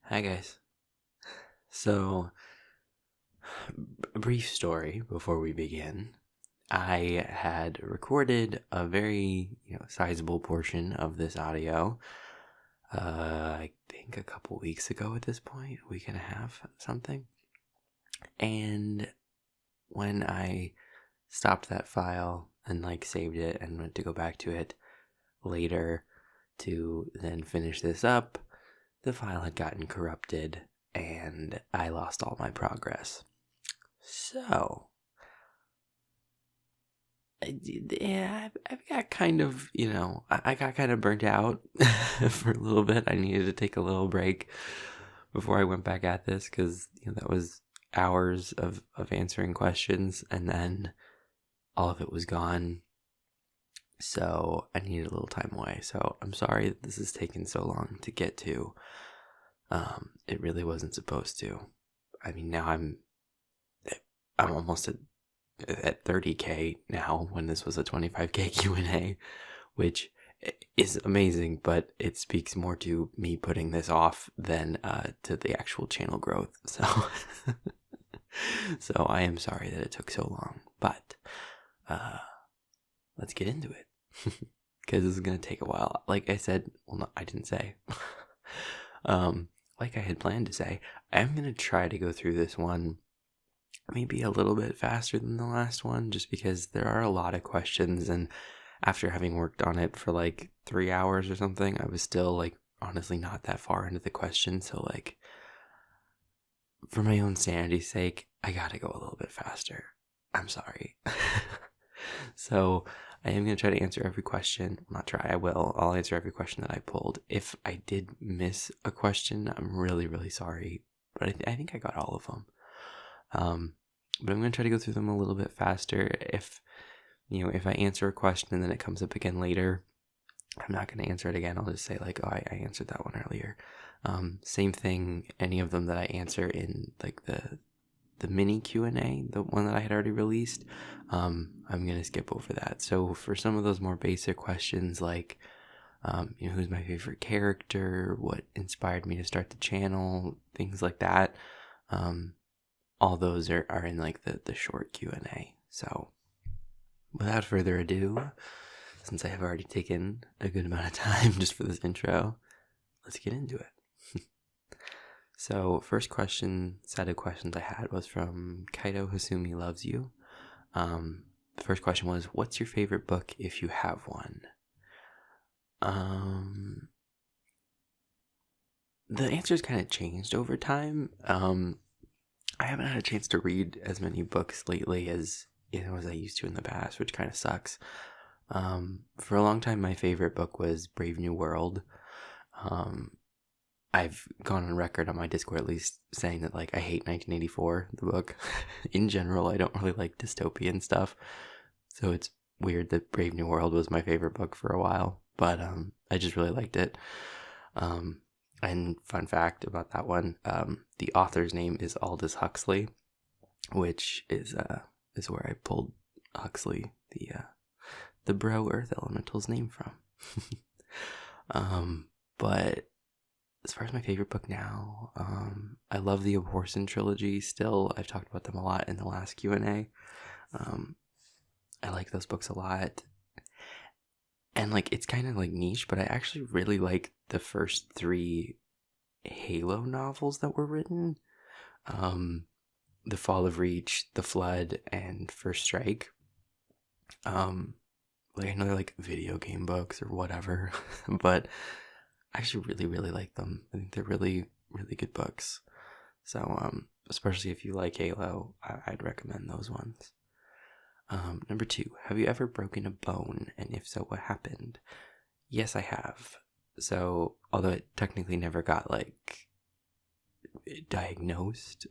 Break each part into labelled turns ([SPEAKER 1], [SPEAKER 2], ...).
[SPEAKER 1] Hi guys. So, a brief story before we begin. I had recorded a very, sizable portion of this audio. I think a couple weeks ago at this point, a week and a half, something. And when I stopped that file and saved it and went to go back to it later to then finish this up, the file had gotten corrupted and I lost all my progress. So, I've got kind of, I got kind of burnt out for a little bit. I needed to take a little break before I went back at this because, that was hours of answering questions and then all of it was gone. So I needed a little time away. So I'm sorry that this has taken so long to get to. It really wasn't supposed to. I mean, now I'm almost at 30K now when this was a 25K Q&A, which is amazing, but it speaks more to me putting this off than to the actual channel growth. So, so I am sorry that it took so long, but let's get into it because this is going to take a while. Like I said, well, no, I didn't say. Like I had planned to say, I'm going to try to go through this one maybe a little bit faster than the last one, just because there are a lot of questions, and after having worked on it for 3 hours or something, I was still honestly not that far into the question. So for my own sanity's sake, I gotta go a little bit faster. I'm sorry. So I am going to try to answer every question. Not try, I will. I'll answer every question that I pulled. If I did miss a question, I'm really, really sorry. But I think I got all of them. But I'm going to try to go through them a little bit faster. If I answer a question and then it comes up again later, I'm not going to answer it again. I'll just say oh, I answered that one earlier. Same thing, any of them that I answer in the mini Q&A, the one that I had already released, I'm going to skip over that. So for some of those more basic questions who's my favorite character, what inspired me to start the channel, things like that, all those are in the short Q&A. So without further ado, since I have already taken a good amount of time just for this intro, let's get into it. So first set of questions I had was from Kaito Hasumi Loves You. The first question was, what's your favorite book if you have one? The answer's kind of changed over time. I haven't had a chance to read as many books lately as I used to in the past, which kind of sucks. For a long time, my favorite book was Brave New World. I've gone on record on my Discord at least saying that I hate 1984, the book. In general, I don't really like dystopian stuff. So it's weird that Brave New World was my favorite book for a while, but I just really liked it. And fun fact about that one, the author's name is Aldous Huxley, which is where I pulled Huxley, the Bro Earth Elemental's name from. But as far as my favorite book now, I love the Abortion trilogy still. I've talked about them a lot in the last Q&A. I like those books a lot. And it's kind of niche, but I actually really like the first 3 Halo novels that were written. The Fall of Reach, The Flood, and First Strike. I know they're video game books or whatever, but I actually really, really like them. I think they're really, really good books. So, especially if you like Halo, I'd recommend those ones. Number 2, have you ever broken a bone? And if so, what happened? Yes, I have. So, although it technically never got diagnosed,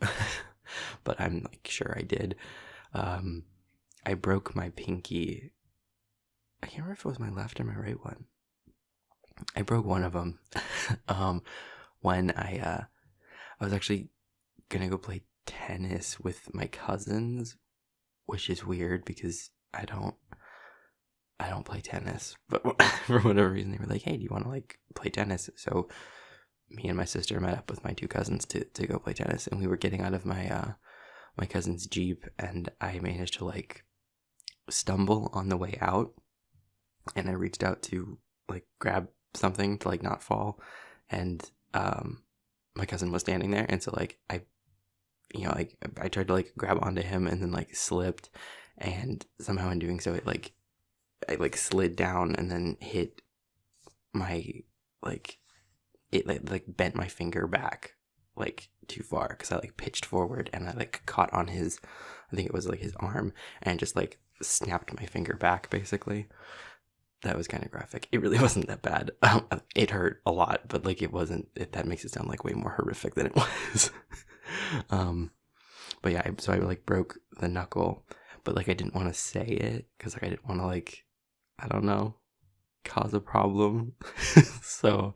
[SPEAKER 1] but I'm sure I did. I broke my pinky. I can't remember if it was my left or my right one. I broke one of them when I was actually gonna go play tennis with my cousins, which is weird because I don't play tennis, but for whatever reason they were like, hey, do you want to play tennis? So me and my sister met up with my two cousins to go play tennis, and we were getting out of my my cousin's Jeep, and I managed to like stumble on the way out, and I reached out to like grab something to like not fall, and my cousin was standing there, and so like I tried to like grab onto him and then like slipped, and somehow in doing so I like slid down and then hit my like it like bent my finger back like too far because I like pitched forward and I like caught on his, I think it was like his arm, and just like snapped my finger back basically. That was kind of graphic. It really wasn't that bad. It hurt a lot, but like it wasn't. That makes it sound like way more horrific than it was. But yeah, so I like broke the knuckle, but like I didn't want to say it because like I didn't want to like, I don't know, cause a problem. So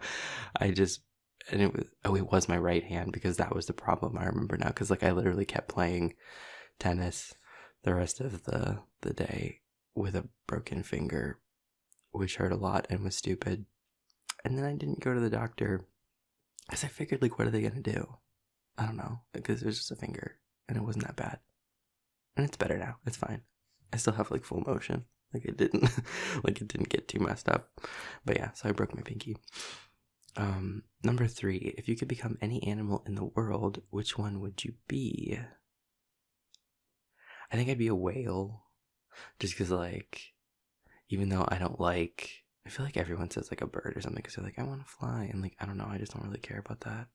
[SPEAKER 1] I just, and it was my right hand, because that was the problem. I remember now, because like I literally kept playing tennis the rest of the day with a broken finger, which hurt a lot and was stupid. And then I didn't go to the doctor because I figured, like, what are they gonna do? I don't know, because it was just a finger and it wasn't that bad, and it's better now. It's fine. I still have like full motion. Like it didn't like it didn't get too messed up. But yeah, so I broke my pinky. Number 3, if you could become any animal in the world, which one would you be? I think I'd be a whale, just because like, even though I don't like, I feel like everyone says like a bird or something because they're like, I want to fly, and like I don't know, I just don't really care about that.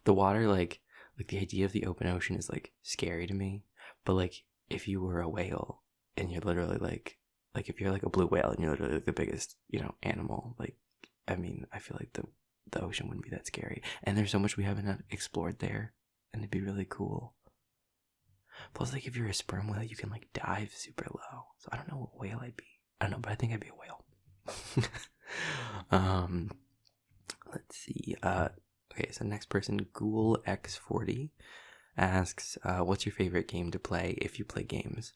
[SPEAKER 1] The water, like the idea of the open ocean is like scary to me, but like if you were a whale and you're literally like if you're like a blue whale and you're literally like the biggest, you know, animal, like, I mean, I feel like the ocean wouldn't be that scary, and there's so much we haven't explored there, and it'd be really cool. Plus, like, if you're a sperm whale, you can like dive super low, so I don't know what whale I'd be. I don't know, but I think I'd be a whale. Let's see. Okay, so next person, Ghoul X40, asks, what's your favorite game to play if you play games?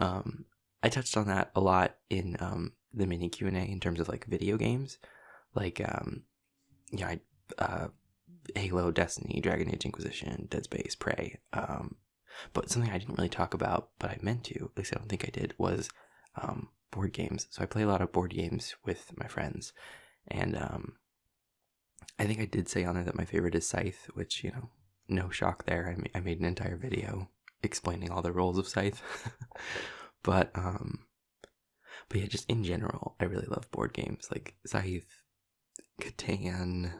[SPEAKER 1] I touched on that a lot in the mini Q&A in terms of like video games, like Halo, Destiny, Dragon Age Inquisition, Dead Space, Prey. But something I didn't really talk about, but I meant to, at least I don't think I did, was board games. So I play a lot of board games with my friends, and I think I did say on there that my favorite is Scythe, which, you know, no shock there. I made an entire video explaining all the roles of Scythe. But yeah, just in general, I really love board games like Scythe, Catan.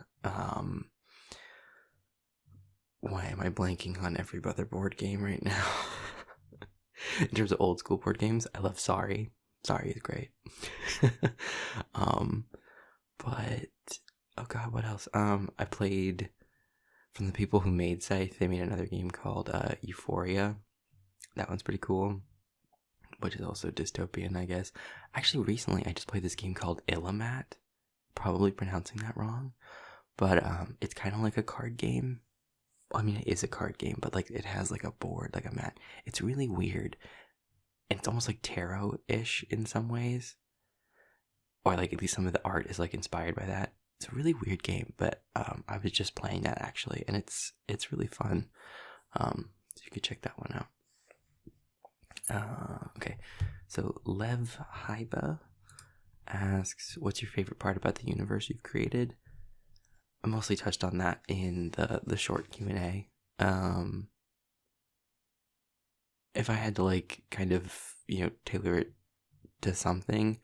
[SPEAKER 1] Why am I blanking on every other board game right now? In terms of old school board games, I love Sorry. Sorry is great. But oh god, what else? I played, from the people who made Scythe, they made another game called Euphoria. That one's pretty cool, which is also dystopian, I guess. Actually, recently I just played this game called Illimat. Probably pronouncing that wrong, but it's kind of like a card game. I mean, it is a card game, but like it has like a board, like a mat. It's really weird, and it's almost like tarot-ish in some ways, or like at least some of the art is like inspired by that. It's a really weird game, but I was just playing that actually, and it's really fun. So you could check that one out. Okay, so Lev Haiba asks, what's your favorite part about the universe you've created? I mostly touched on that in the short Q&A. If I had to like kind of, you know, tailor it to something,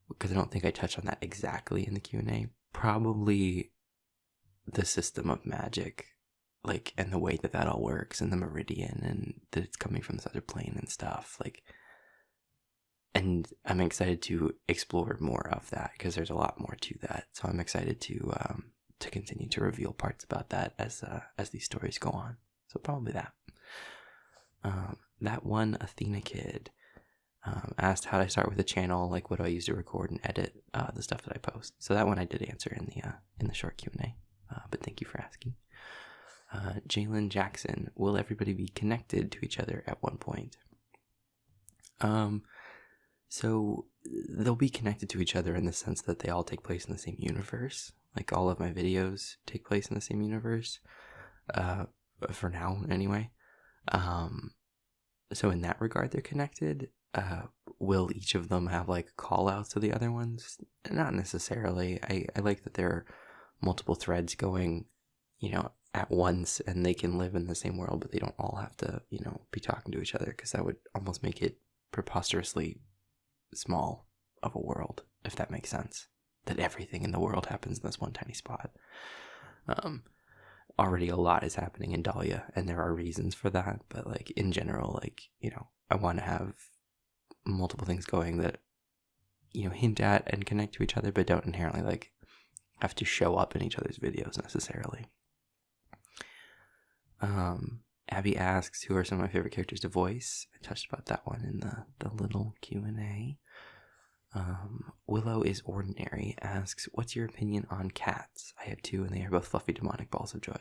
[SPEAKER 1] because I don't think I touched on that exactly in the Q&A, probably the system of magic, like, and the way that all works, and the meridian, and that it's coming from this other plane and stuff, like. And I'm excited to explore more of that, because there's a lot more to that. So I'm excited to continue to reveal parts about that as these stories go on. So probably that. That one Athena Kid asked, how do I start with a channel? Like, what do I use to record and edit the stuff that I post? So that one I did answer in the short Q&A. But thank you for asking. Jalen Jackson, will everybody be connected to each other at one point? So they'll be connected to each other in the sense that they all take place in the same universe. Like, all of my videos take place in the same universe, for now anyway. So in that regard, they're connected. Will each of them have like call outs to the other ones? Not necessarily. I like that there are multiple threads going, at once, and they can live in the same world, but they don't all have to, be talking to each other, because that would almost make it preposterously small of a world, if that makes sense. That everything in the world happens in this one tiny spot. Already a lot is happening in Dahlia, and there are reasons for that, but like in general, like, I want to have multiple things going that, hint at and connect to each other, but don't inherently like have to show up in each other's videos necessarily. Abby asks, who are some of my favorite characters to voice? I touched about that one in the little Q&A. Willow is Ordinary asks, what's your opinion on cats? I have 2, and they are both fluffy demonic balls of joy.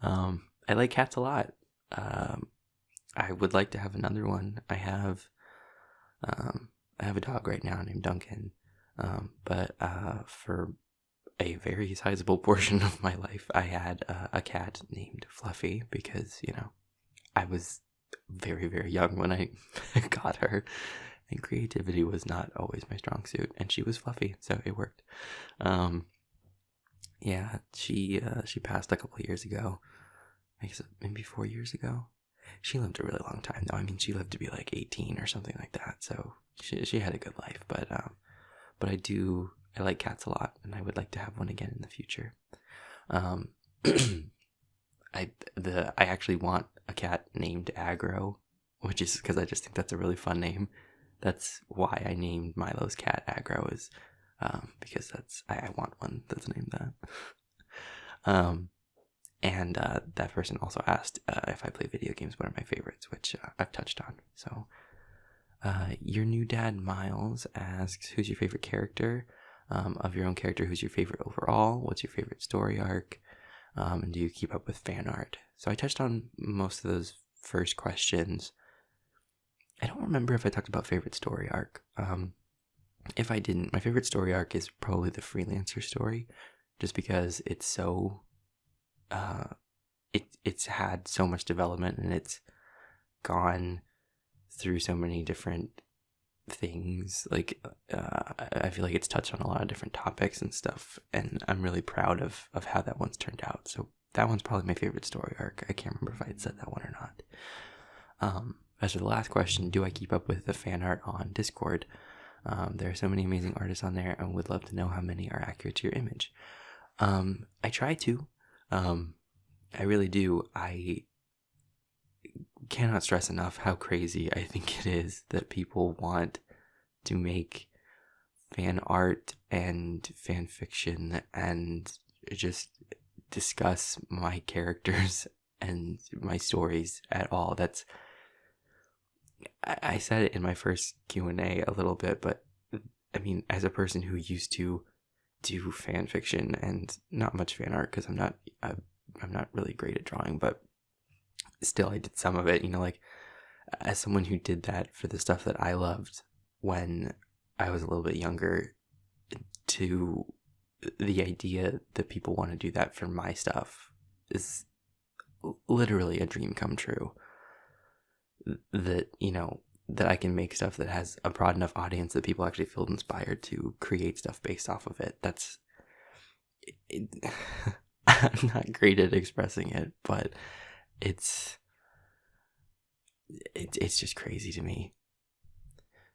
[SPEAKER 1] I like cats a lot. I would like to have another one. I have a dog right now named Duncan, but for a very sizable portion of my life, I had a cat named Fluffy, because, I was very, very young when I got her, and creativity was not always my strong suit, and she was fluffy, so it worked. Yeah, she passed a couple years ago. I guess maybe 4 years ago. She lived a really long time, though. I mean, she lived to be like 18 or something like that, so she had a good life. But I like cats a lot, and I would like to have one again in the future. I actually want a cat named Aggro, which is because I just think that's a really fun name. That's why I named Milo's cat Aggro, is because I want one that's named that. And that person also asked if I play video games, what are my favorites, which I've touched on. So your new dad Miles asks, who's your favorite character? Of your own character, who's your favorite overall? What's your favorite story arc? And do you keep up with fan art? So I touched on most of those first questions. I don't remember if I talked about favorite story arc. If I didn't, my favorite story arc is probably the Freelancer story, just because it's so it's had so much development, and it's gone through so many different things. Like I feel like it's touched on a lot of different topics and stuff, and I'm really proud of how that one's turned out. So that one's probably my favorite story arc. I can't remember if I had said that one or not. As for the last question, do I keep up with the fan art on Discord? There are so many amazing artists on there, and would love to know how many are accurate to your image. I try to. I really do. I cannot stress enough how crazy I think it is that people want to make fan art and fan fiction and just discuss my characters and my stories at all. I said it in my first Q&A a little bit, but I mean, as a person who used to do fan fiction and not much fan art, because I'm not really great at drawing, but still I did some of it, like as someone who did that for the stuff that I loved when I was a little bit younger, to the idea that people want to do that for my stuff is literally a dream come true. That, that I can make stuff that has a broad enough audience that people actually feel inspired to create stuff based off of it. I'm not great at expressing it, but it's just crazy to me.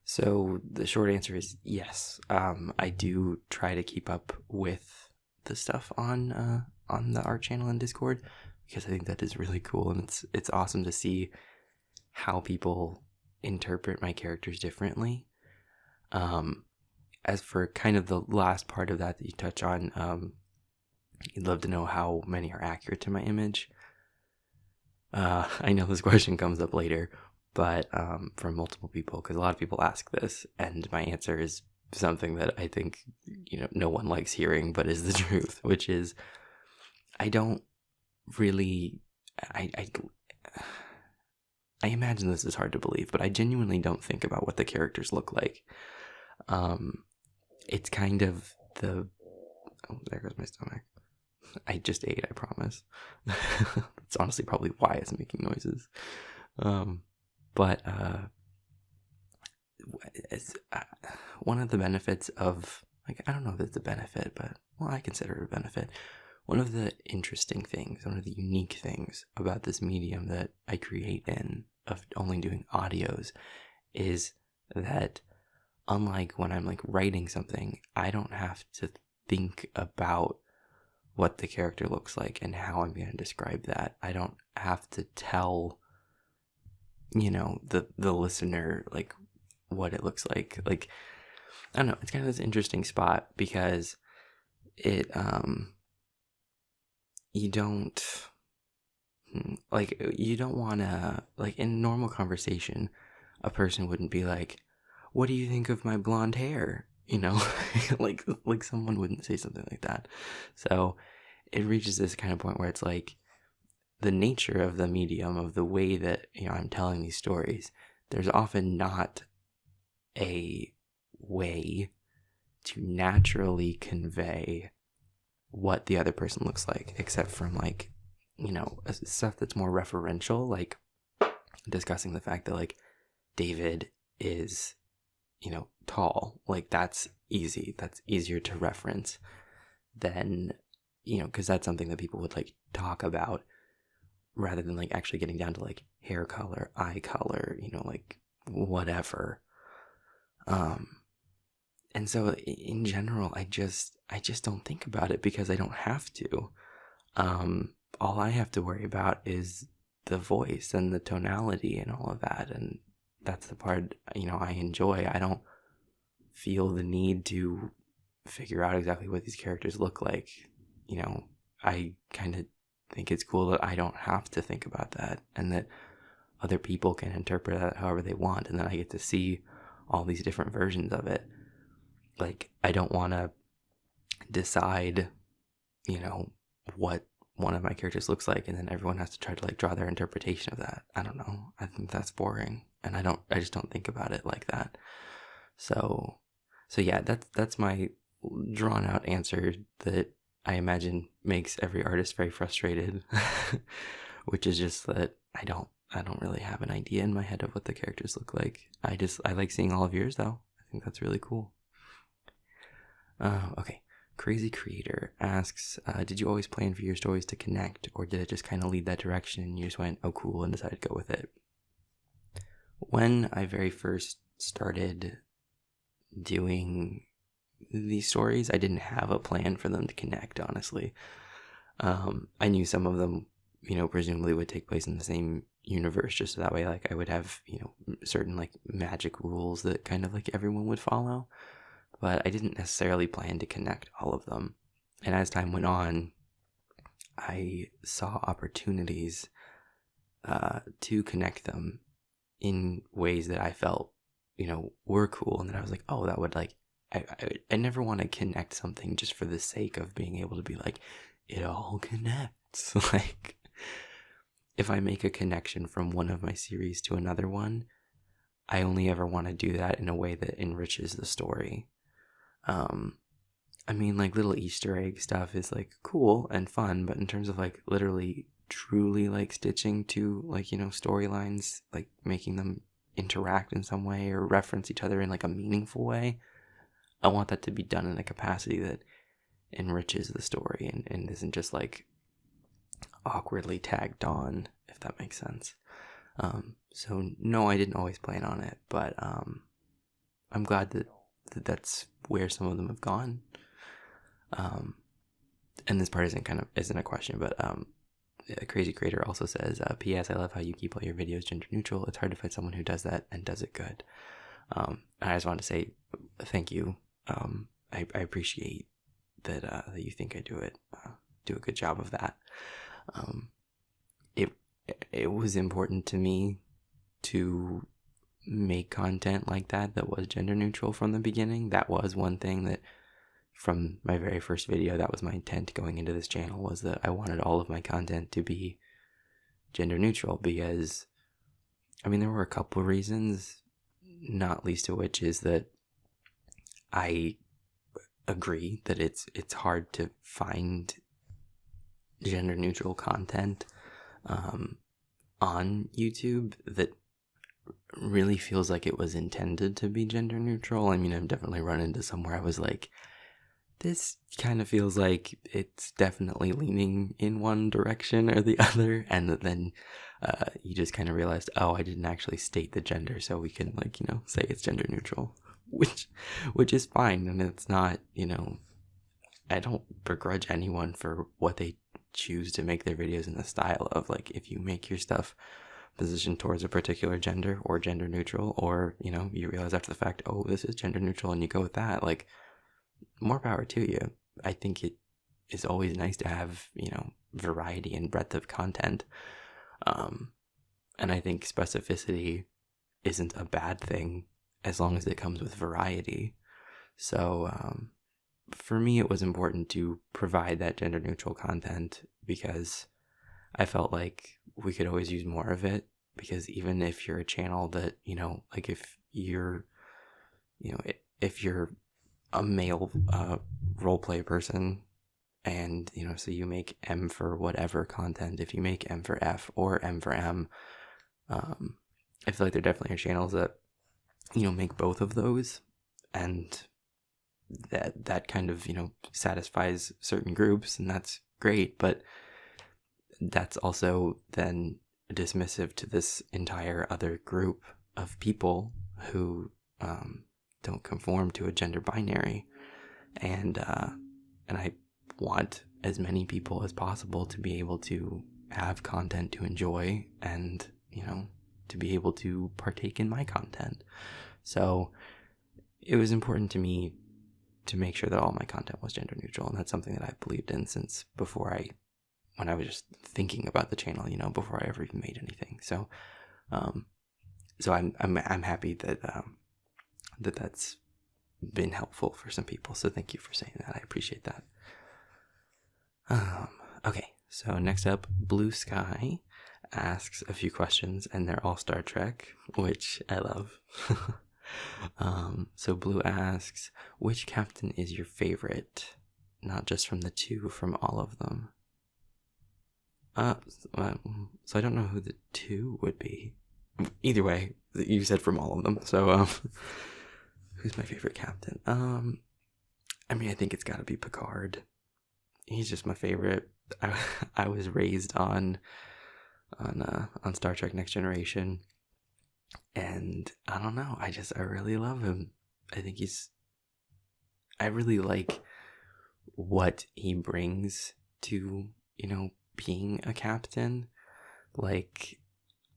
[SPEAKER 1] So the short answer is yes. I do try to keep up with the stuff on the art channel in Discord, because I think that is really cool, and it's awesome to see how people interpret my characters differently. As for kind of the last part of that you touch on, you'd love to know how many are accurate to my image. I know this question comes up later, but from multiple people, because a lot of people ask this, and my answer is something that I think no one likes hearing, but is the truth, which is I don't really I imagine this is hard to believe, but I genuinely don't think about what the characters look like. It's kind of Oh, there goes my stomach. I just ate, I promise. That's honestly probably why it's making noises. But it's one of the benefits of, like, I don't know if it's a benefit, but, well, I consider it a benefit. One of the interesting things, one of the unique things about this medium that I create in, of only doing audios, is that unlike when I'm like writing something, I don't have to think about what the character looks like and how I'm going to describe that. I don't have to tell, the listener, like, what it looks like. Like, I don't know, it's kind of this interesting spot because it, you don't want to, like, in normal conversation, a person wouldn't be like, what do you think of my blonde hair? Like someone wouldn't say something like that. So it reaches this kind of point where it's like the nature of the medium, of the way that, I'm telling these stories, there's often not a way to naturally convey what the other person looks like, except from, like, stuff that's more referential, like discussing the fact that, like, David is, tall. Like, that's easy. That's easier to reference than, because that's something that people would, like, talk about rather than, like, actually getting down to, like, hair color, eye color, like, whatever. And so in general, I just don't think about it because I don't have to. All I have to worry about is the voice and the tonality and all of that. And that's the part, I enjoy. I don't feel the need to figure out exactly what these characters look like. I kind of think it's cool that I don't have to think about that and that other people can interpret that however they want. And then I get to see all these different versions of it. Like, I don't want to decide, what one of my characters looks like, and then everyone has to try to, like, draw their interpretation of that. I don't know. I think that's boring, and I just don't think about it like that. So yeah, that's my drawn out answer that I imagine makes every artist very frustrated, which is just that I don't really have an idea in my head of what the characters look like. I like seeing all of yours though. I think that's really cool. Okay. Crazy Creator asks, did you always plan for your stories to connect, or did it just kind of lead that direction and you just went, oh cool, and decided to go with it? When I very first started doing these stories, I didn't have a plan for them to connect, honestly. I knew some of them, presumably would take place in the same universe, just so that way, like, I would have, certain, like, magic rules that kind of, like, everyone would follow. But I didn't necessarily plan to connect all of them. And as time went on, I saw opportunities to connect them in ways that I felt, were cool. And then I was like, oh, that would, like, I never want to connect something just for the sake of being able to be like, it all connects. Like, if I make a connection from one of my series to another one, I only ever want to do that in a way that enriches the story. I mean, like, little Easter egg stuff is, like, cool and fun, but in terms of, like, literally truly, like, stitching to, like, storylines, like, making them interact in some way or reference each other in, like, a meaningful way, I want that to be done in a capacity that enriches the story and isn't just, like, awkwardly tagged on, if that makes sense. So no, I didn't always plan on it, but I'm glad that that's where some of them have gone. And this part isn't a question, but a Crazy Creator also says, P.S. I love how you keep all your videos gender neutral. It's hard to find someone who does that and does it good. I just want to say thank you. I appreciate that you think I do a good job of that. It was important to me to make content like that was gender neutral from the beginning. That was one thing that, from my very first video, that was my intent going into this channel, was that I wanted all of my content to be gender neutral, because, I mean, there were a couple of reasons, not least of which is that I agree that it's hard to find gender neutral content on YouTube that really feels like it was intended to be gender neutral. I mean, I've definitely run into some where I was like, this kind of feels like it's definitely leaning in one direction or the other, and then you just kind of realized, oh, I didn't actually state the gender, so we can say it's gender neutral, which is fine, and it's not, I don't begrudge anyone for what they choose to make their videos in the style of. Like, if you make your stuff positioned towards a particular gender or gender neutral, or you realize after the fact, oh, this is gender neutral, and you go with that, like, more power to you. I think it is always nice to have variety and breadth of content, and I think specificity isn't a bad thing as long as it comes with variety. So for me, it was important to provide that gender neutral content because I felt like we could always use more of it. Because even if you're a channel that, like if you're a male roleplay person, and so you make M for whatever content, if you make M for F or M for M, I feel like there definitely are channels that make both of those, and that kind of satisfies certain groups, and that's great. But that's also then dismissive to this entire other group of people who don't conform to a gender binary, and I want as many people as possible to be able to have content to enjoy, and to be able to partake in my content. So it was important to me to make sure that all my content was gender neutral, and that's something that I've believed in since when I was just thinking about the channel, before I ever even made anything. So I'm happy that that's been helpful for some people. So thank you for saying that. I appreciate that. Okay, so next up, Blue Sky asks a few questions, and they're all Star Trek, which I love. So Blue asks, which captain is your favorite? Not just from the two, from all of them. So I don't know who the two would be. Either way, you said from all of them. So, who's my favorite captain? I mean, I think it's gotta be Picard. He's just my favorite. I was raised on Star Trek Next Generation, and I don't know, I really love him. I really like what he brings to, being a captain. Like,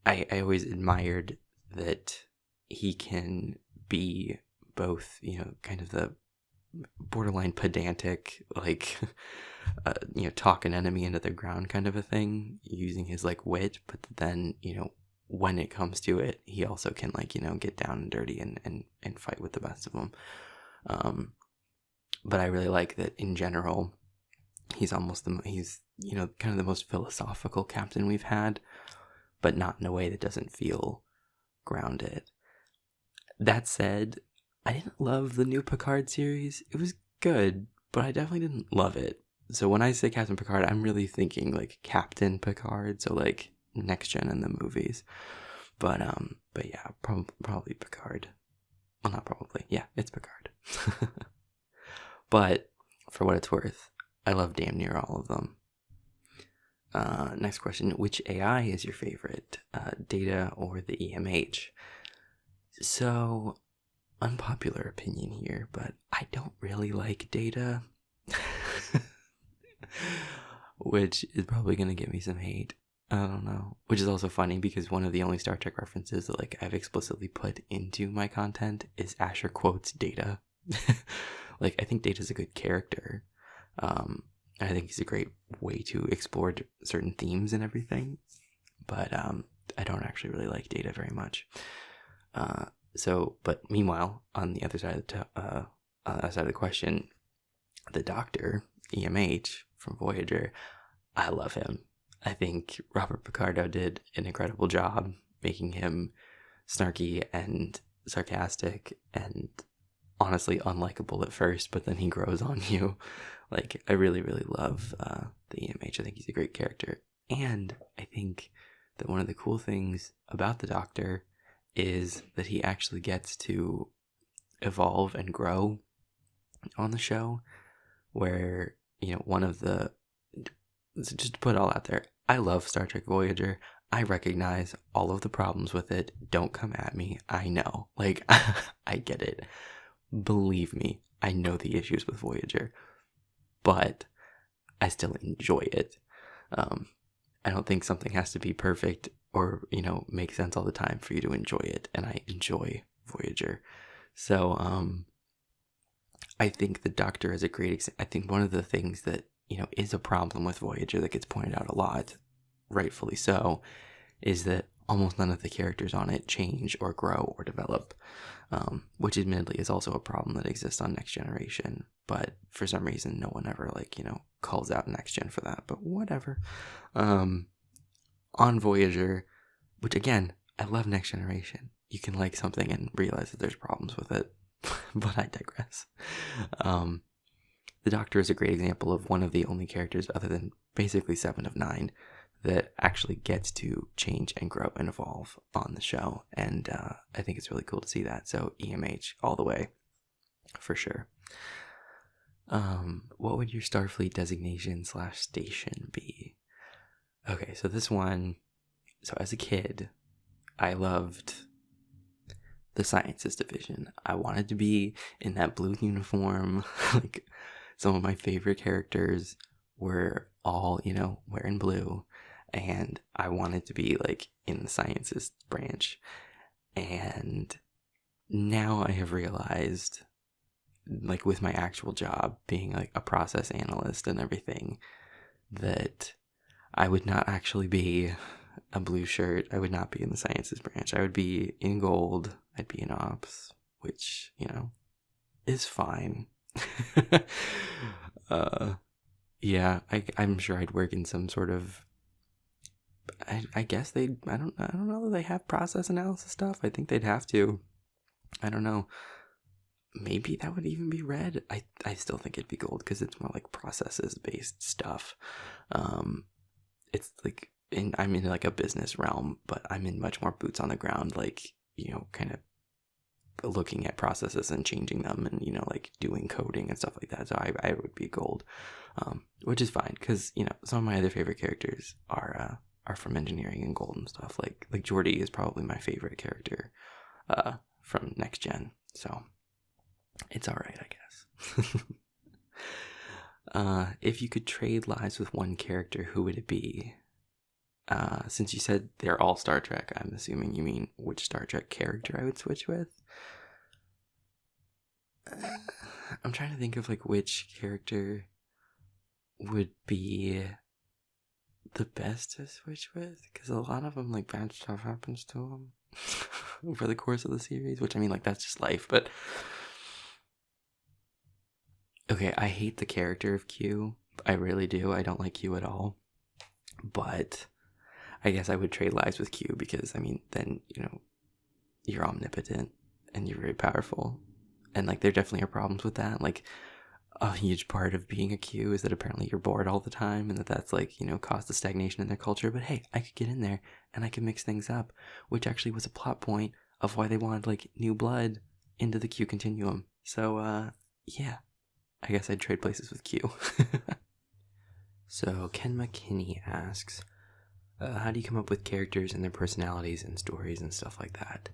[SPEAKER 1] I always admired that he can be both, kind of the borderline pedantic, like, talk an enemy into the ground kind of a thing, using his, like, wit, but then, when it comes to it, he also can, like, get down and dirty and fight with the best of them. But I really like that in general, he's kind of the most philosophical captain we've had, but not in a way that doesn't feel grounded. That said, I didn't love the new Picard series. It was good, but I definitely didn't love it. So when I say Captain Picard, I'm really thinking like Captain Picard, so like Next Gen in the movies. But yeah, probably Picard. Well, not probably. Yeah, it's Picard. But for what it's worth, I love damn near all of them. Next question, which AI is your favorite? Data or the EMH? So, unpopular opinion here, but I don't really like Data. Which is probably going to get me some hate. I don't know. Which is also funny because one of the only Star Trek references that like I've explicitly put into my content is Asher quotes Data. Like, I think Data's a good character. I think he's a great way to explore certain themes and everything. But I don't actually really like Data very much. But meanwhile, on the other side of the question, the Doctor, EMH from Voyager, I love him. I think Robert Picardo did an incredible job making him snarky and sarcastic and honestly unlikable at first, but then he grows on you. Like, I really, really love the EMH. I think he's a great character. And I think that one of the cool things about the Doctor is that he actually gets to evolve and grow on the show, where, one of the, just to put it all out there, I love Star Trek Voyager. I recognize all of the problems with it. Don't come at me. I know. Like, I get it. Believe me, I know the issues with Voyager, but I still enjoy it. I don't think something has to be perfect or, make sense all the time for you to enjoy it, and I enjoy Voyager. So, I think the Doctor is a great example. I think one of the things that, is a problem with Voyager that gets pointed out a lot, rightfully so, is that almost none of the characters on it change or grow or develop, which admittedly is also a problem that exists on Next Generation. But for some reason, no one ever, calls out Next Gen for that. But whatever. On Voyager, which again, I love Next Generation. You can like something and realize that there's problems with it. But I digress. The Doctor is a great example of one of the only characters, other than basically 7 of 9, that actually gets to change and grow and evolve on the show. And I think it's really cool to see that. So EMH all the way, for sure. What would your Starfleet designation / station be? Okay, so this one, so as a kid, I loved the Sciences Division. I wanted to be in that blue uniform. Like, some of my favorite characters were all, wearing blue, and I wanted to be, in the Sciences branch. And now I have realized, with my actual job being, a process analyst and everything, that I would not actually be a blue shirt. I would not be in the Sciences branch. I would be in gold. I'd be in ops, which, is fine. Yeah, I'm sure I'd work in some sort of, I guess I don't know that they have process analysis stuff. I think they'd have to. I don't know. Maybe that would even be red. I still think it'd be gold because it's more like processes based stuff. It's I'm in a business realm, but I'm in much more boots on the ground, kind of looking at processes and changing them and, doing coding and stuff like that. So I would be gold, which is fine because, some of my other favorite characters are from engineering and gold and stuff. Like Geordi is probably my favorite character from Next Gen. So it's all right, I guess. If you could trade lives with one character, who would it be? Since you said they're all Star Trek, I'm assuming you mean which Star Trek character I would switch with. I'm trying to think of which character would be the best to switch with, because a lot of them bad stuff happens to them over the course of the series, which that's just life. But okay, I hate the character of Q. I really do. I don't like Q at all. But I guess I would trade lives with Q because, then, you're omnipotent and you're very powerful. And, there definitely are problems with that. A huge part of being a Q is that apparently you're bored all the time and that's, caused a stagnation in their culture. But hey, I could get in there and I could mix things up, which actually was a plot point of why they wanted, new blood into the Q continuum. So, yeah, I guess I'd trade places with Q. So, Ken McKinney asks, how do you come up with characters and their personalities and stories and stuff like that?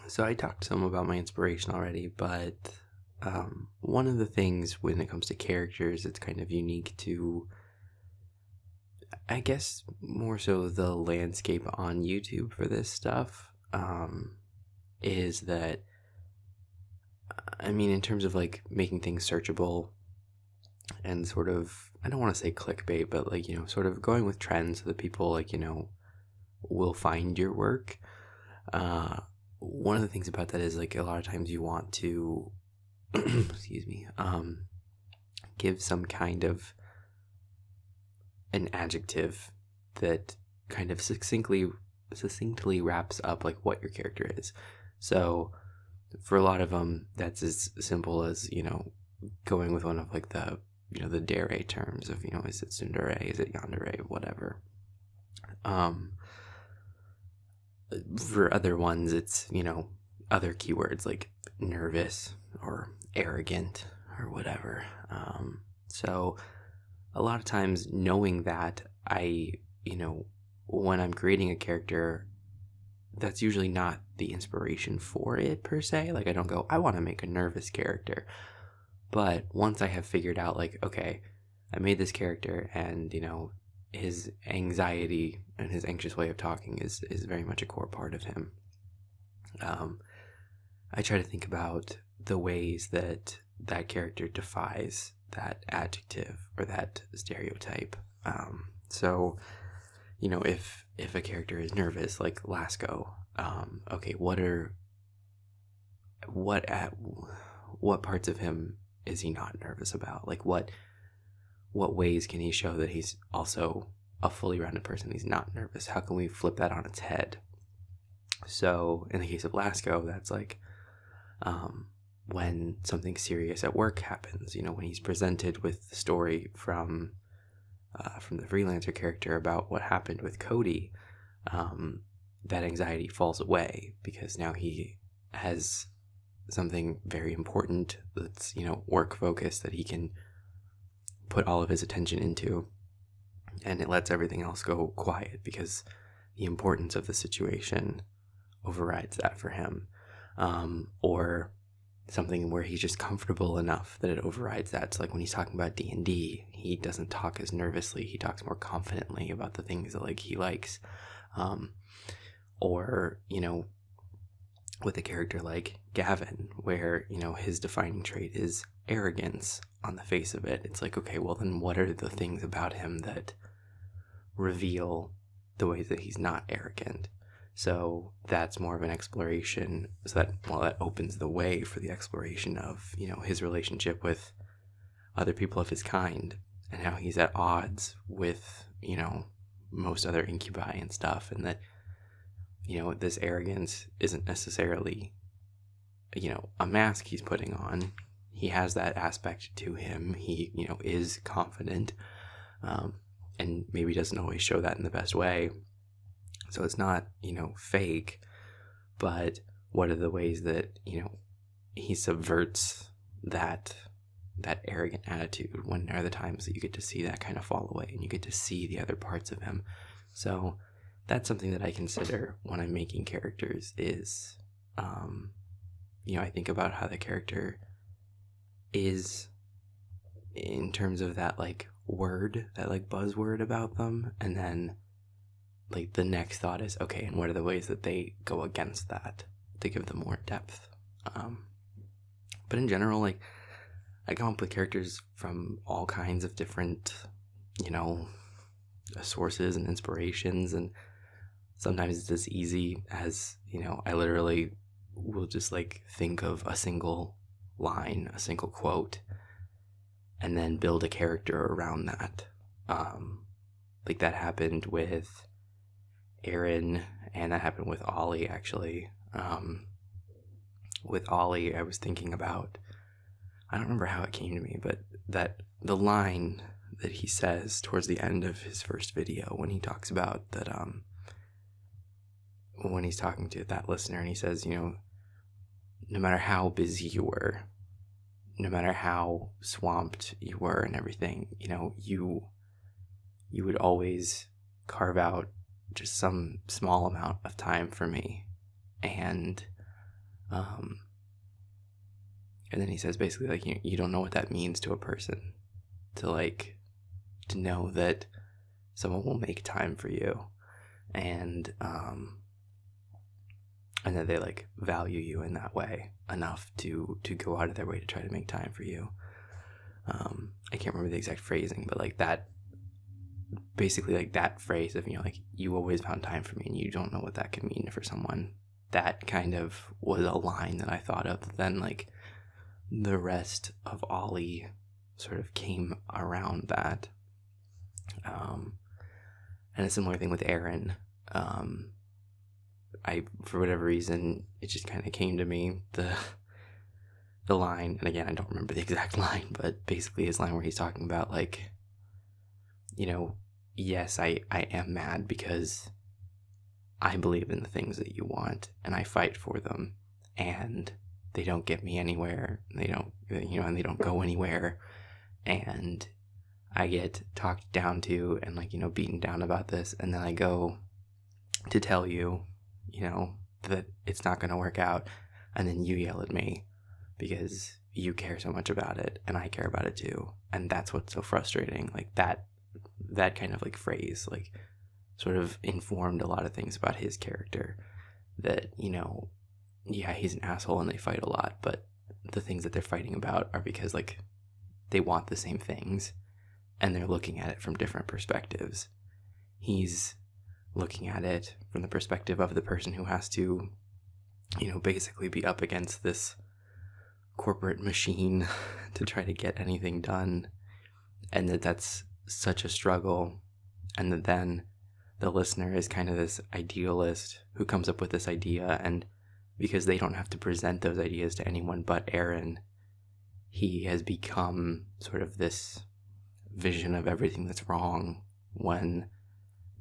[SPEAKER 1] So I talked some about my inspiration already, but one of the things when it comes to characters that's kind of unique to, I guess, more so the landscape on YouTube for this stuff, is that, in terms of making things searchable and sort of, I don't want to say clickbait, but sort of going with trends so that people will find your work. One of the things about that is a lot of times you want to excuse me, give some kind of an adjective that kind of succinctly wraps up what your character is. So For a lot of them, that's as simple as, going with one of like the, the dere terms of, is it tsundere, is it yandere, whatever. For other ones, it's, other keywords like nervous or arrogant or whatever. So a lot of times knowing that, when I'm creating a character, that's usually not the inspiration for it per se. Like, I don't go, I want to make a nervous character. But once I have figured out, like, okay, I made this character and, his anxiety and his anxious way of talking is very much a core part of him. I try to think about the ways that that character defies that adjective or that stereotype. So, if a character is nervous, like Lasco, okay, what parts of him is he not nervous about? Like, what ways can he show that he's also a fully rounded person? He's not nervous. How can we flip that on its head? So in the case of Lasco, that's like when something serious at work happens, when he's presented with the story from the freelancer character about what happened with Cody, that anxiety falls away because now he has something very important that's, work focused that he can put all of his attention into, and it lets everything else go quiet because the importance of the situation overrides that for him. Or something where he's just comfortable enough that it overrides that. So like when he's talking about D&D, he doesn't talk as nervously, he talks more confidently about the things that like he likes. Or, with a character like Gavin, where, his defining trait is arrogance on the face of it. It's like, okay, well then what are the things about him that reveal the ways that he's not arrogant? So that's more of an exploration. So that opens the way for the exploration of, his relationship with other people of his kind and how he's at odds with, most other incubi and stuff. And that, this arrogance isn't necessarily, a mask he's putting on. He has that aspect to him. He, is confident, and maybe doesn't always show that in the best way. So it's not, fake, but what are the ways that, he subverts that arrogant attitude? When are the times that you get to see that kind of fall away and you get to see the other parts of him? So that's something that I consider when I'm making characters is, I think about how the character is in terms of that like word, that like buzzword about them, and then like the next thought is, okay, and what are the ways that they go against that to give them more depth? But in general, like, I come up with characters from all kinds of different, sources and inspirations, and sometimes it's as easy as, I literally will just like think of a single line, a single quote, and then build a character around that. Like that happened with Aaron, and that happened with Ollie, actually. With Ollie, I was thinking about, I don't remember how it came to me, but that the line that he says towards the end of his first video when he talks about that, when he's talking to that listener, and he says, no matter how busy you were, no matter how swamped you were and everything, you would always carve out just some small amount of time for me. And then he says basically like, you don't know what that means to a person, to know that someone will make time for you, and that they like value you in that way enough to go out of their way to try to make time for you. I can't remember the exact phrasing, but like that, basically like that phrase of, like, you always found time for me, and you don't know what that could mean for someone. That kind of was a line that I thought of. Then like the rest of Ollie sort of came around that. And a similar thing with Aaron. for whatever reason, it just kind of came to me, the line, and again, I don't remember the exact line, but basically his line where he's talking about, like, yes, I am mad because I believe in the things that you want and I fight for them, and they don't get me anywhere. They don't, and they don't go anywhere, and I get talked down to and, like, beaten down about this, and then I go to tell you, that it's not going to work out, and then you yell at me because you care so much about it and I care about it too. And that's what's so frustrating. Like, that kind of, like, phrase, like, sort of informed a lot of things about his character, that, yeah, he's an asshole and they fight a lot, but the things that they're fighting about are because, like, they want the same things and they're looking at it from different perspectives. He's looking at it from the perspective of the person who has to, basically be up against this corporate machine to try to get anything done, and that's such a struggle, and that then the listener is kind of this idealist who comes up with this idea, and because they don't have to present those ideas to anyone but Aaron, he has become sort of this vision of everything that's wrong, when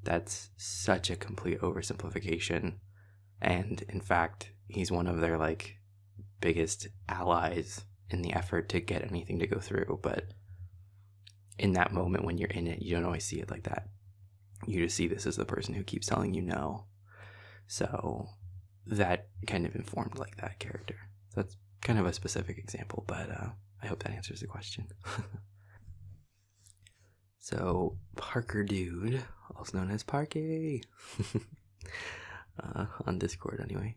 [SPEAKER 1] that's such a complete oversimplification. And in fact, he's one of their, like, biggest allies in the effort to get anything to go through. But in that moment when you're in it, you don't always see it like that. You just see this as the person who keeps telling you no. So that kind of informed, like, that character. So that's kind of a specific example, but I hope that answers the question. So Parker Dude, also known as Parky, on Discord anyway,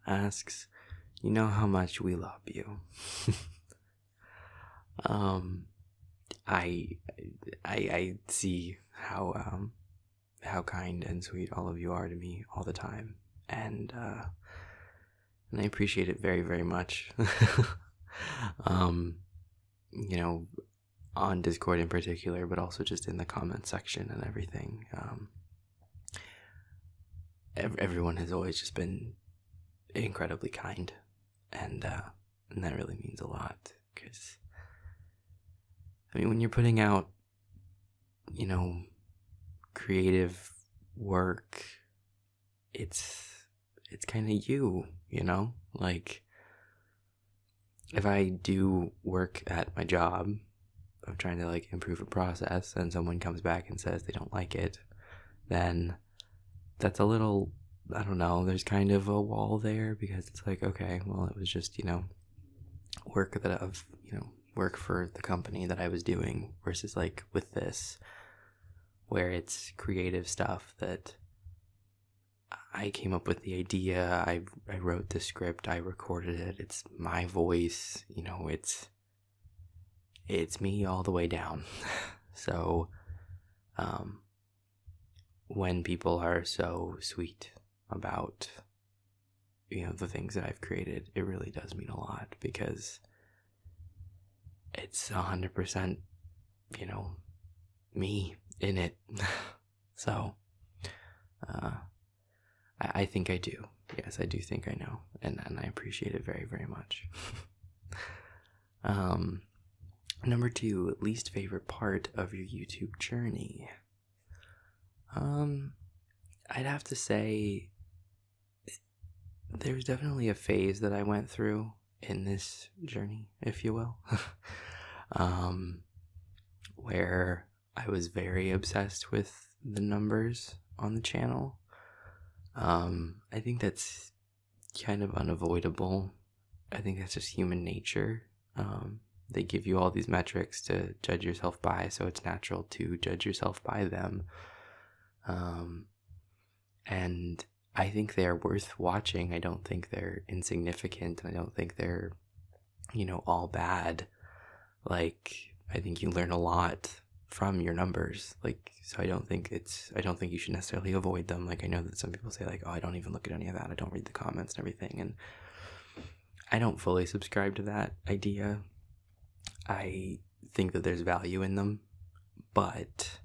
[SPEAKER 1] asks, you know how much we love you. I see how kind and sweet all of you are to me all the time, and I appreciate it very, very much. On Discord in particular, but also just in the comment section and everything. Everyone has always just been incredibly kind, and that really means a lot, because, I mean, when you're putting out, creative work, it's kind of you, like, if I do work at my job of trying to, like, improve a process, and someone comes back and says they don't like it, then that's a little, I don't know, there's kind of a wall there, because it's like, okay, well, it was just, work for the company that I was doing, versus, like, with this, where it's creative stuff that I came up with the idea, I wrote the script, I recorded it, it's my voice, it's me all the way down. So when people are so sweet about, the things that I've created, it really does mean a lot, because it's 100%, me in it. So I think I do. Yes, I do think I know, and I appreciate it very, very much. Number 2, least favorite part of your YouTube journey. I'd have to say there's definitely a phase that I went through in this journey, if you will, where I was very obsessed with the numbers on the channel. I think that's kind of unavoidable. I think that's just human nature. They give you all these metrics to judge yourself by, so it's natural to judge yourself by them. And I think they're worth watching. I don't think they're insignificant. I don't think they're, all bad. Like, I think you learn a lot from your numbers. Like, so I don't think you should necessarily avoid them. Like, I know that some people say, like, oh, I don't even look at any of that. I don't read the comments and everything. And I don't fully subscribe to that idea. I think that there's value in them, but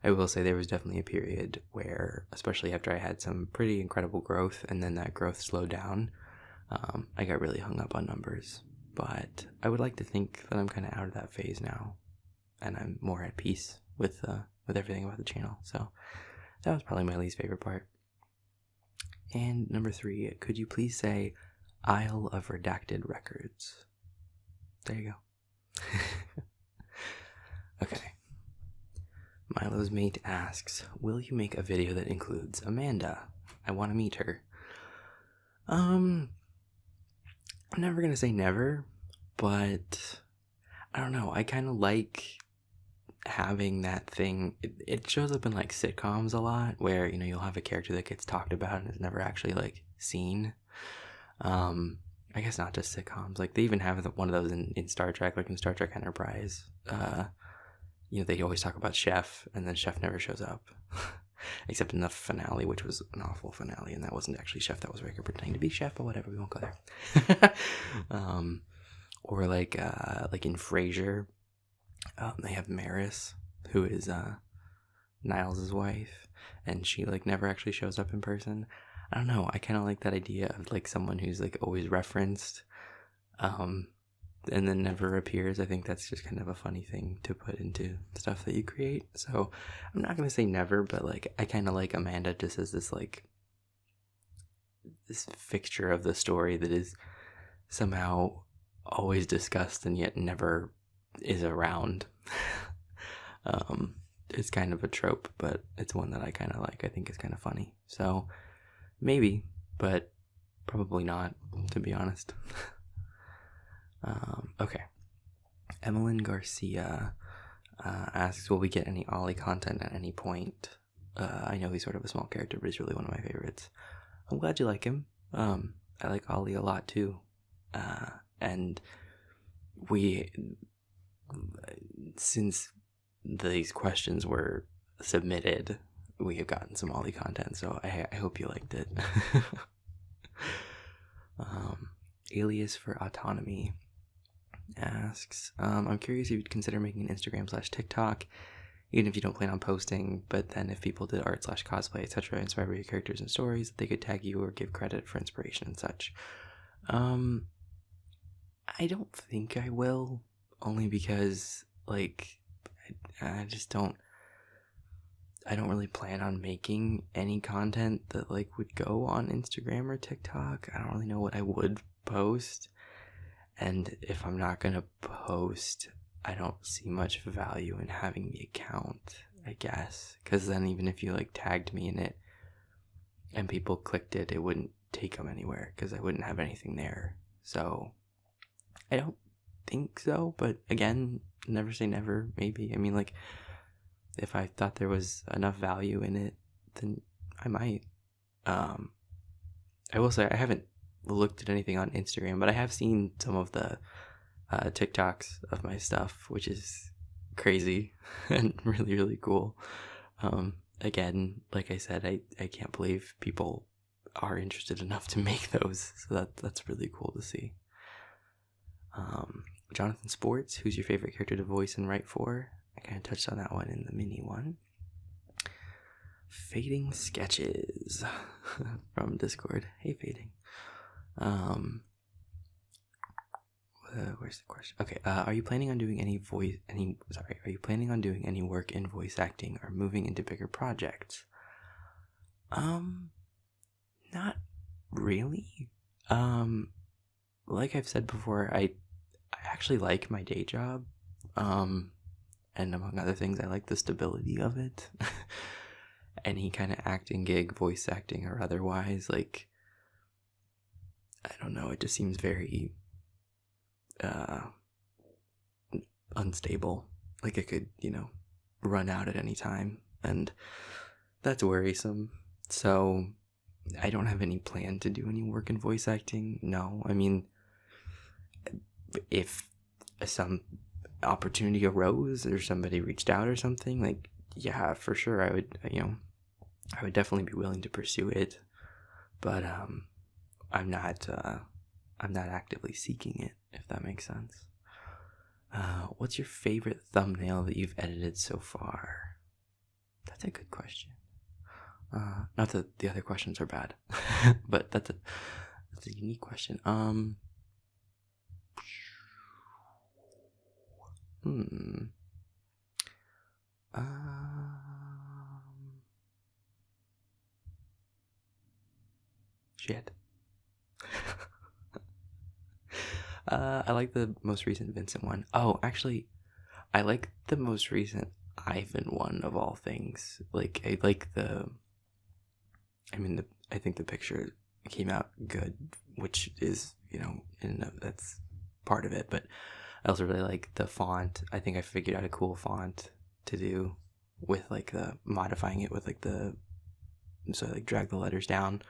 [SPEAKER 1] I will say there was definitely a period where, especially after I had some pretty incredible growth and then that growth slowed down, I got really hung up on numbers. But I would like to think that I'm kind of out of that phase now, and I'm more at peace with everything about the channel. So that was probably my least favorite part. And number 3, could you please say Isle of Redacted Records? There you go. Okay. Milo's mate asks, will you make a video that includes Amanda? I want to meet her. I'm never going to say never, but I don't know. I kind of like having that thing. It shows up in like sitcoms a lot where, you know, you'll have a character that gets talked about and is never actually like seen. I guess not just sitcoms. Like they even have one of those in Star Trek, like in Star Trek Enterprise. You know, they always talk about Chef, and then Chef never shows up. Except in the finale, which was an awful finale, and that wasn't actually Chef, that was Riker pretending to be Chef, but whatever, we won't go there. Or like in Frasier, they have Maris, who is Niles' wife, and she like never actually shows up in person. I don't know, I kind of like that idea of like someone who's like always referenced, and then never appears. I think that's just kind of a funny thing to put into stuff that you create. So I'm not going to say never, but like I kind of like Amanda just as this like this fixture of the story that is somehow always discussed and yet never is around. It's kind of a trope, but it's one that I kind of like. I think it's kind of funny. So maybe, but probably not, to be honest. Okay. Evelyn Garcia asks, will we get any Ollie content at any point? I know he's sort of a small character, but he's really one of my favorites. I'm glad you like him. I like Ollie a lot too. And since these questions were submitted, we have gotten some Ollie content, so I hope you liked it. Alias for Autonomy asks, I'm curious if you'd consider making an Instagram/TikTok, even if you don't plan on posting, but then if people did art/cosplay, etc., inspired by your characters and stories, they could tag you or give credit for inspiration and such. I don't think I will, only because, like, I just don't, I don't really plan on making any content that, like, would go on Instagram or TikTok. I don't really know what I would post. And if I'm not going to post, I don't see much value in having the account, I guess. Because then even if you, like, tagged me in it and people clicked it, it wouldn't take them anywhere because I wouldn't have anything there. So I don't think so. But again, never say never, maybe. I mean, like, if I thought there was enough value in it, then I might. I will say I haven't looked at anything on Instagram, but I have seen some of the TikToks of my stuff, which is crazy and really, really cool. Again, like I said, I can't believe people are interested enough to make those, so that's really cool to see. Jonathan Sports, who's your favorite character to voice and write for? I kind of touched on that one in the mini one. Fading Sketches from Discord. Hey, Fading. Where's the question? Okay, are you planning on doing are you planning on doing any work in voice acting or moving into bigger projects? Not really. Like I've said before, I actually like my day job. And among other things, I like the stability of it. Any kind of acting gig, voice acting or otherwise, like, I don't know, it just seems very unstable. Like it could, run out at any time, and that's worrisome. So I don't have any plan to do any work in voice acting. No, I mean, if some opportunity arose or somebody reached out or something, like, yeah, for sure, I would definitely be willing to pursue it, but I'm not actively seeking it, if that makes sense. What's your favorite thumbnail that you've edited so far? That's a good question. Not that the other questions are bad, but that's a unique question. Shit. I like the most recent Vincent one. Oh, actually, I like the most recent Ivan one of all things. Like, I like I think the picture came out good, which is, that's part of it. But I also really like the font. I think I figured out a cool font to do with like the modifying it with like so I like drag the letters down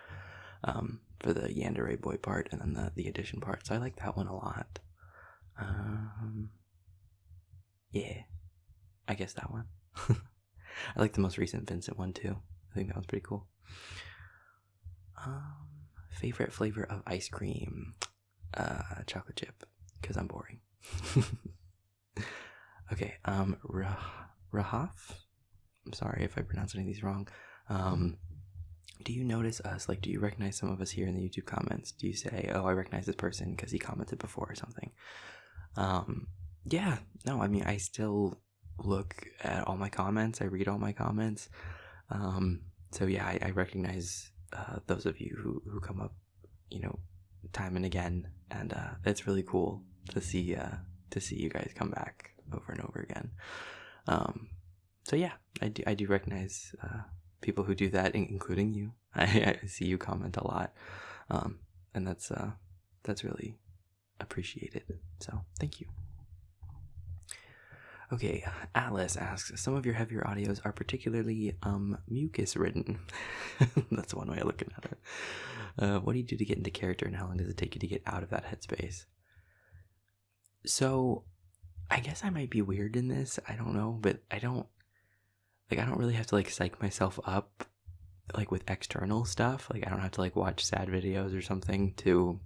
[SPEAKER 1] for the Yandere boy part and then the addition part. So I like that one a lot. Yeah, I guess that one. I like the most recent Vincent one too. I think that one's pretty cool. Favorite flavor of ice cream? Chocolate chip, because I'm boring. Okay, Rahaf? I'm sorry if I pronounce any of these wrong. Do you notice us? Like, do you recognize some of us here in the YouTube comments? Do you say, oh, I recognize this person because he commented before or something? Yeah, no, I mean, I still look at all my comments. I read all my comments. So yeah, I recognize those of you who come up, time and again, and it's really cool to see you guys come back over and over again. So yeah, I do recognize people who do that, including you. I see you comment a lot, and that's really appreciated. So thank you. Okay, Alice asks, some of your heavier audios are particularly mucus ridden. That's one way of looking at it. What do you do to get into character, and how long does it take you to get out of that headspace? So I guess I might be weird in this. I don't know, but I don't really have to like psych myself up like with external stuff. Like I don't have to like watch sad videos or something to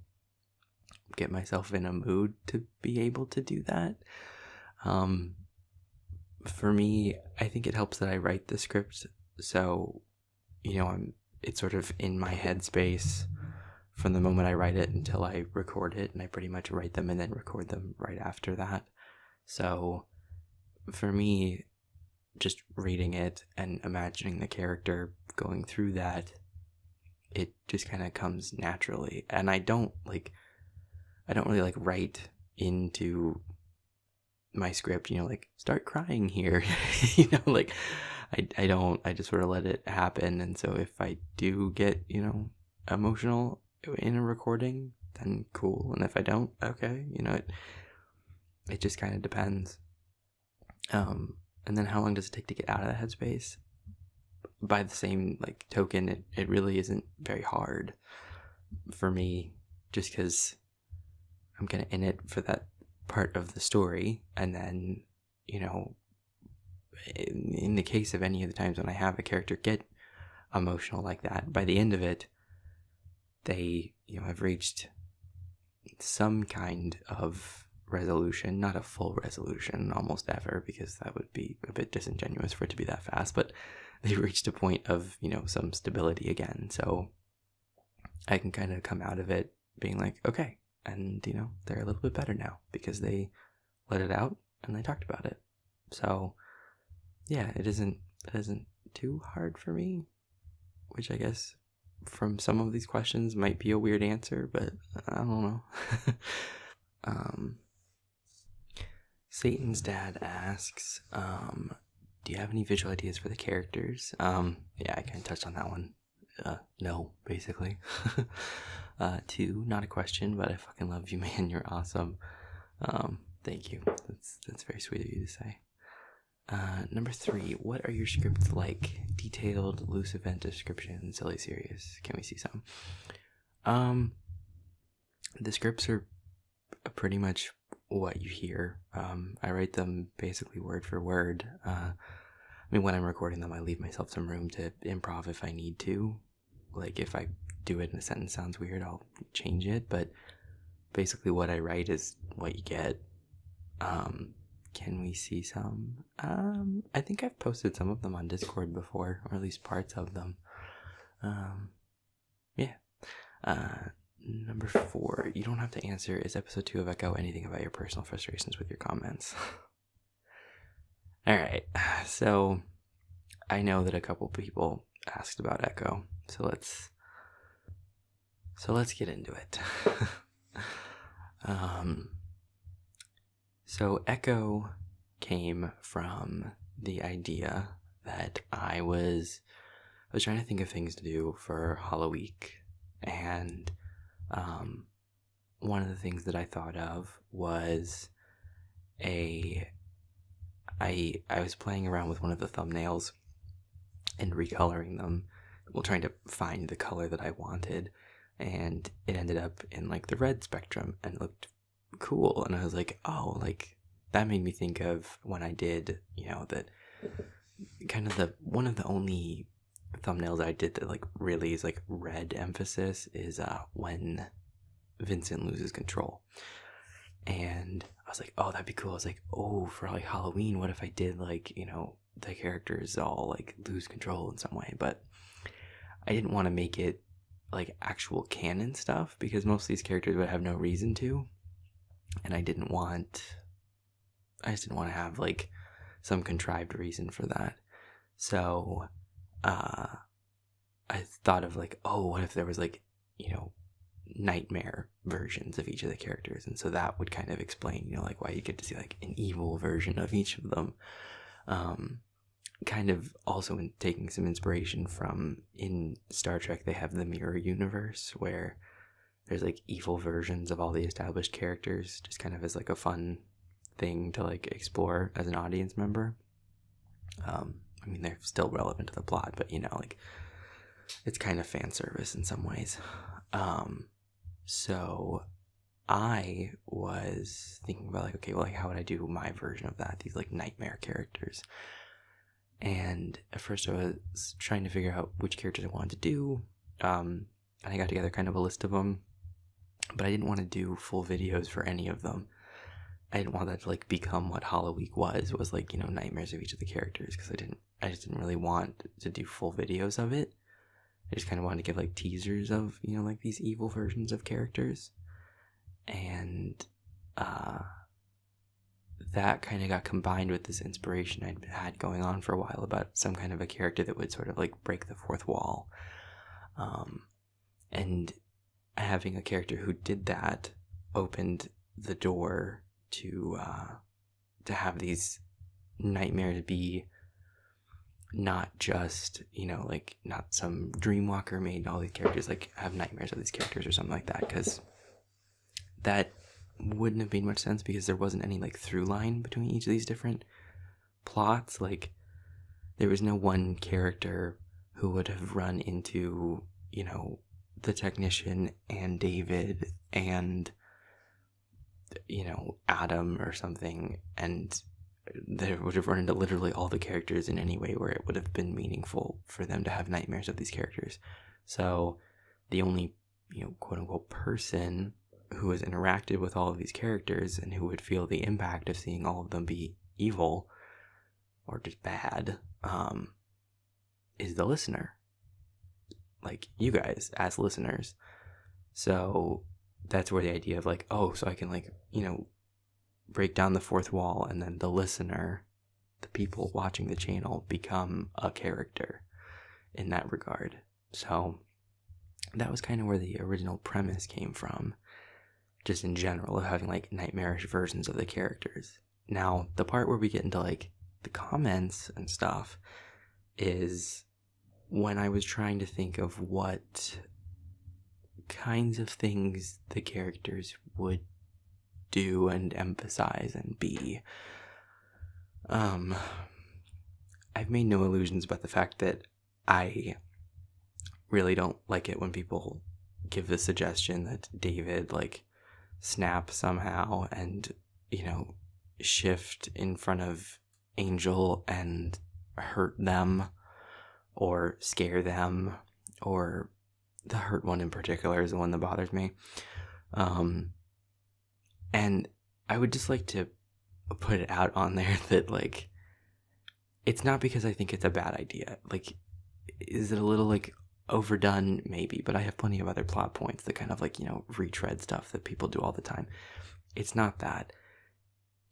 [SPEAKER 1] get myself in a mood to be able to do that. For me, I think it helps that I write the script, so it's sort of in my headspace from the moment I write it until I record it, and I pretty much write them and then record them right after that. So for me, just reading it and imagining the character going through that, it just kind of comes naturally. And I don't really like write into my script, like start crying here, I don't, I just sort of let it happen. And so if I do get, emotional in a recording, then cool. And if I don't, okay, it just kind of depends. And then how long does it take to get out of that headspace? By the same token, it really isn't very hard for me, just because I'm kind of in it for that part of the story. And then, in the case of any of the times when I have a character get emotional like that, by the end of it, they, have reached some kind of resolution, not a full resolution almost ever, because that would be a bit disingenuous for it to be that fast, but they reached a point of, some stability again. So I can kind of come out of it being like, okay, and, they're a little bit better now because they let it out and they talked about it. So yeah, it isn't too hard for me, which I guess from some of these questions might be a weird answer, but I don't know. Satan's dad asks, do you have any visual ideas for the characters? Yeah, I kind of touched on that one. No, basically. 2, not a question, but I fucking love you, man. You're awesome. Thank you. That's very sweet of you to say. Number 3, what are your scripts like? Detailed, loose event description, silly, serious. Can we see some? The scripts are pretty much what you hear. I write them basically word for word. When I'm recording them, I leave myself some room to improv if I need to. Like, if I do it and a sentence sounds weird, I'll change it. But basically what I write is what you get. can we see some? I think I've posted some of them on Discord before, or at least parts of them. Yeah. Number 4, you don't have to answer. Is episode 2 of Echo anything about your personal frustrations with your comments? All right. So I know that a couple people asked about Echo, so let's get into it. So Echo came from the idea that I was trying to think of things to do for Halloween, and one of the things that I thought of was I was playing around with one of the thumbnails and recoloring them, trying to find the color that I wanted, and it ended up in like the red spectrum and it looked cool, and I was like, oh, like that made me think of when I did, that kind of one of the only thumbnails I did that like really is like red emphasis is when Vincent loses control. And I was like, oh, that'd be cool. I was like, oh, for like Halloween, what if I did like, the characters all like lose control in some way? But I didn't want to make it like actual canon stuff because most of these characters would have no reason to. And I just didn't want to have like some contrived reason for that. So I thought of like, oh, what if there was like, nightmare versions of each of the characters, and so that would kind of explain, like why you get to see like an evil version of each of them. Kind of also in taking some inspiration from in Star Trek, they have the mirror universe where there's like evil versions of all the established characters, just kind of as like a fun thing to like explore as an audience member. I mean, they're still relevant to the plot, but like it's kind of fan service in some ways. So I was thinking about like, okay, well, like how would I do my version of that? These like nightmare characters. And at first I was trying to figure out which characters I wanted to do. And I got together kind of a list of them, but I didn't want to do full videos for any of them. I didn't want that to like become what Halloween was like, nightmares of each of the characters, because I just didn't really want to do full videos of it. I just kind of wanted to give like teasers of, like these evil versions of characters. And that kind of got combined with this inspiration I'd had going on for a while about some kind of a character that would sort of like break the fourth wall. And having a character who did that opened the door to have these nightmares be not just, like not some dreamwalker made all these characters like have nightmares of these characters or something like that, because that wouldn't have made much sense because there wasn't any like through line between each of these different plots. Like there was no one character who would have run into, the technician and David and, Adam or something, and they would have run into literally all the characters in any way where it would have been meaningful for them to have nightmares of these characters. So the only, quote unquote person who has interacted with all of these characters and who would feel the impact of seeing all of them be evil or just bad, is the listener. Like you guys as listeners. So that's where the idea of like, oh, so I can like, break down the fourth wall, and then the listener, the people watching the channel, become a character in that regard. So that was kind of where the original premise came from, just in general, of having like nightmarish versions of the characters. Now, the part where we get into like the comments and stuff is when I was trying to think of what kinds of things the characters would do and emphasize and be. I've made no illusions about the fact that I really don't like it when people give the suggestion that David like snap somehow and, shift in front of Angel and hurt them or scare them, or the hurt one in particular is the one that bothers me. And I would just like to put it out on there that, like, it's not because I think it's a bad idea. Like, is it a little, like, overdone? Maybe, but I have plenty of other plot points that kind of, like, retread stuff that people do all the time. It's not that.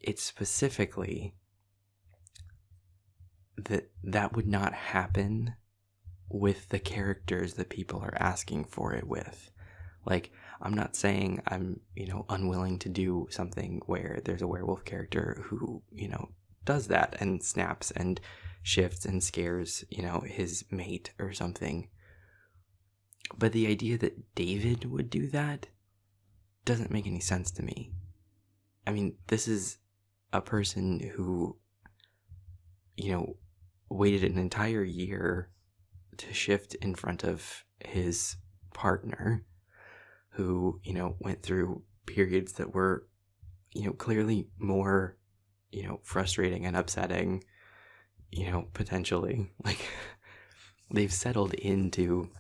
[SPEAKER 1] It's specifically that would not happen with the characters that people are asking for it with. Like, I'm not saying I'm, unwilling to do something where there's a werewolf character who, does that and snaps and shifts and scares, his mate or something. But the idea that David would do that doesn't make any sense to me. I mean, this is a person who, waited an entire year to shift in front of his partner, who, went through periods that were, clearly more, frustrating and upsetting, potentially. Like, they've settled into,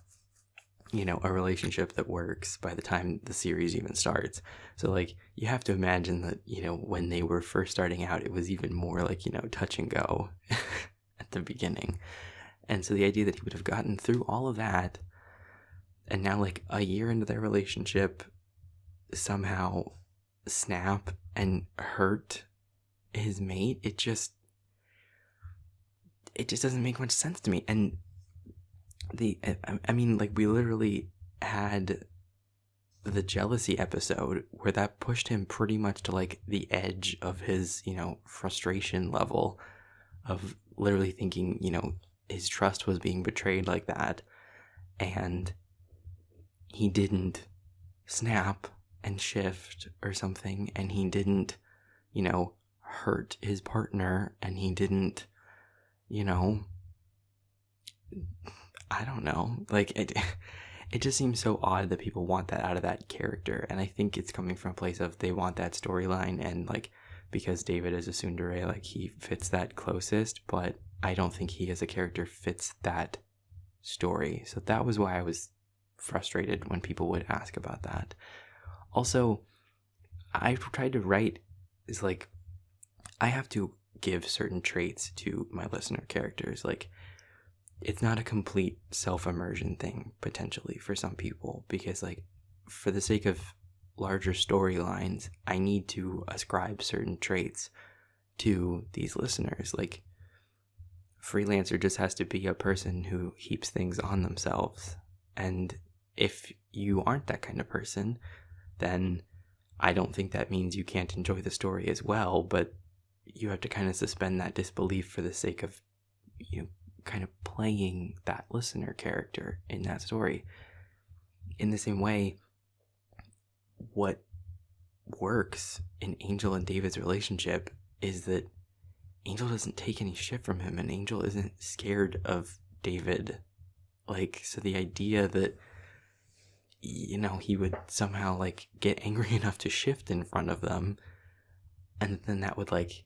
[SPEAKER 1] a relationship that works by the time the series even starts. So, like, you have to imagine that, when they were first starting out, it was even more like, touch and go at the beginning. And so the idea that he would have gotten through all of that, and now, like, a year into their relationship, somehow snap and hurt his mate, it just doesn't make much sense to me. And I mean, like, we literally had the jealousy episode where that pushed him pretty much to, like, the edge of his, frustration level of literally thinking, his trust was being betrayed like that. And he didn't snap and shift or something, and he didn't, hurt his partner, and he didn't, I don't know, like, it just seems so odd that people want that out of that character. And I think it's coming from a place of they want that storyline, and, like, because David is a tsundere, like, he fits that closest, but I don't think he as a character fits that story. So that was why I was frustrated when people would ask about that. Also, I tried to write is, like, I have to give certain traits to my listener characters. Like, it's not a complete self-immersion thing, potentially, for some people, because, like, for the sake of larger storylines, I need to ascribe certain traits to these listeners. Like, Freelancer just has to be a person who heaps things on themselves. And if you aren't that kind of person, then I don't think that means you can't enjoy the story as well, but you have to kind of suspend that disbelief for the sake of, kind of playing that listener character in that story. In the same way, what works in Angel and David's relationship is that Angel doesn't take any shit from him, and Angel isn't scared of David. Like, so the idea that, he would somehow, like, get angry enough to shift in front of them, and then that would, like,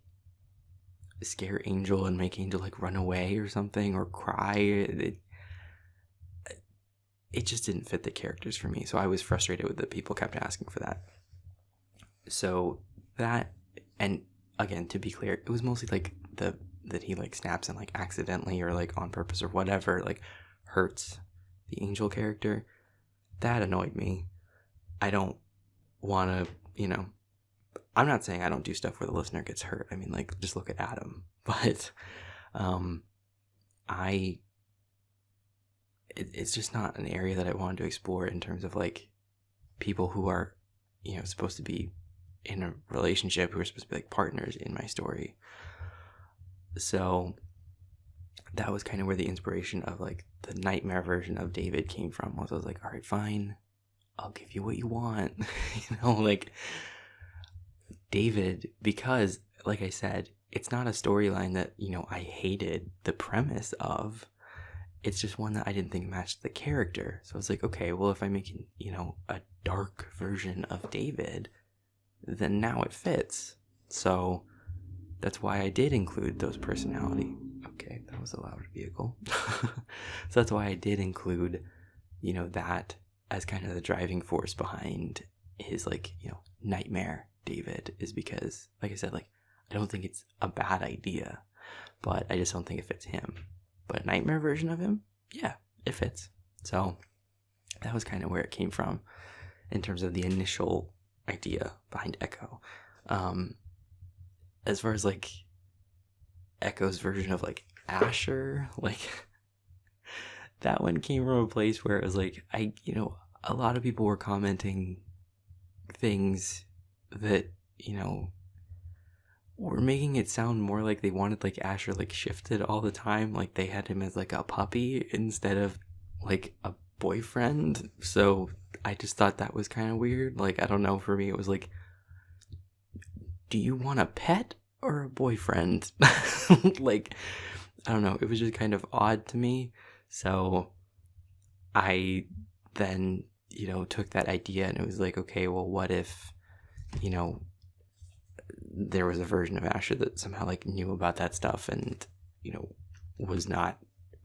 [SPEAKER 1] scare Angel and make Angel, like, run away or something, or cry. It just didn't fit the characters for me. So I was frustrated with that people kept asking for that. So that, and again, to be clear, it was mostly, like, that he, like, snaps and, like, accidentally or, like, on purpose or whatever, like, hurts the Angel character. That annoyed me. I don't want to, I'm not saying I don't do stuff where the listener gets hurt. I mean, like, just look at Adam. But it's just not an area that I wanted to explore in terms of, like, people who are, supposed to be in a relationship, who are supposed to be, like, partners in my story. So that was kind of where the inspiration of, like, the nightmare version of David came from. Was I was like, all right, fine, I'll give you what you want. Like, David, because, like I said, it's not a storyline that, I hated the premise of. It's just one that I didn't think matched the character. So I was like, okay, well, if I make, a dark version of David, then now it fits. So that's why I did include those personality. Okay, that was a loud vehicle. So that's why I did include, that as kind of the driving force behind his, like, nightmare David, is because, like I said, like, I don't think it's a bad idea, but I just don't think it fits him. But a nightmare version of him, yeah, it fits. So that was kind of where it came from in terms of the initial idea behind Echo. As far as like Echo's version of like Asher, like that one came from a place where it was like, a lot of people were commenting things that, were making it sound more like they wanted like Asher like shifted all the time, like they had him as like a puppy instead of like a boyfriend. So I just thought that was kind of weird. Like, I don't know, for me it was like, do you want a pet or a boyfriend? Like, I don't know, it was just kind of odd to me. So I then, took that idea and it was like, okay, well, what if, there was a version of Asher that somehow like knew about that stuff and, was not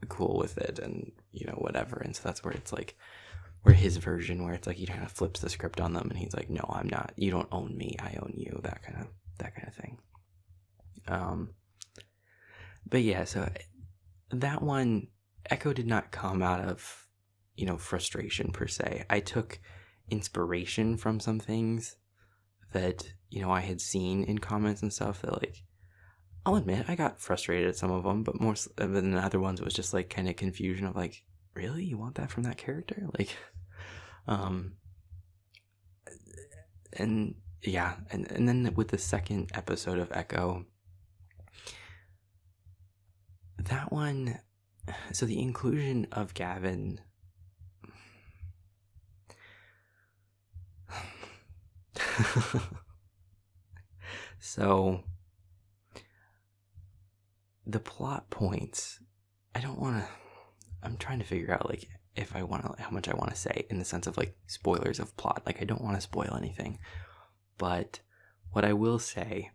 [SPEAKER 1] cool with it and, whatever. And so that's where it's like, where his version, where it's like he kind of flips the script on them and he's like, no, I'm not, you don't own me, I own you, that kind of thing. But yeah, so that one, Echo did not come out of, frustration per se. I took inspiration from some things that, I had seen in comments and stuff that, like, I'll admit I got frustrated at some of them, but more than the other ones, it was just like kind of confusion of like, really, you want that from that character? Like, and yeah, and then with the second episode of Echo, that one, so the inclusion of Gavin, so the plot points, I'm trying to figure out like if I want to, how much I want to say in the sense of like spoilers of plot. Like, I don't want to spoil anything, but what I will say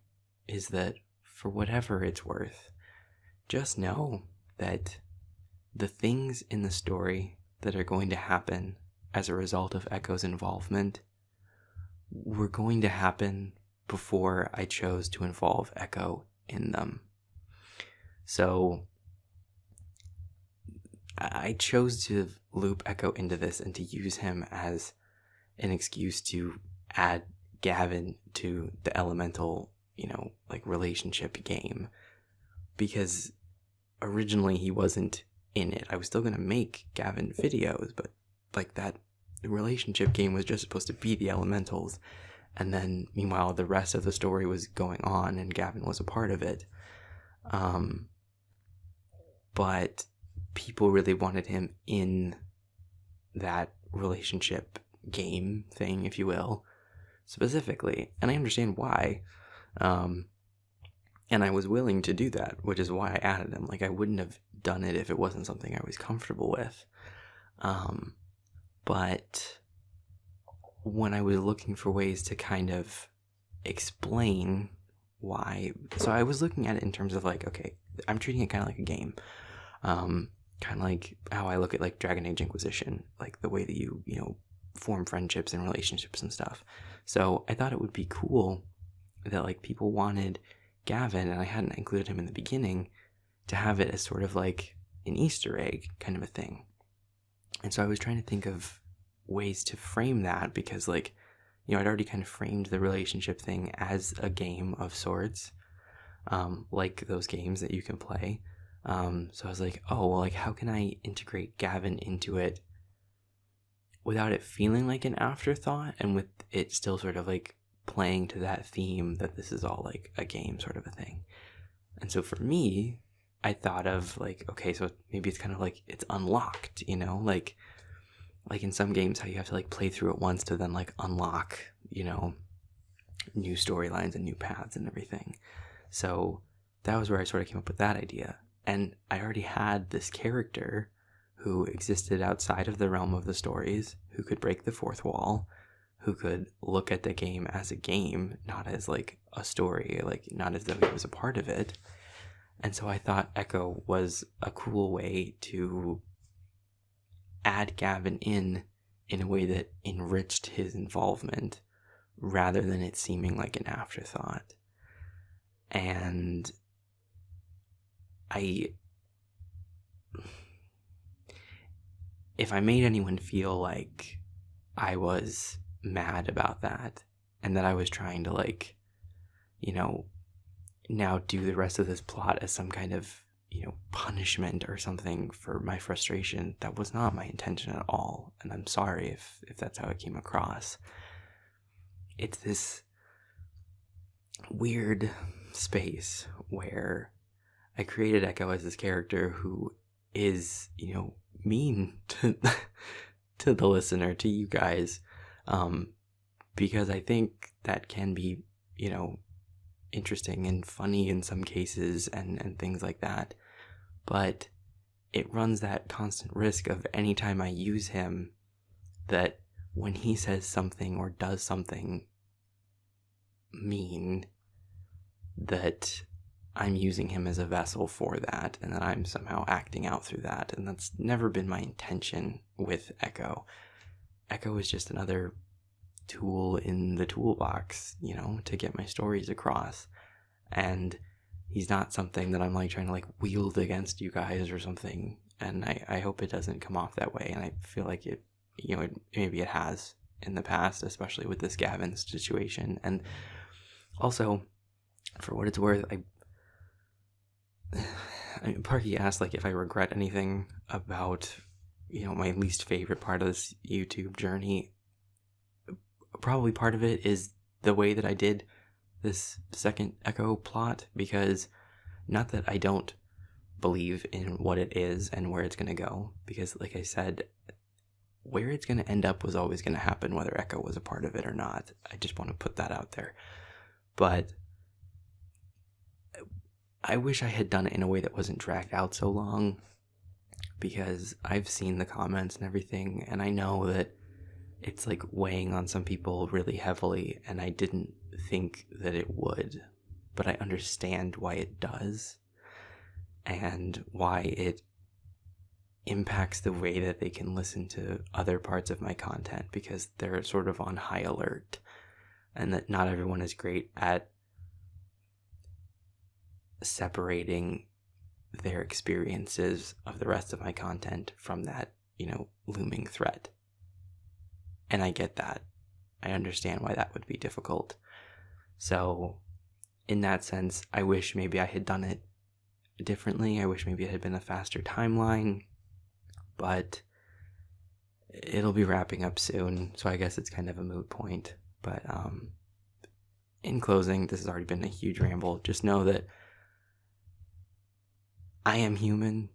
[SPEAKER 1] is that for whatever it's worth, just know that the things in the story that are going to happen as a result of Echo's involvement were going to happen before I chose to involve Echo in them. So I chose to loop Echo into this and to use him as an excuse to add Gavin to the elemental, like relationship game, because originally he wasn't in it. I was still going to make Gavin videos, but like that relationship game was just supposed to be the elementals. And then meanwhile, the rest of the story was going on and Gavin was a part of it. But people really wanted him in that relationship game thing, if you will, specifically. And I understand why. And I was willing to do that, which is why I added him. Like, I wouldn't have done it if it wasn't something I was comfortable with. But when I was looking for ways to kind of explain why, so I was looking at it in terms of like, okay, I'm treating it kind of like a game. Kind of like how I look at like Dragon Age Inquisition, like the way that you form friendships and relationships and stuff. So I thought it would be cool that like people wanted Gavin, and I hadn't included him in the beginning, to have it as sort of like an Easter egg kind of a thing. And so I was trying to think of ways to frame that, because like, I'd already kind of framed the relationship thing as a game of sorts, like those games that you can play. So I was like, oh, well, like, how can I integrate Gavin into it without it feeling like an afterthought, and with it still sort of like playing to that theme that this is all like a game sort of a thing. And so for me, I thought of like, okay, so maybe it's kind of like it's unlocked, like in some games how you have to like play through it once to then like unlock, new storylines and new paths and everything. So that was where I sort of came up with that idea. And I already had this character who existed outside of the realm of the stories, who could break the fourth wall, who could look at the game as a game, not as like a story, like not as though he was a part of it. And so I thought Echo was a cool way to add Gavin in a way that enriched his involvement rather than it seeming like an afterthought. And if I made anyone feel like I was mad about that and that I was trying to, like, you know, now do the rest of this plot as some kind of, you know, punishment or something for my frustration, that was not my intention at all. And I'm sorry if that's how it came across. It's this weird space where I created Echo as this character who is, you know, mean to to the listener, to you guys, because I think that can be, you know, interesting and funny in some cases and things like that. But it runs that constant risk of anytime I use him, that when he says something or does something mean, that I'm using him as a vessel for that, and that I'm somehow acting out through that. And that's never been my intention with Echo. Echo is just another tool in the toolbox, you know, to get my stories across. And he's not something that I'm like trying to like wield against you guys or something. And I hope it doesn't come off that way. And I feel like it, you know, maybe it has in the past, especially with this Gavin situation. And also, for what it's worth, Parky asked like if I regret anything about, you know, my least favorite part of this YouTube journey. Probably part of it is the way that I did this second Echo plot, because not that I don't believe in what it is and where it's going to go, because like I said, where it's going to end up was always going to happen whether Echo was a part of it or not. I just want to put that out there. But I wish I had done it in a way that wasn't dragged out so long, because I've seen the comments and everything, and I know that it's like weighing on some people really heavily, and I didn't think that it would, but I understand why it does and why it impacts the way that they can listen to other parts of my content, because they're sort of on high alert, and that not everyone is great at separating their experiences of the rest of my content from that, you know, looming threat. And I get that. I understand why that would be difficult. So in that sense, I wish maybe I had done it differently. I wish maybe it had been a faster timeline, but it'll be wrapping up soon, so I guess it's kind of a moot point. But in closing, this has already been a huge ramble. Just know that I am human.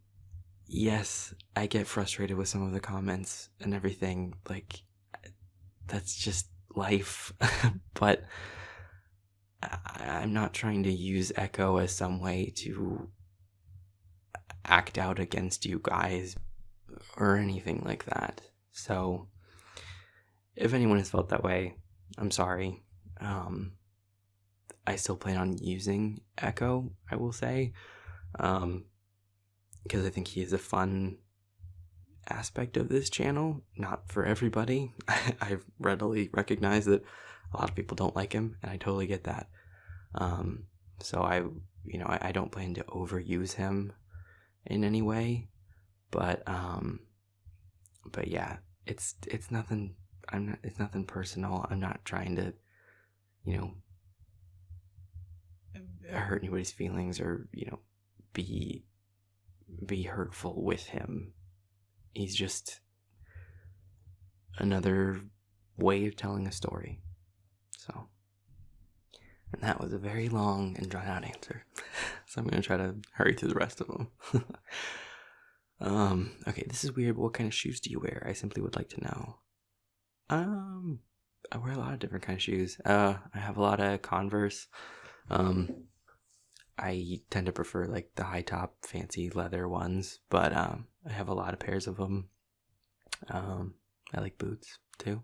[SPEAKER 1] Yes, I get frustrated with some of the comments and everything. Like, that's just life. But I'm not trying to use Echo as some way to act out against you guys or anything like that. So if anyone has felt that way, I'm sorry. I still plan on using Echo, I will say, because I think he is a fun aspect of this channel. Not for everybody. I readily recognize that a lot of people don't like him, and I totally get that. So I don't plan to overuse him in any way, but yeah, it's nothing. It's nothing personal. I'm not trying to, you know, hurt anybody's feelings or, you know, be hurtful with him. He's just another way of telling a story. So, and that was a very long and drawn out answer. So I'm going to try to hurry through the rest of them. Okay, this is weird, but what kind of shoes do you wear? I simply would like to know. I wear a lot of different kind of shoes. I have a lot of Converse. I tend to prefer like the high top fancy leather ones, but I have a lot of pairs of them. I like boots too.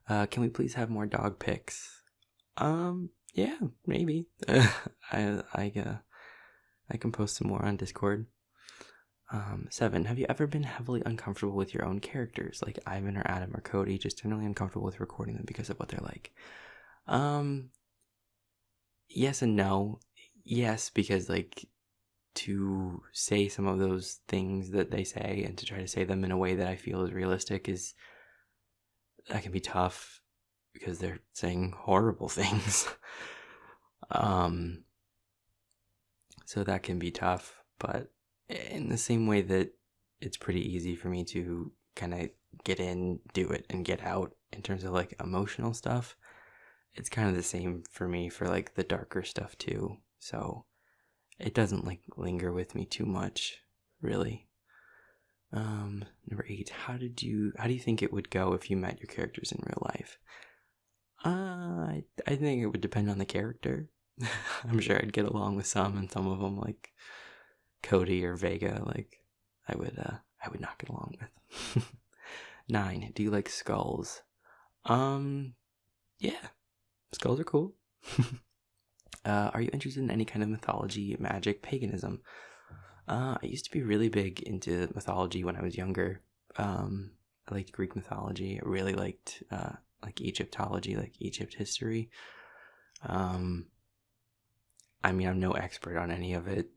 [SPEAKER 1] Can we please have more dog pics? Yeah, maybe. I can post some more on Discord. 7, have you ever been heavily uncomfortable with your own characters, like Ivan or Adam or Cody, just generally uncomfortable with recording them because of what they're like? Yes and no. Yes, because like to say some of those things that they say and to try to say them in a way that I feel is realistic is that can be tough because they're saying horrible things. um so that can be tough, but in the same way that it's pretty easy for me to kind of get in, do it, and get out in terms of like emotional stuff, it's kind of the same for me for like the darker stuff too. So it doesn't like linger with me too much, really. Number 8, how do you think it would go if you met your characters in real life? I think it would depend on the character. I'm sure I'd get along with some, and some of them, like Cody or Vega, like I would not get along with. 9, do you like skulls? Yeah, skulls are cool. Are you interested in any kind of mythology, magic, paganism? I used to be really big into mythology when I was younger. I liked Greek mythology. I really liked like Egyptology, like Egypt history. I mean, I'm no expert on any of it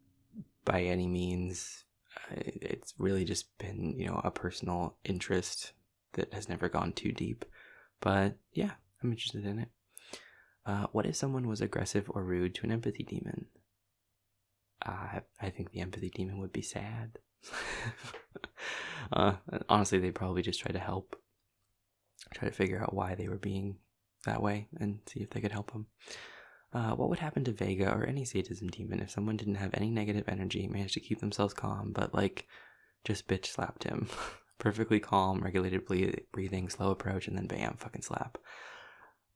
[SPEAKER 1] by any means. It's really just been, a personal interest that has never gone too deep. But yeah, I'm interested in it. What if someone was aggressive or rude to an empathy demon? I think the empathy demon would be sad. Honestly, they'd probably just try to help. Try to figure out why they were being that way and see if they could help them. What would happen to Vega or any sadism demon if someone didn't have any negative energy, managed to keep themselves calm, but like just bitch slapped him? Perfectly calm, regulated breathing, slow approach, and then bam, fucking slap.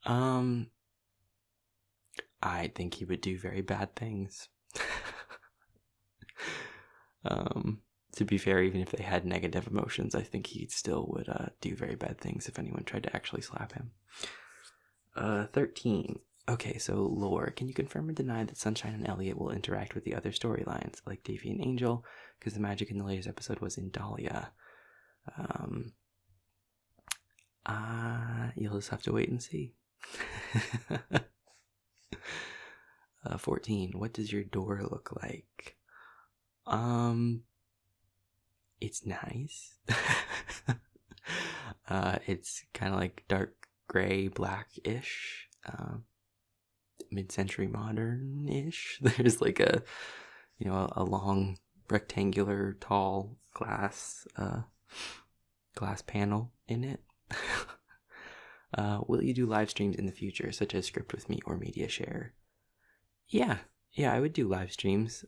[SPEAKER 1] I think he would do very bad things. To be fair, even if they had negative emotions, I think he still would do very bad things if anyone tried to actually slap him. 13. Okay, so lore. Can you confirm or deny that Sunshine and Elliot will interact with the other storylines, like Davy and Angel, because the magic in the latest episode was in Dahlia? You'll just have to wait and see. 14. What does your door look like? It's nice. It's kind of like dark gray, black-ish, mid-century modern-ish. There's like a long rectangular tall glass panel in it. Will you do live streams in the future, such as Script with Me or Media Share? Yeah, I would do live streams.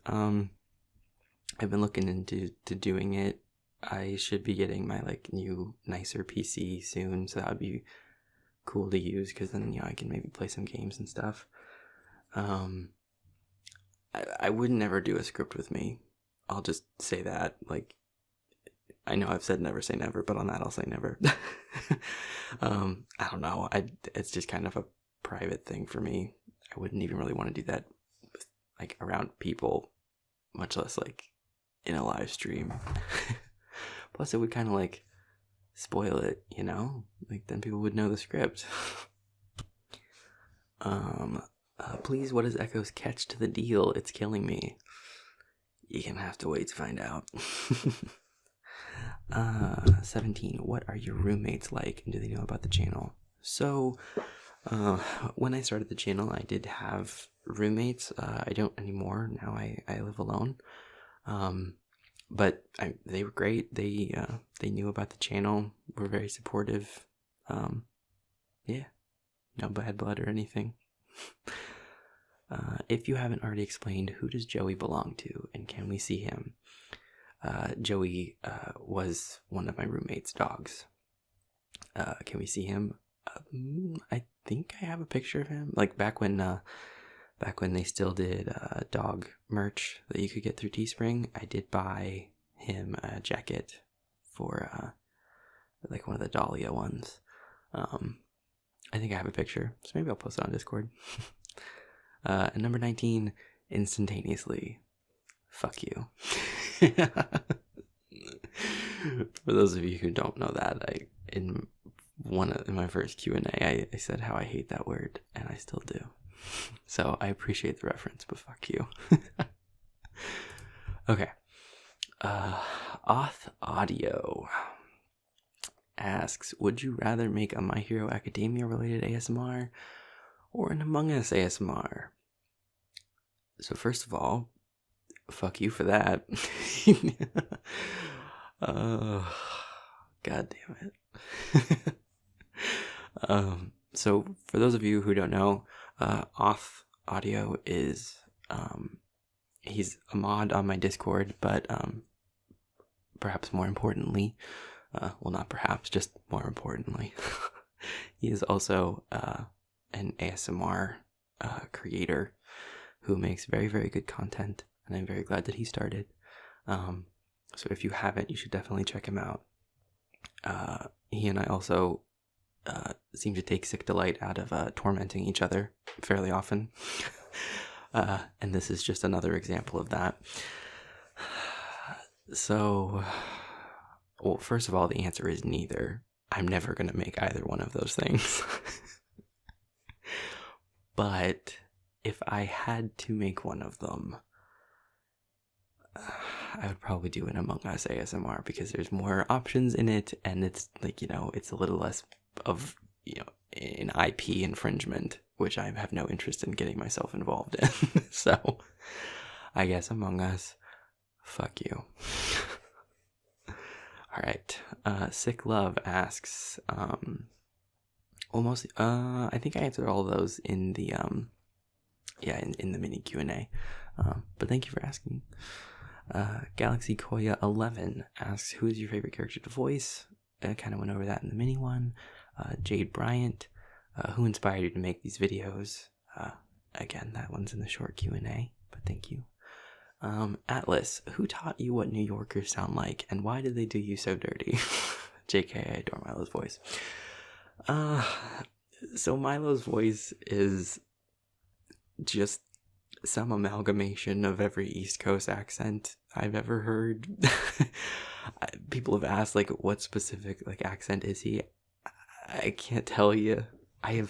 [SPEAKER 1] I've been looking into doing it. I should be getting my new nicer PC soon, so that would be cool to use because then I can maybe play some games and stuff. I would never do a Script with Me. I'll just say that. I know I've said never say never, but on that I'll say never. I don't know. It's just kind of a private thing for me. I wouldn't even really want to do that around people, much less in a live stream. Plus it would kind of spoil it, then people would know the script. Please, what is Echo's catch to the deal? It's killing me. You're gonna have to wait to find out. 17. What are your roommates like, and do they know about the channel? So, when I started the channel, I did have roommates. I don't anymore. Now I live alone. But they were great. They knew about the channel. Were very supportive. Yeah, no bad blood or anything. If you haven't already explained, who does Joey belong to, and can we see him? Joey was one of my roommate's dogs. Can we see him? I think I have a picture of him. Back when they still did dog merch that you could get through Teespring, I did buy him a jacket for one of the Dahlia ones. I think I have a picture, so maybe I'll post it on Discord. And number 19, instantaneously. Fuck you. For those of you who don't know that, in my first Q&A, I said how I hate that word, and I still do. So I appreciate the reference, but fuck you. Okay. Auth Audio asks, would you rather make a My Hero Academia related ASMR or an Among Us ASMR? So first of all, fuck you for that. God damn it. So for those of you who don't know, Auth Audio is he's a mod on my Discord, but perhaps more importantly, well, not perhaps, just more importantly, he is also an ASMR creator who makes very, very good content, and I'm very glad that he started. So if you haven't, you should definitely check him out. He and I also seem to take sick delight out of tormenting each other fairly often. And this is just another example of that. So, well, first of all, the answer is neither. I'm never going to make either one of those things. But if I had to make one of them, I would probably do an Among Us ASMR because there's more options in it, and it's like, it's a little less of, an IP infringement, which I have no interest in getting myself involved in. So, I guess Among Us, fuck you. All right. Sick Love asks, almost, I think I answered all of those in the, in the mini Q&A. But thank you for asking. Galaxy Koya 11 asks, who is your favorite character to voice? I kind of went over that in the mini one. Jade Bryant, who inspired you to make these videos? Again, that one's in the short Q&A, but thank you. Atlas, who taught you what New Yorkers sound like, and why did they do you so dirty? JK, I adore Milo's voice. So Milo's voice is just some amalgamation of every East Coast accent I've ever heard. People have asked, what specific, accent is he? I can't tell you. I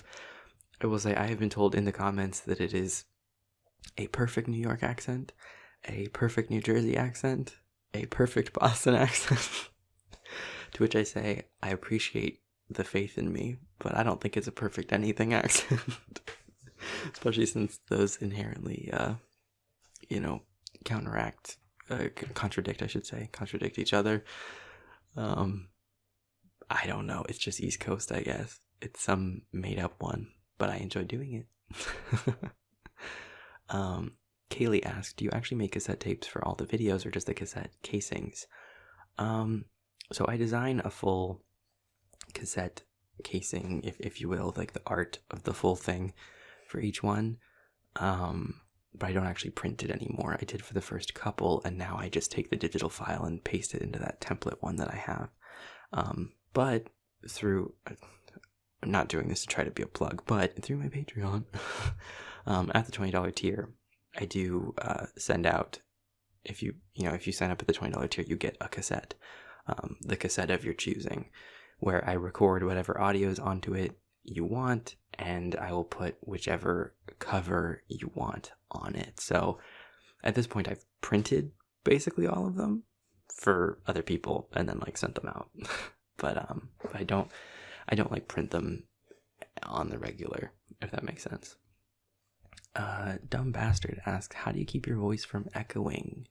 [SPEAKER 1] will say I have been told in the comments that it is a perfect New York accent, a perfect New Jersey accent, a perfect Boston accent. To which I say, I appreciate the faith in me, but I don't think it's a perfect anything accent. Especially since those inherently, contradict each other. I don't know. It's just East Coast, I guess. It's some made up one, but I enjoy doing it. Kaylee asked, do you actually make cassette tapes for all the videos or just the cassette casings? So I design a full cassette casing, if you will, like the art of the full thing for each one. But I don't actually print it anymore. I did for the first couple, and now I just take the digital file and paste it into that template one that I have. But through, I'm not doing this to try to be a plug, but through my Patreon, at the $20 tier, I do send out, if you sign up at the $20 tier, you get a cassette, the cassette of your choosing, where I record whatever audio is onto it you want, and I will put whichever cover you want on it. So at this point, I've printed basically all of them for other people and then sent them out. But I don't print them on the regular, if that makes sense. Dumb Bastard asks, how do you keep your voice from echoing?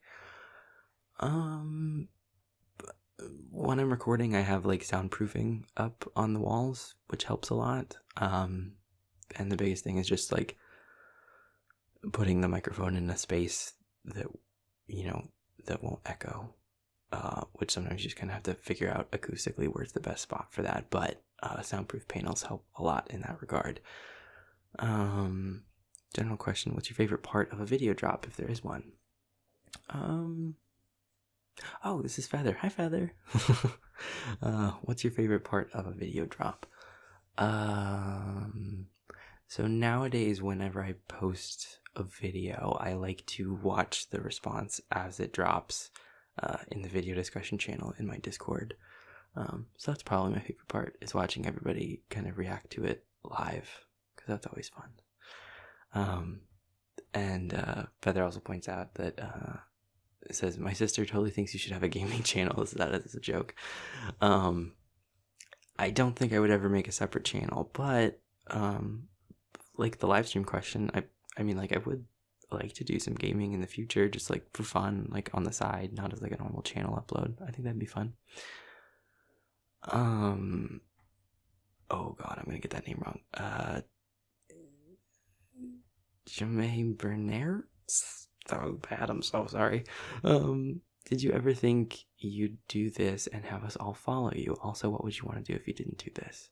[SPEAKER 1] When I'm recording, I have soundproofing up on the walls, which helps a lot. And the biggest thing is just putting the microphone in a space that that won't echo. Which sometimes you just kind of have to figure out acoustically where's the best spot for that. But soundproof panels help a lot in that regard. General question: what's your favorite part of a video drop, if there is one? Oh, this is Feather. Hi, Feather. What's your favorite part of a video drop? So nowadays, whenever I post a video, I like to watch the response as it drops in the video discussion channel in my Discord. So that's probably my favorite part, is watching everybody kind of react to it live, because that's always fun. And Feather also points out that it says, my sister totally thinks you should have a gaming channel. That is a joke. I don't think I would ever make a separate channel, but like the live stream question, I mean, like, I would like to do some gaming in the future, just like for fun, like on the side, not as like a normal channel upload. I think that'd be fun. Oh god, I'm gonna get that name wrong. Jermaine Bernard? That was bad, I'm so sorry. Did you ever think you'd do this and have us all follow you? Also, what would you want to do if you didn't do this?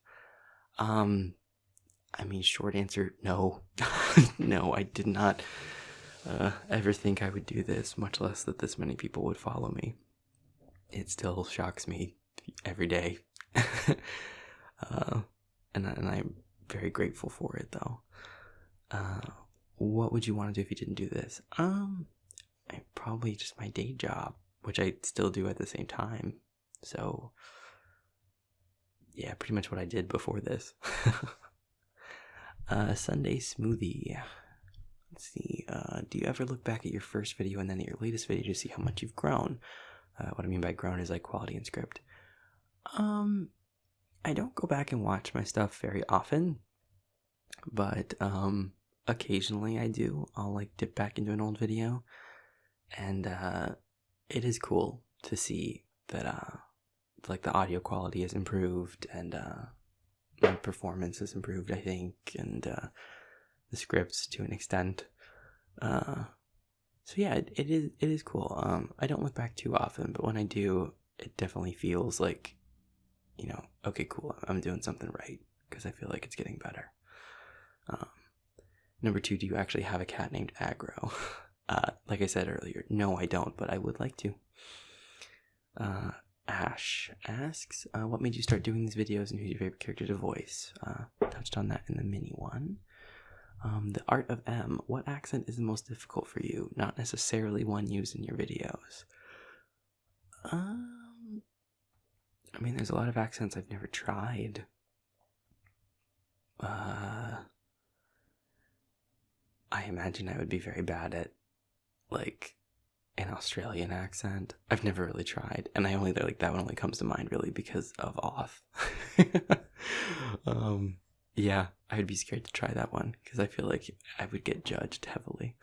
[SPEAKER 1] I mean, short answer, no. No, I did not ever think I would do this, much less that this many people would follow me. It still shocks me every day. And I'm very grateful for it, though. What would you want to do if you didn't do this? Probably just my day job, which I still do at the same time. So, yeah, pretty much what I did before this. Sunday smoothie. Let's see. Do you ever look back at your first video and then at your latest video to see how much you've grown? What I mean by grown is like quality and script. I don't go back and watch my stuff very often, but occasionally I do. I'll like dip back into an old video, and it is cool to see that like the audio quality has improved, and my performance has improved, I think, and the scripts to an extent. So yeah, it is cool. I don't look back too often, but when I do, it definitely feels like, you know, okay, cool, I'm doing something right, because I feel like it's getting better. Number 2, do you actually have a cat named Aggro? Like I said earlier, no, I don't, but I would like to. Ash asks, what made you start doing these videos and who's your favorite character to voice? Touched on that in the mini one. The Art of M, what accent is the most difficult for you? Not necessarily one used in your videos. I mean, there's a lot of accents I've never tried. I imagine I would be very bad at, like, an Australian accent. I've never really tried, and I only, like, that one only comes to mind really because of Oth. Yeah, I would be scared to try that one because I feel like I would get judged heavily.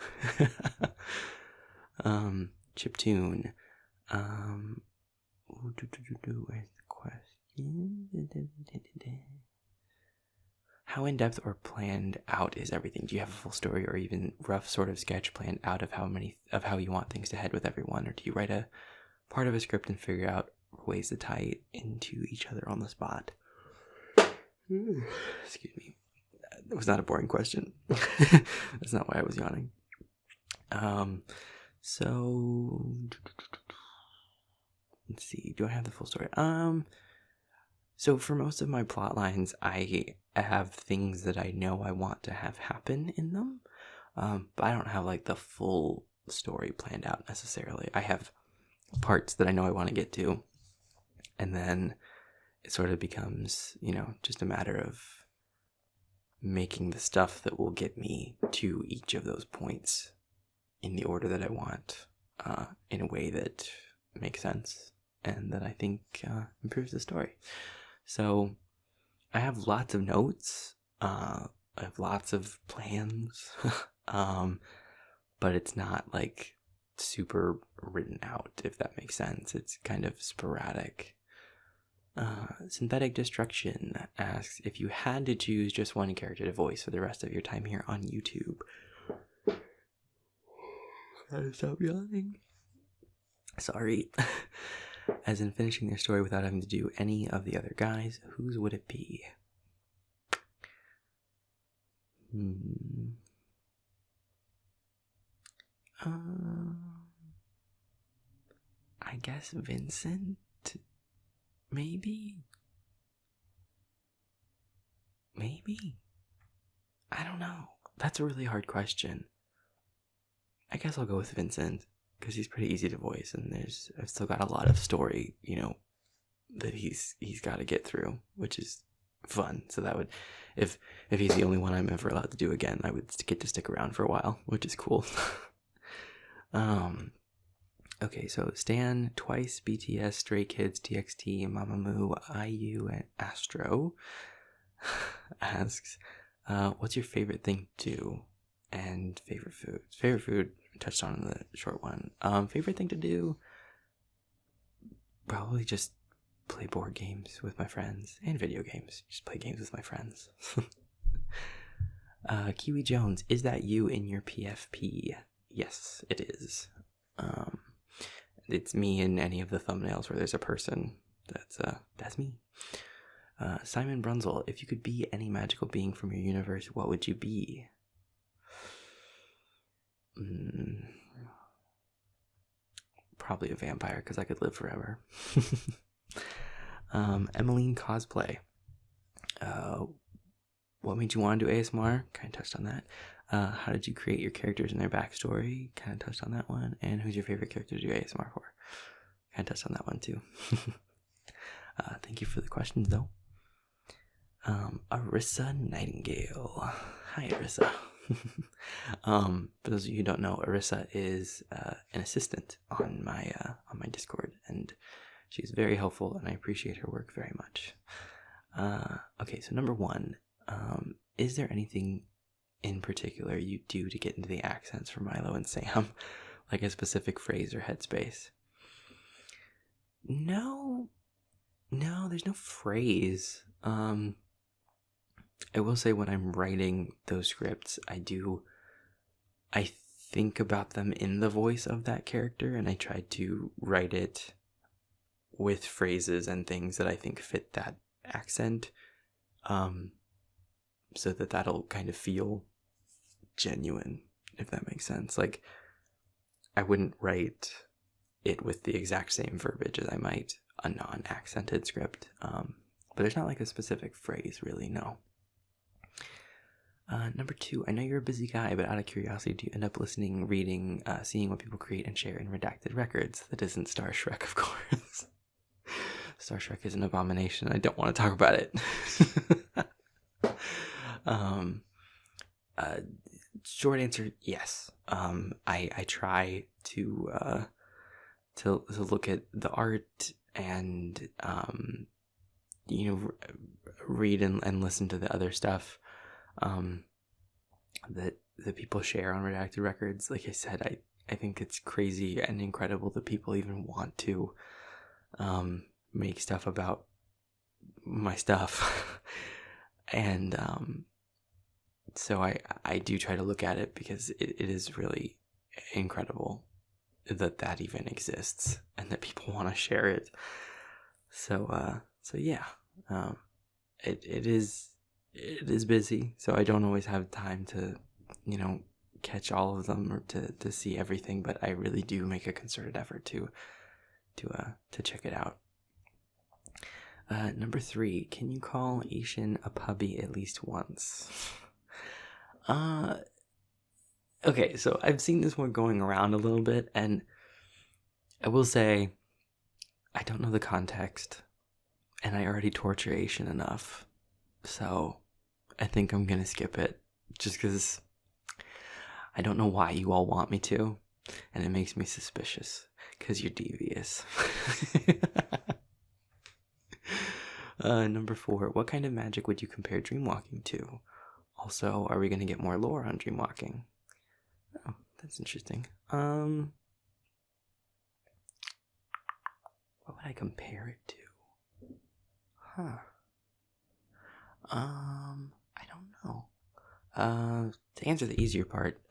[SPEAKER 1] Chiptune. Where's the question? How in-depth or planned out is everything? Do you have a full story or even rough sort of sketch planned out of how you want things to head with everyone? Or do you write a part of a script and figure out ways to tie it into each other on the spot? Excuse me. That was not a boring question. That's not why I was yawning. So let's see. Do I have the full story? So for most of my plot lines, I have things that I know I want to have happen in them, but I don't have like the full story planned out necessarily. I have parts that I know I want to get to, and then it sort of becomes, you know, just a matter of making the stuff that will get me to each of those points in the order that I want, in a way that makes sense and that I think improves the story. So I have lots of notes, I have lots of plans, but it's not like super written out, if that makes sense. It's kind of sporadic. Synthetic Destruction asks, if you had to choose just one character to voice for the rest of your time here on YouTube. Gotta stop yawning. Sorry. As in finishing their story without having to do any of the other guys, whose would it be? I guess Vincent? Maybe? I don't know. That's a really hard question. I guess I'll go with Vincent, because he's pretty easy to voice, and I've still got a lot of story, you know, that he's got to get through, which is fun. So that would, if he's the only one I'm ever allowed to do again, I would get to stick around for a while, which is cool. Okay, so Stan, Twice, BTS, Stray Kids, TXT, Mamamoo, IU, and Astro asks, what's your favorite thing to do and favorite food? Favorite food, touched on in the short one. Favorite thing to do, probably just play board games with my friends and video games. Just play games with my friends. Kiwi Jones, is that you in your PFP? Yes, it is. It's me in any of the thumbnails where there's a person. That's me. Simon Brunzel, if you could be any magical being from your universe, what would you be? Probably a vampire, because I could live forever. Emmeline Cosplay. What made you want to do ASMR? Kind of touched on that. How did you create your characters and their backstory? Kind of touched on that one. And who's your favorite character to do ASMR for? Kind of touched on that one too. Thank you for the questions though. Arissa Nightingale. Hi Arissa. For those of you who don't know, Arissa is an assistant on my Discord, and she's very helpful, and I appreciate her work very much. Okay, so number one, is there anything in particular you do to get into the accents for Milo and Sam, like a specific phrase or headspace? No, there's no phrase. I will say when I'm writing those scripts, I think about them in the voice of that character, and I try to write it with phrases and things that I think fit that accent, so that'll kind of feel genuine, if that makes sense. Like, I wouldn't write it with the exact same verbiage as I might a non-accented script, but there's not like a specific phrase, really, no. Number two, I know you're a busy guy, but out of curiosity, do you end up listening, reading, seeing what people create and share in redacted records? That isn't Starfleet, of course. Starfleet is an abomination. I don't want to talk about it. Short answer, yes. I try to look at the art and read and listen to the other stuff that people share on redacted records. Like I said, I think it's crazy and incredible that people even want to make stuff about my stuff. And so I do try to look at it, because it is really incredible that even exists and that people want to share it. So yeah, it is busy, so I don't always have time to catch all of them or to see everything, but I really do make a concerted effort to check it out. Number three, can you call Asian a puppy at least once? Okay, so I've seen this one going around a little bit, and I will say I don't know the context, and I already torture Asian enough, so I think I'm gonna skip it, just because I don't know why you all want me to, and it makes me suspicious, because you're devious. Number four, what kind of magic would you compare dreamwalking to? Also, are we going to get more lore on dreamwalking? Oh, that's interesting. What would I compare it to? I don't know. To answer the easier part,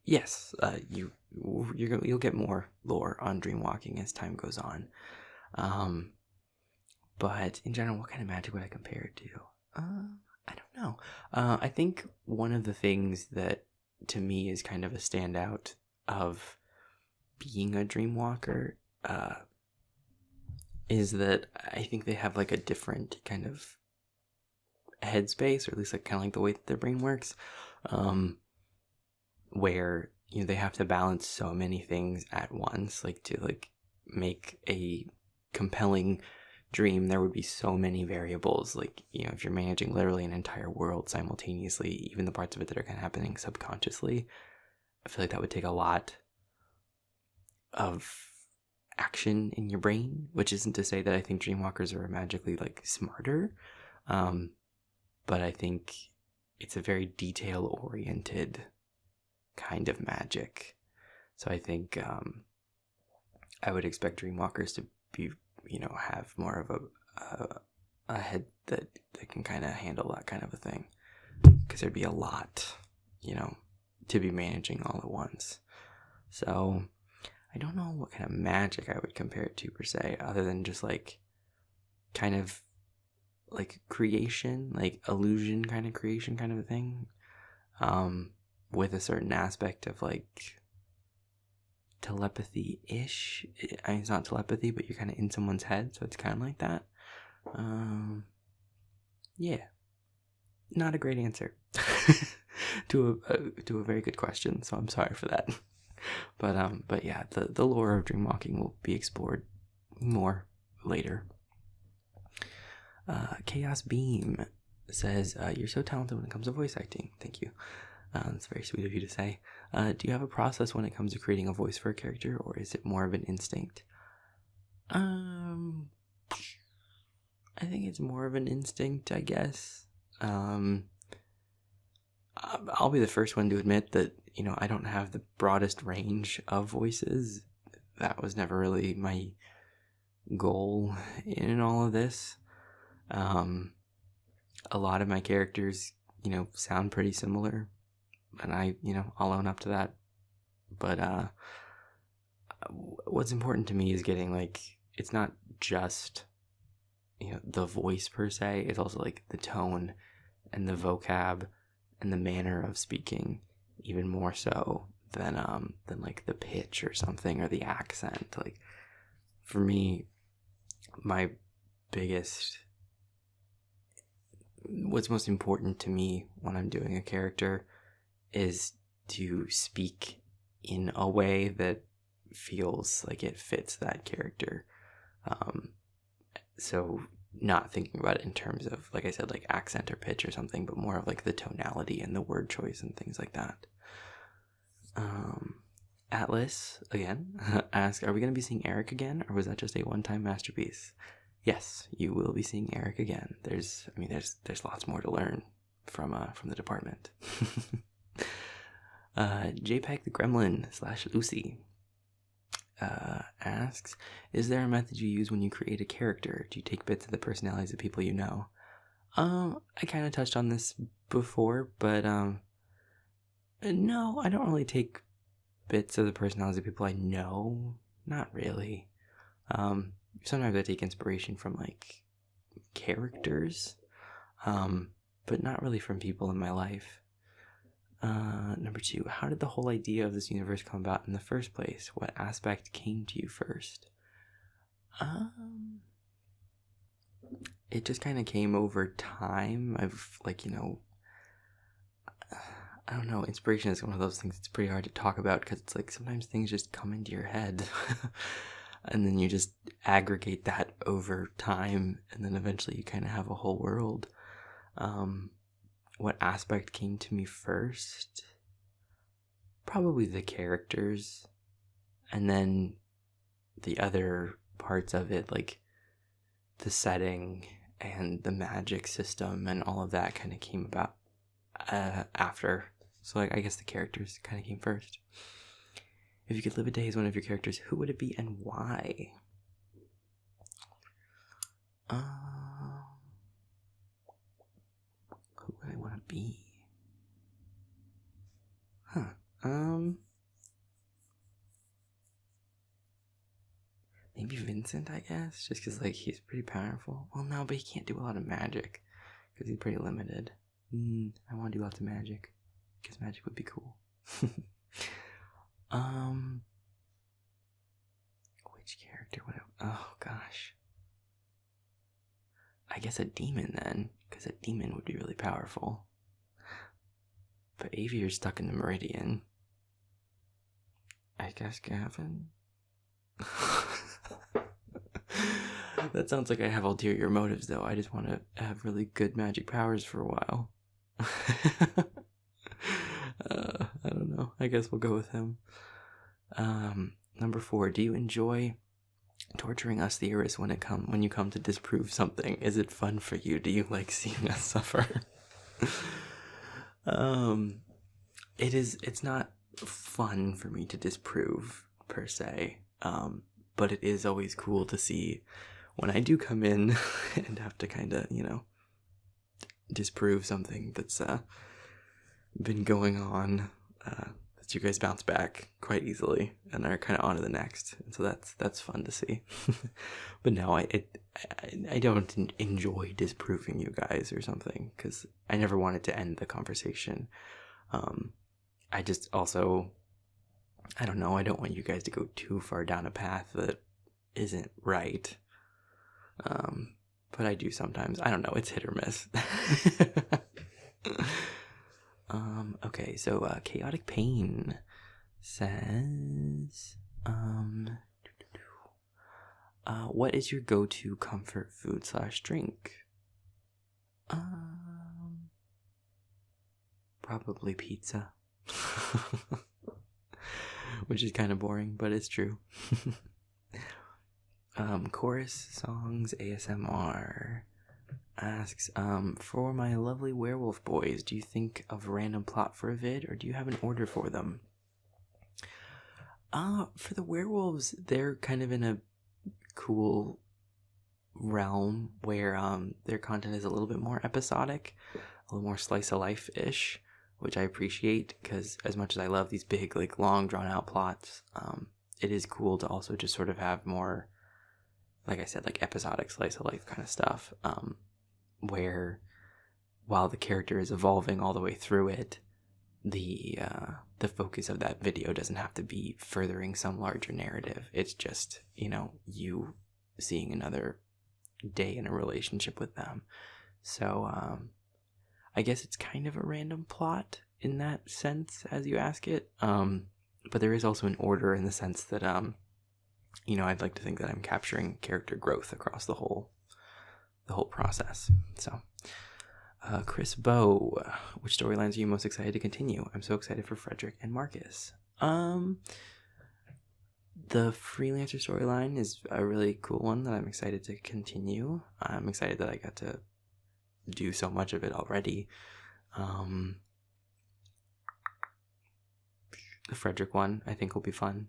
[SPEAKER 1] yes, you'll get more lore on dreamwalking as time goes on. But in general, what kind of magic would I compare it to? I don't know. I think one of the things that to me is kind of a standout of being a dreamwalker is that I think they have like a different kind of headspace, or at least like kind of like the way that their brain works, where they have to balance so many things at once, like to like make a compelling dream, there would be so many variables. Like, if you're managing literally an entire world simultaneously, even the parts of it that are kind of happening subconsciously, I feel like that would take a lot of action in your brain, which isn't to say that I think dreamwalkers are magically like smarter, but I think it's a very detail oriented kind of magic. So I think I would expect dreamwalkers to be, have more of a head that can kind of handle that kind of a thing, because there'd be a lot, to be managing all at once. So I don't know what kind of magic I would compare it to per se, other than just like kind of like creation, like illusion kind of creation kind of a thing, with a certain aspect of like telepathy-ish. I mean, it's not telepathy, but you're kind of in someone's head, so it's kind of like that. Yeah, not a great answer to a very good question, so I'm sorry for that. But yeah, the lore of dreamwalking will be explored more later. Chaos Beam says, you're so talented when it comes to voice acting. Thank you. That's very sweet of you to say. Do you have a process when it comes to creating a voice for a character, or is it more of an instinct? I think it's more of an instinct, I guess. I'll be the first one to admit that, I don't have the broadest range of voices. That was never really my goal in all of this. A lot of my characters, sound pretty similar, and I'll own up to that. But what's important to me is getting, like, it's not just, the voice per se, it's also like the tone and the vocab and the manner of speaking, even more so than like the pitch or something, or the accent. Like, for me, what's most important to me when I'm doing a character is to speak in a way that feels like it fits that character. So not thinking about it in terms of, like I said, like accent or pitch or something, but more of like the tonality and the word choice and things like that. Atlas, again, asks, are we going to be seeing Eric again, or was that just a one-time masterpiece? Yes, you will be seeing Eric again. There's lots more to learn from the department. JPEG the Gremlin / Lucy asks, is there a method you use when you create a character? Do you take bits of the personalities of people you know? I kind of touched on this before, but no, I don't really take bits of the personalities of people I know. Not really. Sometimes I take inspiration from like characters, but not really from people in my life. Number 2, how did the whole idea of this universe come about in the first place? What aspect came to you first? It just kind of came over time. I've I don't know, inspiration is one of those things that's pretty hard to talk about, because it's like sometimes things just come into your head and then you just aggregate that over time, and then eventually you kind of have a whole world. What aspect came to me first? Probably the characters, and then the other parts of it, like the setting and the magic system and all of that, kind of came about after. So I guess the characters kind of came first. If you could live a day as one of your characters, who would it be and why? Who would I want to be? Maybe Vincent, I guess, just because like he's pretty powerful. Well, no, but he can't do a lot of magic because he's pretty limited. I want to do lots of magic because magic would be cool. Which character would I? Oh gosh, I guess a demon then, because a demon would be really powerful. But Avier's stuck in the Meridian. I guess Gavin. That sounds like I have ulterior motives, though. I just want to have really good magic powers for a while. I don't know. I guess we'll go with him. Number 4. Do you enjoy torturing us theorists when you come to disprove something? Is it fun for you? Do you like seeing us suffer? It's not fun for me to disprove per se. But it is always cool to see when I do come in and have to kind of, disprove something that's been going on, that you guys bounce back quite easily and are kind of on to the next. And so that's fun to see. But no, I don't enjoy disproving you guys or something, because I never wanted to end the conversation. I just also, I don't know, I don't want you guys to go too far down a path that isn't right. But I do sometimes. I don't know, it's hit or miss. Okay, so Chaotic Pain says, what is your go-to comfort food / drink? Probably pizza. Which is kind of boring, but it's true. Chorus Songs ASMR asks, for my lovely werewolf boys, do you think of a random plot for a vid, or do you have an order for them? For the werewolves, they're kind of in a cool realm where their content is a little bit more episodic, a little more slice of life-ish, which I appreciate, because as much as I love these big, like, long drawn out plots, it is cool to also just sort of have more, like I said, like episodic slice of life kind of stuff, where while the character is evolving all the way through it, the focus of that video doesn't have to be furthering some larger narrative. It's just, you seeing another day in a relationship with them. So I guess it's kind of a random plot in that sense, as you ask it. But there is also an order in the sense that I'd like to think that I'm capturing character growth across the whole process. So, Chris Bow, which storylines are you most excited to continue? I'm so excited for Frederick and Marcus. The freelancer storyline is a really cool one that I'm excited to continue. I'm excited that I got to do so much of it already. The Frederick one, I think, will be fun.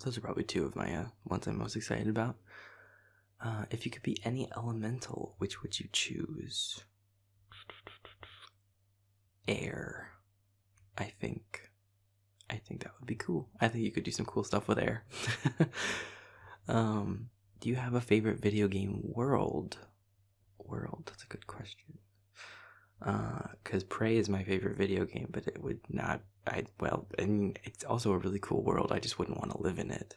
[SPEAKER 1] Those are probably two of my ones I'm most excited about. If you could be any elemental, which would you choose? Air. I think that would be cool. I think you could do some cool stuff with air. Do you have a favorite video game world? That's a good question. Because Prey is my favorite video game, but it would not. It's also a really cool world. I just wouldn't want to live in it.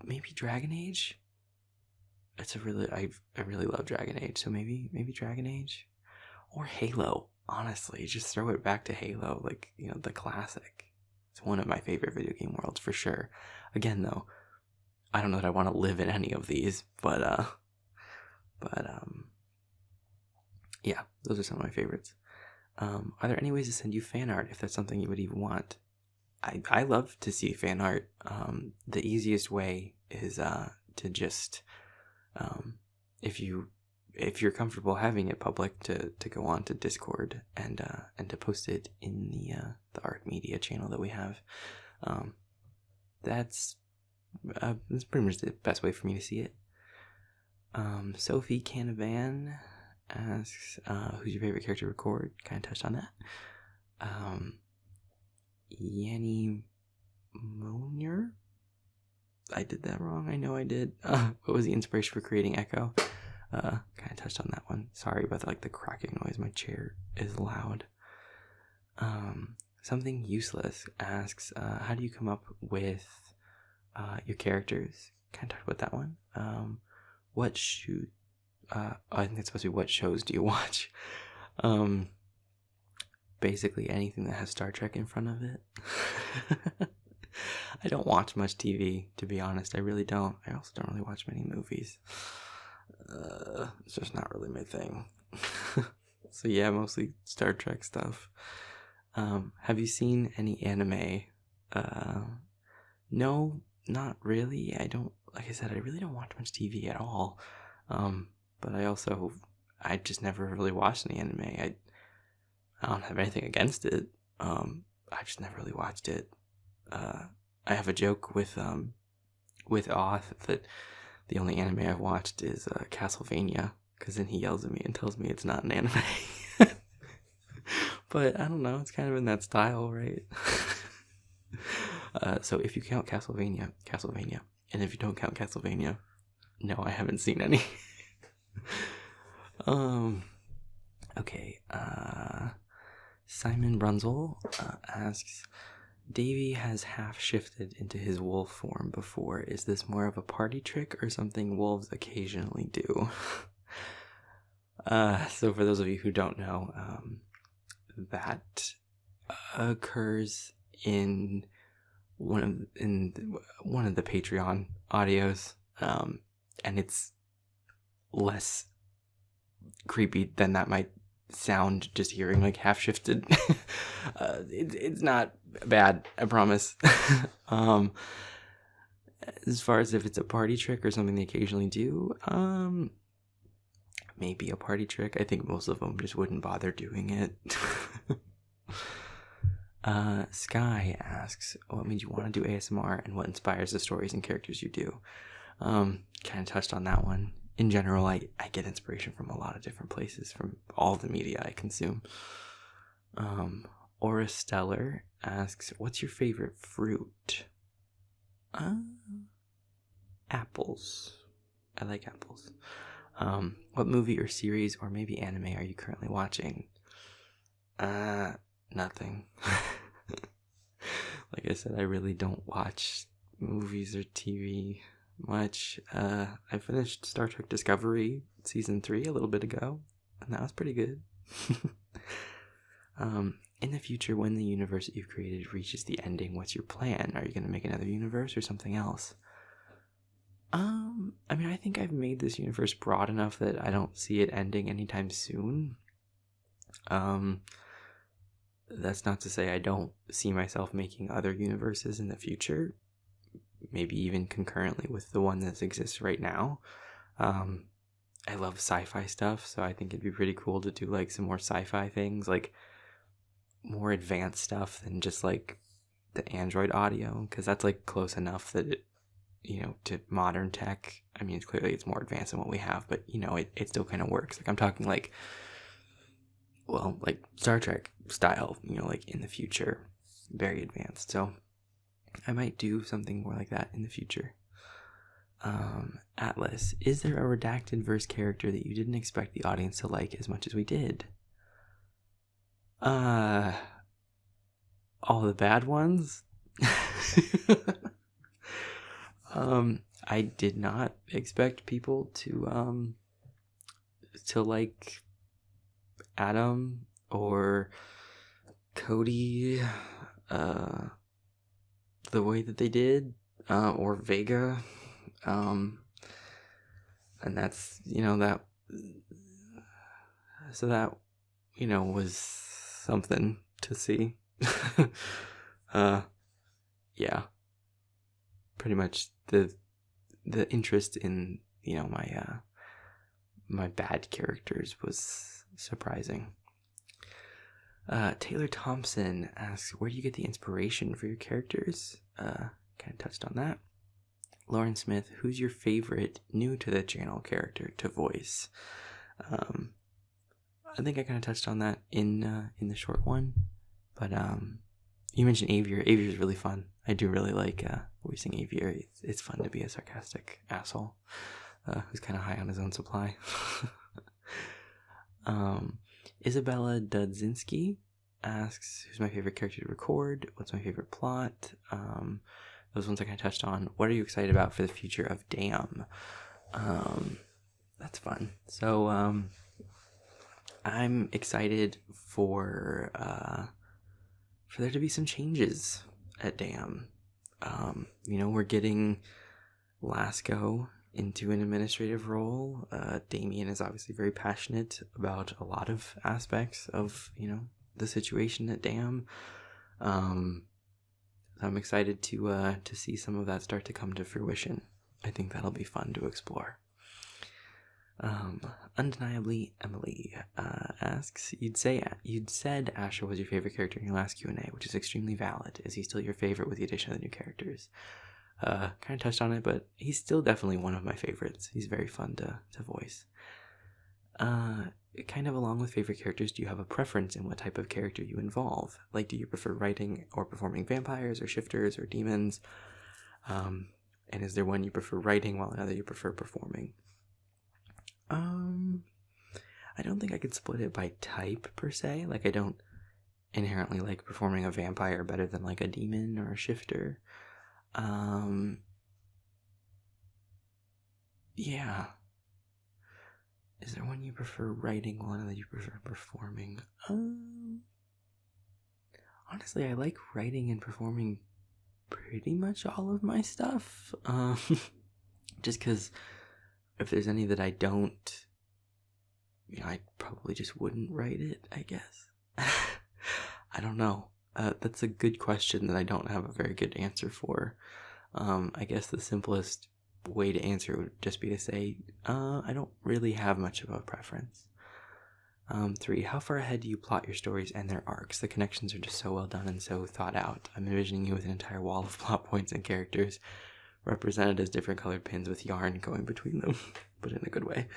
[SPEAKER 1] Maybe Dragon Age. I really love Dragon Age, so maybe Dragon Age, or Halo. Honestly, just throw it back to Halo, like, the classic. It's one of my favorite video game worlds for sure. Again, though, I don't know that I want to live in any of these, but yeah, those are some of my favorites. Are there any ways to send you fan art if that's something you would even want? I love to see fan art. The easiest way is to just if you're comfortable having it public, to go on to Discord and to post it in the Art Media channel that we have. That's pretty much the best way for me to see it. Sophie Canavan asks, who's your favorite character to record? Kind of touched on that. Yanni Monier? I did that wrong. I know I did. What was the inspiration for creating Echo? Kind of touched on that one. Sorry about the cracking noise. My chair is loud. Something Useless asks, how do you come up with your characters? Kind of talked about that one. I think it's supposed to be what shows do you watch? basically anything that has Star Trek in front of it. I don't watch much TV, to be honest. I really don't. I also don't really watch many movies. It's just not really my thing. So yeah, mostly Star Trek stuff. Have you seen any anime? No, not really. Like I said, I really don't watch much TV at all. But I just never really watched any anime. I don't have anything against it. I just never really watched it. I have a joke with Oth that the only anime I've watched is Castlevania, because then he yells at me and tells me it's not an anime. But I don't know, it's kind of in that style, right? So if you count Castlevania. And if you don't count Castlevania, no, I haven't seen any. Okay, Simon Brunzel asks, Davey has half shifted into his wolf form before. Is this more of a party trick or something wolves occasionally do? So for those of you who don't know, that occurs in one of the Patreon audios, and it's less creepy than that might sound just hearing like half shifted. It's not bad, I promise. As far as if it's a party trick or something they occasionally do, maybe a party trick. I think most of them just wouldn't bother doing it. Sky asks, what made you want to do ASMR and what inspires the stories and characters you do? Kind of touched on that one. In general, I get inspiration from a lot of different places, from all the media I consume. Aura Stellar asks, what's your favorite fruit? Apples. I like apples. What movie or series or maybe anime are you currently watching? Nothing. Like I said, I really don't watch movies or TV much. I finished Star Trek Discovery Season 3 a little bit ago, and that was pretty good. In the future, when the universe that you've created reaches the ending, what's your plan? Are you going to make another universe or something else? I mean, I think I've made this universe broad enough that I don't see it ending anytime soon. That's not to say I don't see myself making other universes in the future, maybe even concurrently with the one that exists right now. I love sci-fi stuff, so I think it'd be pretty cool to do like some more sci-fi things, like more advanced stuff than just like the Android audio, because that's like close enough that it, to modern tech. I mean, it's more advanced than what we have, but it still kind of works. Like I'm talking like Star Trek style, like in the future, very advanced. So I might do something more like that in the future. Atlas, is there a redacted verse character that you didn't expect the audience to like as much as we did? All the bad ones? I did not expect people to like Adam or Cody the way that they did, or Vega, and that's that, so that was something to see. Yeah, pretty much the interest in my bad characters was surprising. Taylor Thompson asks, where do you get the inspiration for your characters? Kind of touched on that. Lauren Smith, who's your favorite new to the channel character to voice? I think I kind of touched on that in the short one, but you mentioned Avier. Avier's really fun. I do really like voicing Avier. It's fun to be a sarcastic asshole who's kind of high on his own supply. Isabella Dudzinski asks, who's my favorite character to record? What's my favorite plot? Those ones I kind of touched on. What are you excited about for the future of Damn? That's fun. So I'm excited for there to be some changes at DAM. We're getting Lasco into an administrative role. Damien is obviously very passionate about a lot of aspects of, the situation at DAM. I'm excited to see some of that start to come to fruition. I think that'll be fun to explore. Undeniably Emily asks, you'd said Asher was your favorite character in your last Q&A, which is extremely valid. Is he still your favorite with the addition of the new characters? Kind of touched on it, but he's still definitely one of my favorites. He's very fun to voice. Kind of along with favorite characters, do you have a preference in what type of character you involve? Like, do you prefer writing or performing vampires or shifters or demons? And is there one you prefer writing while another you prefer performing? I don't think I could split it by type per se. Like, I don't inherently like performing a vampire better than like a demon or a shifter. Yeah. Is there one you prefer writing while another you prefer performing? Honestly, I like writing and performing pretty much all of my stuff. Just because if there's any that I don't, I probably just wouldn't write it, I guess. I don't know. That's a good question that I don't have a very good answer for. I guess the simplest way to answer would just be to say, I don't really have much of a preference. 3, how far ahead do you plot your stories and their arcs? The connections are just so well done and so thought out. I'm envisioning you with an entire wall of plot points and characters represented as different colored pins with yarn going between them, but in a good way.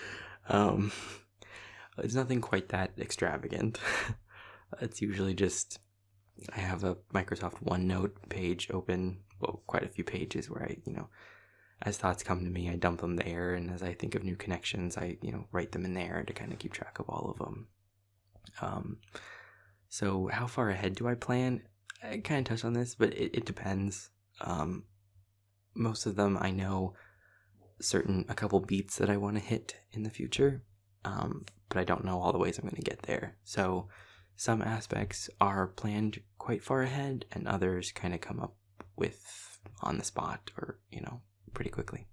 [SPEAKER 1] It's nothing quite that extravagant. It's usually just, I have a Microsoft OneNote page open, well, quite a few pages where I, as thoughts come to me, I dump them there, and as I think of new connections, I, write them in there to kind of keep track of all of them. So how far ahead do I plan? I kind of touched on this, but it depends. Most of them I know a couple beats that I want to hit in the future, but I don't know all the ways I'm going to get there. So some aspects are planned quite far ahead, and others kind of come up with on the spot or, pretty quickly.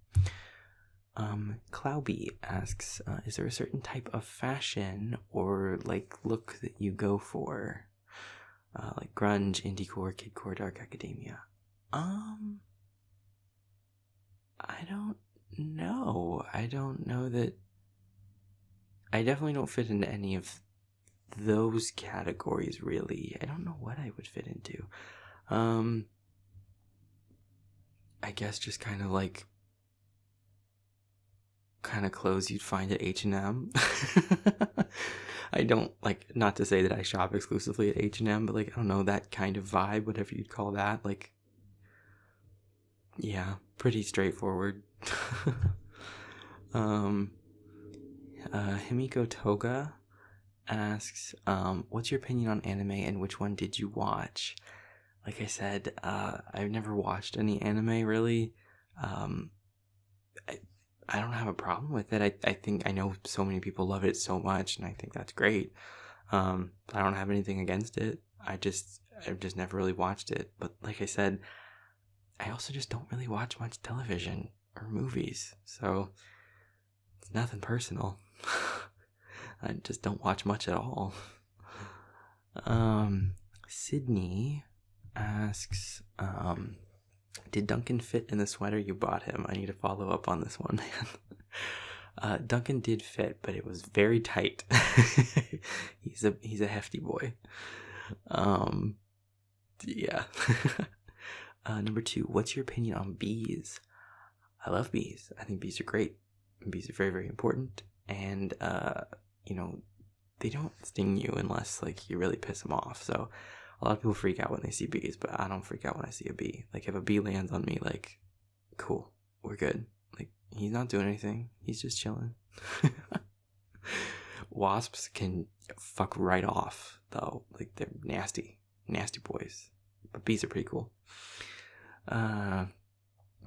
[SPEAKER 1] Clouby asks, is there a certain type of fashion or look that you go for? Like grunge, indiecore, kidcore, dark academia? I don't know. I don't know that. I definitely don't fit into any of those categories, really. I don't know what I would fit into. I guess just kind of clothes you'd find at H&M. I don't, not to say that I shop exclusively at H&M, but I don't know, that kind of vibe, whatever you'd call that. Yeah, pretty straightforward. Himiko Toga asks, what's your opinion on anime and which one did you watch? Like I said, I've never watched any anime really. I don't have a problem with it. I think I know so many people love it so much, and I think that's great. I don't have anything against it. I've just never really watched it. But like I said, I also just don't really watch much television or movies, so it's nothing personal. I just don't watch much at all. Sydney asks, did Duncan fit in the sweater you bought him? I need to follow up on this one, man. Duncan did fit, but it was very tight. He's a hefty boy. Yeah. Number 2, what's your opinion on bees? I love bees. I think bees are great. Bees are very, very important. And, they don't sting you unless, you really piss them off. So a lot of people freak out when they see bees, but I don't freak out when I see a bee. If a bee lands on me, cool, we're good. He's not doing anything. He's just chilling. Wasps can fuck right off, though. They're nasty. Nasty boys. But bees are pretty cool.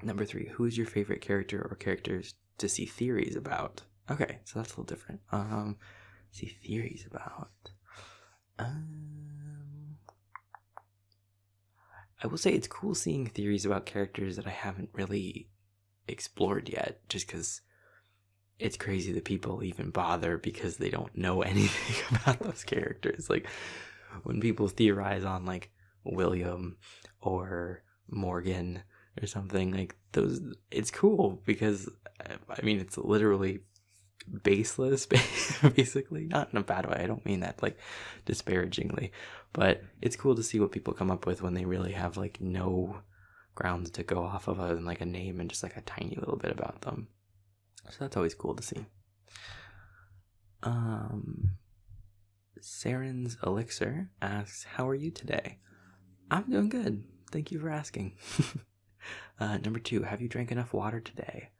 [SPEAKER 1] Number 3, who is your favorite character or characters to see theories about? Okay, so that's a little different. see theories about. I will say it's cool seeing theories about characters that I haven't really explored yet, just because it's crazy that people even bother because they don't know anything about those characters. Like, when people theorize on, like, William or Morgan or something, like, those, it's cool because, I mean, it's literally baseless, basically. Not in a bad way, I don't mean that, like, disparagingly, but it's cool to see what people come up with when they really have, like, no grounds to go off of other than, like, a name and just, like, a tiny little bit about them. So that's always cool to see. Saren's Elixir asks, how are you today? I'm doing good. Thank you for asking. Number 2, have you drank enough water today?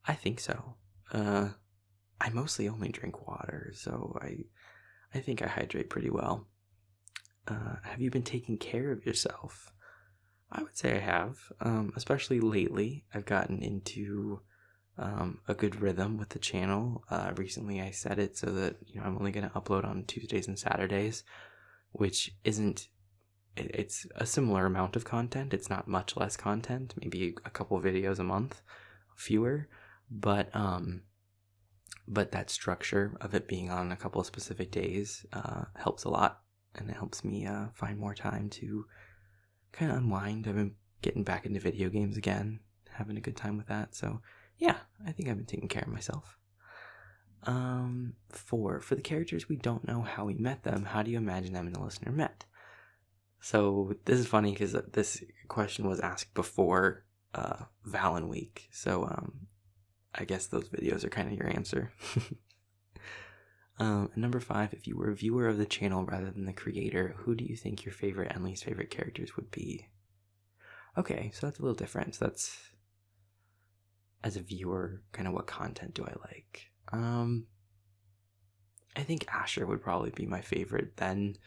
[SPEAKER 1] I think so. I mostly only drink water, so I think I hydrate pretty well. Have you been taking care of yourself? I would say I have, especially lately. I've gotten into a good rhythm with the channel. Recently I set it so that, I'm only going to upload on Tuesdays and Saturdays, which isn't, it's a similar amount of content. It's not much less content, maybe a couple videos a month, fewer, but that structure of it being on a couple of specific days helps a lot, and it helps me find more time to kind of unwind. I've been getting back into video games again, having a good time with that, so yeah, I think I've been taking care of myself. 4, for the characters we don't know how we met them, how do you imagine them and the listener met? So this is funny because this question was asked before Valen Week, so I guess those videos are kind of your answer. Number 5, if you were a viewer of the channel rather than the creator, who do you think your favorite and least favorite characters would be? Okay, so that's a little different. So that's, as a viewer, kind of what content do I like? I think Asher would probably be my favorite then,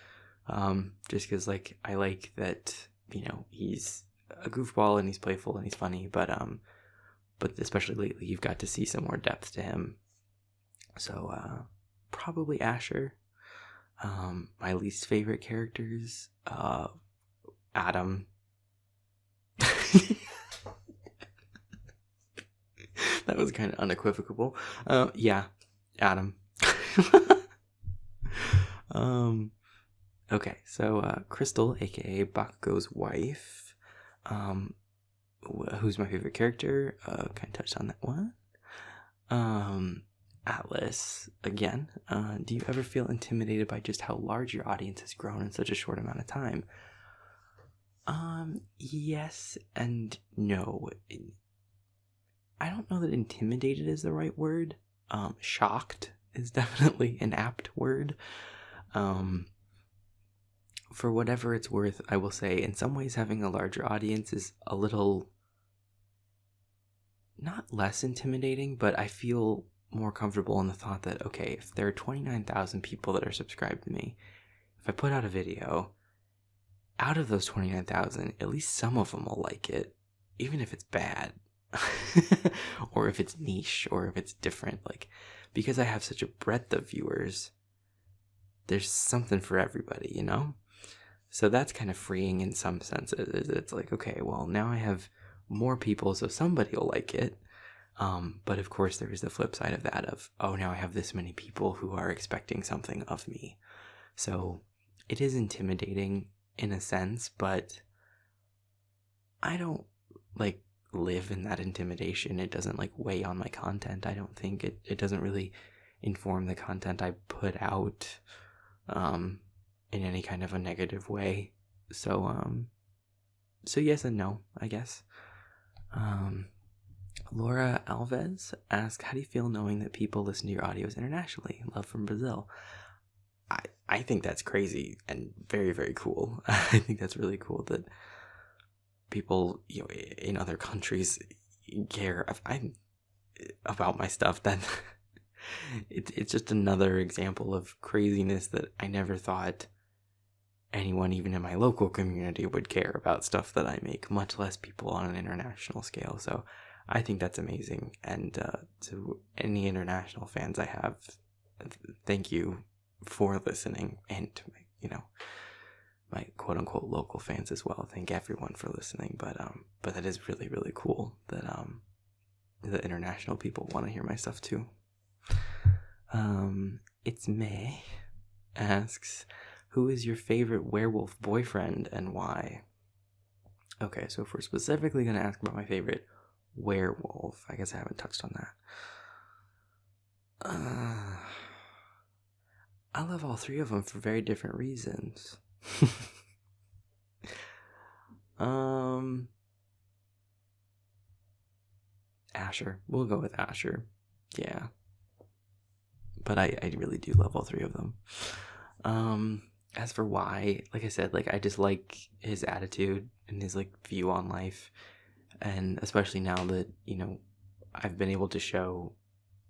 [SPEAKER 1] just because, like, I like that, he's a goofball and he's playful and he's funny, but especially lately you've got to see some more depth to him. So probably Asher. My least favorite characters, Adam. That was kind of unequivocal. Yeah, Adam. Okay, so Crystal, aka Bakugo's wife, who's my favorite character, kind of touched on that one. Atlas, again, do you ever feel intimidated by just how large your audience has grown in such a short amount of time? Yes and no. I don't know that intimidated is the right word. Shocked is definitely an apt word. For whatever it's worth, I will say in some ways having a larger audience is a little, not less intimidating, but I feel more comfortable in the thought that, okay, if there are 29,000 people that are subscribed to me, if I put out a video, out of those 29,000, at least some of them will like it, even if it's bad. Or if it's niche, or if it's different, like, because I have such a breadth of viewers, there's something for everybody, so that's kind of freeing in some senses. It's like, okay, well, now I have more people, so somebody will like it, but of course there is the flip side of that of, oh, now I have this many people who are expecting something of me. So it is intimidating in a sense, but I don't live in that intimidation. It doesn't weigh on my content. I don't think it doesn't really inform the content I put out in any kind of a negative way. So yes and no, I guess. Laura Alves asks, how do you feel knowing that people listen to your audios internationally? Love from Brazil. I think that's crazy and very, very cool. I think that's really cool that people in other countries care about my stuff. Then it's just another example of craziness that I never thought anyone, even in my local community, would care about stuff that I make, much less people on an international scale. So I think that's amazing. And to any international fans I have, thank you for listening, and to my quote unquote local fans as well. Thank everyone for listening. But that is really, really cool that the international people want to hear my stuff too. It's May asks, who is your favorite werewolf boyfriend and why? Okay, so if we're specifically going to ask about my favorite werewolf, I guess I haven't touched on that. I love all three of them for very different reasons. Asher. We'll go with Asher. Yeah. But I really do love all three of them. As for why, like I said, like I just like his attitude and his like view on life, and especially now that, you know, I've been able to show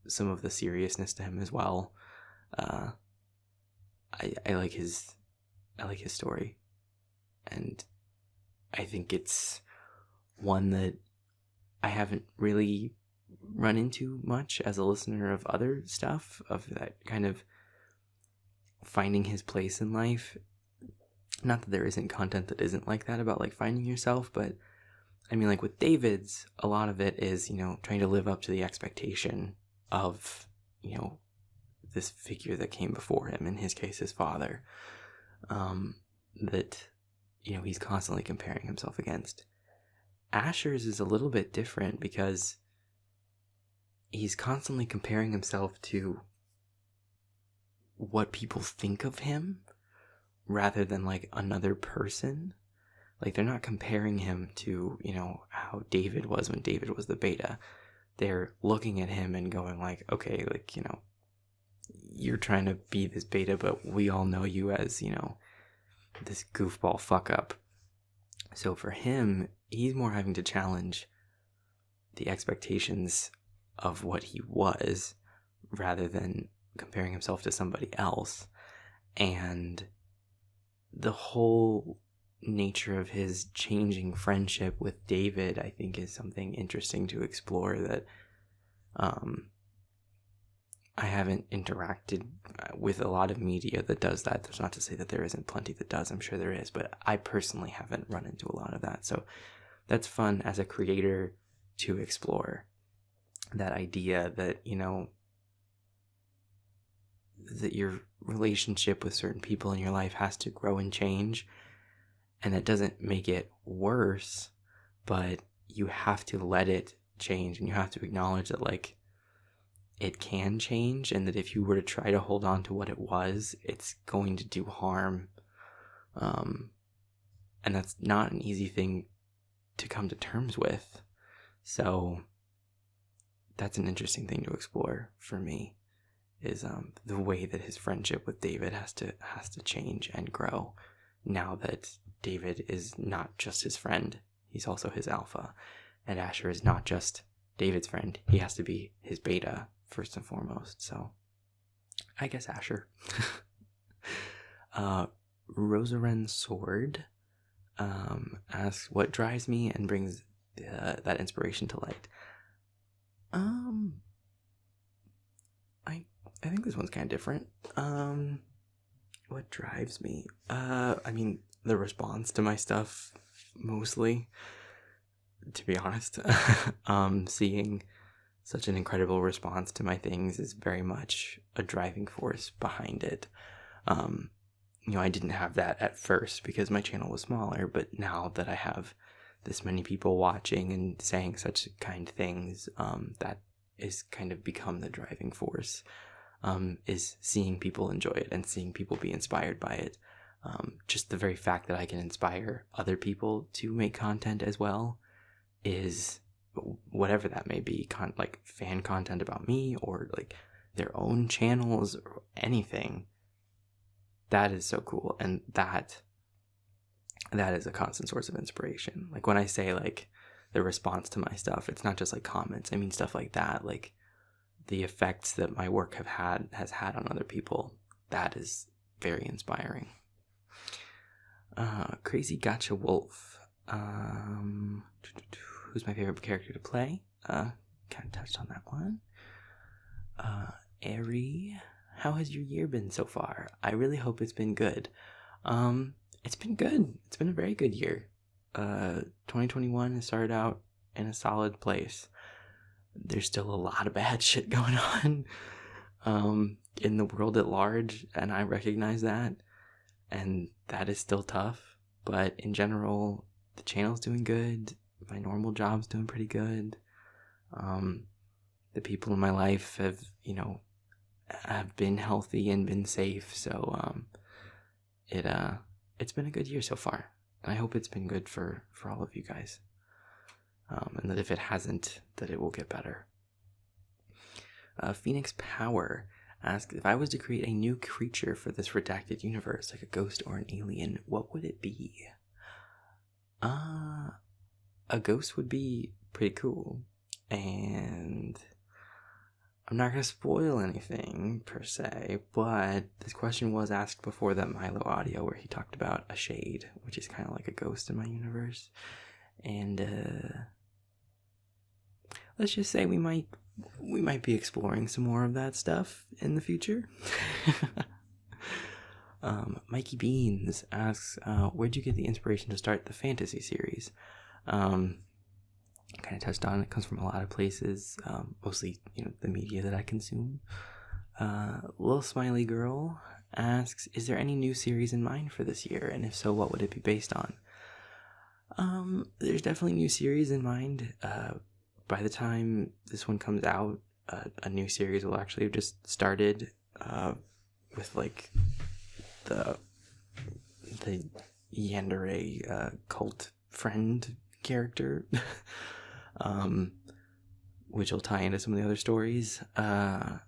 [SPEAKER 1] some of the seriousness to him as well. I like his story, and I think it's one that I haven't really run into much as a listener of other stuff, of that kind of finding his place in life. Not that there isn't content that isn't like that about like finding yourself, but I mean, like with David's, a lot of it is, you know, trying to live up to the expectation of, you know, this figure that came before him, in his case his father, that, you know, he's constantly comparing himself against. Asher's is a little bit different because he's constantly comparing himself to what people think of him rather than like another person. Like they're not comparing him to, you know, how David was when David was the beta. They're looking at him and going like, okay, like, you know, you're trying to be this beta, but we all know you as, you know, this goofball fuck up. So for him, he's more having to challenge the expectations of what he was rather than comparing himself to somebody else. And the whole nature of his changing friendship with David, I think, is something interesting to explore that I haven't interacted with a lot of media that does that. That's not to say that there isn't plenty that does. I'm sure there is, but I personally haven't run into a lot of that. So that's fun as a creator to explore that idea that, you know, that your relationship with certain people in your life has to grow and change, and that doesn't make it worse, but you have to let it change, and you have to acknowledge that like it can change, and that if you were to try to hold on to what it was, it's going to do harm. And that's not an easy thing to come to terms with. So that's an interesting thing to explore for me, is the way that his friendship with David has to change and grow now that David is not just his friend, he's also his alpha, and Asher is not just David's friend, he has to be his beta first and foremost. So I guess Asher. Rosaren Sword asks, what drives me and brings that inspiration to light? I think this one's kind of different. What drives me? I mean, the response to my stuff, mostly, to be honest. Seeing such an incredible response to my things is very much a driving force behind it. You know, I didn't have that at first because my channel was smaller, but now that I have this many people watching and saying such kind things, that is kind of become the driving force, is seeing people enjoy it and seeing people be inspired by it. Just the very fact that I can inspire other people to make content as well, is whatever that may be, like fan content about me or like their own channels or anything. That is so cool, and that is a constant source of inspiration. Like when I say like the response to my stuff, it's not just like comments. I mean stuff like that, like the effects that my work has had on other people. That is very inspiring. Crazy Gotcha Wolf. Who's my favorite character to play? Kind of touched on that one. Eri how has your year been so far? I really hope it's been good. It's been good. It's been a very good year. 2021 has started out in a solid place. There's still a lot of bad shit going on in the world at large, and I recognize that, and that is still tough. But in general, the channel's doing good. My normal job's doing pretty good. The people in my life have been healthy and been safe. So it's been a good year so far. And I hope it's been good for all of you guys. And that if it hasn't, that it will get better. Phoenix Power asks, if I was to create a new creature for this redacted universe, like a ghost or an alien, what would it be? A ghost would be pretty cool. And I'm not going to spoil anything, per se, but this question was asked before that Milo audio where he talked about a shade, which is kind of like a ghost in my universe. And let's just say we might be exploring some more of that stuff in the future. Mikey Beans asks, where'd you get the inspiration to start the fantasy series? Kind of touched on it. Comes from a lot of places, mostly the media that I consume. Little Smiley Girl asks, is there any new series in mind for this year, and if so, what would it be based on? There's definitely new series in mind. By the time this one comes out, a new series will actually have just started with like the Yandere cult friend character, which will tie into some of the other stories. So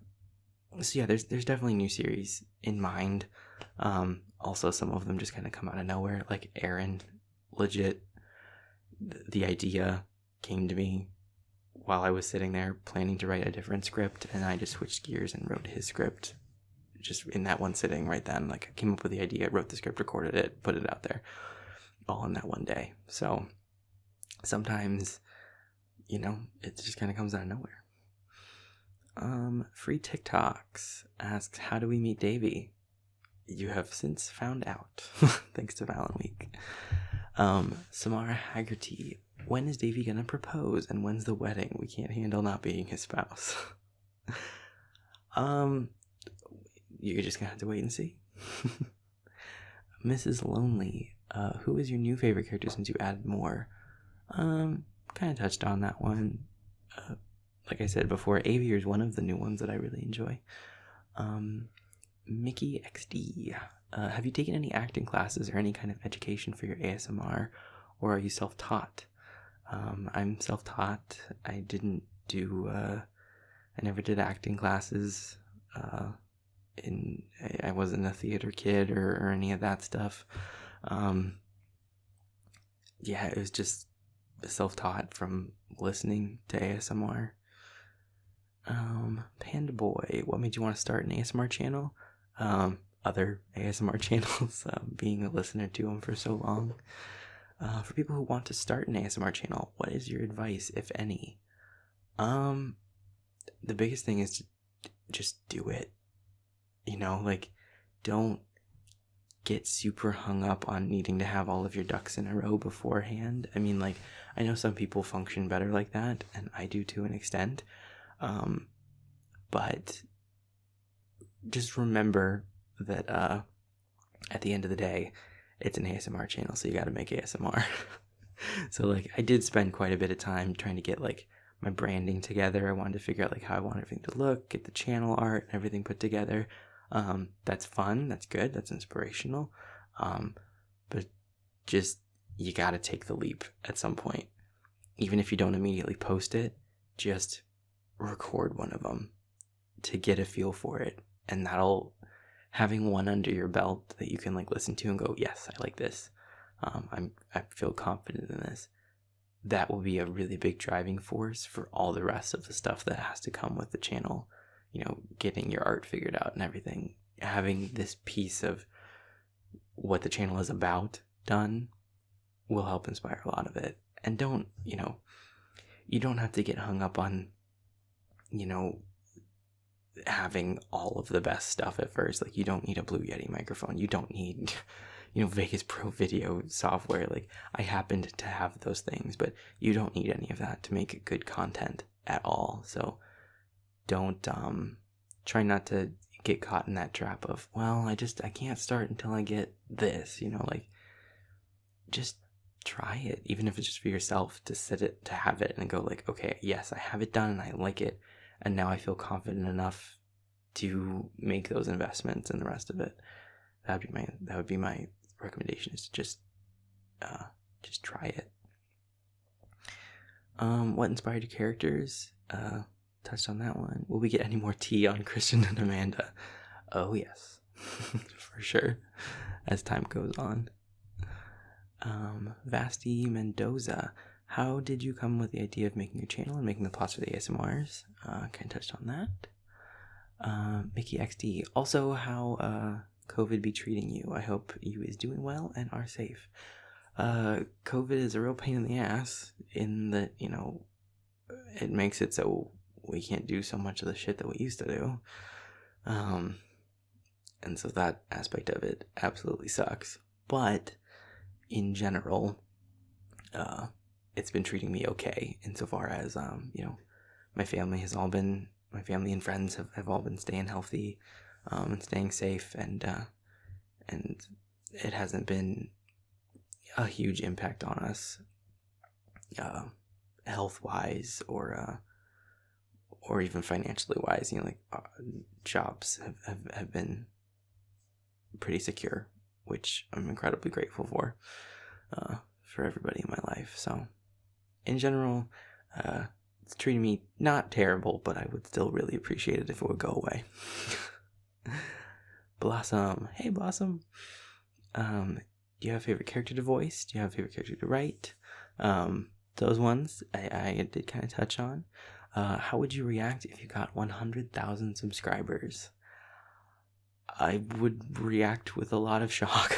[SPEAKER 1] yeah, there's definitely new series in mind. Also, some of them just kind of come out of nowhere. Like Aaron, legit, the idea came to me while I was sitting there planning to write a different script, and I just switched gears and wrote his script just in that one sitting right then. Like, I came up with the idea, wrote the script, recorded it, put it out there, all in that one day. So sometimes, it just kind of comes out of nowhere. Free TikToks asks, how do we meet Davey? You have since found out, thanks to Valen Week. Samara Haggerty, when is Davey gonna propose, and when's the wedding? We can't handle not being his spouse. You're just gonna have to wait and see. Mrs. Lonely, who is your new favorite character since you added more? Kind of touched on that one. Like I said before, Avier is one of the new ones that I really enjoy. Mickey XD, have you taken any acting classes or any kind of education for your ASMR, or are you self-taught? I'm self-taught. I didn't do, I never did acting classes. I wasn't a theater kid or any of that stuff. Yeah, it was just self-taught from listening to ASMR. Panda Boy, what made you want to start an ASMR channel? Other ASMR channels, being a listener to them for so long. For people who want to start an ASMR channel, what is your advice, if any? The biggest thing is to just do it. Don't get super hung up on needing to have all of your ducks in a row beforehand. I mean, I know some people function better like that, and I do to an extent. But just remember that at the end of the day, it's an ASMR channel, so you got to make ASMR. So I did spend quite a bit of time trying to get my branding together. I wanted to figure out how I want everything to look, get the channel art and everything put together. That's fun, that's good, that's inspirational. But just, you got to take the leap at some point. Even if you don't immediately post it, just record one of them to get a feel for it, and having one under your belt that you can listen to and go, yes, I like this, I feel confident in this, that will be a really big driving force for all the rest of the stuff that has to come with the channel. Getting your art figured out and everything, having this piece of what the channel is about done will help inspire a lot of it. And you don't have to get hung up on having all of the best stuff at first. Like, you don't need a Blue Yeti microphone. You don't need, Vegas Pro video software. Like, I happened to have those things, but you don't need any of that to make good content at all. So don't, try not to get caught in that trap of, well, I can't start until I get this, like, just try it, even if it's just for yourself, to have it and go like, okay, yes, I have it done and I like it, and now I feel confident enough to make those investments and the rest of it. That would be my recommendation, is to just try it. What inspired your characters? Touched on that one. Will we get any more tea on Christian and Amanda? Oh yes, for sure, as time goes on. Vasti Mendoza, how did you come with the idea of making your channel and making the plots for the ASMRs? Kind of touched on that. Mickey XD, also how COVID be treating you? I hope you is doing well and are safe. COVID is a real pain in the ass, in that, it makes it so we can't do so much of the shit that we used to do. And so that aspect of it absolutely sucks. But in general, it's been treating me okay, insofar as, my family and friends have all been staying healthy, and staying safe, and it hasn't been a huge impact on us, health-wise, or even financially wise. Jobs have been pretty secure, which I'm incredibly grateful for everybody in my life. So in general, it's treating me not terrible, but I would still really appreciate it if it would go away. Blossom, hey Blossom. Do you have a favorite character to voice? Do you have a favorite character to write? Those ones I did kind of touch on. How would you react if you got 100,000 subscribers? I would react with a lot of shock.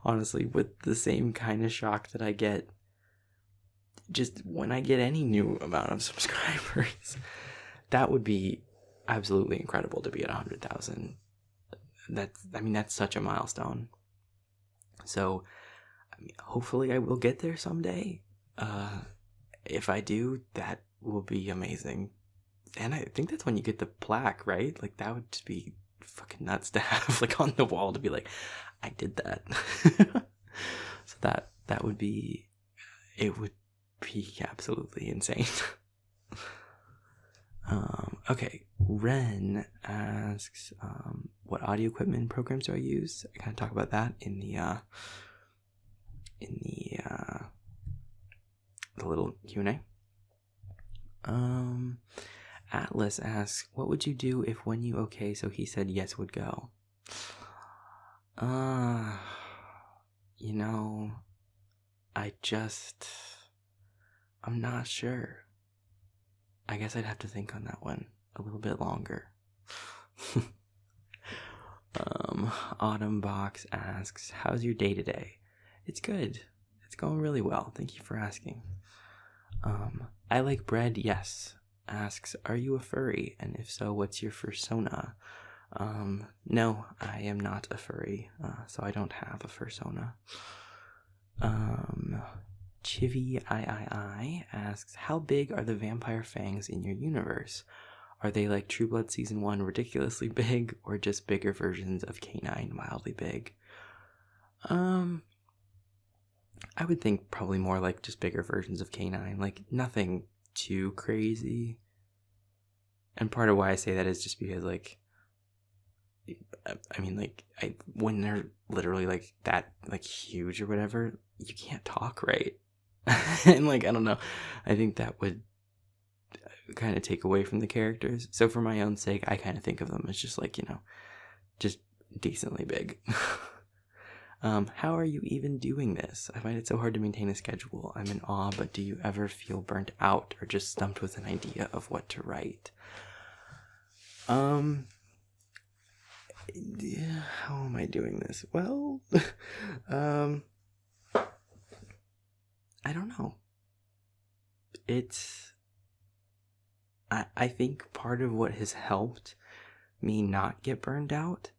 [SPEAKER 1] Honestly, with the same kind of shock that I get just when I get any new amount of subscribers. That would be absolutely incredible to be at 100,000. That's such a milestone. So, hopefully I will get there someday. If I do, that will be amazing. And I think that's when you get the plaque, right? Like, that would just be fucking nuts to have, like, on the wall, to be like, I did that. So that would be, it would be absolutely insane. Okay, Ren asks, what audio equipment programs do I use? I kind of talk about that in the little Q&A. Atlas asks, what would you do if when you okay so he said yes would go? I'm not sure. I guess I'd have to think on that one a little bit longer. Autumn Box asks, how's your day today? It's good. It's going really well. Thank you for asking. I like bread, yes. Asks, are you a furry? And if so, what's your fursona? No, I am not a furry, so I don't have a fursona. Chivy III asks, how big are the vampire fangs in your universe? Are they like True Blood Season 1 ridiculously big, or just bigger versions of K9 mildly big? I would think probably more like just bigger versions of K9, like nothing too crazy. And part of why I say that is just because, like, when they're literally like that, like huge or whatever, you can't talk right. And like, I don't know, I think that would kind of take away from the characters. So for my own sake, I kind of think of them as just like, just decently big. How are you even doing this? I find it so hard to maintain a schedule. I'm in awe, but do you ever feel burnt out or just stumped with an idea of what to write? How am I doing this? Well, I don't know. I think part of what has helped me not get burned out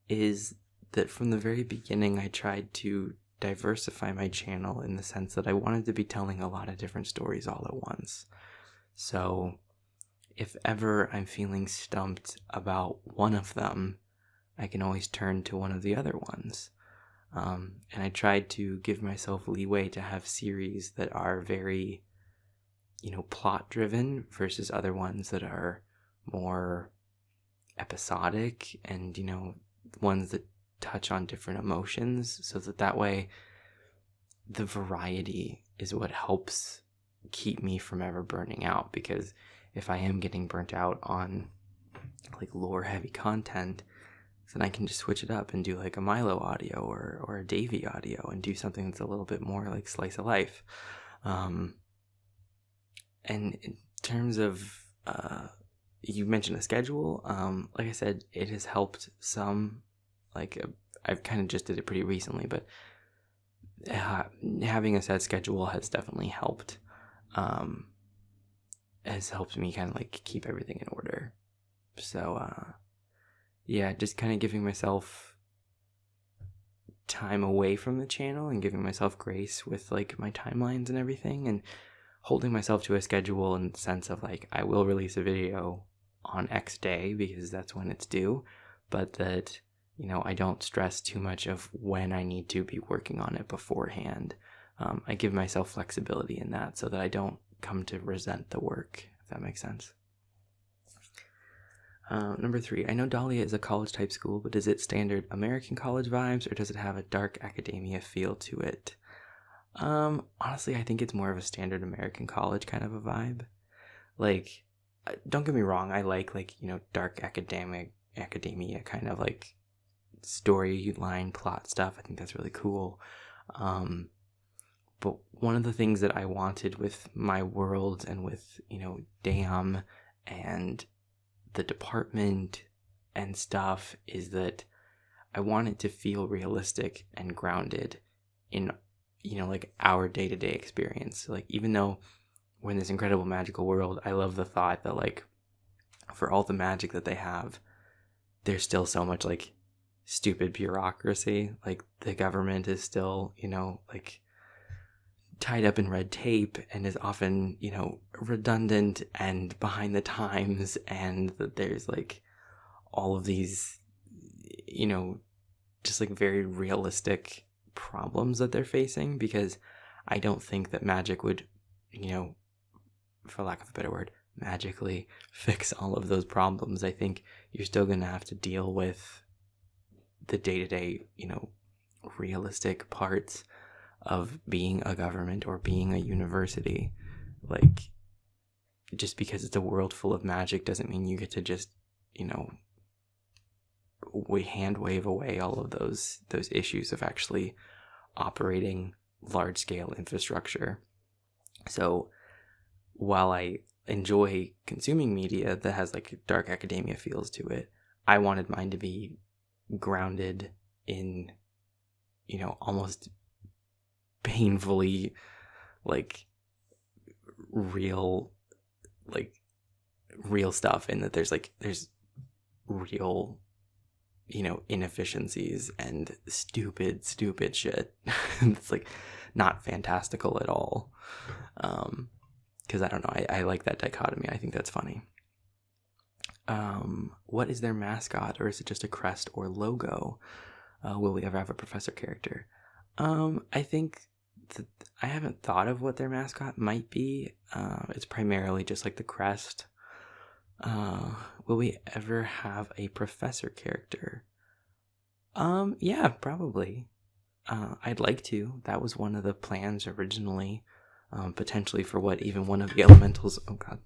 [SPEAKER 1] is that from the very beginning I tried to diversify my channel in the sense that I wanted to be telling a lot of different stories all at once. So if ever I'm feeling stumped about one of them, I can always turn to one of the other ones. And I tried to give myself leeway to have series that are very, plot driven versus other ones that are more episodic and, ones that touch on different emotions, so that way the variety is what helps keep me from ever burning out. Because if I am getting burnt out on like lore heavy content, then I can just switch it up and do like a Milo audio or a Davey audio and do something that's a little bit more like slice of life. And in terms of you mentioned a schedule, like I said, it has helped some. Like I've kind of just did it pretty recently, but having a set schedule has definitely helped. Has helped me kind of like keep everything in order. So yeah, just kind of giving myself time away from the channel and giving myself grace with like my timelines and everything, and holding myself to a schedule in the sense of like I will release a video on X day because that's when it's due, but that I don't stress too much of when I need to be working on it beforehand. I give myself flexibility in that so that I don't come to resent the work, if that makes sense. Number 3, I know Dahlia is a college type school, but is it standard American college vibes or does it have a dark academia feel to it? Honestly, I think it's more of a standard American college kind of a vibe. Like, don't get me wrong, I like dark academia kind of like storyline plot stuff. I think that's really cool. But one of the things that I wanted with my world and with DAM and the department and stuff is that I want it to feel realistic and grounded in like our day-to-day experience. Like, even though we're in this incredible magical world, I love the thought that like for all the magic that they have, there's still so much like stupid bureaucracy. Like the government is still like tied up in red tape and is often redundant and behind the times, and that there's like all of these just like very realistic problems that they're facing, because I don't think that magic would for lack of a better word, magically fix all of those problems. I think you're still going to have to deal with the day-to-day, realistic parts of being a government or being a university. Like, just because it's a world full of magic doesn't mean you get to just, hand wave away all of those issues of actually operating large-scale infrastructure. So while I enjoy consuming media that has like dark academia feels to it, I wanted mine to be grounded in almost painfully like real stuff, and that there's real inefficiencies and stupid shit. It's like not fantastical at all. Because I don't know, I like that dichotomy. I think that's funny. What is their mascot, or is it just a crest or logo? Will we ever have a professor character? I think that I haven't thought of what their mascot might be. It's primarily just like the crest. Will we ever have a professor character? Yeah, probably. I'd like to. That was one of the plans originally. Potentially for what even one of the elementals... Oh god,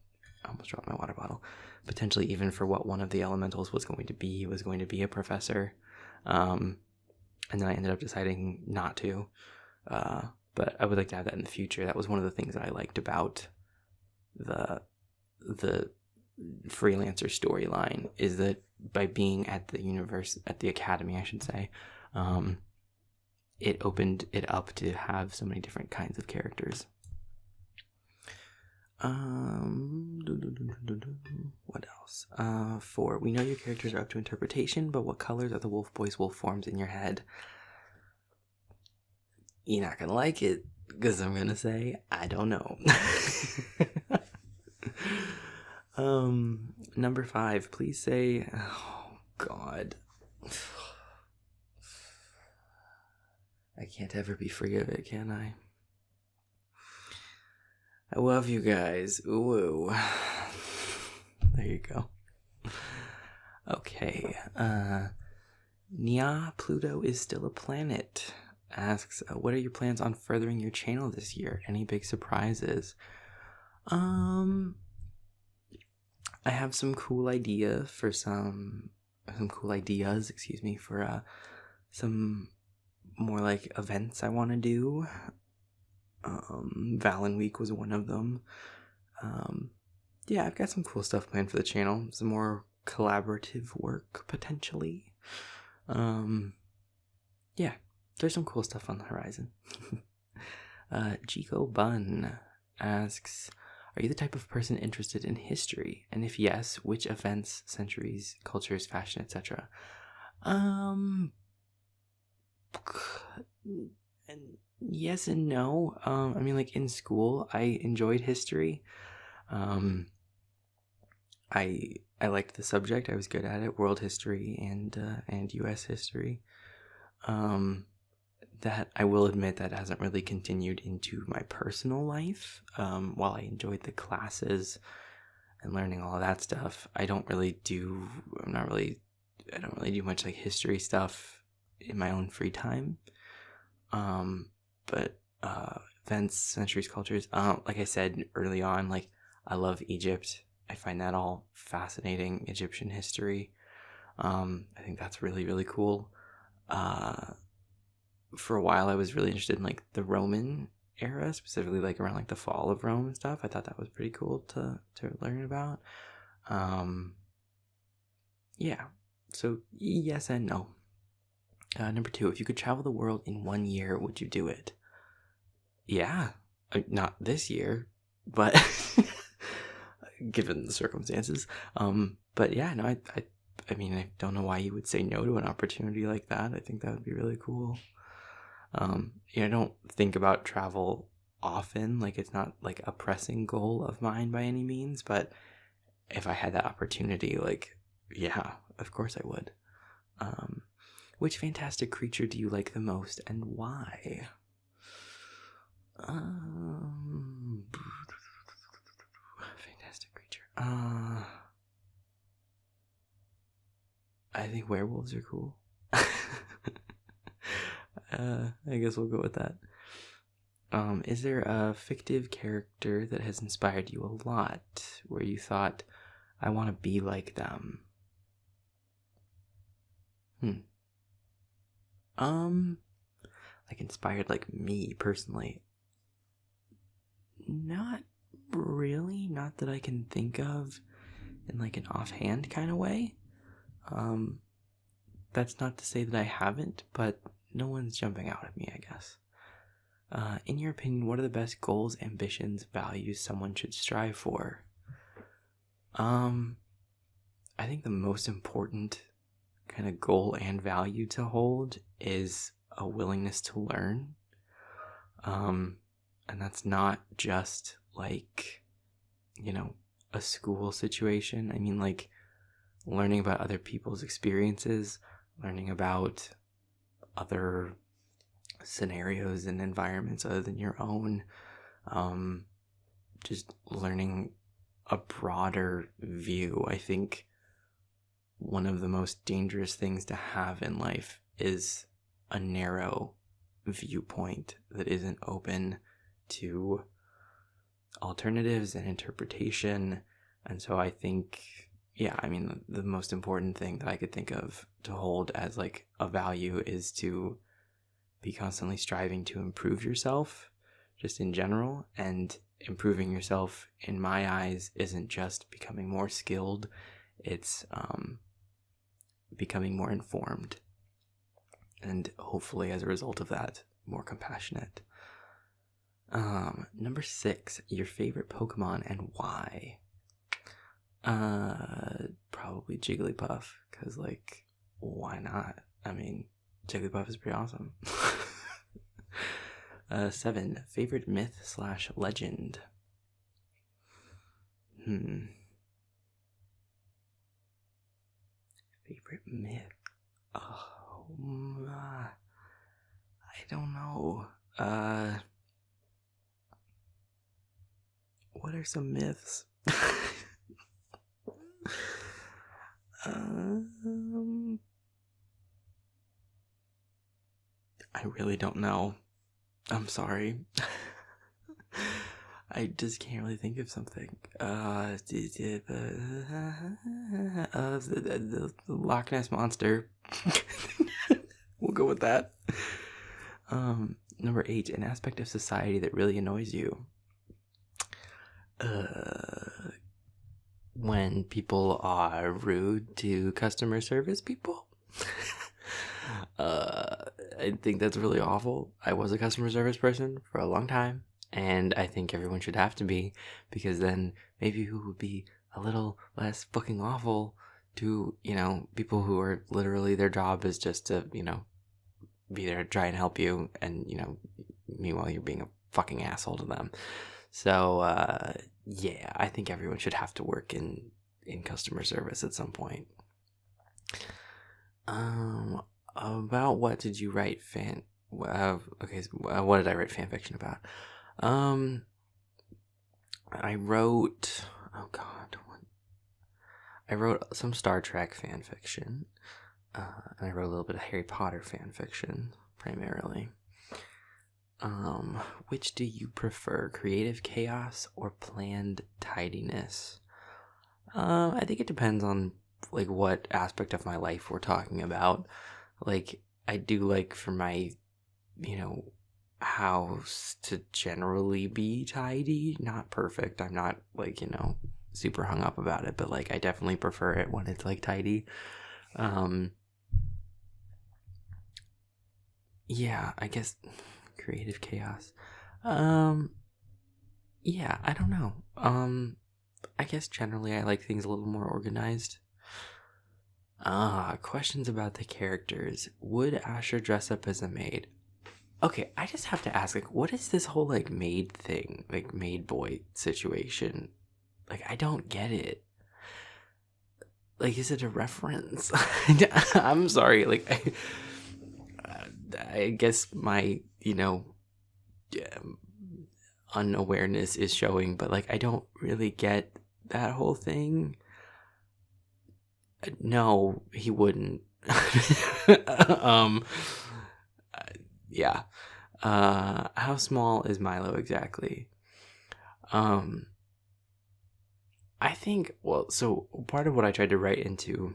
[SPEAKER 1] I almost dropped my water bottle. Potentially even for what one of the elementals was going to be a professor. And then I ended up deciding not to. But I would like to have that in the future. That was one of the things that I liked about the freelancer storyline, is that by being at the academy, I should say, it opened it up to have so many different kinds of characters. What else? 4. We know your characters are up to interpretation, but what colors are the wolf boys' wolf forms in your head? You're not gonna like it, because I'm gonna say, I don't know. Number 5, please say, oh, God. I can't ever be free of it, can I? I love you guys. Ooh. There you go. Okay. Nya, Pluto is still a planet. Asks, what are your plans on furthering your channel this year? Any big surprises? I have some cool ideas for some more like events I want to do. Valen Week was one of them. Yeah, I've got some cool stuff planned for the channel. Some more collaborative work, potentially. Yeah, there's some cool stuff on the horizon. Chico Bun asks, are you the type of person interested in history? And if yes, which events, centuries, cultures, fashion, etc.? Yes and no. I mean, like in school, I enjoyed history. I liked the subject. I was good at it. World history and U.S. history. That I will admit that hasn't really continued into my personal life. While I enjoyed the classes and learning all of that stuff, I don't really do much like history stuff in my own free time. But events, centuries, cultures. Like I said early on, like I love Egypt. I find that all fascinating. Egyptian history. I think that's really, really cool. For a while I was really interested in like the Roman era, specifically like around like the fall of Rome and stuff. I thought that was pretty cool to learn about. Yeah, so yes and no. Number 2, if you could travel the world in 1 year, would you do it? Yeah, not this year, but given the circumstances. But yeah, no, I mean, I don't know why you would say no to an opportunity like that. I think that would be really cool. I don't think about travel often. Like, it's not like a pressing goal of mine by any means, but if I had that opportunity, like, yeah, of course I would. Which fantastic creature do you like the most and why? Fantastic creature. I think werewolves are cool. I guess we'll go with that. Is there a fictive character that has inspired you a lot, where you thought, I want to be like them? Like inspired like me personally? Not really, not that I can think of in like an offhand kind of way. That's not to say that I haven't, but no one's jumping out at me, I guess. In your opinion, what are the best goals, ambitions, values someone should strive for? I think the most important kind of goal and value to hold is a willingness to learn. And that's not just like, a school situation. I mean, like learning about other people's experiences, learning about other scenarios and environments other than your own, just learning a broader view. I think one of the most dangerous things to have in life is a narrow viewpoint that isn't open to alternatives and interpretation. And so I think, the most important thing that I could think of to hold as like a value is to be constantly striving to improve yourself just in general. And improving yourself, in my eyes, isn't just becoming more skilled. It's becoming more informed. And hopefully as a result of that, more compassionate. Number 6, your favorite Pokemon and why? Probably Jigglypuff, because, like, why not? I mean, Jigglypuff is pretty awesome. 7, favorite myth/legend. Favorite myth? Oh, I don't know. What are some myths? I really don't know. I'm sorry. I just can't really think of something. The Loch Ness Monster. We'll go with that. Number 8, an aspect of society that really annoys you. When people are rude to customer service people. I think that's really awful. I was a customer service person for a long time, and I think everyone should have to be, because then maybe who would be a little less fucking awful to, people who are literally their job is just to, be there to try and help you, and, meanwhile you're being a fucking asshole to them. So, yeah, I think everyone should have to work in customer service at some point. About what did you write what did I write fan fiction about? I wrote, I wrote some Star Trek fan fiction, and I wrote a little bit of Harry Potter fan fiction, primarily. Which do you prefer, creative chaos or planned tidiness? I think it depends on, like, what aspect of my life we're talking about. Like, I do like for my, house to generally be tidy, not perfect. I'm not, like, super hung up about it, but, like, I definitely prefer it when it's, like, tidy. Yeah, I guess creative chaos. Yeah, I don't know. I guess generally I like things a little more organized. Questions about the characters. Would Asher dress up as a maid? Okay, I just have to ask, like, what is this whole, like, maid thing, like, maid boy situation? Like, I don't get it. Like, is it a reference? I'm sorry, like, I guess my, unawareness is showing, but, like, I don't really get that whole thing. No, he wouldn't. Yeah. How small is Milo exactly? I think, so part of what I tried to write into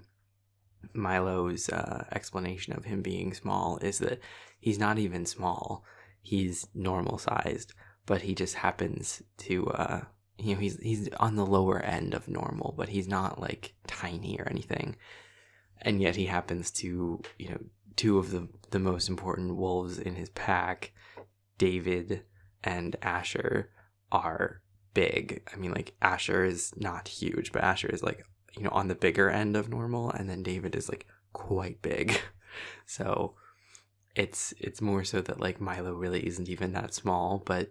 [SPEAKER 1] Milo's explanation of him being small is that he's not even small. He's normal sized, but he just happens to, he's on the lower end of normal, but he's not, like, tiny or anything. And yet he happens to, two of the most important wolves in his pack, David and Asher, are big. I mean, like, Asher is not huge, but Asher is, like, on the bigger end of normal, and then David is, like, quite big. So it's more so that, like, Milo really isn't even that small, but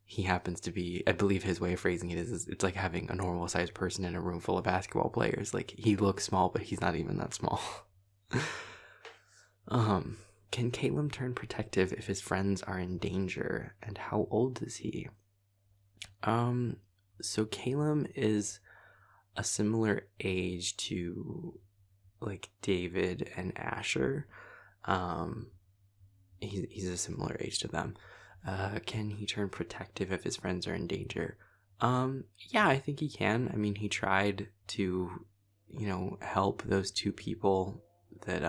[SPEAKER 1] he happens to be, I believe his way of phrasing it is it's like having a normal sized person in a room full of basketball players. Like, he looks small, but he's not even that small. Can Caleb turn protective if his friends are in danger, and how old is he? So Caleb is a similar age to, like, David and Asher. He's a similar age to them. Can he turn protective if his friends are in danger? Yeah, I think he can. I mean, he tried to, help those two people that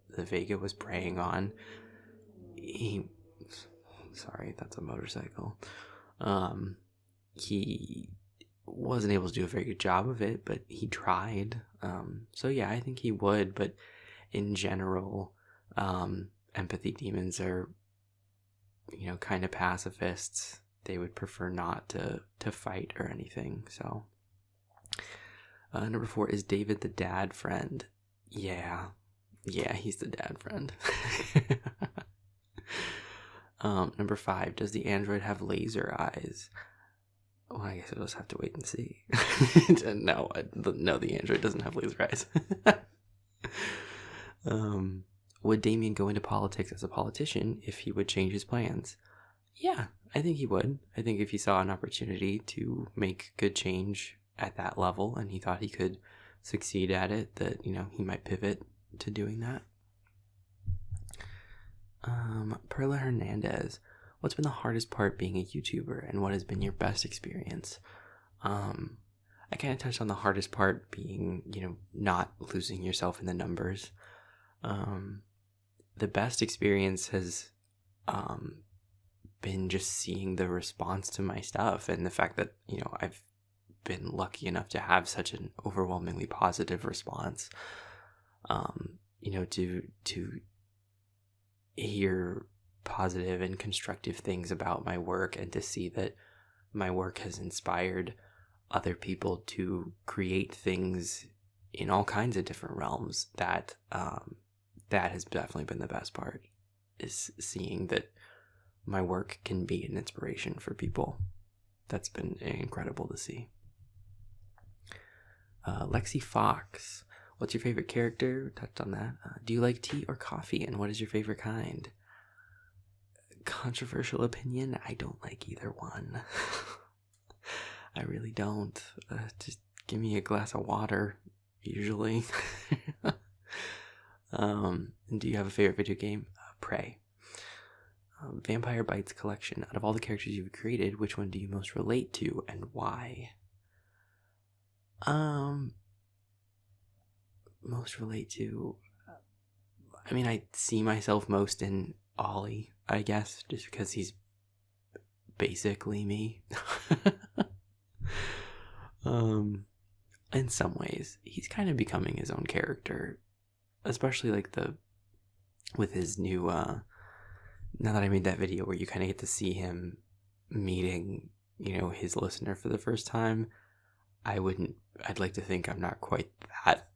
[SPEAKER 1] the Vega was preying on. Sorry, that's a motorcycle. He wasn't able to do a very good job of it, but he tried. So yeah, I think he would, but in general, empathy demons are, kind of pacifists. they would prefer not to fight or anything. So number 4, is David the dad friend? Yeah, he's the dad friend. Number 5, does the android have laser eyes? Well, I guess I'll just have to wait and see. No, the android doesn't have laser eyes. Would Damien go into politics as a politician if he would change his plans? Yeah, I think he would. I think if he saw an opportunity to make good change at that level and he thought he could succeed at it, that, he might pivot to doing that. Perla Hernandez, what's been the hardest part being a YouTuber and what has been your best experience? I kind of touched on the hardest part being, not losing yourself in the numbers. The best experience has been just seeing the response to my stuff and the fact that, I've been lucky enough to have such an overwhelmingly positive response. To hear positive and constructive things about my work and to see that my work has inspired other people to create things in all kinds of different realms, that has definitely been the best part, is seeing that my work can be an inspiration for people. That's been incredible to see. Lexi Fox, what's your favorite character? Touched on that. Do you like tea or coffee, and what is your favorite kind? Controversial opinion, I don't like either one. I really don't. Just give me a glass of water, usually. And do you have a favorite video game? Prey. Vampire Bites collection. Out of all the characters you've created, which one do you most relate to and why? Most relate to, I see myself most in Ollie, I guess, just because he's basically me. In some ways, he's kind of becoming his own character, especially with his new, now that I made that video where you kind of get to see him meeting, his listener for the first time. I'd like to think I'm not quite that,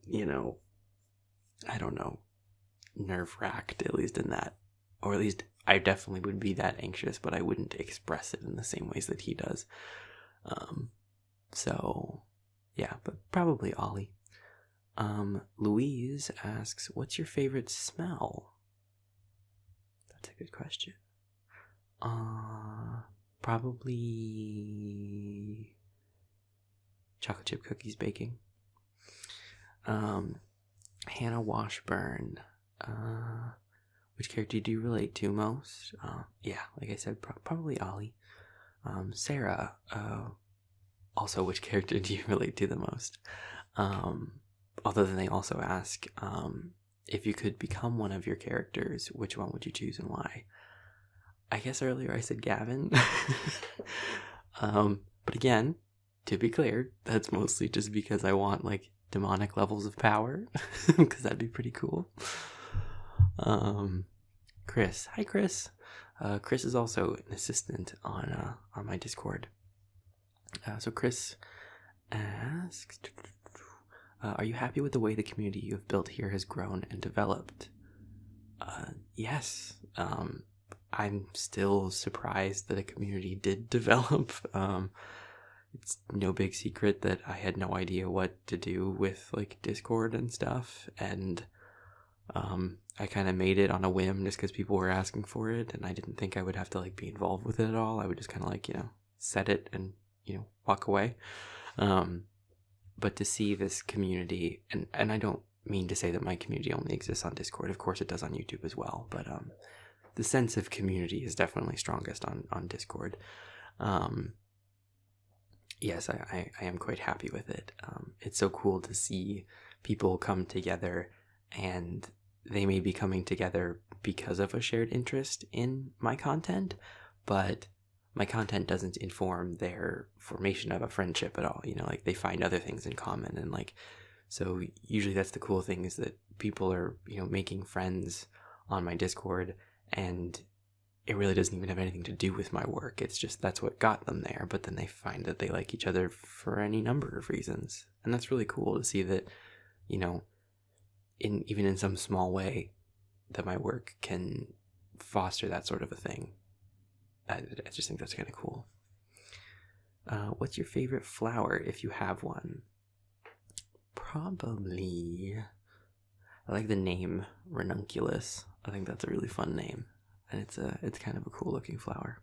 [SPEAKER 1] I don't know, nerve-wracked, at least in that. Or at least I definitely would be that anxious, but I wouldn't express it in the same ways that he does. So, yeah, but probably Ollie. Louise asks, what's your favorite smell? That's a good question. Probably chocolate chip cookies baking. Hannah Washburn, which character do you relate to most? Yeah, like I said, probably Ollie. Sarah, also, which character do you relate to the most? Although then they also ask, if you could become one of your characters, which one would you choose and why? I guess earlier I said Gavin. But again, to be clear, that's mostly just because I want demonic levels of power, because that'd be pretty cool. Chris, hi Chris. Chris is also an assistant on my Discord. So Chris asks, are you happy with the way the community you've built here has grown and developed? Yes. I'm still surprised that a community did develop. It's no big secret that I had no idea what to do with Discord and stuff, and I kind of made it on a whim just because people were asking for it, and I didn't think I would have to be involved with it at all. I would just kind of set it and walk away. But to see this community, and I don't mean to say that my community only exists on Discord. Of course it does on YouTube as well, but the sense of community is definitely strongest on Discord. Yes, I am quite happy with it. It's so cool to see people come together, and they may be coming together because of a shared interest in my content, but my content doesn't inform their formation of a friendship at all. They find other things in common, and so usually that's the cool thing, is that people are making friends on my Discord, and it really doesn't even have anything to do with my work. It's just that's what got them there. But then they find that they like each other for any number of reasons. And that's really cool to see that, you know, even in some small way, that my work can foster that sort of a thing. I just think that's kind of cool. What's your favorite flower if you have one? Probably, I like the name ranunculus. I think that's a really fun name, and it's kind of a cool looking flower.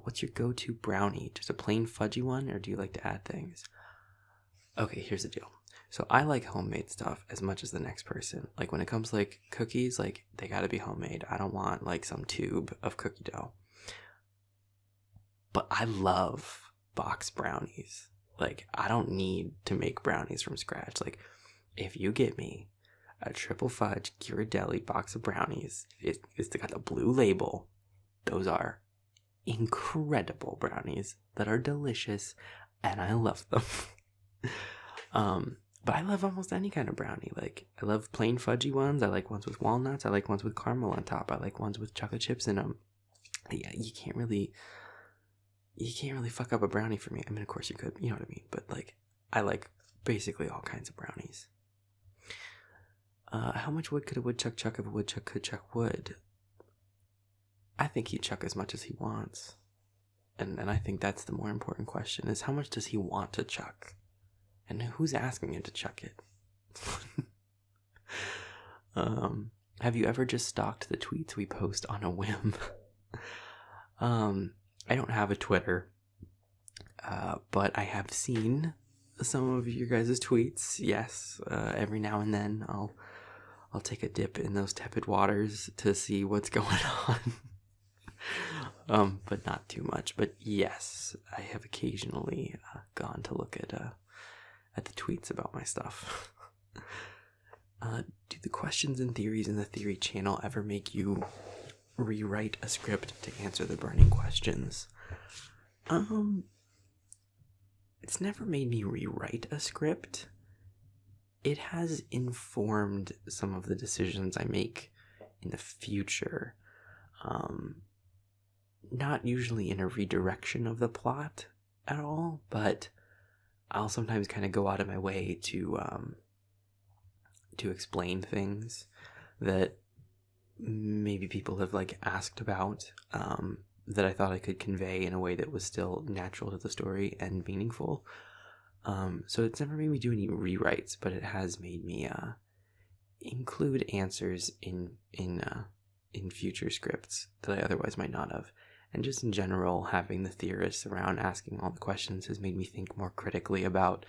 [SPEAKER 1] What's your go-to brownie? Just a plain fudgy one, or do you like to add things? Okay, here's the deal. So I like homemade stuff as much as the next person. Like when it comes to like cookies, like they gotta be homemade. I don't want like some tube of cookie dough. But I love box brownies. Like I don't need to make brownies from scratch. Like if you get me a triple fudge Ghirardelli box of brownies, it's got the blue label. Those are incredible brownies that are delicious, and I love them. But I love almost any kind of brownie. Like I love plain fudgy ones. I like ones with walnuts. I like ones with caramel on top. I like ones with chocolate chips in them. Yeah, you can't really fuck up a brownie for me. I mean, of course you could, you know what I mean. But like, I like basically all kinds of brownies. How much wood could a woodchuck chuck if a woodchuck could chuck wood? I think he'd chuck as much as he wants. And I think that's the more important question, is how much does he want to chuck? And who's asking him to chuck it? Have you ever just stalked the tweets we post on a whim? I don't have a Twitter, but I have seen some of your guys' tweets. Yes, every now and then I'll take a dip in those tepid waters to see what's going on. But not too much. But yes, I have occasionally gone to look at the tweets about my stuff. Do the questions and theories in the theory channel ever make you rewrite a script to answer the burning questions? It's never made me rewrite a script. It has informed some of the decisions I make in the future. Not usually in a redirection of the plot at all, but I'll sometimes kind of go out of my way to explain things that maybe people have like asked about, that I thought I could convey in a way that was still natural to the story and meaningful. So it's never made me do any rewrites, but it has made me include answers in future scripts that I otherwise might not have. And just in general, having the theorists around asking all the questions has made me think more critically about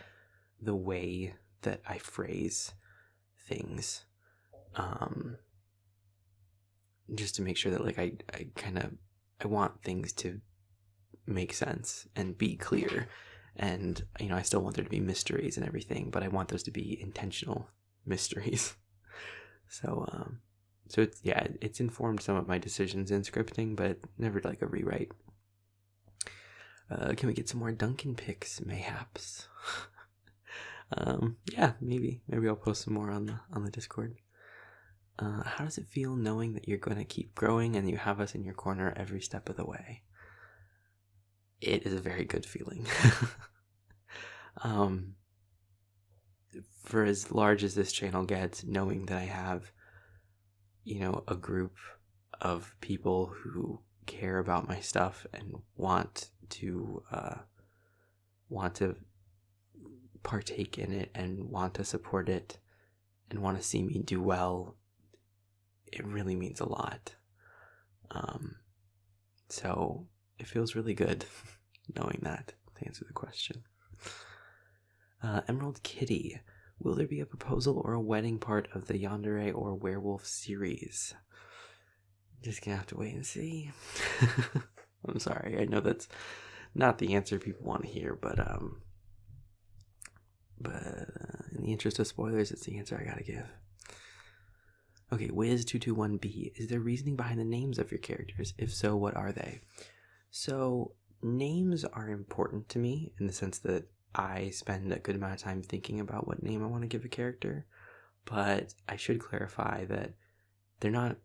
[SPEAKER 1] the way that I phrase things. Just to make sure that like I want things to make sense and be clear. And, you know, I still want there to be mysteries and everything, but I want those to be intentional mysteries. So it's informed some of my decisions in scripting, but never like a rewrite. Can we get some more Duncan pics, mayhaps? Yeah, maybe I'll post some more on the Discord. How does it feel knowing that you're going to keep growing and you have us in your corner every step of the way? It is a very good feeling. For as large as this channel gets, knowing that I have, you know, a group of people who care about my stuff and want to partake in it and want to support it and want to see me do well, it really means a lot. So it feels really good knowing that, to answer the question. Emerald Kitty, will there be a proposal or a wedding part of the Yandere or Werewolf series? Just gonna have to wait and see. I'm sorry, I know that's not the answer people want to hear, but in the interest of spoilers, it's the answer I gotta give. Okay, Wiz221B, is there reasoning behind the names of your characters? If so, what are they? So, names are important to me in the sense that I spend a good amount of time thinking about what name I want to give a character, but I should clarify that they're not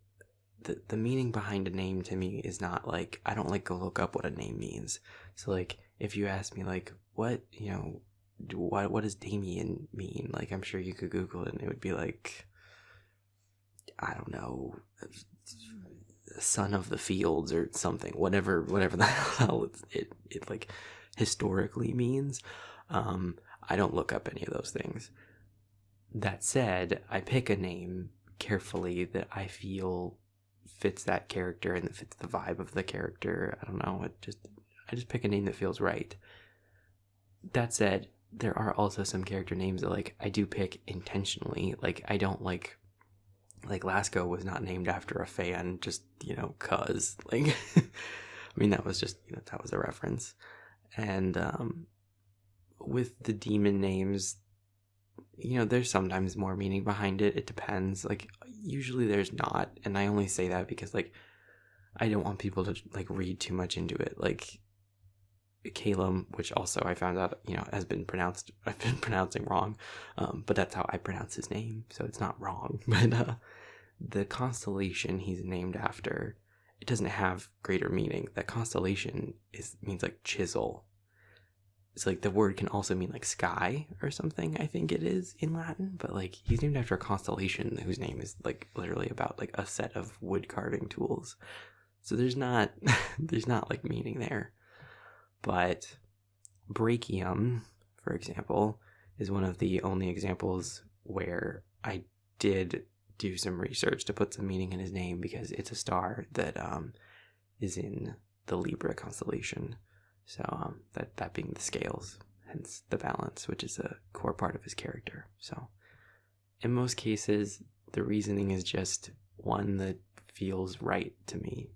[SPEAKER 1] the meaning behind a name to me is not like, I don't like go look up what a name means. So like if you ask me like what, what does Damien mean, like I'm sure you could Google it and it would be like, I don't know, son of the fields or something, whatever the hell it like historically means. I don't look up any of those things. That said, I pick a name carefully that I feel fits that character and that fits the vibe of the character. I don't know, I just pick a name that feels right. That said, there are also some character names that like I do pick intentionally. Like I don't like Lasco was not named after a fan, just, cuz. Like I mean that was just, that was a reference. And with the demon names, there's sometimes more meaning behind it. It depends. Like usually there's not, and I only say that because like I don't want people to like read too much into it. Like Calum, which also I found out, has been pronounced, I've been pronouncing wrong, but that's how I pronounce his name, so it's not wrong. But the constellation he's named after, it doesn't have greater meaning. That constellation means like chisel. It's like the word can also mean like sky or something, I think it is in Latin, but like he's named after a constellation whose name is like literally about like a set of wood carving tools. So there's not like meaning there. But brachium, for example, is one of the only examples where I did do some research to put some meaning in his name, because it's a star that is in the Libra constellation. So that being the scales, hence the balance, which is a core part of his character. So in most cases, the reasoning is just one that feels right to me,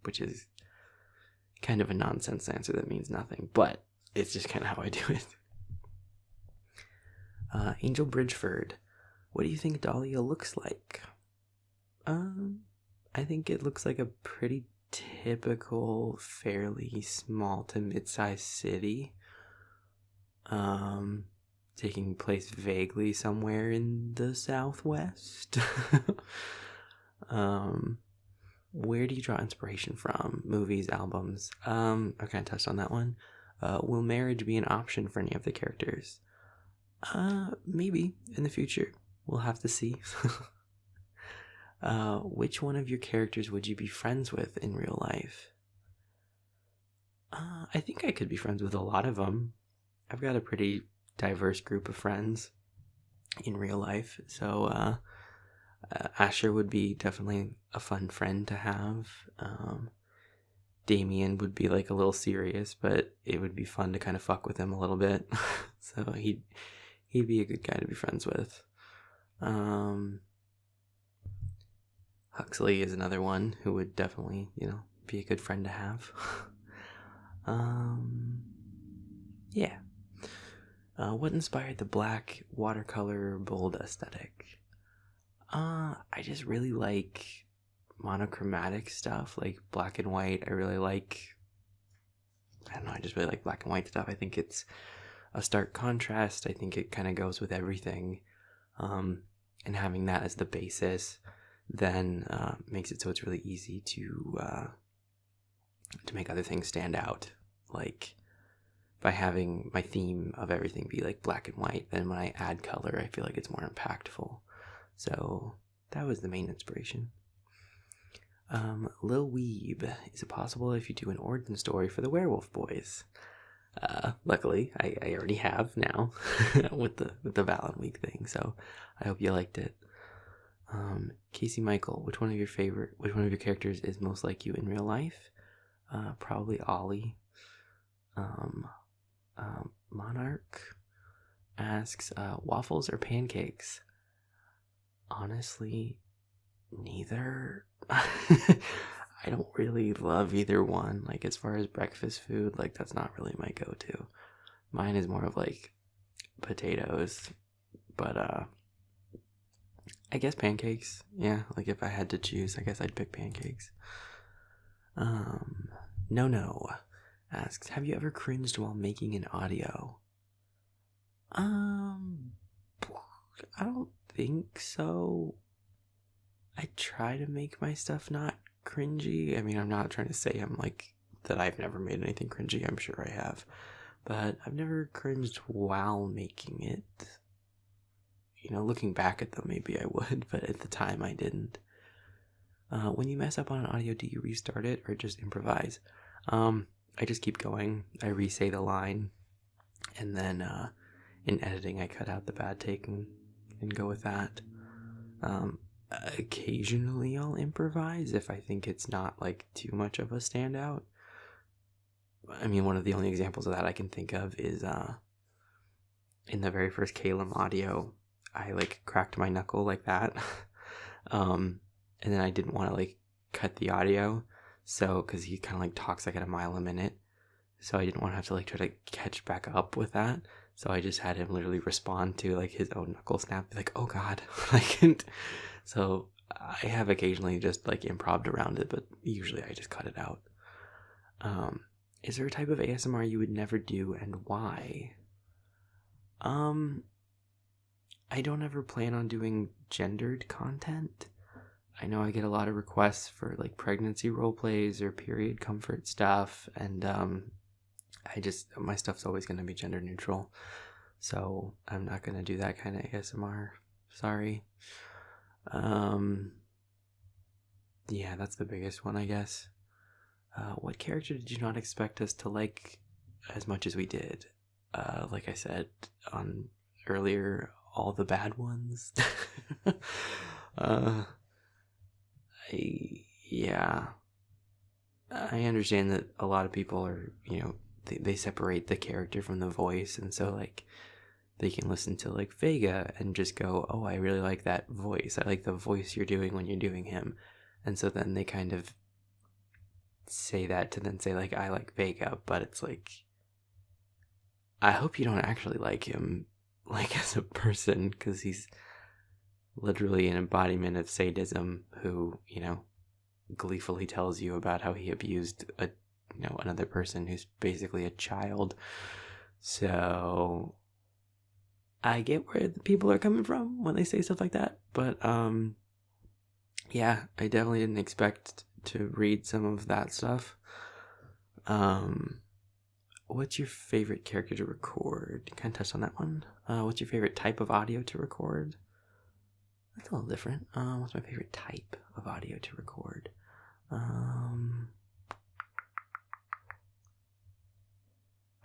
[SPEAKER 1] which is kind of a nonsense answer that means nothing, but it's just kind of how I do it. Angel Bridgeford, what do you think Dahlia looks like? I think it looks like a pretty typical, fairly small to mid-sized city, taking place vaguely somewhere in the Southwest. Where do you draw inspiration from? Movies, albums? I kind of touched on that one. Will marriage be an option for any of the characters? Maybe in the future. We'll have to see. Which one of your characters would you be friends with in real life? I think I could be friends with a lot of them. I've got a pretty diverse group of friends in real life, so Asher would be definitely a fun friend to have. Damien would be like a little serious, but it would be fun to kind of fuck with him a little bit. So he'd be a good guy to be friends with. Huxley is another one who would definitely, be a good friend to have. Yeah. What inspired the black watercolor bold aesthetic? I just really like monochromatic stuff, like black and white. I just really like black and white stuff. I think it's a stark contrast. I think it kind of goes with everything. And having that as the basis then makes it so it's really easy to make other things stand out. Like by having my theme of everything be like black and white, then when I add color, I feel like it's more impactful. So that was the main inspiration. Lil Weeb, is it possible if you do an origin story for the Werewolf Boys? Luckily, I already have now with the Valen Week thing, so I hope you liked it. Casey Michael, which one of your characters is most like you in real life? Probably Ollie. Monarch asks, waffles or pancakes? Honestly, neither. I don't really love either one. Like, as far as breakfast food, like, that's not really my go-to. Mine is more of, like, potatoes. But, I guess pancakes. Yeah, like, if I had to choose, I guess I'd pick pancakes. No asks, have you ever cringed while making an audio? I don't think so. I try to make my stuff not cringy. I mean, I'm not trying to say I'm like that I've never made anything cringy. I'm sure I have. But I've never cringed while making it. You know, looking back at them, maybe I would, but at the time I didn't. When you mess up on an audio, do you restart it or just improvise? I just keep going. I re-say the line, and then in editing, I cut out the bad take and go with that. Occasionally, I'll improvise if I think it's not like too much of a standout. I mean, one of the only examples of that I can think of is in the very first Calum audio, I like cracked my knuckle like that. And then I didn't want to like cut the audio, so because he kind of like talks like at a mile a minute, so I didn't want to have to like try to catch back up with that. So I just had him literally respond to like his own knuckle snap, like, "Oh God," like. So I have occasionally just like improv'd around it, but usually I just cut it out. Is there a type of ASMR you would never do, and why? I don't ever plan on doing gendered content. I know I get a lot of requests for like pregnancy role plays or period comfort stuff, and my stuff's always going to be gender neutral, so I'm not going to do that kind of ASMR. Sorry. Yeah, that's the biggest one, I guess. What character did you not expect us to like as much as we did? Like I said on earlier, all the bad ones. Yeah, I understand that a lot of people are, you know, they separate the character from the voice, and so like they can listen to like Vega and just go, "Oh, I really like that voice. I like the voice you're doing when you're doing him," and so then they kind of say that to then say like, "I like Vega," but it's like, I hope you don't actually like him like as a person, because he's literally an embodiment of sadism who, you know, gleefully tells you about how he abused another person who's basically a child. So I get where the people are coming from when they say stuff like that, but yeah, I definitely didn't expect to read some of that stuff. What's your favorite character to record? Kind of touched on that one. What's your favorite type of audio to record? That's a little different. What's my favorite type of audio to record? I'm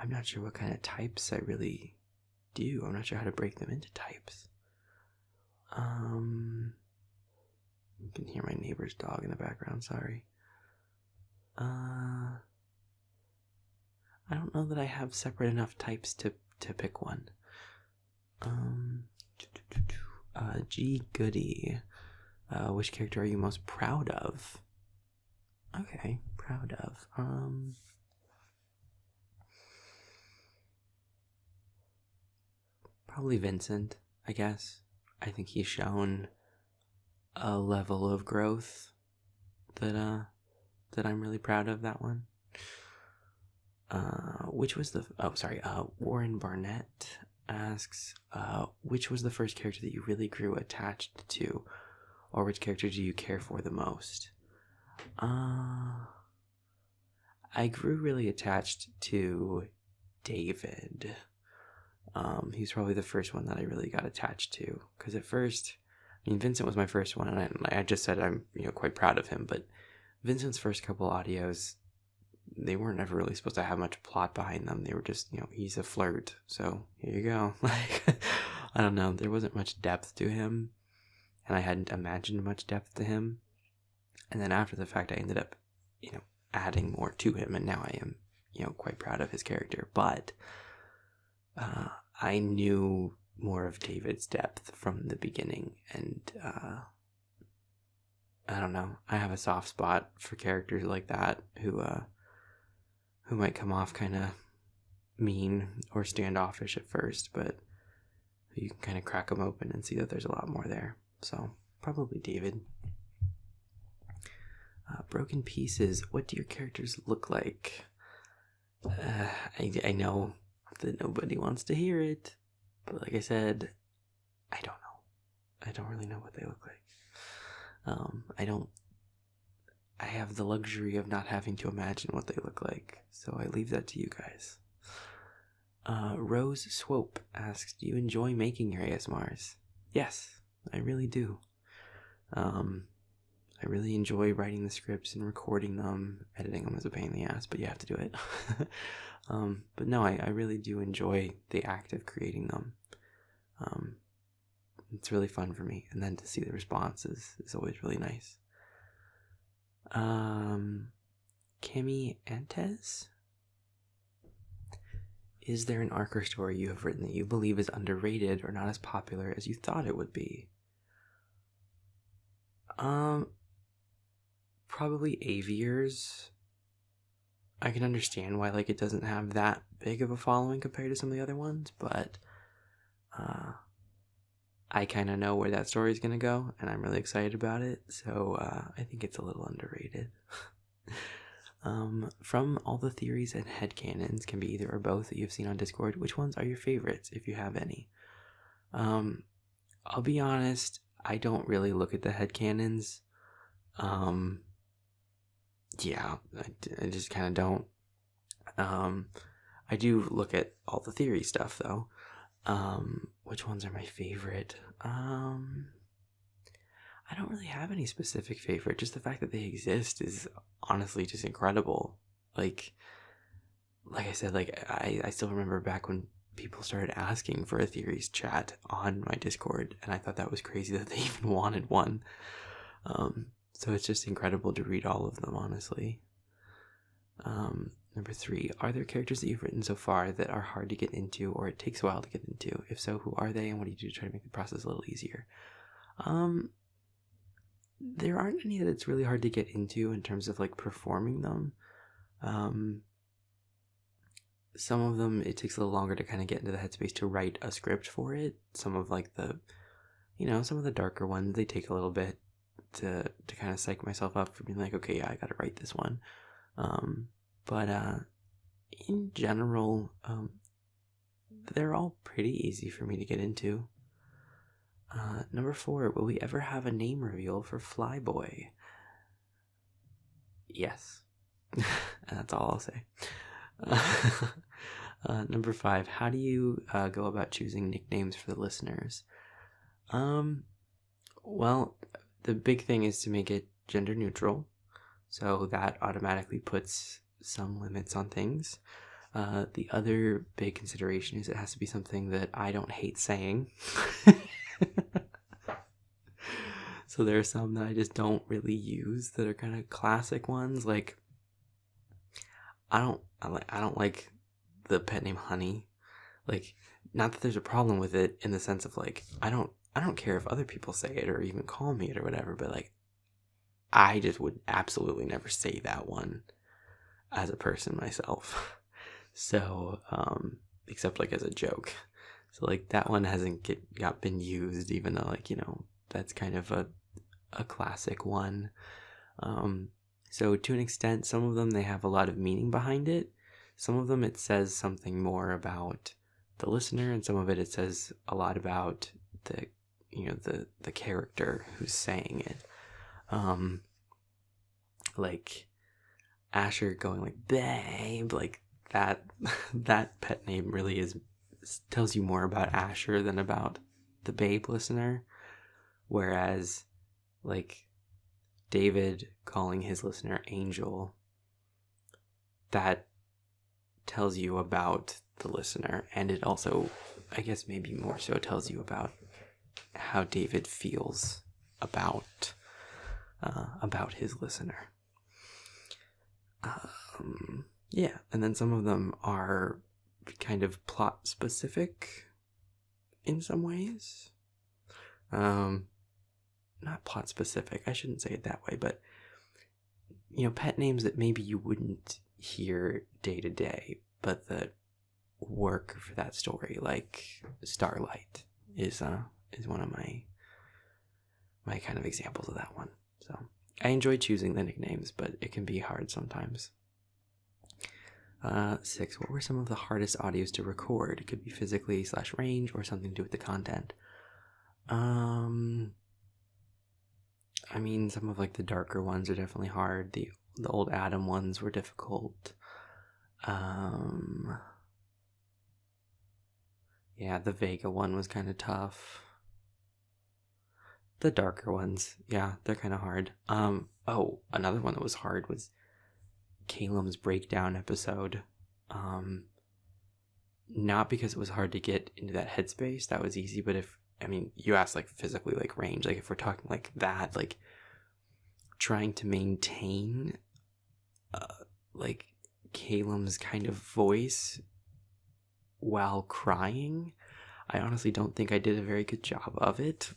[SPEAKER 1] not sure what kind of types I really do. I'm not sure how to break them into types. You can hear my neighbor's dog in the background, sorry. I don't know that I have separate enough types to pick one. G Goody. Which character are you most proud of? Okay, proud of. Probably Vincent, I guess. I think he's shown a level of growth that I'm really proud of, that one. Which was the Warren Barnett asks, which was the first character that you really grew attached to, or which character do you care for the most? I grew really attached to David. He's probably the first one that I really got attached to, because at first, I mean, Vincent was my first one, and I just said I'm, you know, quite proud of him, but Vincent's first couple audios, they weren't ever really supposed to have much plot behind them. They were just, you know, he's a flirt, so here you go. Like, I don't know, there wasn't much depth to him, and I hadn't imagined much depth to him. And then after the fact, I ended up, you know, adding more to him, and now I am, you know, quite proud of his character. But I knew more of David's depth from the beginning, and I don't know, I have a soft spot for characters like that who might come off kind of mean or standoffish at first, but you can kind of crack them open and see that there's a lot more there. So probably David. Broken Pieces. What do your characters look like? I know that nobody wants to hear it, but like I said, I don't know. I don't really know what they look like. I have the luxury of not having to imagine what they look like, so I leave that to you guys. Rose Swope asks, do you enjoy making your ASMRs? Yes, I really do. I really enjoy writing the scripts and recording them. Editing them is a pain in the ass, but you have to do it. But no, I really do enjoy the act of creating them. It's really fun for me, and then to see the response is always really nice. Kimmy Antes? Is there an arc or story you have written that you believe is underrated or not as popular as you thought it would be? Probably Aviars. I can understand why it doesn't have that big of a following compared to some of the other ones, but I kind of know where that story is going to go, and I'm really excited about it, so I think it's a little underrated. From all the theories and headcanons, can be either or both that you've seen on Discord, which ones are your favorites, if you have any? I'll be honest, I don't really look at the headcanons. Yeah, I just kind of don't. I do look at all the theory stuff, though. Which ones are my favorite? I don't really have any specific favorite. Just the fact that they exist is honestly just incredible. Like I said, I still remember back when people started asking for a theories chat on my Discord, and I thought that was crazy that they even wanted one. So it's just incredible to read all of them, honestly. Number 3, are there characters that you've written so far that are hard to get into or it takes a while to get into? If so, who are they and what do you do to try to make the process a little easier? There aren't any that it's really hard to get into in terms of performing them. Some of them it takes a little longer to kind of get into the headspace to write a script for it. Some of some of the darker ones, they take a little bit to kind of psych myself up for being okay, yeah, I gotta write this one. But in general, they're all pretty easy for me to get into. Number 4, will we ever have a name reveal for Flyboy? Yes. That's all I'll say. Number 5, how do you go about choosing nicknames for the listeners? Well, the big thing is to make it gender neutral, so that automatically puts some limits on things. The other big consideration is it has to be something that I don't hate saying. So there are some that I just don't really use that are kind of classic ones. I don't like the pet name Honey. Not that there's a problem with it in the sense of I don't care if other people say it or even call me it or whatever, but I just would absolutely never say that one as a person myself. So, except as a joke. So that one hasn't been used, even though that's kind of a classic one. So to an extent, some of them they have a lot of meaning behind it. Some of them it says something more about the listener, and some of it says a lot about the character who's saying it. Asher going babe, that pet name really tells you more about Asher than about the babe listener. Whereas David calling his listener Angel, that tells you about the listener, and it also, I guess maybe more so, tells you about how David feels about his listener. Yeah, and then some of them are kind of plot specific in some ways. Not plot specific, I shouldn't say it that way, but pet names that maybe you wouldn't hear day to day, but that work for that story, like Starlight is one of my kind of examples of that one. So I enjoy choosing the nicknames, but it can be hard sometimes. 6, what were some of the hardest audios to record? It could be physically / range or something to do with the content. I mean, some of like the darker ones are definitely hard. The old Adam ones were difficult. Yeah, the Vega one was kind of tough. The darker ones, yeah, they're kind of hard. Oh, another one that was hard was Caleb's breakdown episode. Not because it was hard to get into that headspace, that was easy, but you asked like physically, like range, like if we're talking like that, like trying to maintain like Caleb's kind of voice while crying, I honestly don't think I did a very good job of it.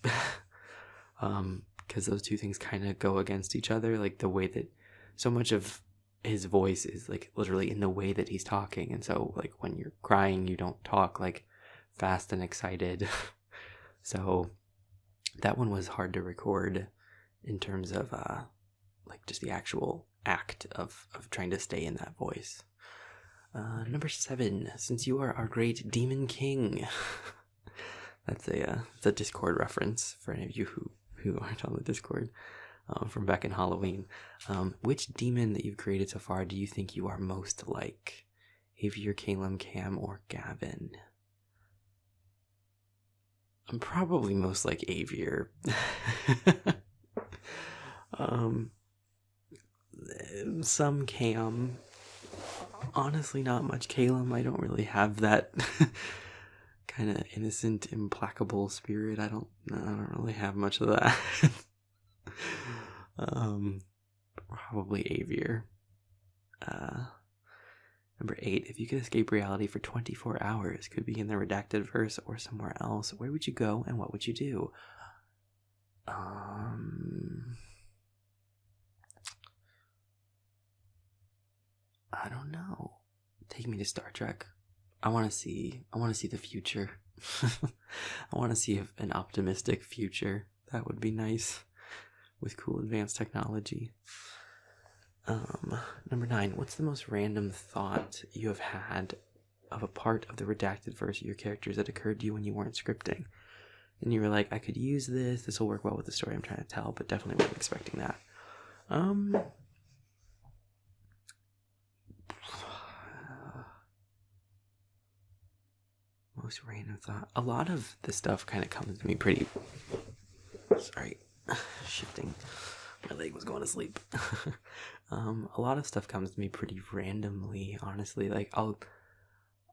[SPEAKER 1] Because those two things kind of go against each other, like the way that so much of his voice is like literally in the way that he's talking, and so like when you're crying you don't talk like fast and excited. So that one was hard to record in terms of like just the actual act of trying to stay in that voice. Number 7, since you are our great demon king. That's a Discord reference for any of you who aren't on the Discord, from back in Halloween. Which demon that you've created so far do you think you are most like? Avier, Caleb, Cam, or Gavin? I'm probably most like Avier. Some Cam. Honestly, not much Caleb. I don't really have that kind of innocent, implacable spirit. I don't really have much of that. Probably Avier. Number 8, if you could escape reality for 24 hours, could be in the Redacted verse or somewhere else, where would you go and what would you do? I don't know. Take me to Star Trek. I want to see the future. I want to see an optimistic future. That would be nice, with cool advanced technology. Number 9, what's the most random thought you have had of a part of the Redacted verse of your characters that occurred to you when you weren't scripting? And you were like, I could use this will work well with the story I'm trying to tell, but definitely wasn't expecting that. Most random thought. A lot of this stuff kind of comes to me pretty... Sorry. Shifting. My leg was going to sleep. A lot of stuff comes to me pretty randomly, honestly. Like,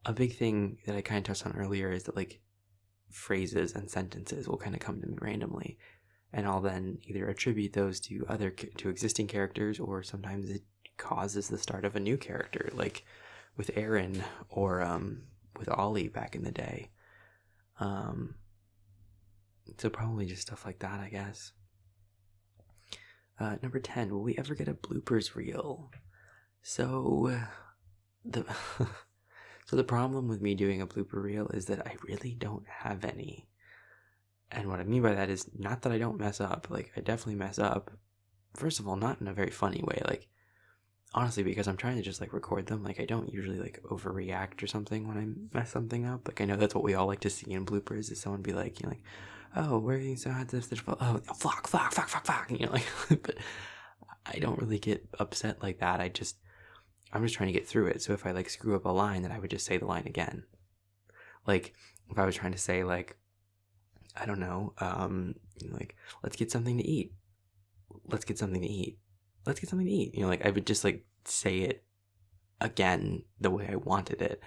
[SPEAKER 1] a big thing that I kind of touched on earlier is that, like, phrases and sentences will kind of come to me randomly. And I'll then either attribute those to existing characters, or sometimes it causes the start of a new character, like with Aaron or with Ollie back in the day. So probably just stuff like that, I guess. Number 10, will we ever get a bloopers reel? So the problem with me doing a blooper reel is that I really don't have any. And what I mean by that is not that I don't mess up. Like, I definitely mess up. First of all, not in a very funny way. Like, honestly, because I'm trying to just, like, record them. Like, I don't usually, like, overreact or something when I mess something up. Like, I know that's what we all like to see in bloopers, is someone be like, you know, like, oh, where are you so hot this, oh, fuck, you know, like, but I don't really get upset like that. I'm just trying to get through it. So if I, like, screw up a line, then I would just say the line again. Like, if I was trying to say, like, I don't know, like, let's get something to eat. Let's get something to eat. Let's get something to eat. You know, like, I would just, like, say it again the way I wanted it.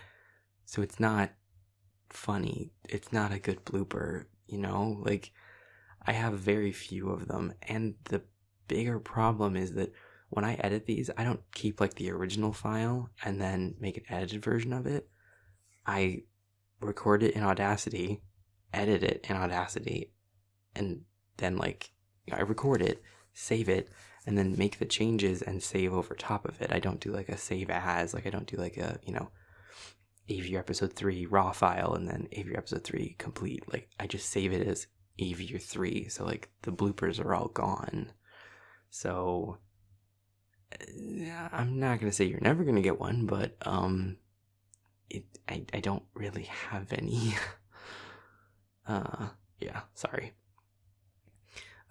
[SPEAKER 1] So it's not funny. It's not a good blooper, you know? Like, I have very few of them. And the bigger problem is that when I edit these, I don't keep, like, the original file and then make an edited version of it. I record it in Audacity, edit it in Audacity, and then, like, I record it, save it, and then make the changes and save over top of it. I don't do, like, a save as. Like, I don't do, like, a, you know, Avier episode 3 raw file and then Avier episode 3 complete. Like, I just save it as Avier 3, so, like, the bloopers are all gone. So yeah, I'm not gonna say you're never gonna get one, but I don't really have any. Yeah, sorry.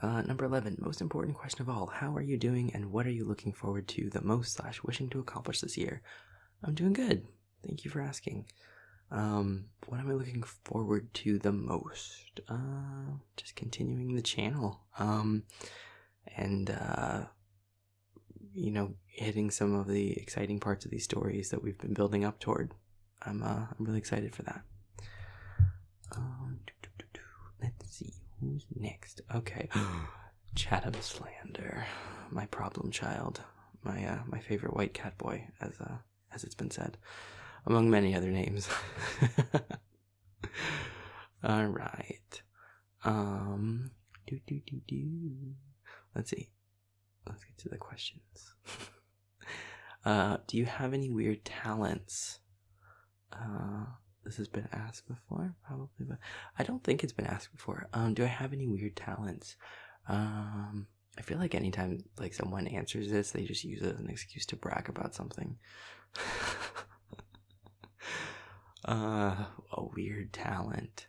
[SPEAKER 1] Number 11, most important question of all. How are you doing and what are you looking forward to the most / wishing to accomplish this year? I'm doing good. Thank you for asking. What am I looking forward to the most? Just continuing the channel. And hitting some of the exciting parts of these stories that we've been building up toward. I'm really excited for that. Let's see who's next. Okay, Chatham slander, my problem child, my favorite white cat boy, as it's been said, among many other names. All right. Let's see. Let's get to the questions. Do you have any weird talents? This has been asked before, probably, but I don't think it's been asked before. Do I have any weird talents? I feel like anytime like someone answers this, they just use it as an excuse to brag about something. A weird talent.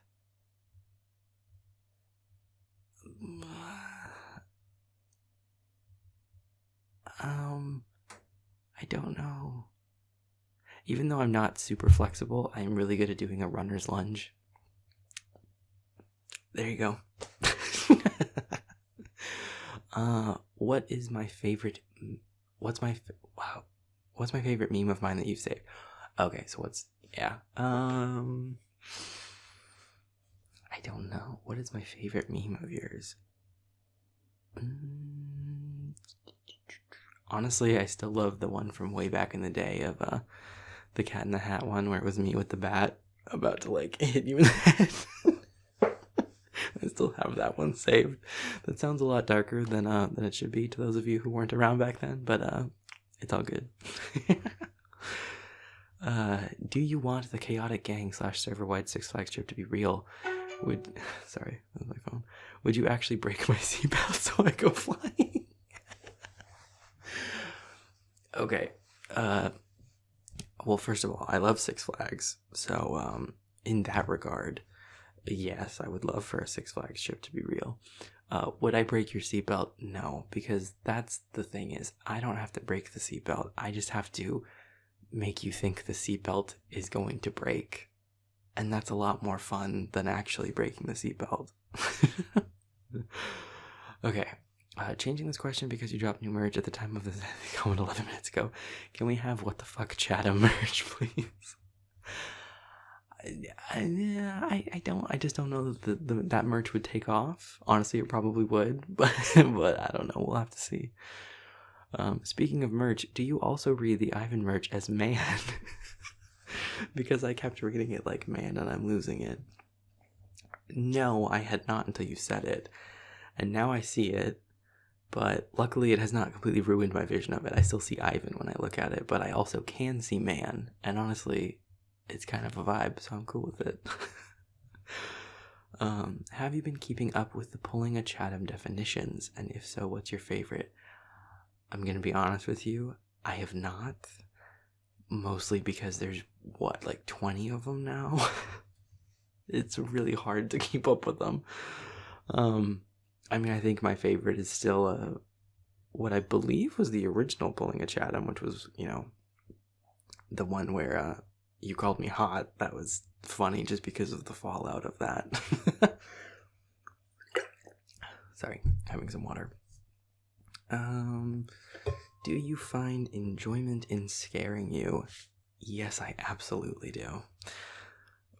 [SPEAKER 1] I don't know. Even though I'm not super flexible, I'm really good at doing a runner's lunge. There you go. What's my favorite meme of mine that you've saved? Okay, so I don't know. What is my favorite meme of yours? Honestly, I still love the one from way back in the day of the Cat in the Hat one, where it was me with the bat about to like hit you in the head. I still have that one saved. That sounds a lot darker than it should be to those of you who weren't around back then, but it's all good. Do you want the chaotic gang / server-wide Six Flags trip to be real? Sorry, that was my phone. Would you actually break my seatbelt so I go flying? Okay. Well, first of all, I love Six Flags, so in that regard, yes, I would love for a Six Flags trip to be real. Would I break your seatbelt? No, because that's the thing is, I don't have to break the seatbelt. I just have to make you think the seatbelt is going to break, and that's a lot more fun than actually breaking the seatbelt. Okay. Changing this question because you dropped new merch at the time of this comment 11 minutes ago. Can we have what the fuck Chatham merch, please? I just don't know that that merch would take off. Honestly, it probably would, but I don't know. We'll have to see. Speaking of merch, do you also read the Ivan merch as man? Because I kept reading it like man and I'm losing it. No, I had not until you said it. And now I see it. But luckily it has not completely ruined my vision of it. I still see Ivan when I look at it, but I also can see man. And honestly, it's kind of a vibe, so I'm cool with it. Have you been keeping up with the pulling a Chatham definitions? And if so, what's your favorite? I'm going to be honest with you. I have not. Mostly because there's, like 20 of them now? It's really hard to keep up with them. I mean, I think my favorite is still what I believe was the original pulling a Chatham, which was, the one where you called me hot. That was funny just because of the fallout of that. Sorry, having some water. Do you find enjoyment in scaring you? Yes, I absolutely do.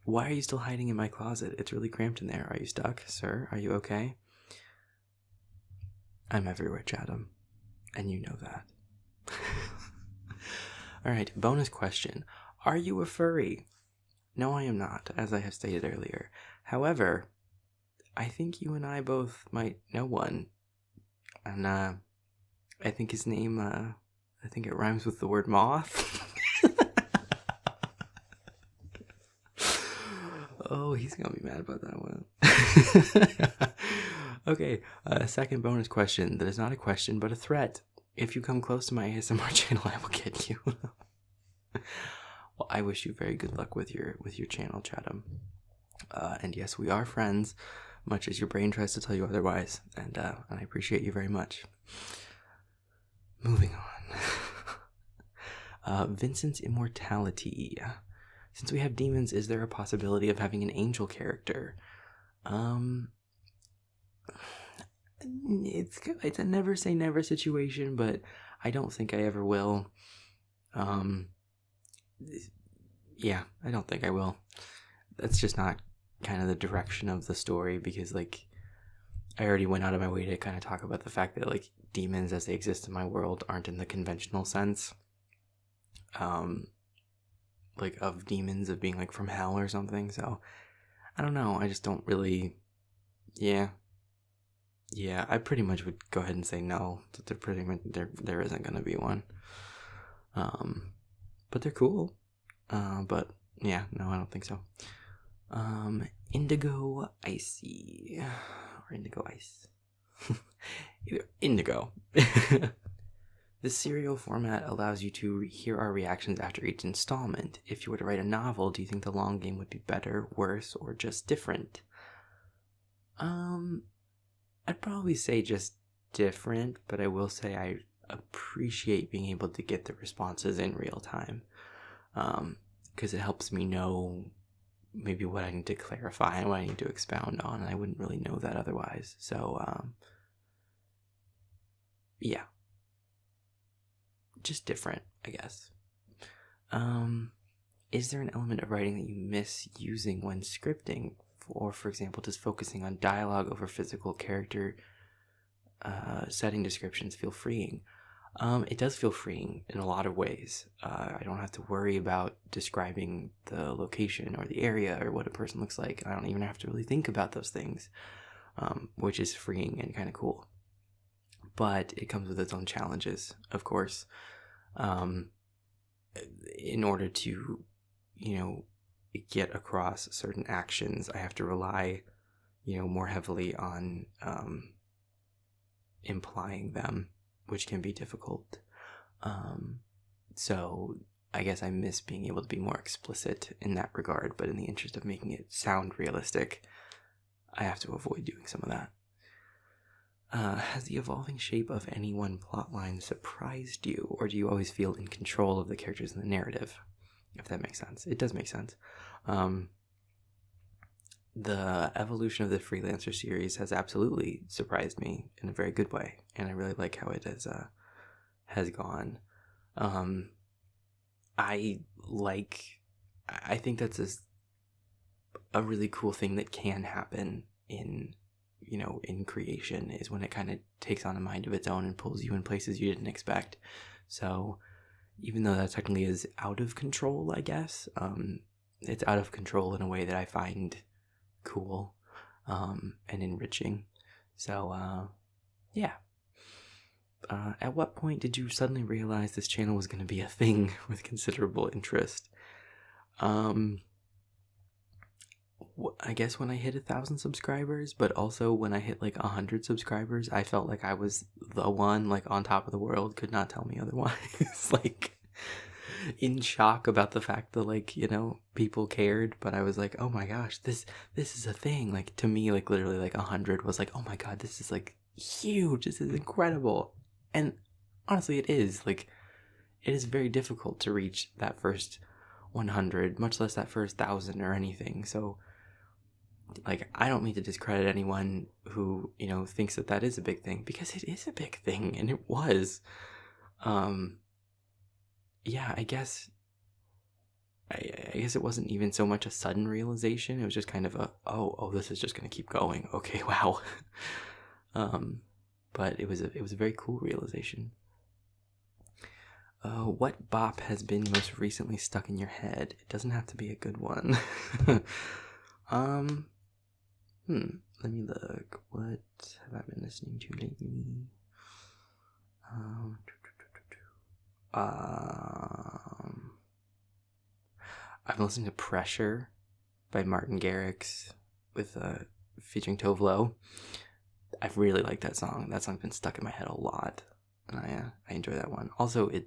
[SPEAKER 1] Why are you still hiding in my closet? It's really cramped in there. Are you stuck, sir? Are you okay? I'm everywhere, Chatham, and you know that. Alright, bonus question. Are you a furry? No, I am not, as I have stated earlier. However, I think you and I both might know one. And, I think his name, I think it rhymes with the word moth. Oh, he's gonna be mad about that one. Okay, second bonus question that is not a question but a threat. If you come close to my ASMR channel, I will get you. Well, I wish you very good luck with your channel, Chatham. And yes, we are friends, much as your brain tries to tell you otherwise, and I appreciate you very much. Moving on. Vincent's immortality. Since we have demons, is there a possibility of having an angel character? It's a never say never situation, but I don't think I ever will. Yeah, I don't think I will. That's just not kind of the direction of the story, because like I already went out of my way to kind of talk about the fact that like demons as they exist in my world aren't in the conventional sense like of demons of being like from hell or something. So I don't know, I just don't really. Yeah, I pretty much would go ahead and say no, that there isn't going to be one. But they're cool. But yeah, no, I don't think so. Indigo Icy. Or Indigo Ice. Either Indigo. This serial format allows you to hear our reactions after each installment. If you were to write a novel, do you think the long game would be better, worse, or just different? I'd probably say just different, but I will say I appreciate being able to get the responses in real time. Because it helps me know maybe what I need to clarify and what I need to expound on, and I wouldn't really know that otherwise. So, yeah. Just different, I guess. Is there an element of writing that you miss using when scripting? Or, for example, just focusing on dialogue over physical character setting descriptions feel freeing? It does feel freeing in a lot of ways. I don't have to worry about describing the location or the area or what a person looks like. I don't even have to really think about those things, which is freeing and kind of cool. But it comes with its own challenges, of course. In order to, get across certain actions, I have to rely, more heavily on implying them, which can be difficult. So I guess I miss being able to be more explicit in that regard, but in the interest of making it sound realistic, I have to avoid doing some of that. Has the evolving shape of any one plotline surprised you, or do you always feel in control of the characters in the narrative? If that makes sense. It does make sense. The evolution of the Freelancer series has absolutely surprised me in a very good way, and I really like how it has gone. I think that's a really cool thing that can happen in creation, is when it kind of takes on a mind of its own and pulls you in places you didn't expect. So even though that technically is out of control, I guess, it's out of control in a way that I find cool and enriching. So yeah. At what point did you suddenly realize this channel was going to be a thing with considerable interest? I guess when I hit 1,000 subscribers, but also when I hit like 100 subscribers, I felt like I was the one, like on top of the world, could not tell me otherwise. Like in shock about the fact that like, people cared, but I was like, oh my gosh, this is a thing. Like to me, like literally like 100 was like, oh my God, this is like huge. This is incredible. And honestly, it is. Like, it is very difficult to reach that first 100, much less that first 1,000 or anything. So like, I don't mean to discredit anyone who, thinks that is a big thing, because it is a big thing, and it was. Yeah, I guess it wasn't even so much a sudden realization. It was just kind of a, oh, this is just going to keep going. Okay, wow. But it was a very cool realization. What bop has been most recently stuck in your head? It doesn't have to be a good one. Let me look. What have I been listening to lately? I've been listening to Pressure by Martin Garrix with featuring Tove Lo. I really like that song. That song's been stuck in my head a lot, and I enjoy that one. Also, it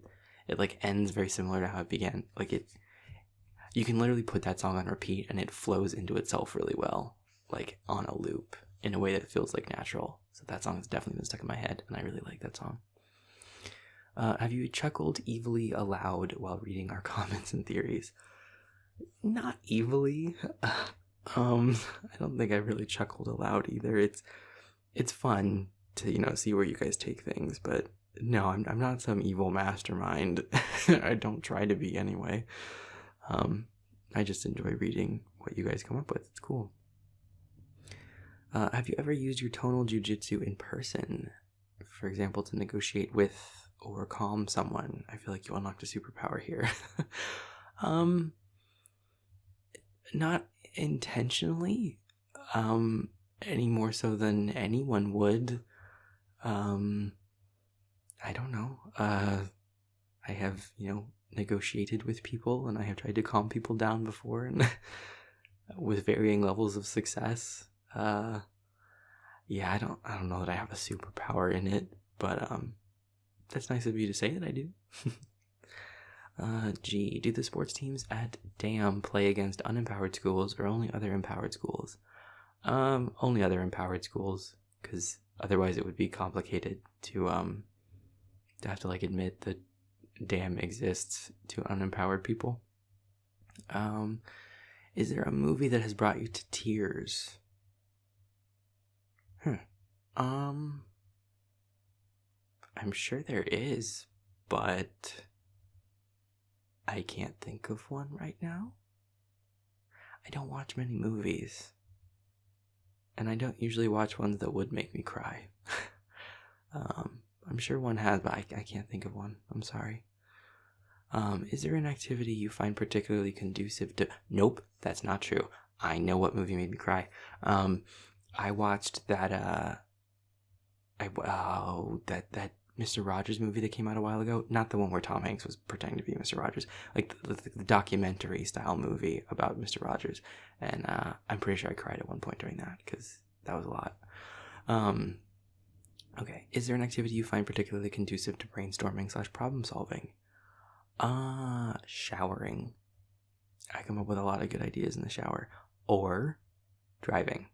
[SPEAKER 1] like ends very similar to how it began. Like you can literally put that song on repeat and it flows into itself really well, like on a loop. in a way that feels like natural. So that song has definitely been stuck in my head, and I really like that song. Have you chuckled evilly aloud while reading our comments and theories? Not evilly. I don't think I really chuckled aloud either. It's fun to see where you guys take things, but no, I'm not some evil mastermind. I don't try to be anyway. I just enjoy reading what you guys come up with. It's cool. Have you ever used your tonal jujitsu in person? For example, to negotiate with or calm someone? I feel like you unlocked a superpower here. Not intentionally, any more so than anyone would. I don't know. I have, negotiated with people, and I have tried to calm people down before, and with varying levels of success. Yeah, I don't know that I have a superpower in it, but that's nice of you to say that I do. Do the sports teams at DAM play against unempowered schools or only other empowered schools? Only other empowered schools, because otherwise it would be complicated to have to admit that DAM exists to unempowered people. Is there a movie that has brought you to tears? I'm sure there is, but I can't think of one right now. I don't watch many movies, and I don't usually watch ones that would make me cry. I'm sure one has, but I can't think of one. I'm sorry. Is there an activity you find particularly conducive to... Nope, that's not true. I know what movie made me cry. I watched that that Mr. Rogers movie that came out a while ago. Not the one where Tom Hanks was pretending to be Mr. Rogers. The documentary style movie about Mr. Rogers. And I'm pretty sure I cried at one point during that, because that was a lot. Okay. Is there an activity you find particularly conducive to brainstorming / problem solving? Showering. I come up with a lot of good ideas in the shower. Or driving.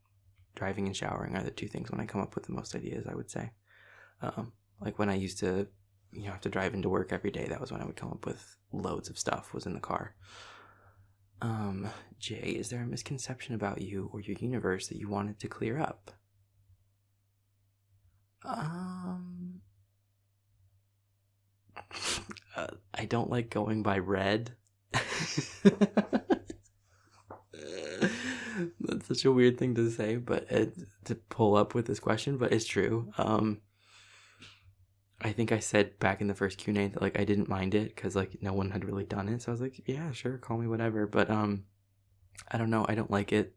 [SPEAKER 1] Driving and showering are the two things when I come up with the most ideas, I would say. When I used to, have to drive into work every day, that was when I would come up with loads of stuff, was in the car. Jay, is there a misconception about you or your universe that you wanted to clear up? I don't like going by red. That's such a weird thing to say, but to pull up with this question, but it's true. I think I said back in the first Q&A that I didn't mind it because no one had really done it, so I was like, yeah, sure, call me whatever. But I don't know, I don't like it.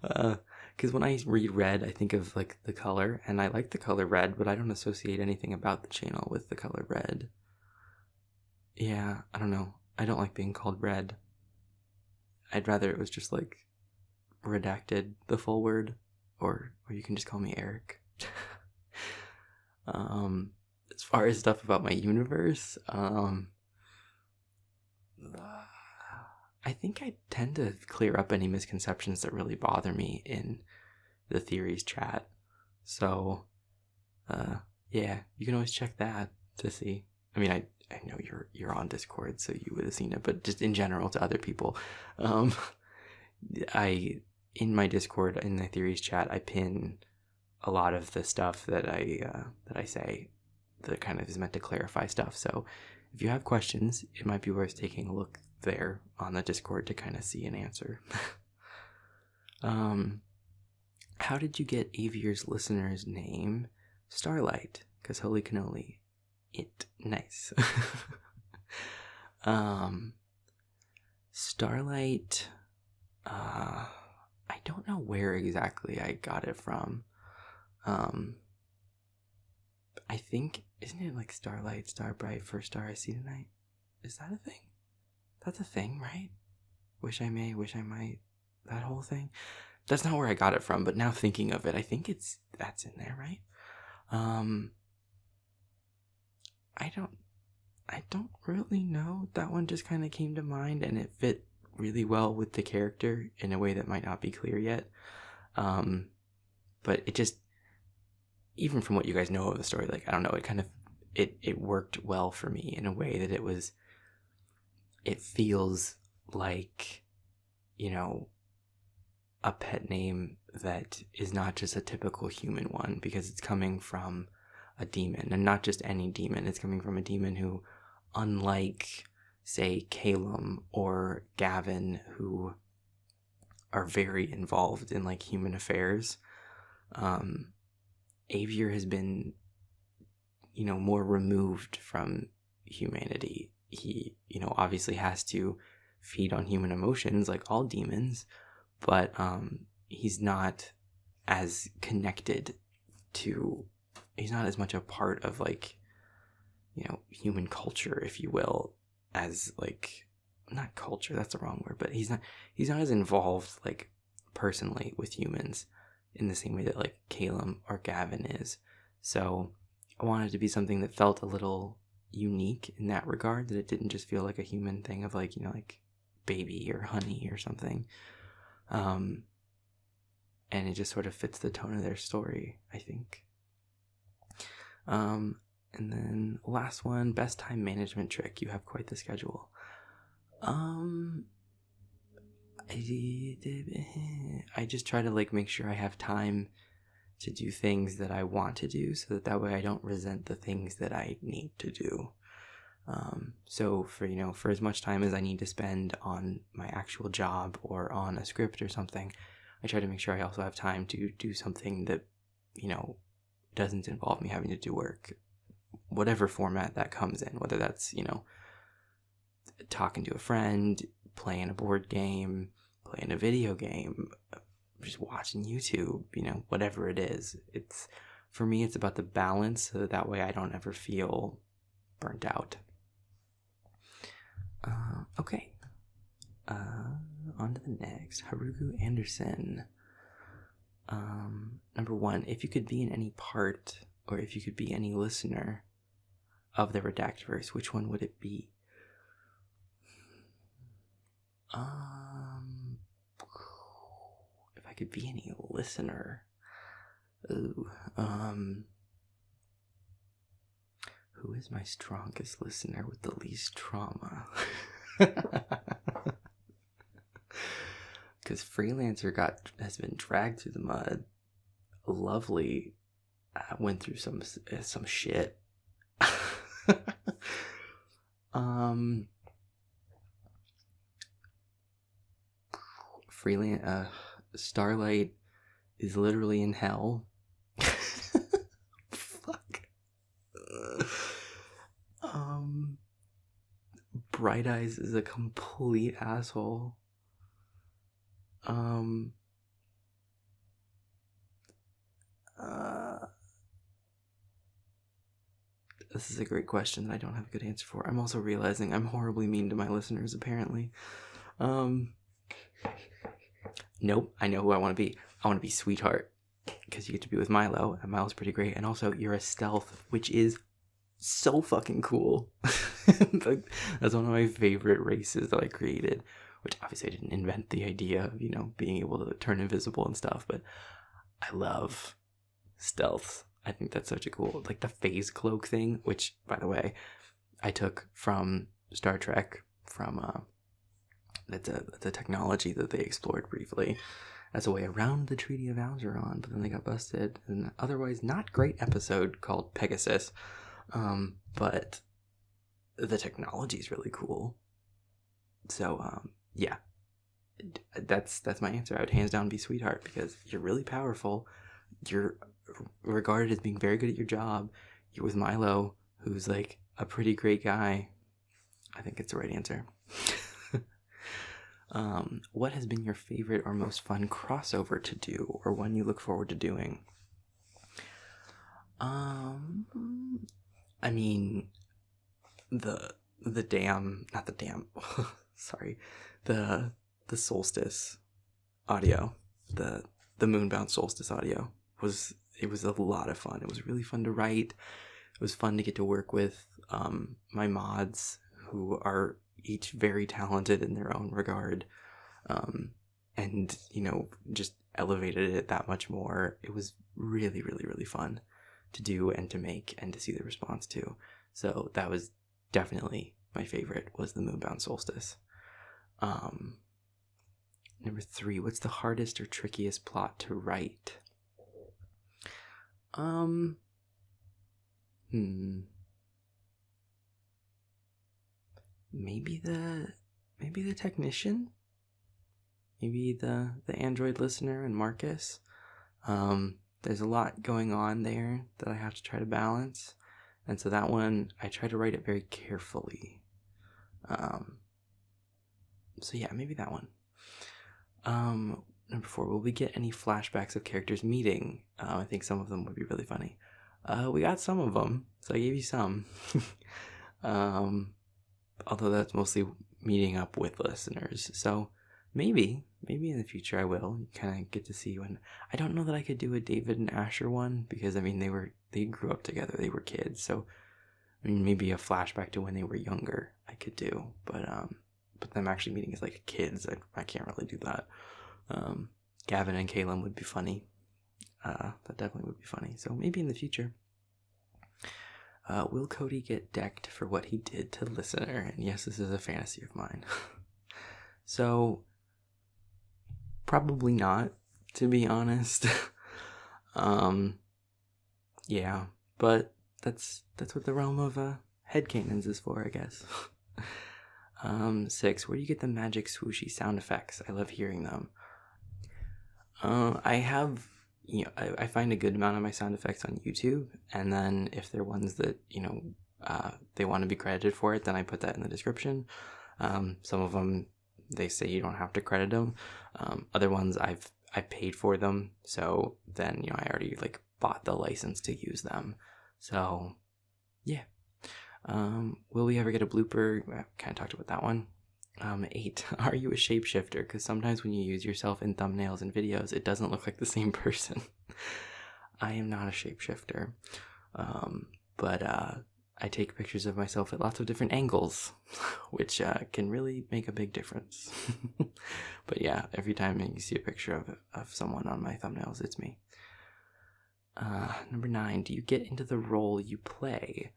[SPEAKER 1] Because when I read red, I think of the color, and I like the color red, but I don't associate anything about the channel with the color red. Yeah, I don't know. I don't like being called red. I'd rather it was just redacted, the full word, or you can just call me Eric. As far as stuff about my universe, I think I tend to clear up any misconceptions that really bother me in the theories chat. So, yeah, you can always check that to see. I mean, I know you're on Discord, so you would have seen it, but just in general to other people, in my Discord, in the theories chat, I pin a lot of the stuff that I say that kind of is meant to clarify stuff. So if you have questions, it might be worth taking a look there on the Discord to kind of see an answer. How did you get Avier's listener's name? Starlight, because holy cannoli. Nice. Starlight, I don't know where exactly I got it from. I think, isn't it Starlight, Starbright, First Star I See Tonight? Is that a thing? That's a thing, right? Wish I may, wish I might, that whole thing. That's not where I got it from, but now thinking of it, I think that's in there, right? I don't really know. That one just kind of came to mind, and it fit really well with the character in a way that might not be clear yet. But it just, even from what you guys know of the story, like, I don't know, it kind of, it worked well for me in a way that it feels like, a pet name that is not just a typical human one, because it's coming from a demon, and not just any demon. It's coming from a demon who, unlike, say, Calum or Gavin, who are very involved in, like, human affairs, Avier has been, more removed from humanity. He, obviously has to feed on human emotions like all demons, but he's not as connected to, he's not as much a part of, like, human culture, if you will, as, like, not culture, that's the wrong word, but he's not as involved, like, personally with humans in the same way that, like, Calum or Gavin is. So I wanted it to be something that felt a little unique in that regard, that it didn't just feel like a human thing of, like, like baby or honey or something. And it just sort of fits the tone of their story, I think. And then last one, best time management trick. You have quite the schedule. I just try to, like, make sure I have time to do things that I want to do, so that way I don't resent the things that I need to do. So for as much time as I need to spend on my actual job or on a script or something, I try to make sure I also have time to do something that, doesn't involve me having to do work, whatever format that comes in, whether that's, talking to a friend, playing a board game, playing a video game, just watching YouTube, whatever it is. For me, it's about the balance, so that way I don't ever feel burnt out. Okay. On to the next. Harugu Anderson. Number 1, if you could be in any part, or if you could be any listener of the Redacted verse, which one would it be? If I could be any listener, who is my strongest listener with the least trauma? Because Freelancer has been dragged through the mud. Lovely went through some shit. Starlight is literally in hell. Fuck. Bright Eyes is a complete asshole. This is a great question that I don't have a good answer for. I'm also realizing I'm horribly mean to my listeners, apparently. Nope, I know who I want to be. I want to be Sweetheart, because you get to be with Milo, and Milo's pretty great. And also, you're a stealth, which is so fucking cool. That's one of my favorite races that I created, which obviously I didn't invent the idea of, being able to turn invisible and stuff, but I love stealth. I think that's such a cool, like, the phase cloak thing, which, by the way, I took from Star Trek, from, that's a technology that they explored briefly as a way around the Treaty of Algernon, but then they got busted in an otherwise not great episode called Pegasus. But the technology is really cool. So, yeah, that's my answer. I would hands down be Sweetheart, because you're really powerful. You're regarded as being very good at your job. You're with Milo, who's, like, a pretty great guy. I think it's the right answer. What has been your favorite or most fun crossover to do, or one you look forward to doing? I mean, the solstice audio, the Moonbound Solstice audio was a lot of fun. It was really fun to write. It was fun to get to work with my mods, who are each very talented in their own regard, and just elevated it that much more. It was really, really, really fun to do and to make and to see the response to. So that was definitely my favorite, was the Moonbound Solstice. Number 3, what's the hardest or trickiest plot to write? Maybe the technician? Maybe the android listener and Marcus. There's a lot going on there that I have to try to balance. And so that one, I try to write it very carefully. So yeah, maybe that one. Number 4, will we get any flashbacks of characters meeting? I think some of them would be really funny. We got some of them, so I gave you some. Although that's mostly meeting up with listeners. So maybe in the future I will. You kind of get to see when. I don't know that I could do a David and Asher one, because I mean they grew up together. They were kids, so I mean maybe a flashback to when they were younger I could do, but them actually meeting as like kids, I can't really do that. Gavin and Caleb would be funny. That definitely would be funny. So maybe in the future. Will Cody get decked for what he did to listener? And yes, this is a fantasy of mine. So probably not, to be honest. Yeah, but that's what the realm of headcanons is for, I guess. 6, where do you get the magic swooshy sound effects? I love hearing them. I have, I find a good amount of my sound effects on YouTube, and then if they're ones that, they want to be credited for it, then I put that in the description. Some of them, they say you don't have to credit them. Other ones, I've paid for them, so then, I already, bought the license to use them. So, yeah. Will we ever get a blooper? I kind of talked about that one. 8, are you a shapeshifter? Because sometimes when you use yourself in thumbnails and videos, it doesn't look like the same person. I am not a shapeshifter. But I take pictures of myself at lots of different angles, which can really make a big difference. But yeah, every time you see a picture of someone on my thumbnails, it's me. Number 9, do you get into the role you play?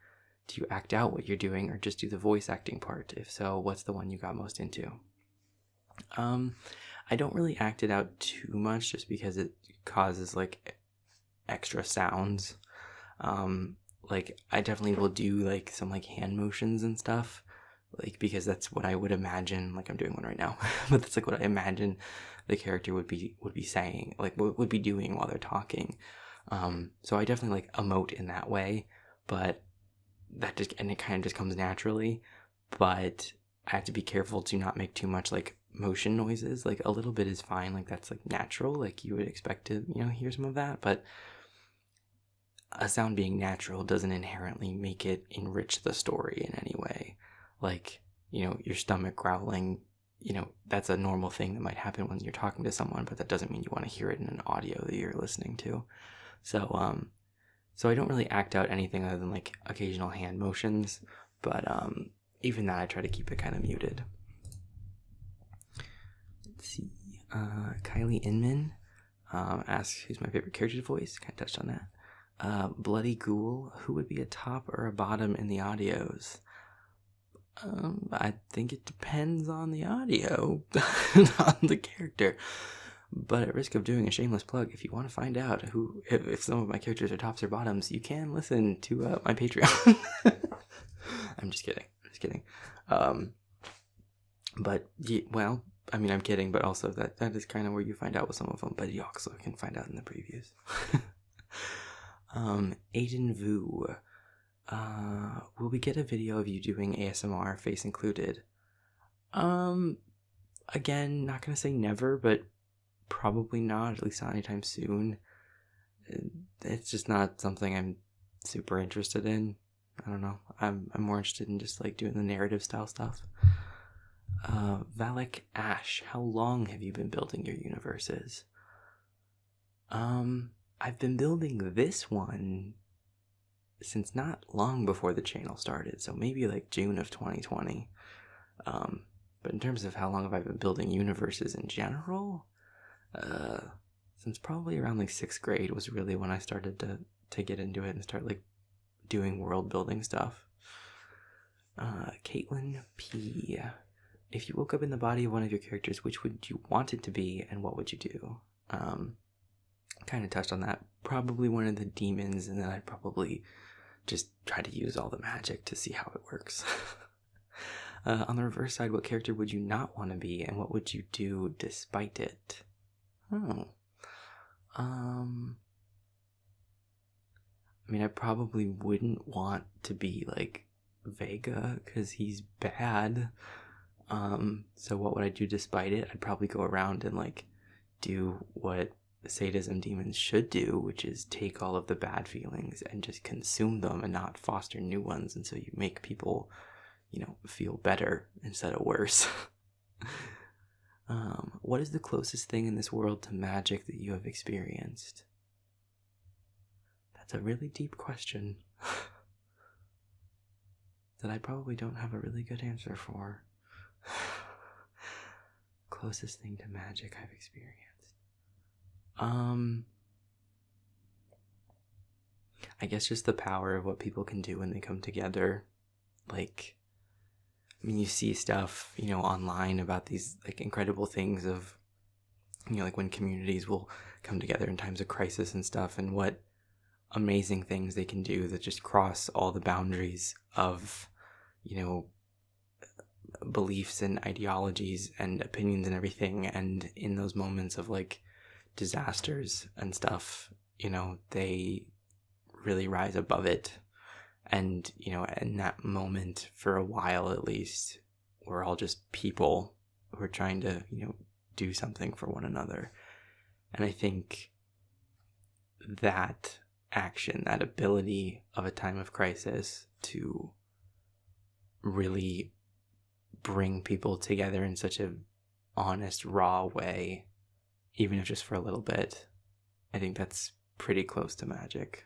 [SPEAKER 1] Do you act out what you're doing or just do the voice acting part? If so, what's the one you got most into? I don't really act it out too much just because it causes extra sounds. I definitely will do some hand motions and stuff, because that's what I would imagine, I'm doing one right now, but that's what I imagine the character would be saying, would be doing while they're talking. So I definitely emote in that way, but it kind of just comes naturally, but I have to be careful to not make too much motion noises. A little bit is fine, that's natural, you would expect to hear some of that, but a sound being natural doesn't inherently make it enrich the story in any way. Your stomach growling, that's a normal thing that might happen when you're talking to someone, but that doesn't mean you want to hear it in an audio that you're listening to. So I don't really act out anything other than occasional hand motions, but even that I try to keep it kind of muted. Let's see. Kylie Inman asks who's my favorite character voice. Kind of touched on that. Bloody Ghoul, who would be a top or a bottom in the audios? I think it depends on the audio, on the character. But at risk of doing a shameless plug, if you want to find out if some of my characters are tops or bottoms, you can listen to my Patreon. I'm just kidding. But well, I mean, I'm kidding, but also that is kind of where you find out with some of them. But you also can find out in the previews. Aiden Vu, will we get a video of you doing ASMR, face included? Again, not gonna say never, but probably not, at least not anytime soon. It's just not something I'm super interested in. I don't know. I'm more interested in just doing the narrative style stuff. Valak Ash, how long have you been building your universes? I've been building this one since not long before the channel started, so maybe June of 2020. But in terms of how long have I been building universes in general, since probably around like 6th grade was really when I started to get into it and start like doing world building stuff. Caitlin P. If you woke up in the body of one of your characters, which would you want it to be and what would you do? Kind of touched on that. Probably one of the demons, and then I'd probably just try to use all the magic to see how it works. On the reverse side, what character would you not want to be and what would you do despite it? I mean, I probably wouldn't want to be like Vega because he's bad. So what would I do despite it? I'd probably go around and like do what sadism demons should do, which is take all of the bad feelings and just consume them and not foster new ones. And so you make people, feel better instead of worse. What is the closest thing in this world to magic that you have experienced? That's a really deep question that I probably don't have a really good answer for. Closest thing to magic I've experienced. I guess just the power of what people can do when they come together. Like, I mean, you see stuff, online about these like incredible things of, like when communities will come together in times of crisis and stuff, and what amazing things they can do that just cross all the boundaries of, beliefs and ideologies and opinions and everything. And in those moments of like disasters and stuff, they really rise above it. And, in that moment, for a while at least, we're all just people who are trying to, do something for one another. And I think that action, that ability of a time of crisis to really bring people together in such an honest, raw way, even if just for a little bit, I think that's pretty close to magic.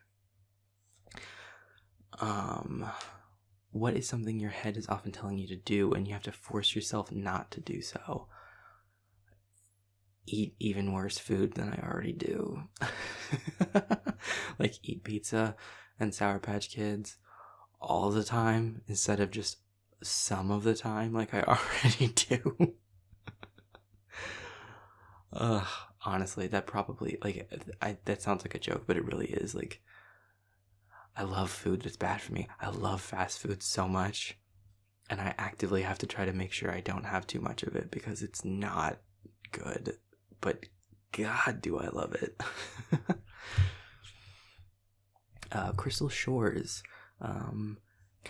[SPEAKER 1] What is something your head is often telling you to do and you have to force yourself not to do so? Eat even worse food than I already do. Like eat pizza and Sour Patch Kids all the time instead of just some of the time like I already do. Honestly, that probably, that sounds like a joke, but it really is. Like, I love food that's bad for me. I love fast food so much, and I actively have to try to make sure I don't have too much of it because it's not good, but God, do I love it. Crystal Shores, kind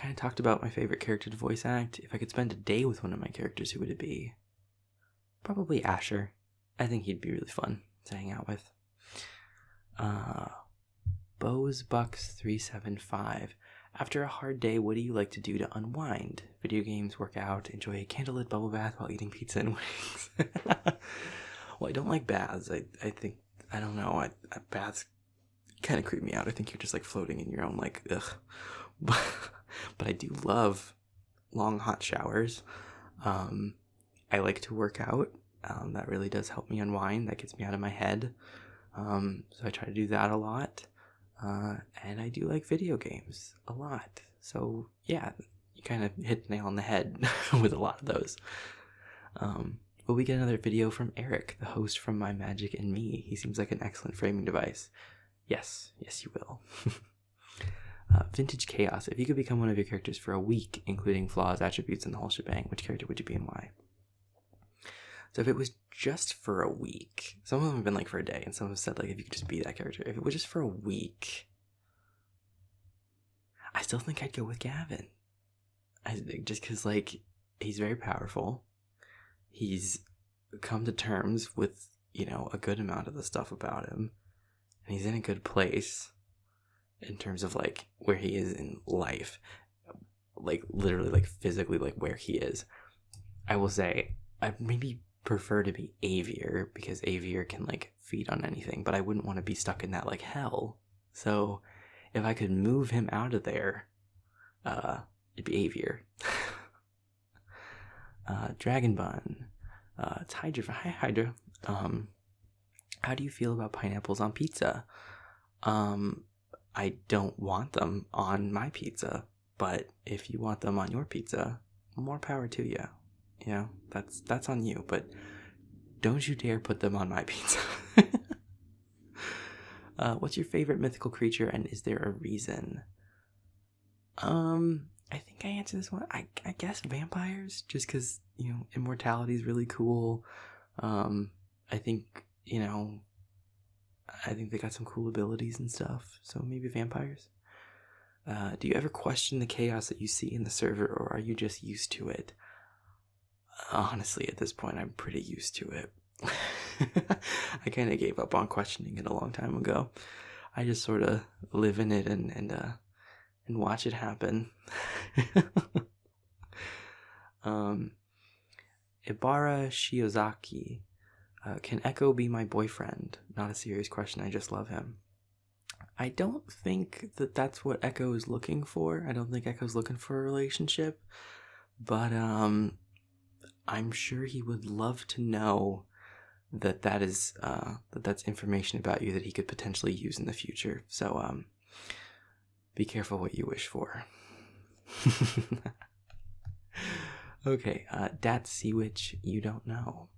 [SPEAKER 1] of talked about my favorite character to voice act. If I could spend a day with one of my characters, who would it be? Probably Asher. I think he'd be really fun to hang out with. BowsBucks375. After a hard day, what do you like to do to unwind? Video games, work out, enjoy a candlelit bubble bath while eating pizza and wings. Well, I don't like baths. I think, I don't know, baths kind of creep me out. I think you're just like floating in your own like, ugh. But I do love long hot showers. I like to work out. That really does help me unwind. That gets me out of my head. So I try to do that a lot. And I do like video games a lot. So yeah, you kind of hit the nail on the head with a lot of those. Will we get another video from Eric, the host from My Magic and Me? He seems like an excellent framing device. Yes, you will. Vintage Chaos. If you could become one of your characters for a week, including flaws, attributes, and the whole shebang, which character would you be and why? So if it was just for a week, some of them have been like for a day, and some have said like if you could just be that character. If it was just for a week, I still think I'd go with Gavin. Just because like he's very powerful. He's come to terms with, a good amount of the stuff about him. And he's in a good place in terms of like where he is in life. Like literally like physically like where he is. I will say I maybe prefer to be Avier because Avier can like feed on anything, but I wouldn't want to be stuck in that like hell. So if I could move him out of there, it'd be Avier. Dragon Bun. It's Hydra. Hi, Hydra. How do you feel about pineapples on pizza? I don't want them on my pizza, but if you want them on your pizza, more power to you. You know, that's on you, but don't you dare put them on my pizza. What's your favorite mythical creature, and is there a reason? I think I answered this one. I guess vampires, just because, immortality is really cool. I think, I think they got some cool abilities and stuff, so maybe vampires. Do you ever question the chaos that you see in the server, or are you just used to it? Honestly, at this point, I'm pretty used to it. I kind of gave up on questioning it a long time ago. I just sort of live in it and watch it happen. Ibara Shiozaki. Can Echo be my boyfriend? Not a serious question, I just love him. I don't think that that's what Echo is looking for. I don't think Echo's looking for a relationship. But I'm sure he would love to know that's information about you that he could potentially use in the future. So be careful what you wish for. Okay, Dat Seawitch, you don't know.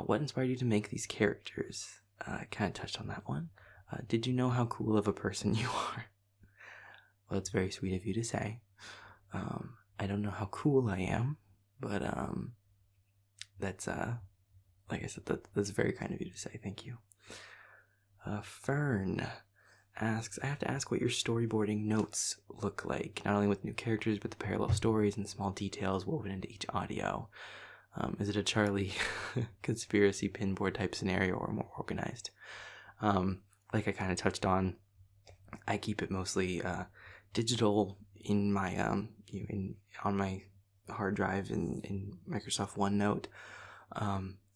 [SPEAKER 1] What inspired you to make these characters? I kind of touched on that one. Did you know how cool of a person you are? Well, it's very sweet of you to say. I don't know how cool I am, but that's like I said, that's very kind of you to say. Thank you. Fern asks, I have to ask what your storyboarding notes look like, not only with new characters, but the parallel stories and small details woven into each audio. Is it a Charlie conspiracy pinboard type scenario or more organized? Like I kind of touched on, I keep it mostly digital in my on my hard drive in Microsoft OneNote.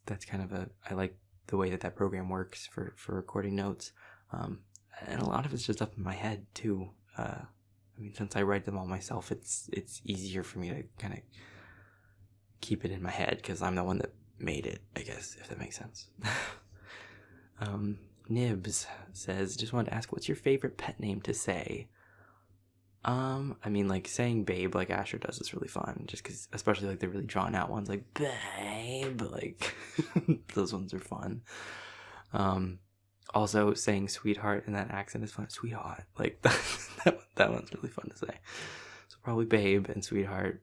[SPEAKER 1] That's kind of I like the way that program works for recording notes. And a lot of it's just up in my head too. Since I write them all myself, it's easier for me to kind of keep it in my head because I'm the one that made it, I guess, if that makes sense. Nibs says, just wanted to ask, what's your favorite pet name to say? Like saying babe like Asher does is really fun, just because, especially like the really drawn out ones like babe, like those ones are fun. Also saying sweetheart in that accent is fun. Sweetheart, like that one's really fun to say. So probably babe and sweetheart,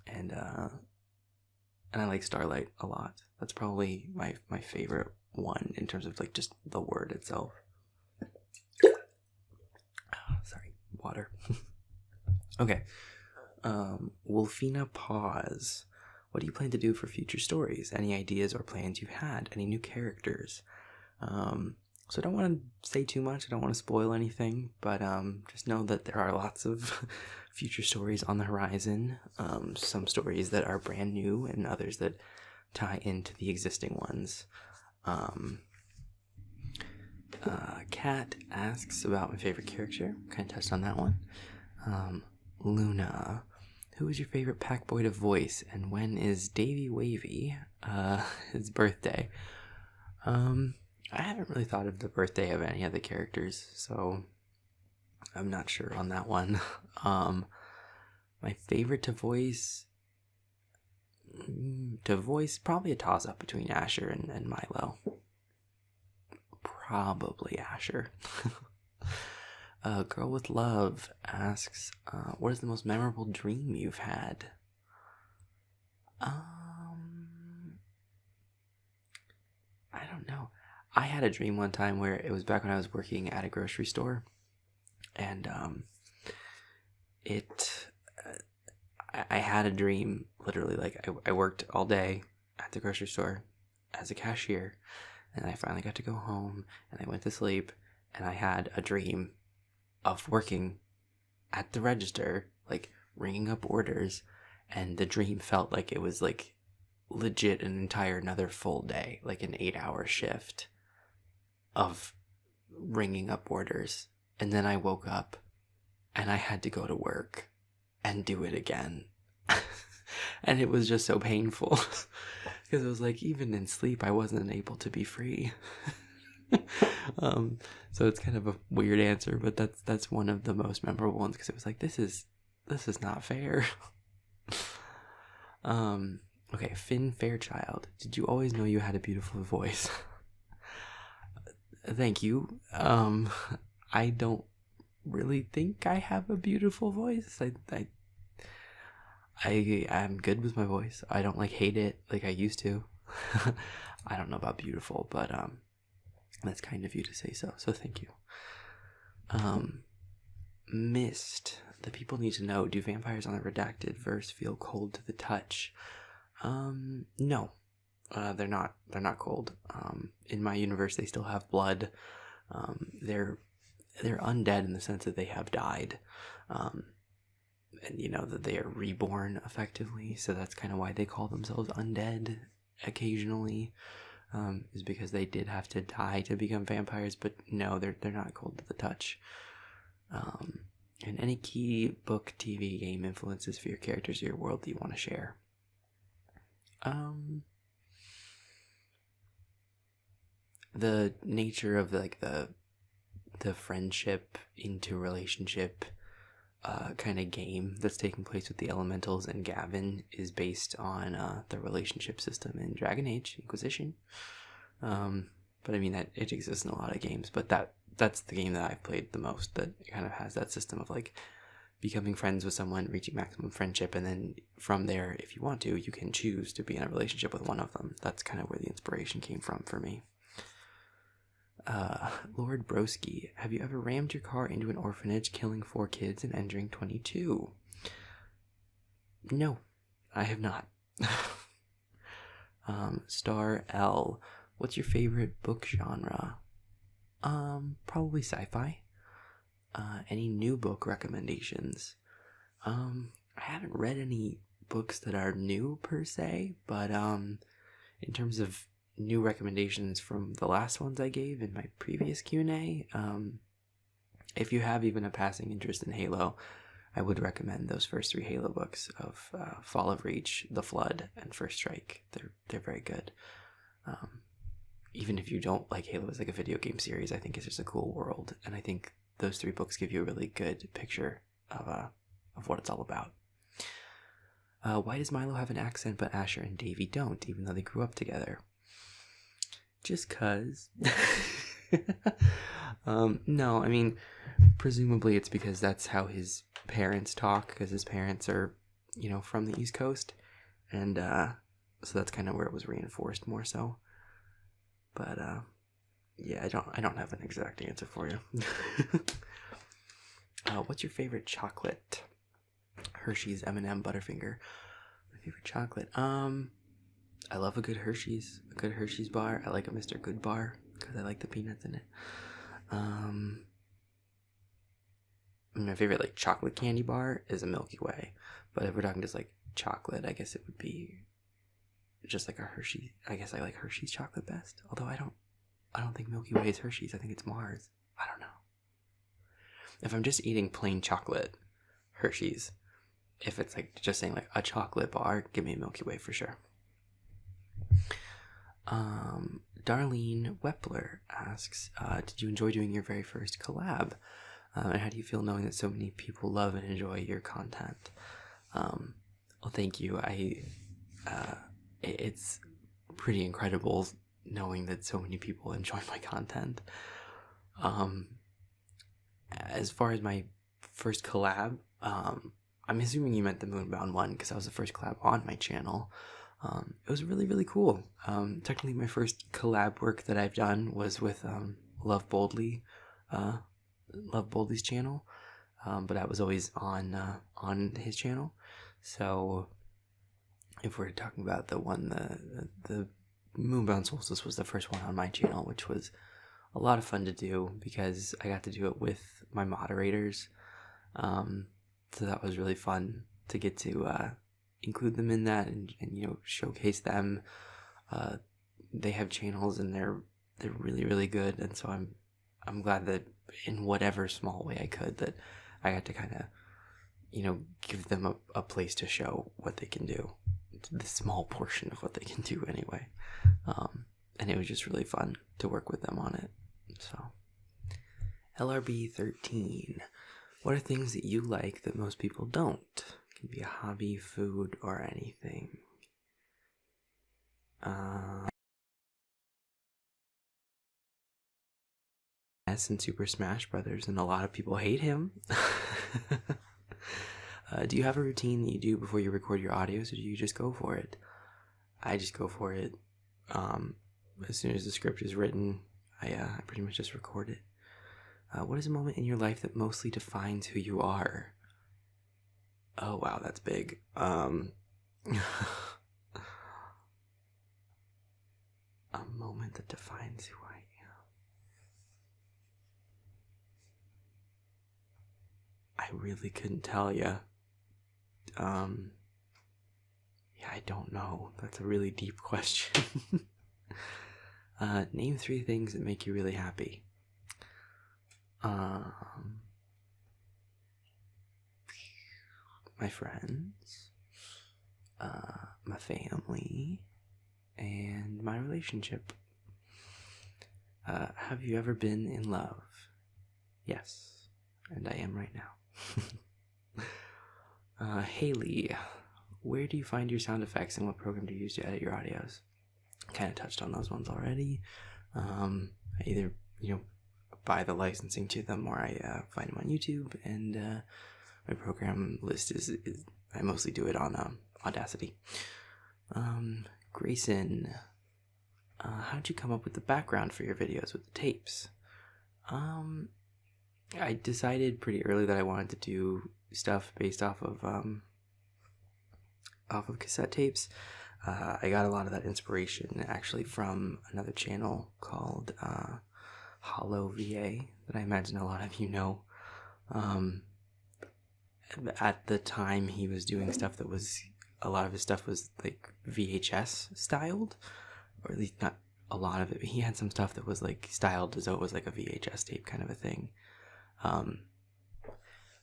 [SPEAKER 1] and I like Starlight a lot. That's probably my favorite one in terms of like just the word itself. Sorry, water. Okay. Wolfina Pause. What do you plan to do for future stories? Any ideas or plans you've had? Any new characters? So I don't want to say too much. I don't want to spoil anything, but just know that there are lots of future stories on the horizon. Some stories that are brand new and others that tie into the existing ones. Kat asks about my favorite character. Kind of touched on that one. Luna. Who is your favorite pack boy to voice, and when is Davy Wavy his birthday? I haven't really thought of the birthday of any of the characters, so I'm not sure on that one. My favorite to voice probably a toss-up between Asher and Milo. Probably Asher. Girl with Love asks, what is the most memorable dream you've had? I don't know. I had a dream one time where it was back when I was working at a grocery store, and I had a dream, literally, like I worked all day at the grocery store as a cashier, and I finally got to go home, and I went to sleep, and I had a dream of working at the register, like ringing up orders, and the dream felt like it was like legit an entire another full day, like an 8-hour shift of ringing up orders. And then I woke up and I had to go to work and do it again. And it was just so painful because it was like, even in sleep, I wasn't able to be free. So it's kind of a weird answer, but that's one of the most memorable ones, because it was like, this is not fair. Okay, Finn Fairchild. Did you always know you had a beautiful voice? Thank you. I don't really think I have a beautiful voice. I'm good with my voice. I don't hate it like I used to. I don't know about beautiful, but that's kind of you to say so. So thank you. Mist. The people need to know, do vampires on the Redacted verse feel cold to the touch? No. They're not cold. In my universe, they still have blood. They're undead in the sense that they have died. And that they are reborn effectively. So that's kind of why they call themselves undead occasionally, is because they did have to die to become vampires. But no, they're not cold to the touch. And any key book, TV, game influences for your characters or your world that you want to share? The nature of the friendship into relationship kind of game that's taking place with the elementals and Gavin is based on the relationship system in Dragon Age Inquisition. But I mean, that it exists in a lot of games, but that's the game that I've played the most, that kind of has that system of becoming friends with someone, reaching maximum friendship, and then from there, if you want to, you can choose to be in a relationship with one of them. That's kind of where the inspiration came from for me. Lord Broski, have you ever rammed your car into an orphanage, killing 4 kids and injuring 22? No, I have not. Star L, what's your favorite book genre? Probably sci-fi. Any new book recommendations? I haven't read any books that are new per se, but in terms of new recommendations from the last ones I gave in my previous Q&A, if you have even a passing interest in Halo, I would recommend those first 3 Halo books of Fall of Reach, The Flood, and First Strike. They're very good. Even if you don't like Halo as a video game series, I think it's just a cool world, and I think those 3 books give you a really good picture of what it's all about. Why does Milo have an accent but Asher and Davy don't, even though they grew up together? Just cause. No, I mean, presumably it's because that's how his parents talk, because his parents are, from the East Coast, and so that's kind of where it was reinforced more so. But yeah, I don't have an exact answer for you. What's your favorite chocolate? Hershey's, M&M, Butterfinger. My favorite chocolate. I love a good Hershey's bar. I like a Mr. Good bar because I like the peanuts in it. My favorite chocolate candy bar is a Milky Way, but if we're talking just chocolate, I guess it would be just a Hershey. I guess I like Hershey's chocolate best. Although I don't think Milky Way is Hershey's. I think it's Mars. I don't know. If I'm just eating plain chocolate, Hershey's. If it's just saying a chocolate bar, give me a Milky Way for sure. Darlene Wepler asks, did you enjoy doing your very first collab? And how do you feel knowing that so many people love and enjoy your content? Well, thank you. It's pretty incredible knowing that so many people enjoy my content. As far as my first collab, I'm assuming you meant the Moonbound one, because that was the first collab on my channel. It was really, really cool. Technically, my first collab work that I've done was with Love Boldly's channel, but I was always on his channel. So if we're talking about the Moonbound Solstice was the first one on my channel, which was a lot of fun to do because I got to do it with my moderators. So that was really fun to get to include them in that and showcase them. They have channels and they're really, really good, and so I'm glad that in whatever small way I could that I got to kind of give them a place to show what they can do, the small portion of what they can do anyway. And it was just really fun to work with them on it. So, LRB 13. What are things that you like that most people don't? It can be a hobby, food, or anything. In Super Smash Brothers, and a lot of people hate him. Do you have a routine that you do before you record your audios, or do you just go for it? I just go for it. As soon as the script is written, I pretty much just record it. What is a moment in your life that mostly defines who you are? Oh wow, that's big. A moment that defines who I am. I really couldn't tell you. Yeah, I don't know. That's a really deep question. Name 3 things that make you really happy. My friends, my family, and my relationship. Have you ever been in love? Yes, and I am right now. Haley, where do you find your sound effects and what program do you use to edit your audios? Kind of touched on those ones already. I either, buy the licensing to them, or I find them on YouTube, and my program list is I mostly do it on Audacity. Grayson, how'd you come up with the background for your videos with the tapes? I decided pretty early that I wanted to do stuff based off of cassette tapes. I got a lot of that inspiration actually from another channel called Hollow VA that I imagine a lot of you know. At the time, he was doing stuff that was, a lot of his stuff was like VHS styled, or at least not a lot of it. He had some stuff that was like styled as though it was like a VHS tape kind of a thing.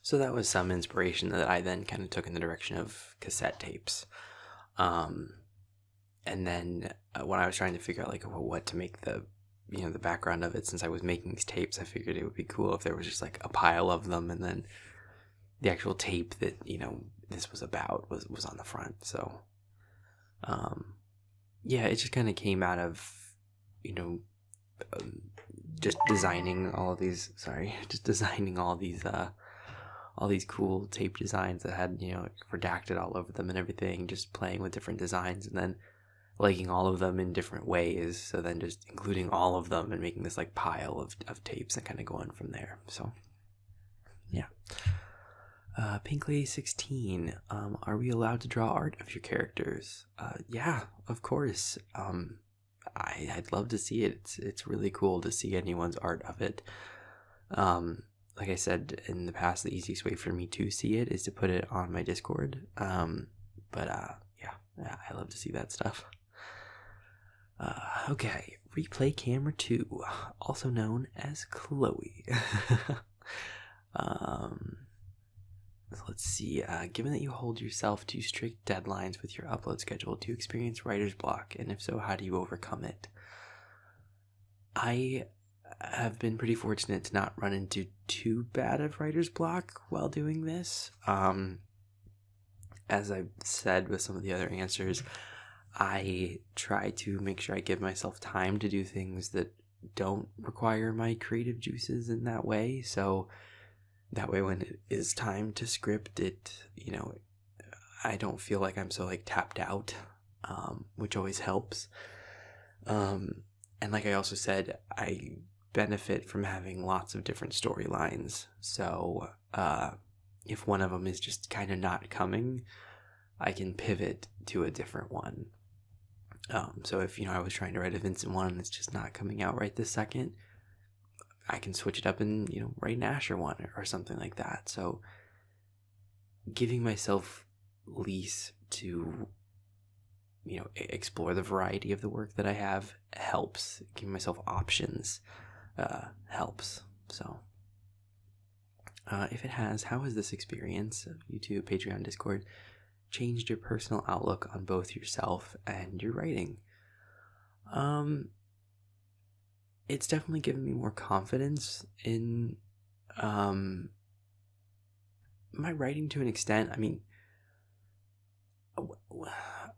[SPEAKER 1] So that was some inspiration that I then kind of took in the direction of cassette tapes. And then when I was trying to figure out like what to make the background of it, since I was making these tapes, I figured it would be cool if there was just like a pile of them, and then the actual tape that this was about was on the front. So yeah, it just kind of came out of just designing all these cool tape designs that had redacted all over them and everything, just playing with different designs and then liking all of them in different ways, so then just including all of them and making this like pile of tapes and kind of going from there. So yeah. Pink Lady 16, are we allowed to draw art of your characters? Yeah, of course. I'd love to see it. It's really cool to see anyone's art of it. Like I said in the past, the easiest way for me to see it is to put it on my Discord. Yeah, I love to see that stuff. Okay, Replay Camera 2, also known as Chloe. So let's see. Given that you hold yourself to strict deadlines with your upload schedule, do you experience writer's block? And if so, how do you overcome it? I have been pretty fortunate to not run into too bad of writer's block while doing this. As I've said with some of the other answers, I try to make sure I give myself time to do things that don't require my creative juices in that way. So that way when it is time to script it, I don't feel like I'm so like tapped out, which always helps. And like I also said, I benefit from having lots of different storylines. So if one of them is just kind of not coming, I can pivot to a different one. So if, I was trying to write a Vincent one and it's just not coming out right this second, I can switch it up and, write an Asher one or something like that. So giving myself lease to, explore the variety of the work that I have helps. Giving myself options helps. So if it has, how has this experience of YouTube, Patreon, Discord changed your personal outlook on both yourself and your writing? It's definitely given me more confidence in my writing to an extent. I mean,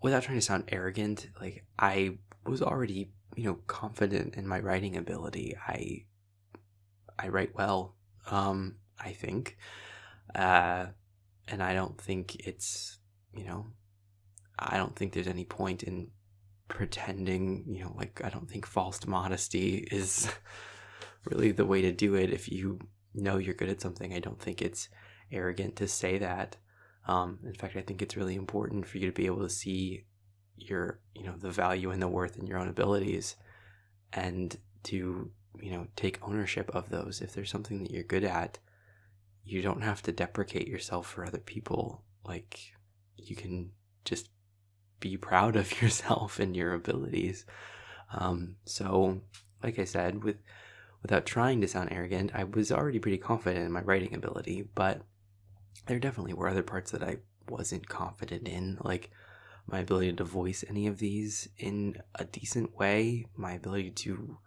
[SPEAKER 1] without trying to sound arrogant, like I was already, confident in my writing ability. I write well, I think, and I don't think it's, I don't think there's any point in pretending, like I don't think false modesty is really the way to do it. If you know you're good at something, I don't think it's arrogant to say that. In fact, I think it's really important for you to be able to see your, the value and the worth in your own abilities, and to, take ownership of those. If there's something that you're good at, you don't have to deprecate yourself for other people. Like, you can just be proud of yourself and your abilities. So, like I said, without trying to sound arrogant, I was already pretty confident in my writing ability, but there definitely were other parts that I wasn't confident in, like my ability to voice any of these in a decent way, my ability to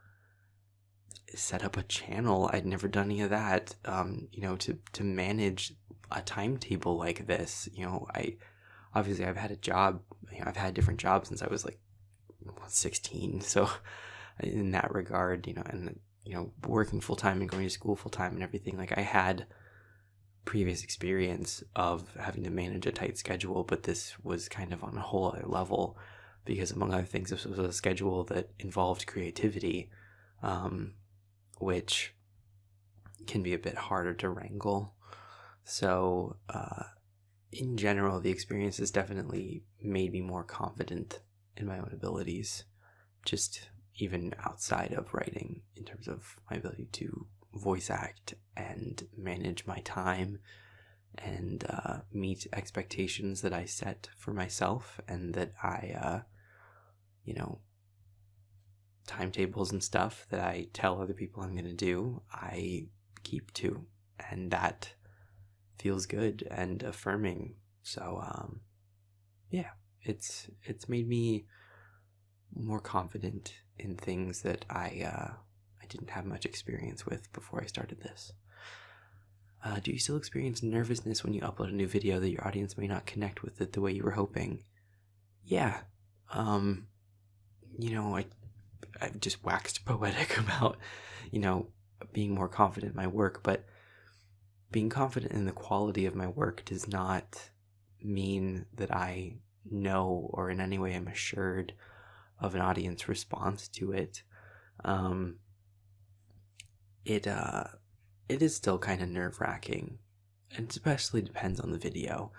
[SPEAKER 1] set up a channel. I'd never done any of that. To manage a timetable like this. I've had a job. I've had different jobs since I was like 16. So in that regard, and working full time and going to school full time and everything, like I had previous experience of having to manage a tight schedule, but this was kind of on a whole other level, because among other things, this was a schedule that involved creativity, which can be a bit harder to wrangle. So in general, the experience has definitely made me more confident in my own abilities, just even outside of writing, in terms of my ability to voice act and manage my time and meet expectations that I set for myself, and that I, timetables and stuff that I tell other people I'm going to do, I keep to, and that feels good and affirming. So, it's made me more confident in things that I didn't have much experience with before I started this. Do you still experience nervousness when you upload a new video that your audience may not connect with it the way you were hoping? Yeah. I've just waxed poetic about, being more confident in my work, but being confident in the quality of my work does not mean that I know or in any way am assured of an audience response to it. It is still kind of nerve-wracking, and especially depends on the video.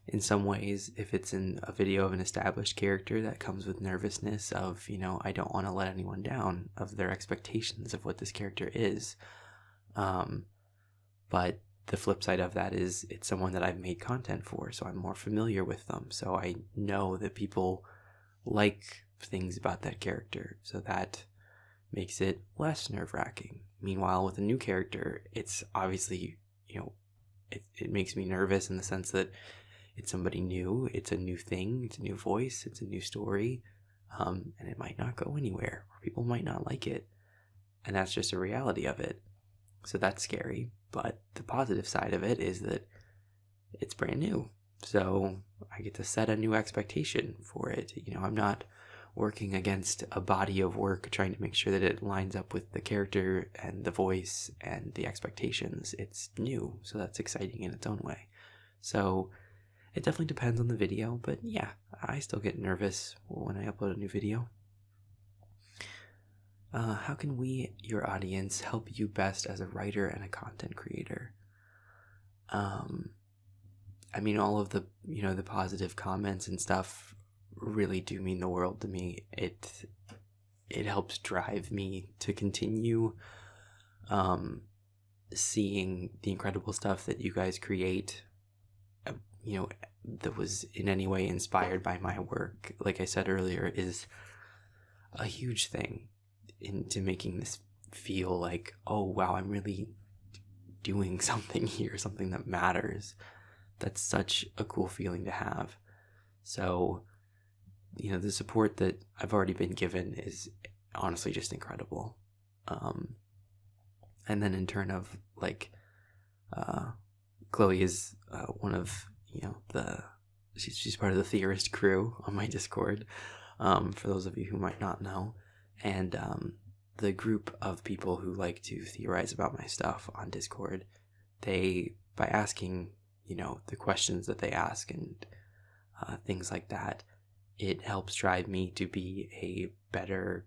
[SPEAKER 1] In some ways, if it's in a video of an established character, that comes with nervousness of, I don't want to let anyone down, of their expectations of what this character is. But the flip side of that is it's someone that I've made content for, so I'm more familiar with them. So I know that people like things about that character, so that makes it less nerve-wracking. Meanwhile, with a new character, it's obviously, it makes me nervous in the sense that it's somebody new, it's a new thing, it's a new voice, it's a new story, and it might not go anywhere, or people might not like it, and that's just a reality of it. So that's scary, but the positive side of it is that it's brand new, so I get to set a new expectation for it. I'm not working against a body of work trying to make sure that it lines up with the character and the voice and the expectations. It's new, so that's exciting in its own way. So it definitely depends on the video, but yeah, I still get nervous when I upload a new video. How can we, your audience, help you best as a writer and a content creator? All of the, the positive comments and stuff really do mean the world to me. It helps drive me to continue seeing the incredible stuff that you guys create, that was in any way inspired by my work, like I said earlier, is a huge thing into making this feel like, oh wow, I'm really doing something here, something that matters. that's such a cool feeling to have. So, the support that I've already been given is honestly just incredible. And then in turn of like, Chloe is one of, she's part of the theorist crew on my Discord, for those of you who might not know. And the group of people who like to theorize about my stuff on Discord, by asking, the questions that they ask and things like that, it helps drive me to be a better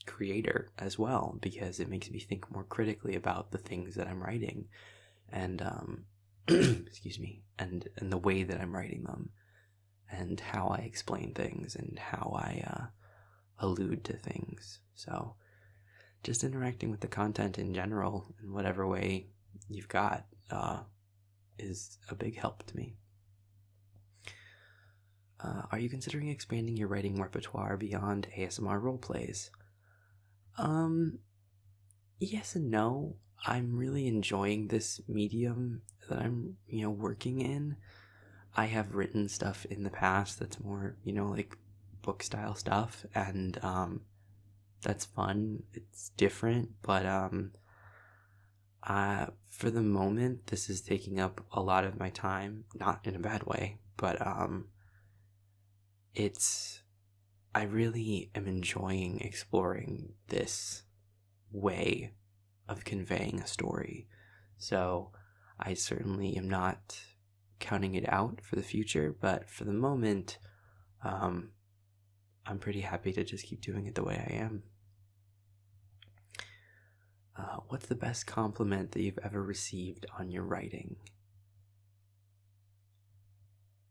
[SPEAKER 1] creator as well, because it makes me think more critically about the things that I'm writing, and excuse me, and the way that I'm writing them, and how I explain things, and how I allude to things. So just interacting with the content in general, in whatever way you've got, is a big help to me. Are you considering expanding your writing repertoire beyond ASMR roleplays? Yes and no. I'm really enjoying this medium that I'm, working in. I have written stuff in the past that's more, like book style stuff, and that's fun. It's different, but for the moment, this is taking up a lot of my time, not in a bad way, but I really am enjoying exploring this way of conveying a story. So I certainly am not counting it out for the future, but for the moment, I'm pretty happy to just keep doing it the way I am. What's the best compliment that you've ever received on your writing?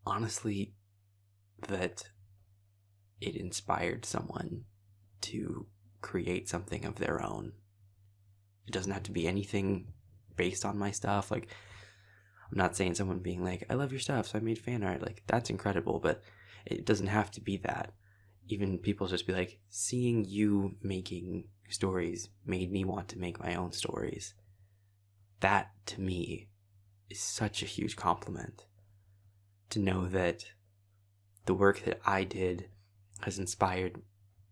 [SPEAKER 1] Honestly, that it inspired someone to create something of their own. It doesn't have to be anything based on my stuff. Like, I'm not saying someone being like, I love your stuff, so I made fan art. Like, that's incredible, but it doesn't have to be that. Even people just be like, seeing you making stories made me want to make my own stories. That, to me, is such a huge compliment. To know that the work that I did has inspired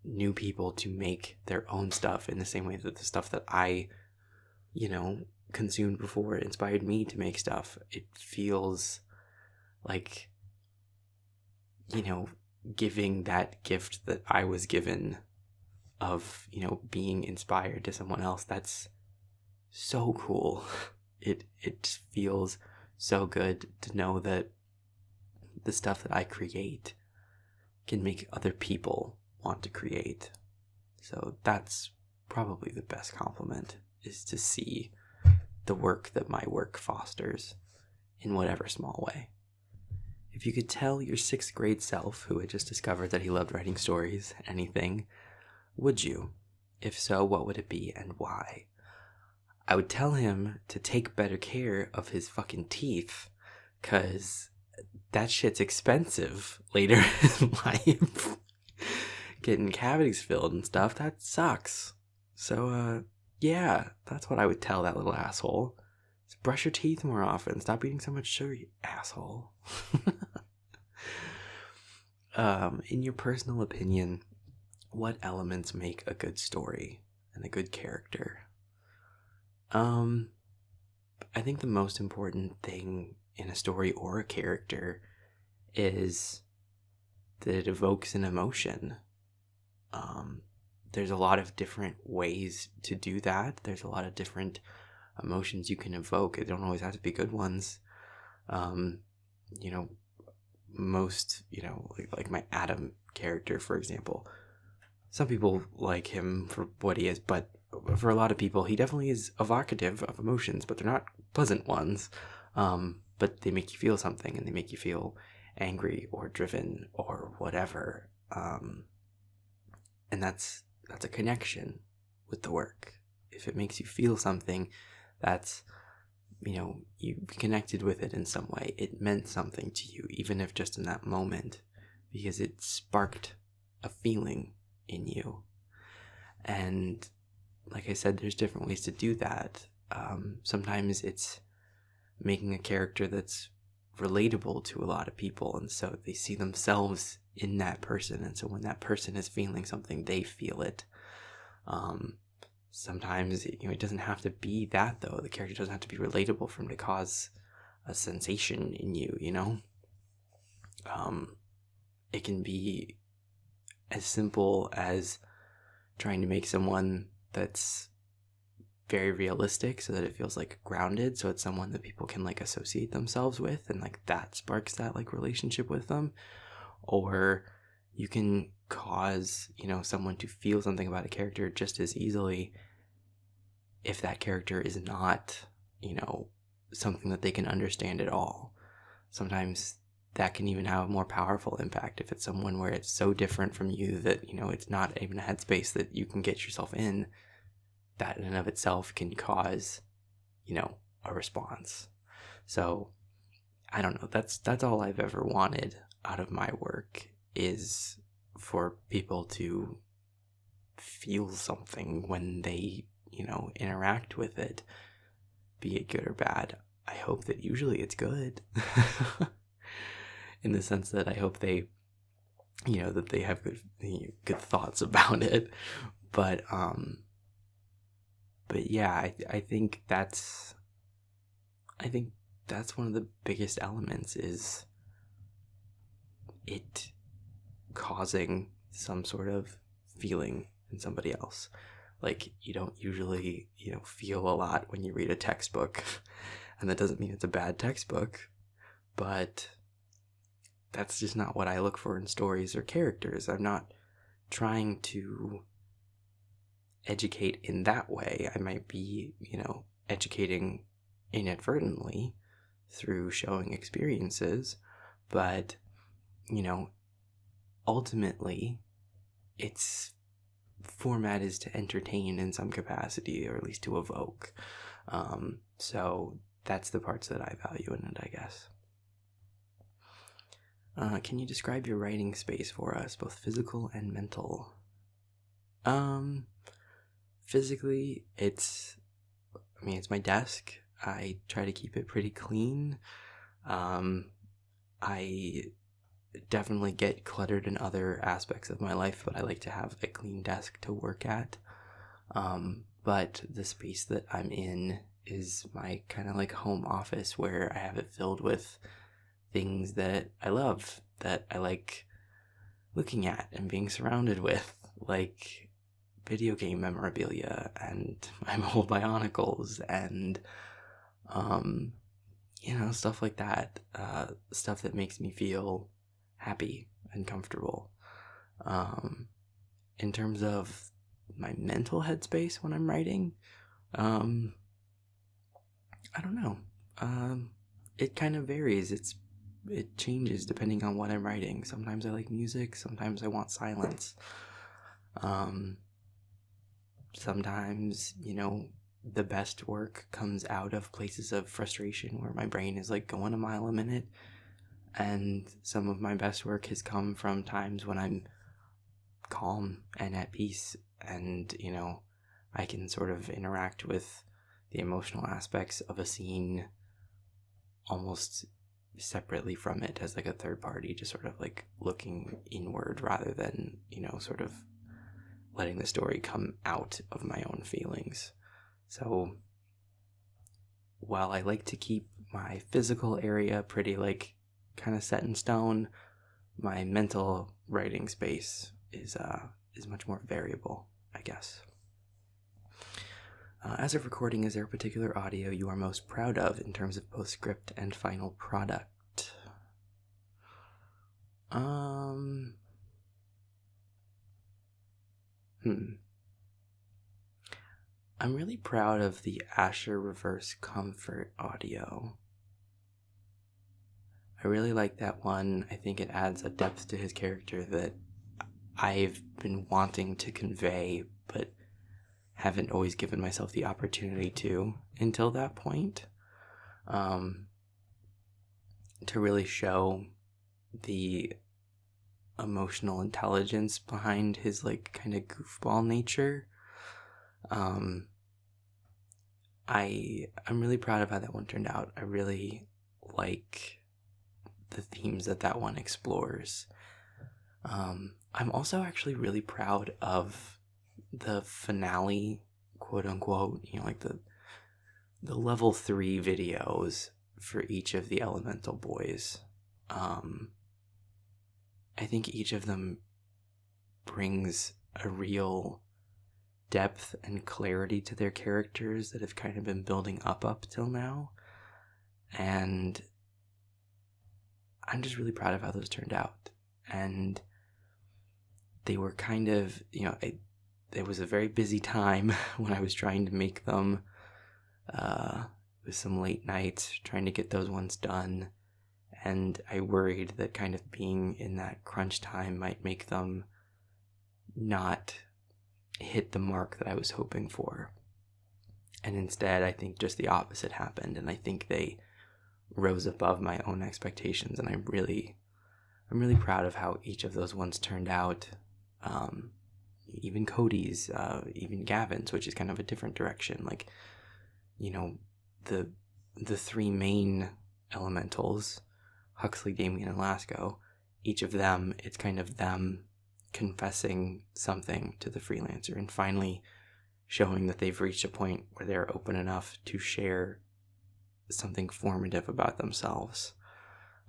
[SPEAKER 1] new people to make their own stuff in the same way that the stuff that I, consumed before inspired me to make stuff. It feels like, giving that gift that I was given of, being inspired to someone else. That's so cool. It feels so good to know that the stuff that I create can make other people want to create. So that's probably the best compliment, is to see the work that my work fosters in whatever small way. If you could tell your 6th grade self, who had just discovered that he loved writing stories, anything, would you? If so, what would it be and why? I would tell him to take better care of his fucking teeth, because that shit's expensive later in life. Getting cavities filled and stuff, that sucks. So, yeah, that's what I would tell that little asshole. Just brush your teeth more often. Stop eating so much sugar, you asshole. In your personal opinion, what elements make a good story and a good character? I think the most important thing in a story or a character is that it evokes an emotion. There's a lot of different ways to do that. There's a lot of different emotions you can evoke. They don't always have to be good ones. Most, like my Adam character, for example. Some people like him for what he is, but for a lot of people, he definitely is evocative of emotions, but they're not pleasant ones. But they make you feel something, and they make you feel angry or driven or whatever. And that's a connection with the work. If it makes you feel something, that's, you connected with it in some way. It meant something to you, even if just in that moment, because it sparked a feeling in you. And like I said, there's different ways to do that. Sometimes it's making a character that's relatable to a lot of people, and so they see themselves in that person, and so when that person is feeling something, they feel it. Sometimes, it doesn't have to be that, though. The character doesn't have to be relatable for him to cause a sensation in you, It can be as simple as trying to make someone that's very realistic so that it feels like grounded, so it's someone that people can like associate themselves with, and like that sparks that like relationship with them. Or you can cause someone to feel something about a character just as easily if that character is not something that they can understand at all. Sometimes that can even have a more powerful impact if it's someone where it's so different from you that it's not even a headspace that you can get yourself in. That in and of itself can cause a response. So I don't know, that's all I've ever wanted out of my work, is for people to feel something when they interact with it, be it good or bad. I hope that usually it's good. In the sense that I hope they that they have good thoughts about it. But yeah, I think that's one of the biggest elements, is it causing some sort of feeling in somebody else. Like, you don't usually feel a lot when you read a textbook, and that doesn't mean it's a bad textbook, but that's just not what I look for in stories or characters. I'm not trying to educate in that way. I might be, educating inadvertently through showing experiences, but, ultimately, its format is to entertain in some capacity, or at least to evoke. So that's the parts that I value in it, I guess. Can you describe your writing space for us, both physical and mental? Physically, it's my desk. I try to keep it pretty clean. I definitely get cluttered in other aspects of my life, but I like to have a clean desk to work at. But the space that I'm in is my kind of like home office, where I have it filled with things that I love, that I like looking at and being surrounded with, like video game memorabilia and my mobile Bionicles and stuff like that, stuff that makes me feel happy and comfortable. In terms of my mental headspace when I'm writing, I don't know. It kind of varies. It changes depending on what I'm writing. Sometimes I like music, sometimes I want silence. Sometimes, the best work comes out of places of frustration where my brain is like going a mile a minute. And some of my best work has come from times when I'm calm and at peace, and, I can sort of interact with the emotional aspects of a scene almost separately from it, as like a third party, just sort of like looking inward rather than, sort of letting the story come out of my own feelings. So while I like to keep my physical area pretty like kind of set in stone, my mental writing space is much more variable, I guess. As of recording, is there a particular audio you are most proud of in terms of both script and final product? I'm really proud of the Asher Reverse Comfort audio. I really like that one. I think it adds a depth to his character that I've been wanting to convey, but haven't always given myself the opportunity to until that point. To really show the emotional intelligence behind his like kind of goofball nature. I'm really proud of how that one turned out. I really like the themes that one explores. I'm also actually really proud of the finale, quote unquote, like the level 3 videos for each of the elemental boys. I think each of them brings a real depth and clarity to their characters that have kind of been building up till now. And I'm just really proud of how those turned out. And they were kind of, it was a very busy time when I was trying to make them, with some late nights trying to get those ones done. And I worried that kind of being in that crunch time might make them not hit the mark that I was hoping for. And instead, I think just the opposite happened. And I think they rose above my own expectations. And I'm really proud of how each of those ones turned out. Even Cody's, even Gavin's, which is kind of a different direction. Like, the three main elementals, Huxley, Damien, and Lasco, each of them, it's kind of them confessing something to the freelancer and finally showing that they've reached a point where they're open enough to share something formative about themselves.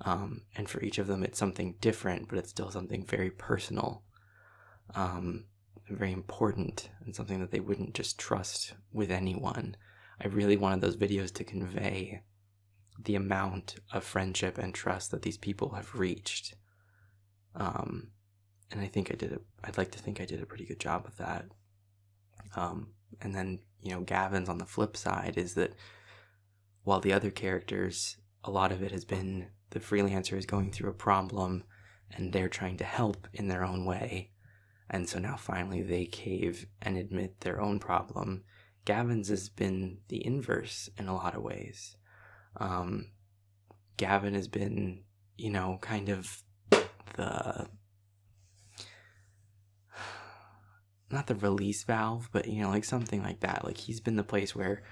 [SPEAKER 1] And for each of them, it's something different, but it's still something very personal, and very important, and something that they wouldn't just trust with anyone. I really wanted those videos to convey the amount of friendship and trust that these people have reached. And I'd like to think I did a pretty good job of that. And then, Gavin's on the flip side is that while the other characters, a lot of it has been the freelancer is going through a problem and they're trying to help in their own way. And so now finally they cave and admit their own problem. Gavin's has been the inverse in a lot of ways. Gavin has been, kind of not the release valve, but, like something like that. Like he's been the place where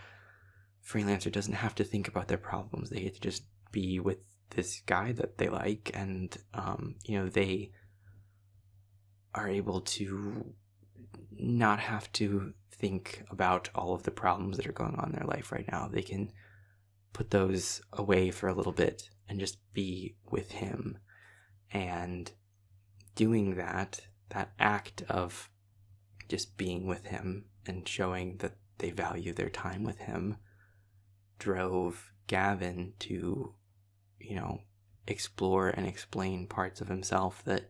[SPEAKER 1] freelancer doesn't have to think about their problems. They get to just be with this guy that they like, and, they are able to not have to think about all of the problems that are going on in their life right now. They can put those away for a little bit and just be with him. And doing that act of just being with him and showing that they value their time with him drove Gavin to, explore and explain parts of himself that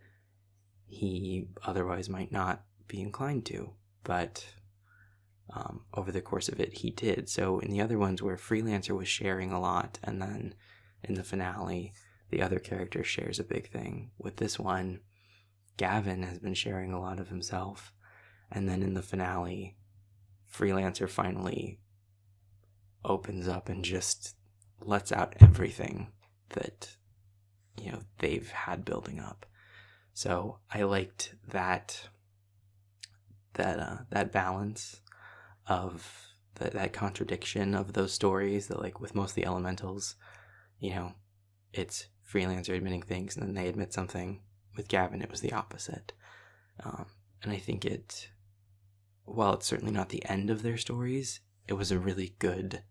[SPEAKER 1] he otherwise might not be inclined to. But over the course of it, he did. So in the other ones where freelancer was sharing a lot, and then in the finale, the other character shares a big thing. With this one, Gavin has been sharing a lot of himself. And then in the finale, freelancer finally opens up and just lets out everything that, they've had building up. So I liked that balance of that contradiction of those stories, that like with most of the elementals, it's freelancer admitting things and then they admit something. With Gavin, it was the opposite. And I think while it's certainly not the end of their stories, it was a really good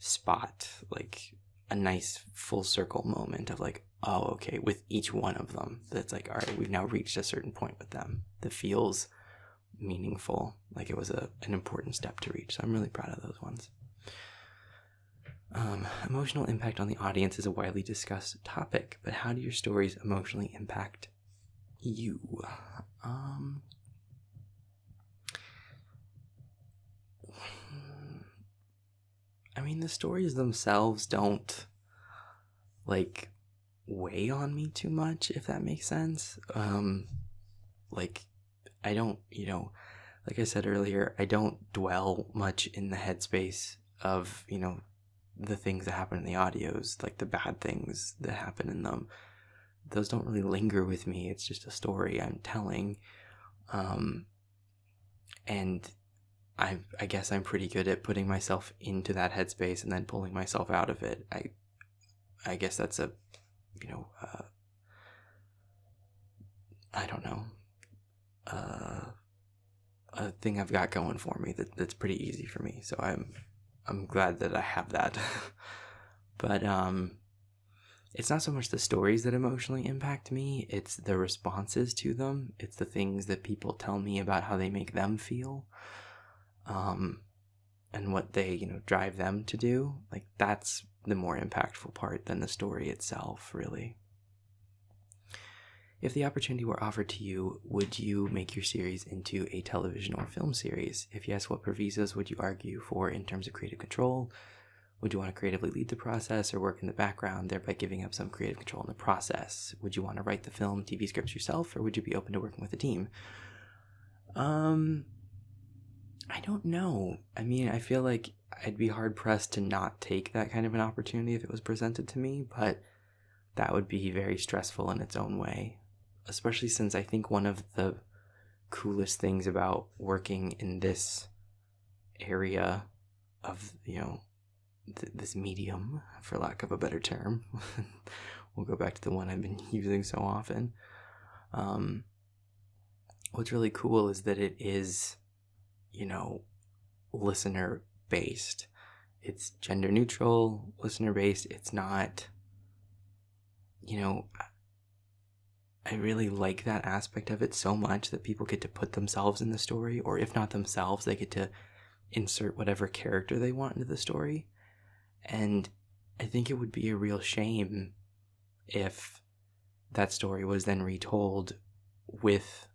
[SPEAKER 1] spot, like a nice full circle moment of like, oh, okay, with each one of them, that's like, all right, we've now reached a certain point with them that feels meaningful, like it was an important step to reach. So I'm really proud of those ones. Emotional impact on the audience is a widely discussed topic, but how do your stories emotionally impact you? I mean, the stories themselves don't like weigh on me too much, if that makes sense. Like I don't, like I said earlier, I don't dwell much in the headspace of, the things that happen in the audios, like the bad things that happen in them. Those don't really linger with me. It's just a story I'm telling. And I guess I'm pretty good at putting myself into that headspace and then pulling myself out of it. I guess that's a I don't know, a thing I've got going for me that's pretty easy for me. So I'm glad that I have that. But it's not so much the stories that emotionally impact me, it's the responses to them. It's the things that people tell me about how they make them feel, and what they, drive them to do. Like, that's the more impactful part than the story itself, really. If the opportunity were offered to you, would you make your series into a television or film series? If yes, what provisos would you argue for in terms of creative control? Would you want to creatively lead the process or work in the background, thereby giving up some creative control in the process? Would you want to write the film, TV scripts yourself, or would you be open to working with a team? I don't know. I mean, I feel like I'd be hard-pressed to not take that kind of an opportunity if it was presented to me, but that would be very stressful in its own way. Especially since I think one of the coolest things about working in this area of, this medium, for lack of a better term, we'll go back to the one I've been using so often. What's really cool is that it is, listener based. It's gender neutral, listener based. It's not, I really like that aspect of it so much, that people get to put themselves in the story, or if not themselves, they get to insert whatever character they want into the story. And I think it would be a real shame if that story was then retold with,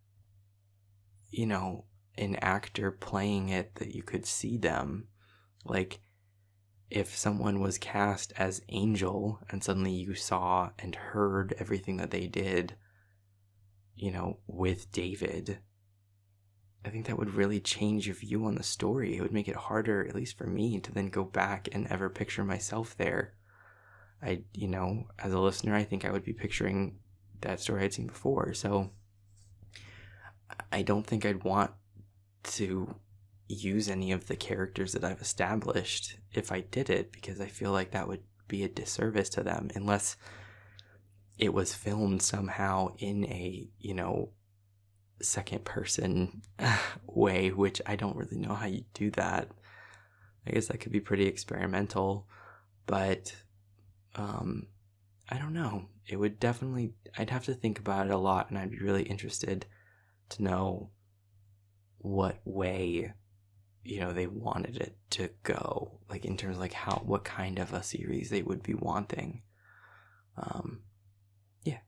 [SPEAKER 1] an actor playing it that you could see them. Like, if someone was cast as Angel and suddenly you saw and heard everything that they did, with David, I think that would really change your view on the story. It would make it harder, at least for me, to then go back and ever picture myself there. As a listener, I think I would be picturing that story I'd seen before. So I don't think I'd want to use any of the characters that I've established if I did it, because I feel like that would be a disservice to them, unless it was filmed somehow in a, second person way, which I don't really know how you do that. I guess that could be pretty experimental, but I don't know. It would definitely, I'd have to think about it a lot, and I'd be really interested to know what way, they wanted it to go, like in terms of like what kind of a series they would be wanting. Yeah.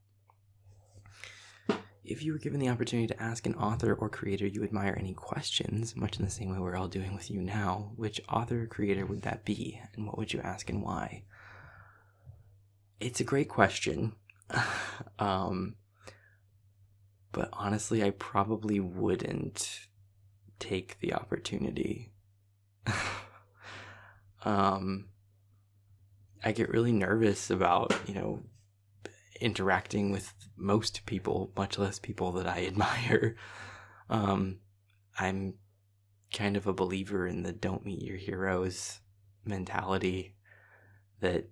[SPEAKER 1] If you were given the opportunity to ask an author or creator you admire any questions, much in the same way we're all doing with you now, which author or creator would that be, and what would you ask and why? It's a great question. But honestly, I probably wouldn't take the opportunity. I get really nervous about, interacting with most people, much less people that I admire. I'm kind of a believer in the don't meet your heroes mentality, that,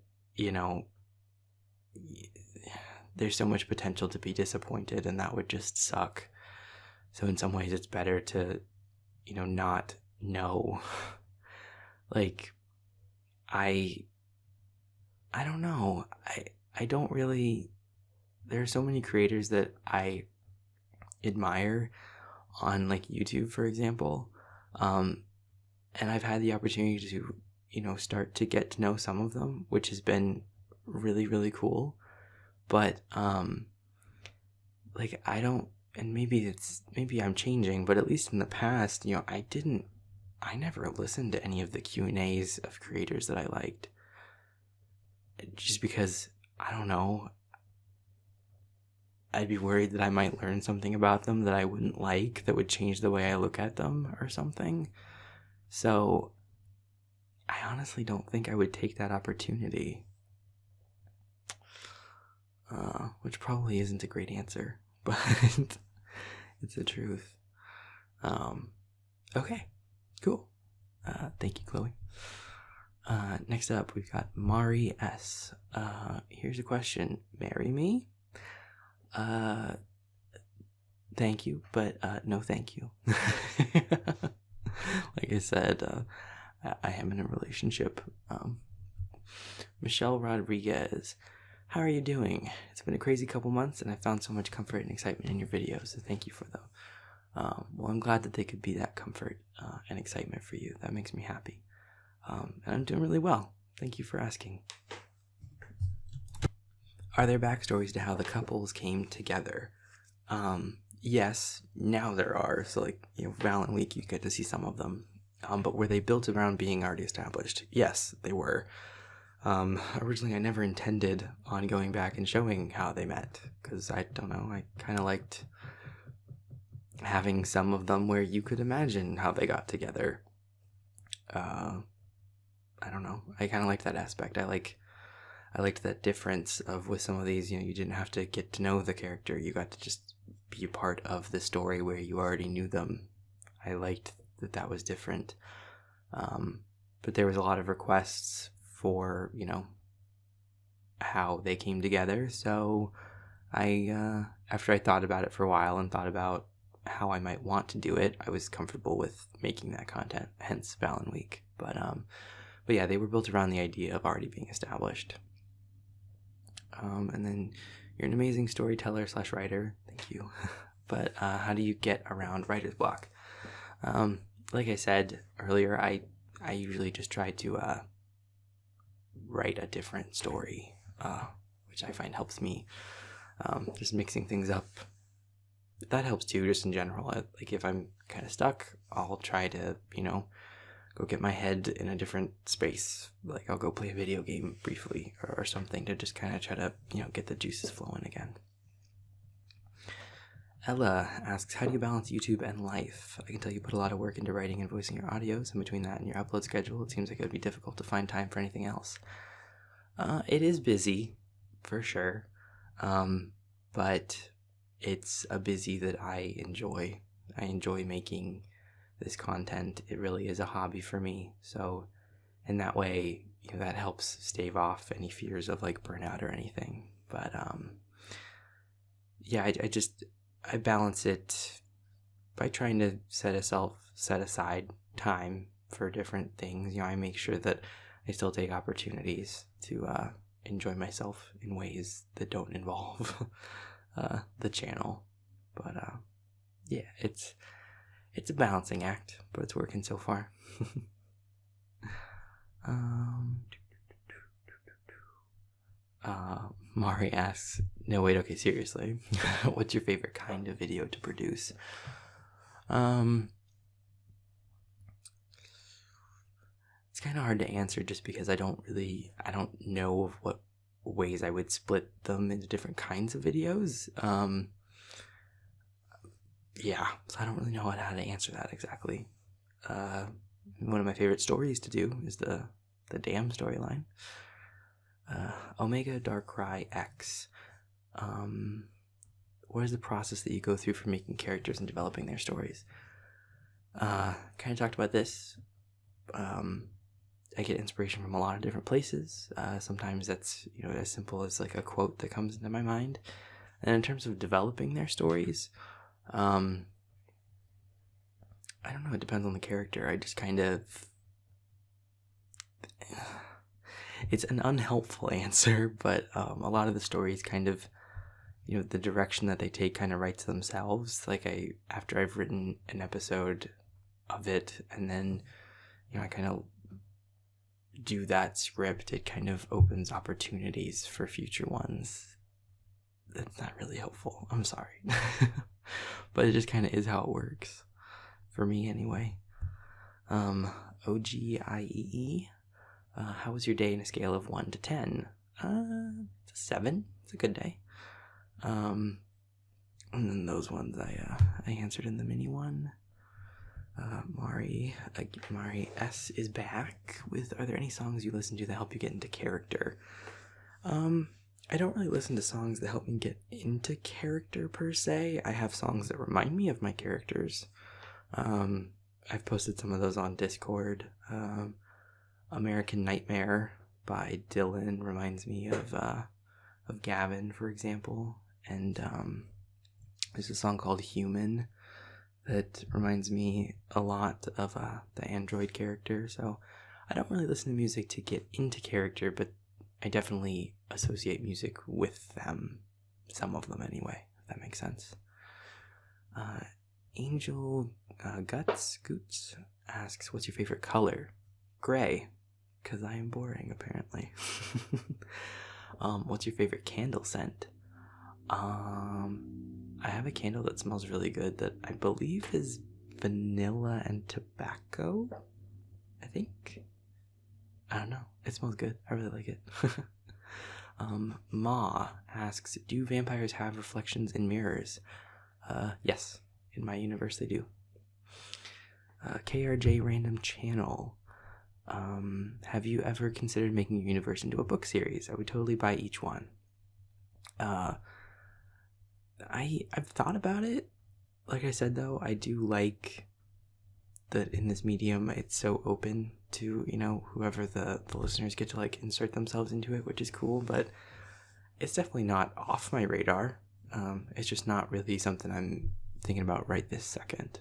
[SPEAKER 1] there's so much potential to be disappointed, and that would just suck. So in some ways it's better to, not know. Like, I don't know. I don't really, there are so many creators that I admire on like YouTube, for example. And I've had the opportunity to, start to get to know some of them, which has been really, really cool. But, like, I don't, and maybe I'm changing, but at least in the past, I never listened to any of the Q&As of creators that I liked. Just because, I don't know, I'd be worried that I might learn something about them that I wouldn't like, that would change the way I look at them or something. So I honestly don't think I would take that opportunity. Which probably isn't a great answer, but it's the truth. Okay, cool. Thank you, Chloe. Next up, we've got Mari S. Here's a question. Marry me? Thank you, but no thank you. Like I said, I am in a relationship. Michelle Rodriguez. How are you doing? It's been a crazy couple months, and I found so much comfort and excitement in your videos, so thank you for them. Well, I'm glad that they could be that comfort and excitement for you. That makes me happy. And I'm doing really well. Thank you for asking. Are there backstories to how the couples came together? Yes, now there are. So, like, Valent Week, you get to see some of them. But were they built around being already established? Yes, they were. Originally, I never intended on going back and showing how they met, because I don't know, I kind of liked having some of them where you could imagine how they got together. I don't know, I kind of liked that aspect. I liked that difference of, with some of these, you didn't have to get to know the character, you got to just be a part of the story where you already knew them. I liked that was different. But there was a lot of requests for, how they came together. So I, after I thought about it for a while and thought about how I might want to do it, I was comfortable with making that content, hence Valent Week. But yeah, they were built around the idea of already being established. And then you're an amazing storyteller / writer. Thank you. But how do you get around writer's block? Like I said earlier, I usually just try to write a different story, which I find helps me. Just mixing things up. That helps too, just in general. Like if I'm kind of stuck, I'll try to, go get my head in a different space. Like I'll go play a video game briefly or something to just kind of try to, get the juices flowing again. Ella asks, how do you balance YouTube and life? I can tell you put a lot of work into writing and voicing your audios, and between that and your upload schedule, it seems like it would be difficult to find time for anything else. It is busy, for sure, but it's a busy that I enjoy. I enjoy making this content. It really is a hobby for me, so in that way, that helps stave off any fears of like burnout or anything. But yeah, I balance it by trying to set aside time for different things. I make sure that I still take opportunities to enjoy myself in ways that don't involve the channel. But yeah, it's a balancing act, but it's working so far. Mari asks, no wait, okay, seriously, what's your favorite kind of video to produce? It's kind of hard to answer just because I don't know of what ways I would split them into different kinds of videos. Yeah, so I don't really know how to answer that exactly. One of my favorite stories to do is the Damn storyline. Omega Darkrai X. What is the process that you go through for making characters and developing their stories? Kind of talked about this. I get inspiration from a lot of different places. Sometimes that's as simple as like a quote that comes into my mind. And in terms of developing their stories, I don't know. It depends on the character. I just kind of. It's an unhelpful answer, but a lot of the stories kind of, the direction that they take kind of writes themselves. Like after I've written an episode of it, and then, I kind of do that script, it kind of opens opportunities for future ones. That's not really helpful. I'm sorry. But it just kind of is how it works. For me, anyway. OGIEE. How was your day in a scale of 1 to 10? It's a 7. It's a good day. And then those ones I answered in the mini one. Mari S is back with, are there any songs you listen to that help you get into character? I don't really listen to songs that help me get into character per se. I have songs that remind me of my characters. I've posted some of those on Discord. American Nightmare by Dylan reminds me of Gavin, for example. And there's a song called Human that reminds me a lot of the android character. So I don't really listen to music to get into character, but I definitely associate music with them, some of them anyway, if that makes sense. Angel Goots asks, what's your favorite color? Gray, because I am boring, apparently. What's your favorite candle scent? I have a candle that smells really good that I believe is vanilla and tobacco, I think. I don't know. It smells good. I really like it. Ma asks, do vampires have reflections in mirrors? Yes. In my universe, they do. KRJ Random Channel. Have you ever considered making your universe into a book series? I would totally buy each one. I've thought about it. Like I said, though, I do like that in this medium, it's so open to, whoever the listeners get to, like, insert themselves into it, which is cool, but it's definitely not off my radar. It's just not really something I'm thinking about right this second.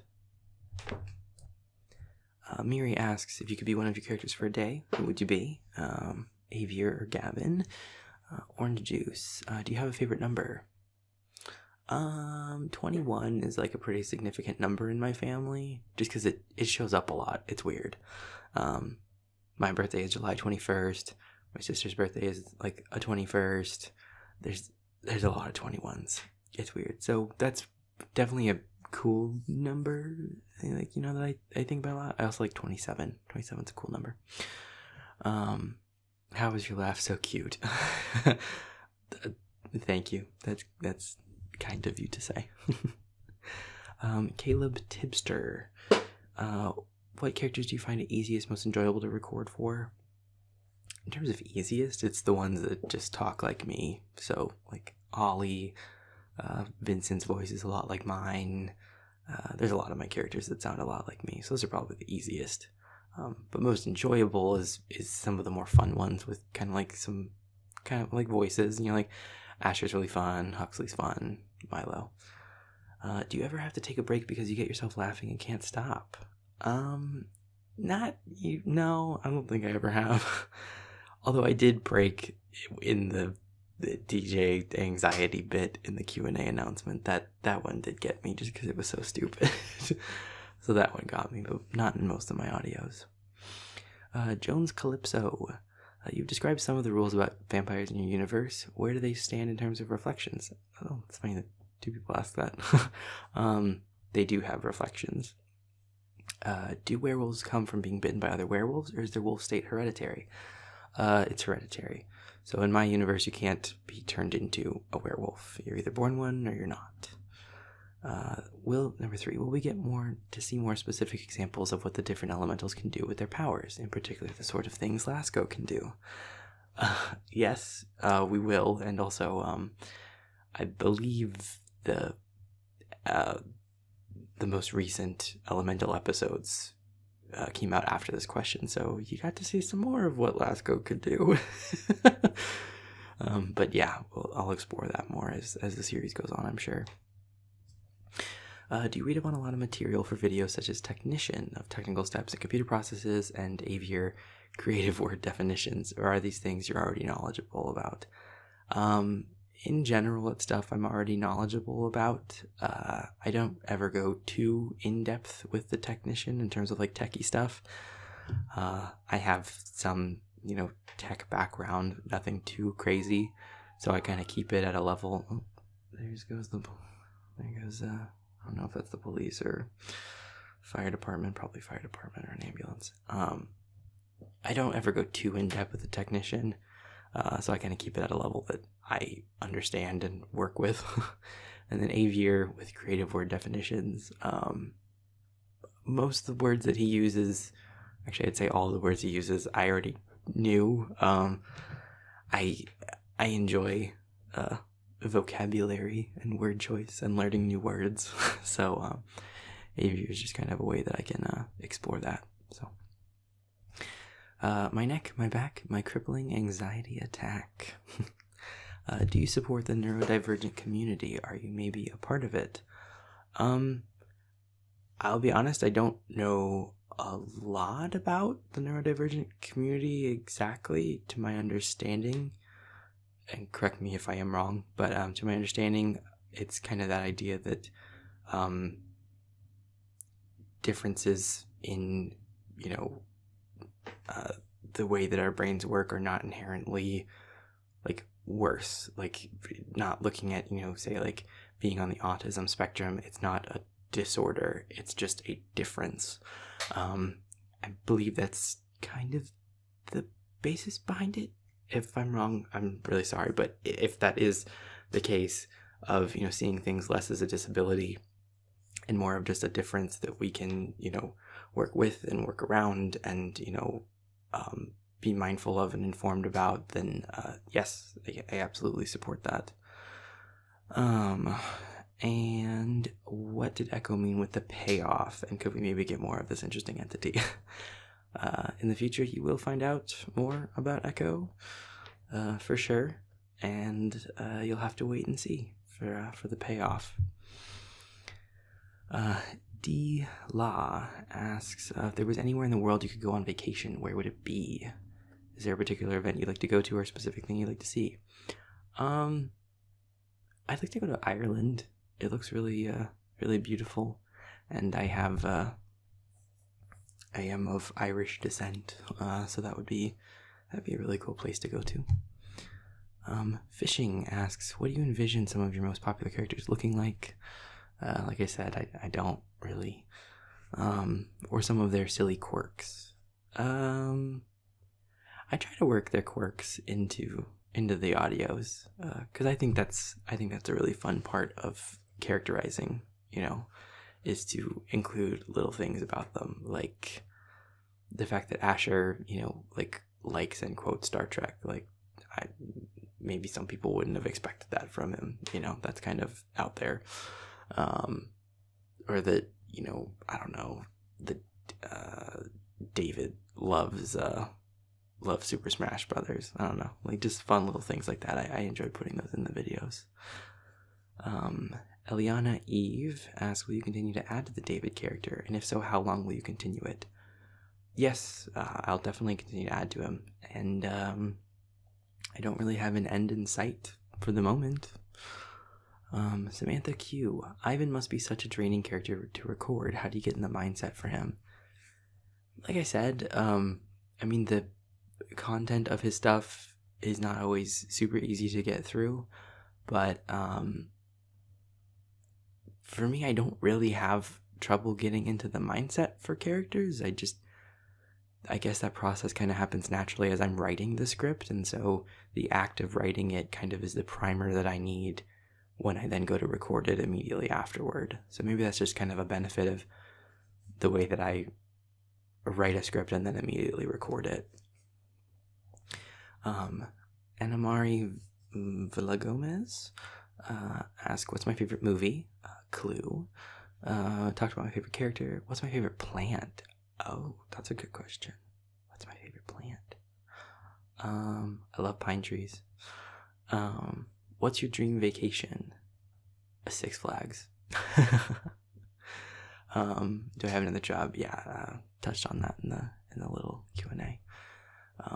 [SPEAKER 1] Miri asks, if you could be one of your characters for a day, who would you be? Avier or Gavin? Orange juice. Do you have a favorite number? 21 is like a pretty significant number in my family, just because it shows up a lot. It's weird. My birthday is July 21st. My sister's birthday is like a 21st. There's a lot of 21s. It's weird. So that's definitely a cool number, like, that I think about a lot. I also like 27. 27's a cool number. How was your laugh so cute? Thank you. That's kind of you to say. Caleb Tibster. What characters do you find it easiest, most enjoyable to record for? In terms of easiest, it's the ones that just talk like me. So, like Ollie, Vincent's voice is a lot like mine. There's a lot of my characters that sound a lot like me. So those are probably the easiest. But most enjoyable is some of the more fun ones with kind of like voices. Like Asher's really fun, Huxley's fun, Milo. Do you ever have to take a break because you get yourself laughing and can't stop? Not you. No, I don't think I ever have. Although I did break in the DJ anxiety bit in the Q&A announcement. That one did get me just because it was so stupid. So that one got me, but not in most of my audios. Jones Calypso. You've described some of the rules about vampires in your universe. Where do they stand in terms of reflections? Oh, it's funny that two people asked that. They do have reflections. Do werewolves come from being bitten by other werewolves, or is their wolf state hereditary? It's hereditary. So in my universe, you can't be turned into a werewolf. You're either born one or you're not. Number 3, will we get to see more specific examples of what the different elementals can do with their powers, in particular the sort of things Lasco can do? Yes, we will, and also, I believe the most recent elemental episodes came out after this question, so you got to see some more of what Lasco could do. But yeah, I'll explore that more as the series goes on, I'm sure. Do you read up on a lot of material for videos such as Technician of technical steps in computer processes and Avier creative word definitions, or are these things you're already knowledgeable about? In general, it's stuff I'm already knowledgeable about. I don't ever go too in-depth with the Technician in terms of like techie stuff. I have some, tech background, nothing too crazy, so I kind of keep it at a level. Oh, there goes, I don't know if that's the police or fire department, probably fire department or an ambulance. I don't ever go too in-depth with the Technician, so I kind of keep it at a level that I understand and work with. And then Avier with creative word definitions. Most of the words that he uses, actually I'd say all the words he uses, I already knew. I enjoy vocabulary and word choice and learning new words. So Avier is just kind of a way that I can explore that. So My neck, my back, my crippling anxiety attack. Do you support the neurodivergent community? Are you maybe a part of it? I'll be honest, I don't know a lot about the neurodivergent community exactly, to my understanding, and correct me if I am wrong, but to my understanding, it's kind of that idea that differences in, the way that our brains work are not inherently like worse. Like, not looking at, say like being on the autism spectrum, it's not a disorder, it's just a difference. I believe that's kind of the basis behind it. If I'm wrong, I'm really sorry, but if that is the case of, seeing things less as a disability and more of just a difference that we can, work with and work around and, be mindful of and informed about, then yes, I absolutely support that. And what did Echo mean with the payoff? And could we maybe get more of this interesting entity? In the future, you will find out more about Echo, for sure. And you'll have to wait and see for the payoff. D. Law asks, if there was anywhere in the world you could go on vacation, where would it be? Is there a particular event you'd like to go to or a specific thing you'd like to see? I'd like to go to Ireland. It looks really, really beautiful, and I am of Irish descent, so that'd be a really cool place to go to. Fishing asks, what do you envision some of your most popular characters looking like? Like I said, I don't really, or some of their silly quirks. I try to work their quirks into the audios, because I think that's a really fun part of characterizing, is to include little things about them, like the fact that Asher, likes and quotes Star Trek. Like, maybe some people wouldn't have expected that from him. That's kind of out there. Or that, I don't know, that David loves Super Smash Brothers. I don't know, like just fun little things like that. I enjoy putting those in the videos. Eliana Eve asks, will you continue to add to the David character? And if so, how long will you continue it? Yes, I'll definitely continue to add to him. And I don't really have an end in sight for the moment. Samantha Q. Ivan must be such a draining character to record. How do you get in the mindset for him? Like I said, the content of his stuff is not always super easy to get through, but for me, I don't really have trouble getting into the mindset for characters. I guess that process kind of happens naturally as I'm writing the script, and so the act of writing it kind of is the primer that I need when I then go to record it immediately afterward. So maybe that's just kind of a benefit of the way that I write a script and then immediately record it. Anamari Villagomez asked, what's my favorite movie? Clue. Talked about my favorite character. What's my favorite plant? Oh, that's a good question. What's my favorite plant? I love pine trees. What's your dream vacation? Six Flags. Do I have another job? Yeah, touched on that in the little Q&A.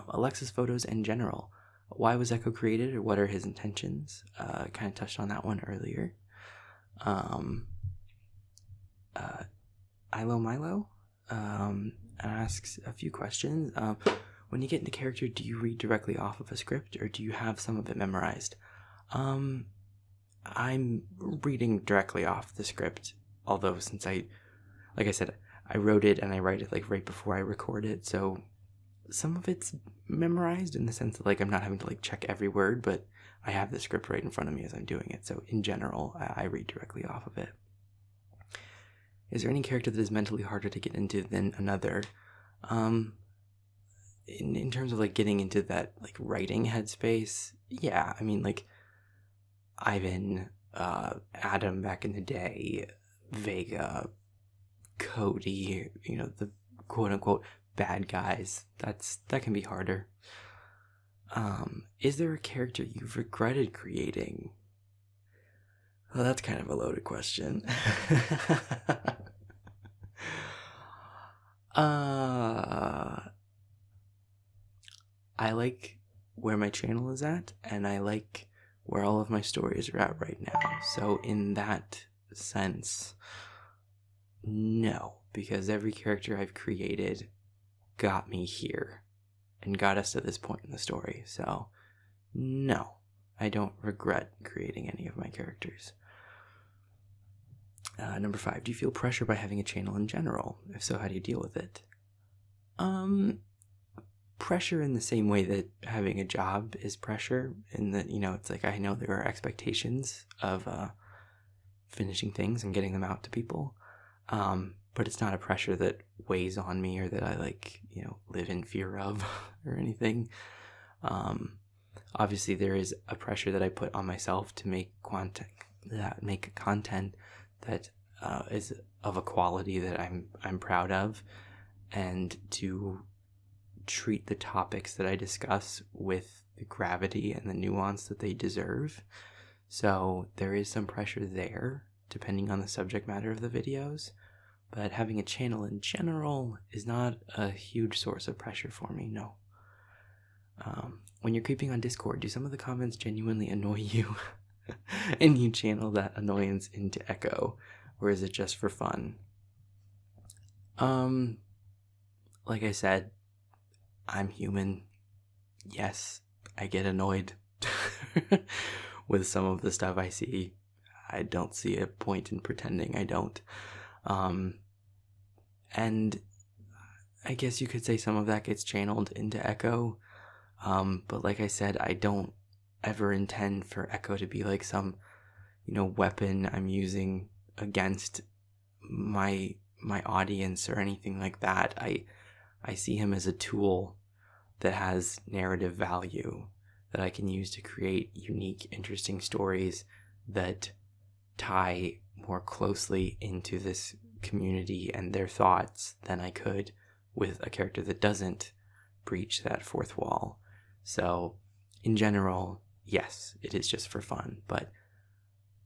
[SPEAKER 1] Alexa's photos in general. Why was Echo created, or what are his intentions? Kind of touched on that one earlier. Ilo Milo asks a few questions. When you get into character, do you read directly off of a script, or do you have some of it memorized? I'm reading directly off the script, although since like I said, I wrote it and I write it like right before I record it, so some of it's memorized in the sense that like I'm not having to like check every word, but I have the script right in front of me as I'm doing it. So in general, I read directly off of it. Is there any character that is mentally harder to get into than another? In terms of like getting into that like writing headspace, yeah, I mean like Ivan, Adam back in the day, Vega, Cody, the quote unquote bad guys. That can be harder. Is there a character you've regretted creating? Well, that's kind of a loaded question. I like where my channel is at, and I like where all of my stories are at right now. So in that sense, no, because every character I've created got me here and got us to this point in the story. So no, I don't regret creating any of my characters. Number 5, do you feel pressure by having a channel in general? If so, how do you deal with it? Pressure in the same way that having a job is pressure, in that, it's like I know there are expectations of finishing things and getting them out to people, but it's not a pressure that weighs on me or that I live in fear of or anything. Obviously there is a pressure that I put on myself to make content that is of a quality that I'm proud of, and to treat the topics that I discuss with the gravity and the nuance that they deserve. So there is some pressure there, depending on the subject matter of the videos, but having a channel in general is not a huge source of pressure for me, no. When you're creeping on Discord, do some of the comments genuinely annoy you and you channel that annoyance into Echo, or is it just for fun? Like I said, I'm human. Yes, I get annoyed with some of the stuff I see. I don't see a point in pretending I don't. And I guess you could say some of that gets channeled into Echo. But like I said, I don't ever intend for Echo to be like some, weapon I'm using against my audience or anything like that. I see him as a tool that has narrative value that I can use to create unique, interesting stories that tie more closely into this community and their thoughts than I could with a character that doesn't breach that fourth wall. So, in general, yes, it is just for fun, but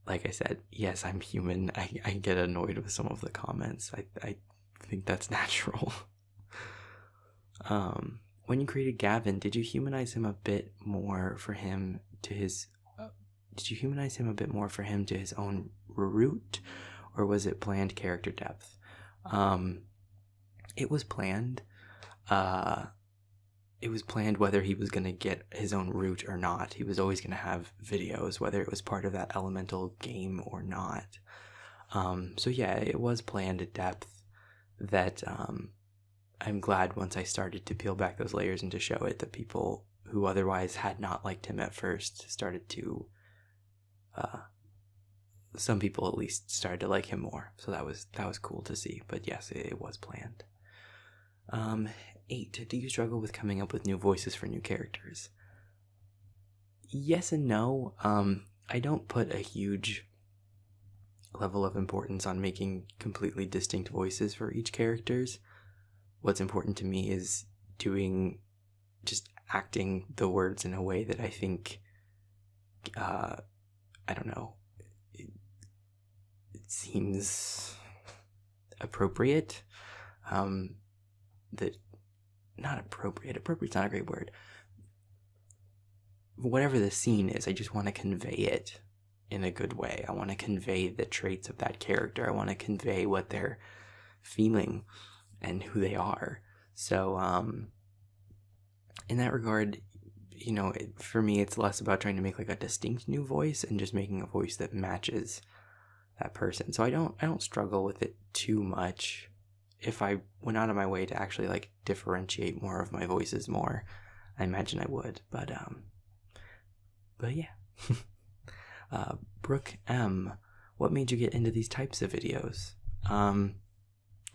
[SPEAKER 1] like I said, yes, I'm human. I get annoyed with some of the comments. I think that's natural. When you created Gavin, did you humanize him a bit more for him to his own root, or was it planned character depth? It was planned. It was planned whether he was going to get his own root or not. He was always going to have videos, whether it was part of that elemental game or not. So yeah, it was planned at depth that I'm glad once I started to peel back those layers and to show it, that people who otherwise had not liked him at first started to, some people at least started to like him more. So that was cool to see. But yes, it was planned. 8, do you struggle with coming up with new voices for new characters? Yes and no. I don't put a huge level of importance on making completely distinct voices for each characters. What's important to me is just acting the words in a way that I think, I don't know, it seems appropriate. Appropriate's not a great word. Whatever the scene is, I just want to convey it in a good way. I want to convey the traits of that character. I want to convey what they're feeling and who they are. So, in that regard, for me, it's less about trying to make like a distinct new voice and just making a voice that matches that person. So I don't struggle with it too much. If I went out of my way to actually like differentiate more of my voices more, I imagine I would. But yeah. Brooke M, what made you get into these types of videos?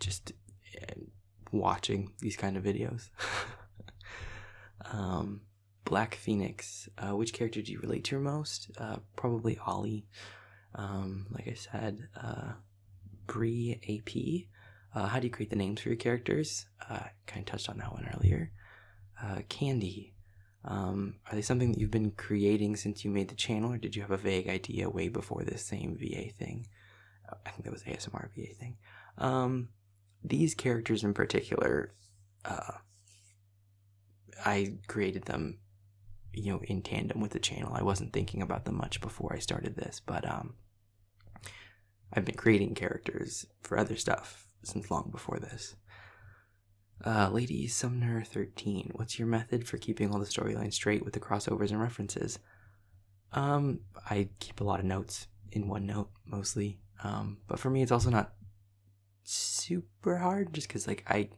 [SPEAKER 1] Just watching these kind of videos. Black Phoenix, which character do you relate to most? Probably Ollie. Like I said, Bree AP. How do you create the names for your characters? Kind of touched on that one earlier. Candy. Are they something that you've been creating since you made the channel, or did you have a vague idea way before this same VA thing? I think that was ASMR VA thing. These characters in particular, I created them, in tandem with the channel. I wasn't thinking about them much before I started this, but I've been creating characters for other stuff since long before this. Lady Sumner 13, what's your method for keeping all the storylines straight with the crossovers and references? I keep a lot of notes in OneNote mostly, but for me it's also not super hard, just because I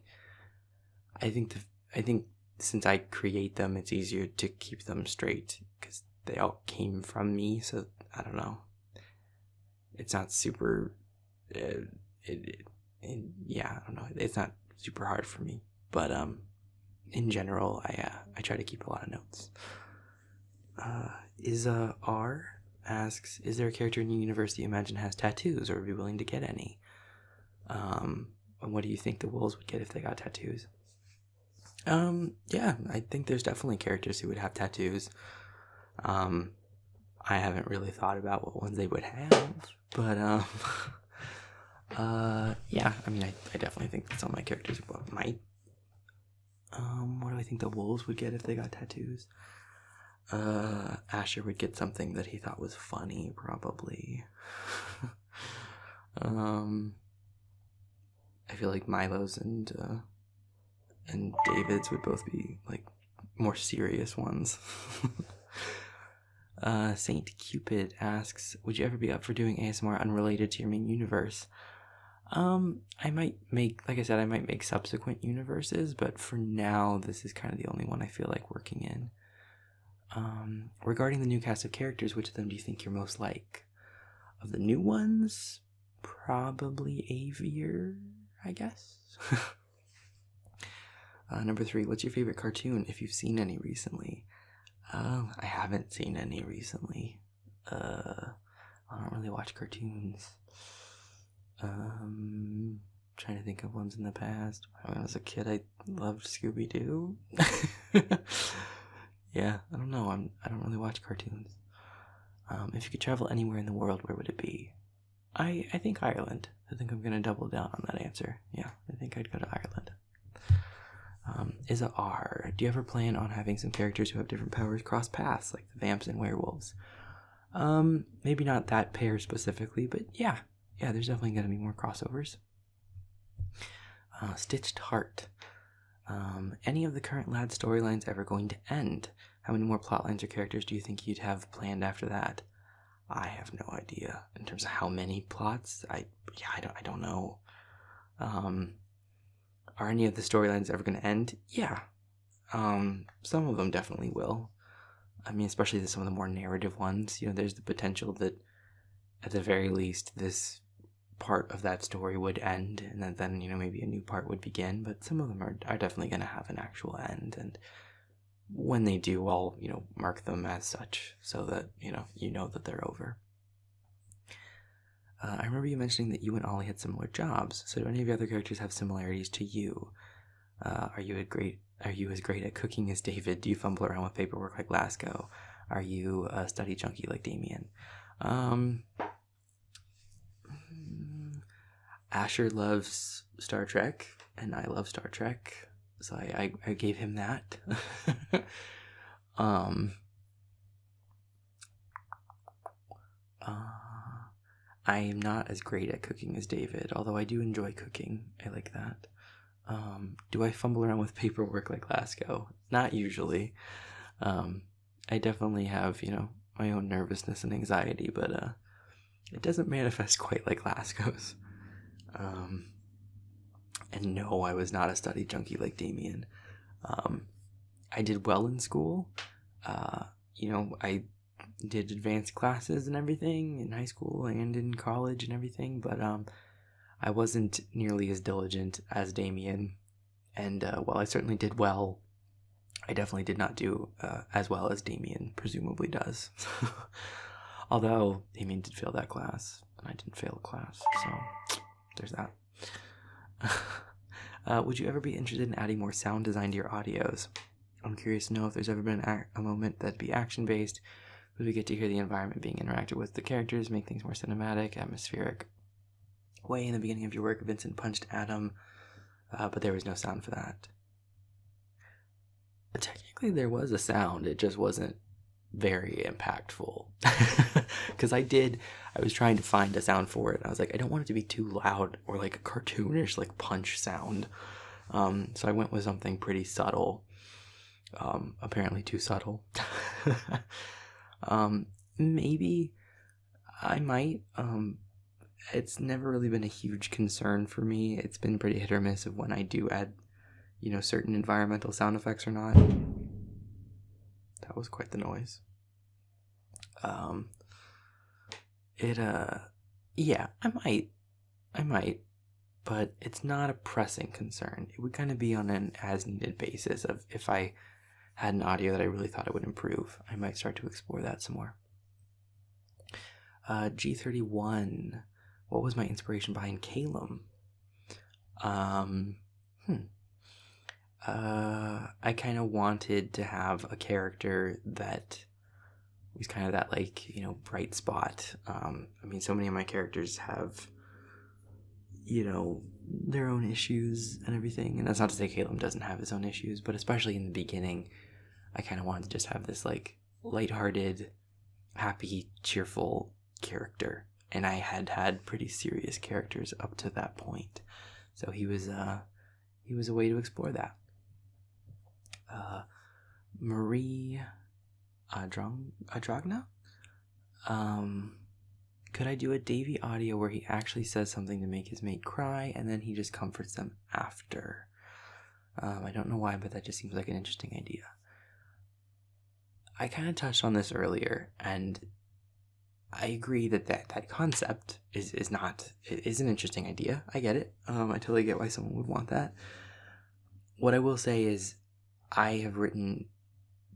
[SPEAKER 1] think since I create them, it's easier to keep them straight because they all came from me. So I don't know. It's not super. I don't know. It's not super hard for me, but in general, I try to keep a lot of notes. R asks, is there a character in your universe that you imagine has tattoos or would be willing to get any? And what do you think the wolves would get if they got tattoos? Yeah, I think there's definitely characters who would have tattoos. I haven't really thought about what ones they would have, but yeah, I mean, I definitely think that some of my characters might. What do I think the wolves would get if they got tattoos? Asher would get something that he thought was funny, probably. I feel like Milo's and David's would both be more serious ones. Saint Cupid asks, would you ever be up for doing ASMR unrelated to your main universe? I might make subsequent universes, but for now, this is kind of the only one I feel like working in. Regarding the new cast of characters, which of them do you think you're most like? Of the new ones, probably Avier, I guess. Number 3, what's your favorite cartoon, if you've seen any recently? I haven't seen any recently. I don't really watch cartoons. Trying to think of ones in the past. When I was a kid, I loved Scooby-Doo. Yeah, I don't know. I don't really watch cartoons. If you could travel anywhere in the world, where would it be? I think Ireland. I think I'm gonna double down on that answer. Yeah, I think I'd go to Ireland. Is a R. Do you ever plan on having some characters who have different powers cross paths, like the vamps and werewolves? Maybe not that pair specifically, but yeah, there's definitely gonna be more crossovers. Stitched Heart. Any of the current lad storylines ever going to end? How many more plotlines or characters do you think you'd have planned after that? I have no idea in terms of how many plots. I don't know. Are any of the storylines ever going to end? Yeah. Some of them definitely will. I mean, especially some of the more narrative ones. There's the potential that, at the very least, this part of that story would end, and then maybe a new part would begin. But some of them are definitely going to have an actual end, and when they do, I'll mark them as such, so that you know that they're over. I remember you mentioning that you and Ollie had similar jobs. So do any of your other characters have similarities to you? Are you as great at cooking as David? Do you fumble around with paperwork like Lasco? Are you a study junkie like Damien? Asher loves Star Trek, and I love Star Trek, so I gave him that. I am not as great at cooking as David, although I do enjoy cooking. I like that. Do I fumble around with paperwork like Lasco? Not usually. I definitely have, my own nervousness and anxiety, but it doesn't manifest quite like Lasco's. And no, I was not a study junkie like Damien. I did well in school. I did advanced classes and everything in high school and in college and everything, but I wasn't nearly as diligent as Damien, and while I certainly did well, I definitely did not do as well as Damien presumably does. Although Damien did fail that class, and I didn't fail a class, so there's that. Would you ever be interested in adding more sound design to your audios? I'm curious to know if there's ever been a moment that'd be action-based. Would we get to hear the environment being interacted with the characters, make things more cinematic, atmospheric? Way in the beginning of your work, Vincent punched Adam, but there was no sound for that. Technically, there was a sound. It just wasn't very impactful. Because I was trying to find a sound for it. I was like, I don't want it to be too loud or like a cartoonish like punch sound. So I went with something pretty subtle. Apparently too subtle. Maybe I might. It's never really been a huge concern for me. It's been pretty hit or miss of when I do add, certain environmental sound effects or not. That was quite the noise. Yeah, I might, but it's not a pressing concern. It would kind of be on an as-needed basis of if I had an audio that I really thought it would improve, I might start to explore that some more. G31, what was my inspiration behind Calum? I kind of wanted to have a character that was kind of that, bright spot. So many of my characters have, their own issues and everything. And that's not to say Caleb doesn't have his own issues, but especially in the beginning, I kind of wanted to just have this, lighthearted, happy, cheerful character. And I had pretty serious characters up to that point. So he was a way to explore that. Marie Adragna? Could I do a Davy audio where he actually says something to make his mate cry and then he just comforts them after? I don't know why, but that just seems like an interesting idea. I kind of touched on this earlier, and I agree that concept is an interesting idea. I get it. I totally get why someone would want that. What I will say is I have written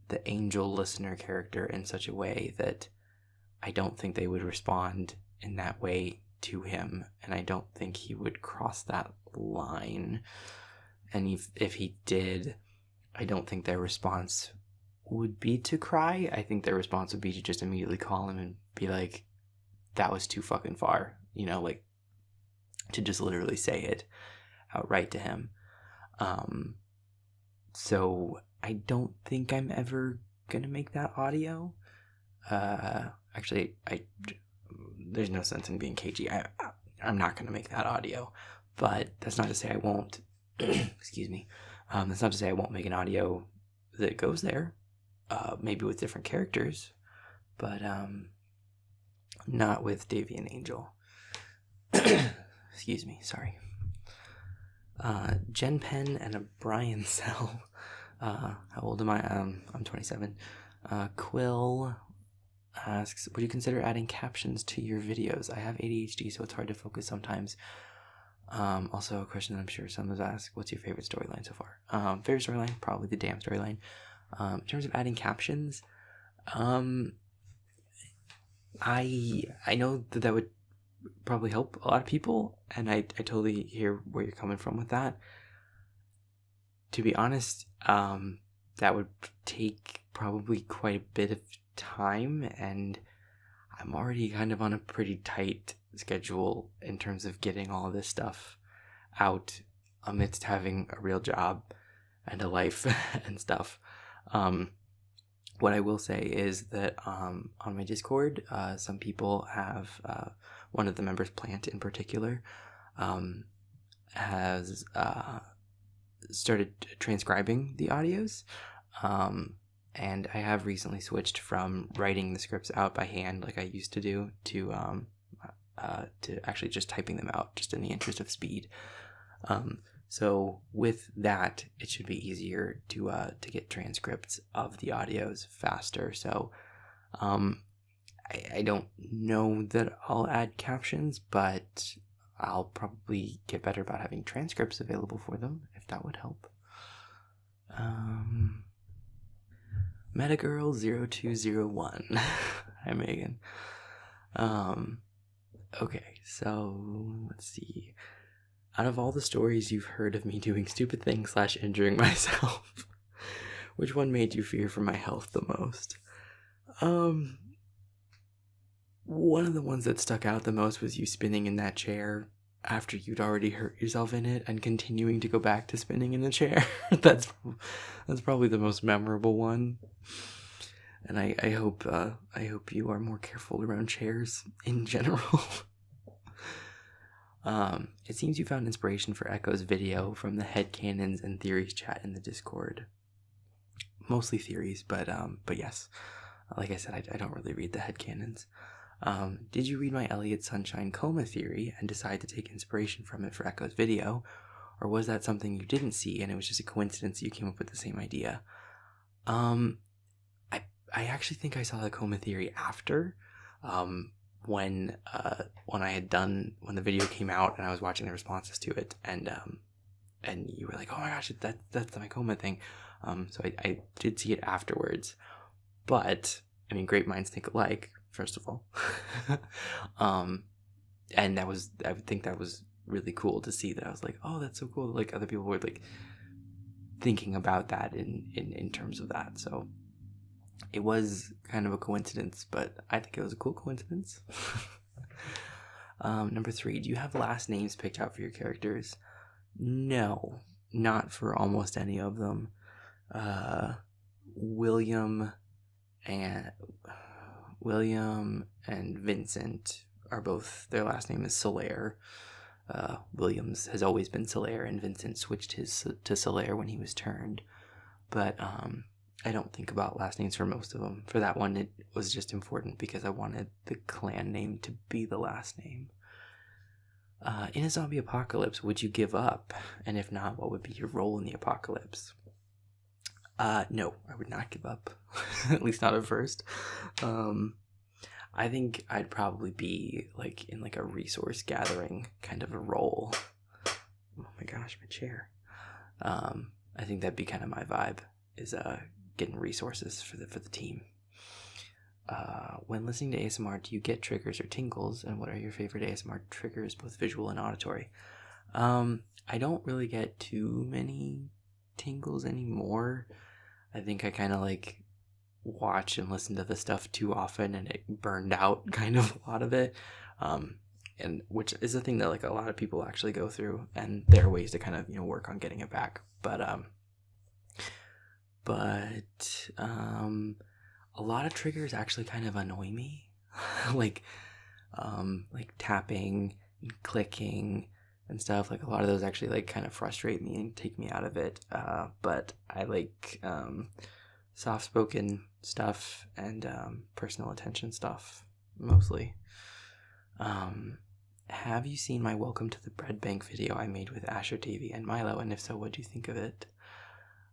[SPEAKER 1] the angel listener character in such a way that I don't think they would respond in that way to him, and I don't think he would cross that line. And if he did, I don't think their response would be to cry. I think their response would be to just immediately call him and be like, that was too fucking far, to just literally say it outright to him. So I don't think I'm ever gonna make that audio. Actually, there's no sense in being cagey. I'm not gonna make that audio, but that's not to say I won't. Excuse me. That's not to say I won't make an audio that goes there. Maybe with different characters, but not with Davy and Angel. Excuse me, sorry. Jen Penn and a Brian Cell. How old am I? I'm 27. Quill asks, would you consider adding captions to your videos? I have ADHD, so it's hard to focus sometimes. Also a question that I'm sure some of us ask, what's your favorite storyline so far? Favorite storyline? Probably the damn storyline. In terms of adding captions, I know that would probably help a lot of people, and I totally hear where you're coming from with that. To be honest, that would take probably quite a bit of time, and I'm already kind of on a pretty tight schedule in terms of getting all of this stuff out amidst having a real job and a life and stuff. What I will say is that on my Discord, some people have, one of the members, Plant in particular, has started transcribing the audios. And I have recently switched from writing the scripts out by hand like I used to do to actually just typing them out, just in the interest of speed. So with that, it should be easier to get transcripts of the audios faster. So I don't know that I'll add captions, but I'll probably get better about having transcripts available for them, if that would help. Metagirl0201. Hi, Megan. Okay, so let's see. Out of all the stories you've heard of me doing stupid things / injuring myself, which one made you fear for my health the most? One of the ones that stuck out the most was you spinning in that chair after you'd already hurt yourself in it and continuing to go back to spinning in the chair. That's probably the most memorable one. And I hope you are more careful around chairs in general. It seems you found inspiration for Echo's video from the headcanons and theories chat in the Discord. Mostly theories, but yes. Like I said, I don't really read the headcanons. Did you read my Elliot Sunshine coma theory and decide to take inspiration from it for Echo's video? Or was that something you didn't see and it was just a coincidence you came up with the same idea? I actually think I saw the coma theory after, when the video came out and I was watching the responses to it, and you were like, oh my gosh, that's my coma thing. So I did see it afterwards, but I mean, great minds think alike, first of all. And I would think that was really cool to see that. I was like, oh, that's so cool. Like other people were like thinking about that in terms of that. So it was kind of a coincidence, but I think it was a cool coincidence. Number 3, do you have last names picked out for your characters? No, not for almost any of them. William and Vincent are both, their last name is Solaire. Williams has always been Solaire, and Vincent switched his to Solaire when he was turned. But I don't think about last names for most of them. For that one, it was just important because I wanted the clan name to be the last name. In a zombie apocalypse, would you give up? And if not, what would be your role in the apocalypse? No, I would not give up. At least not at first. I think I'd probably be like in like a resource gathering kind of a role. Oh my gosh, my chair. I think that'd be kind of my vibe, is getting resources for the team. When listening to ASMR, do you get triggers or tingles, and what are your favorite ASMR triggers, both visual and auditory? I don't really get too many tingles anymore. I think I kind of like watch and listen to the stuff too often, and it burned out kind of a lot of it, and which is a thing that like a lot of people actually go through, and there are ways to kind of work on getting it back. But a lot of triggers actually kind of annoy me, like tapping and clicking and stuff. Like a lot of those actually like kind of frustrate me and take me out of it. But I like soft-spoken stuff and personal attention stuff mostly. Have you seen my Welcome to the Bread Bank video I made with Asher Davey and Milo? And if so, what do you think of it?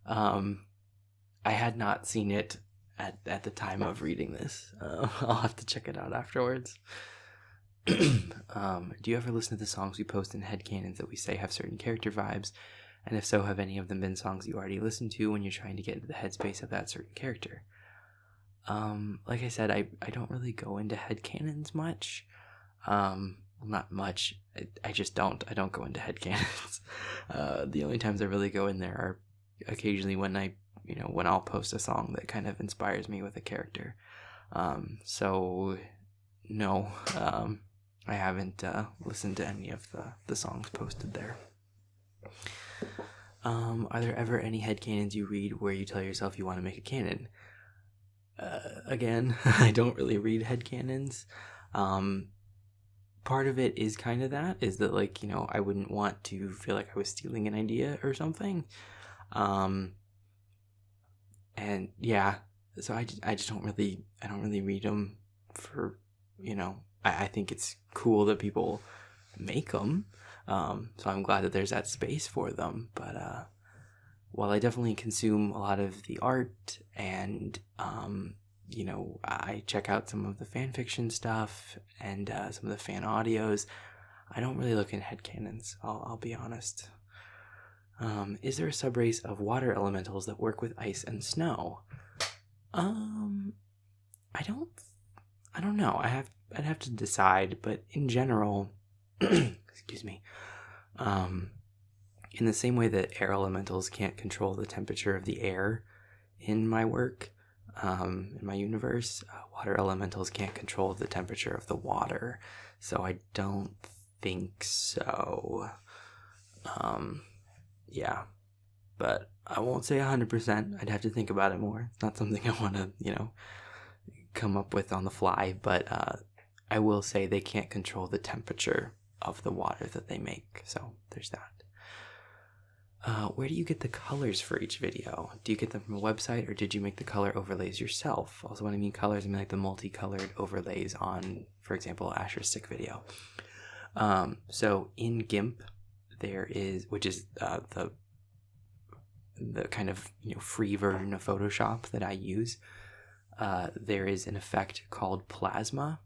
[SPEAKER 1] I had not seen it at the time of reading this. I'll have to check it out afterwards. Do you ever listen to the songs we post in headcanons that we say have certain character vibes? And if so, have any of them been songs you already listened to when you're trying to get into the headspace of that certain character? Like I said, I don't really go into headcanons much. Not much. I just don't. I don't go into headcanons. The only times I really go in there are occasionally when when I'll post a song that kind of inspires me with a character. So no, I haven't listened to any of the songs posted there. Are there ever any headcanons you read where you tell yourself you want to make a canon? Again, I don't really read headcanons. Part of it is kind of that, is that like, I wouldn't want to feel like I was stealing an idea or something. And yeah, so I just don't really read them for, I think it's cool that people make them. So I'm glad that there's that space for them. But while I definitely consume a lot of the art and, I check out some of the fan fiction stuff and some of the fan audios, I don't really look in headcanons, I'll be honest. Is there a subrace of water elementals that work with ice and snow? I don't know. I'd have to decide, but in general, excuse me. In the same way that air elementals can't control the temperature of the air in my work, in my universe, water elementals can't control the temperature of the water. So I don't think so. Yeah. But I won't say 100%. I'd have to think about it more. It's not something I want to, come up with on the fly. But I will say they can't control the temperature of the water that they make. So there's that. Where do you get the colors for each video? Do you get them from a website, or did you make the color overlays yourself? Also, when I mean colors, I mean like the multicolored overlays on, for example, Asher's sick video. So in GIMP, there is, which is the kind of free version of Photoshop that I use. There is an effect called plasma,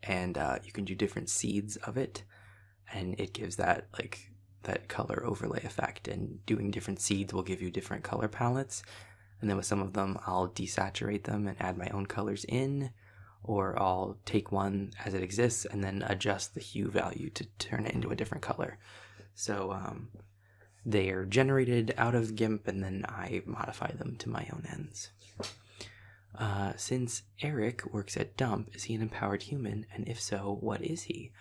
[SPEAKER 1] and you can do different seeds of it, and it gives that that color overlay effect, and doing different seeds will give you different color palettes. And then with some of them, I'll desaturate them and add my own colors in, or I'll take one as it exists and then adjust the hue value to turn it into a different color. So they are generated out of GIMP, and then I modify them to my own ends. Since Eric works at Dump, is he an empowered human? And if so, what is he?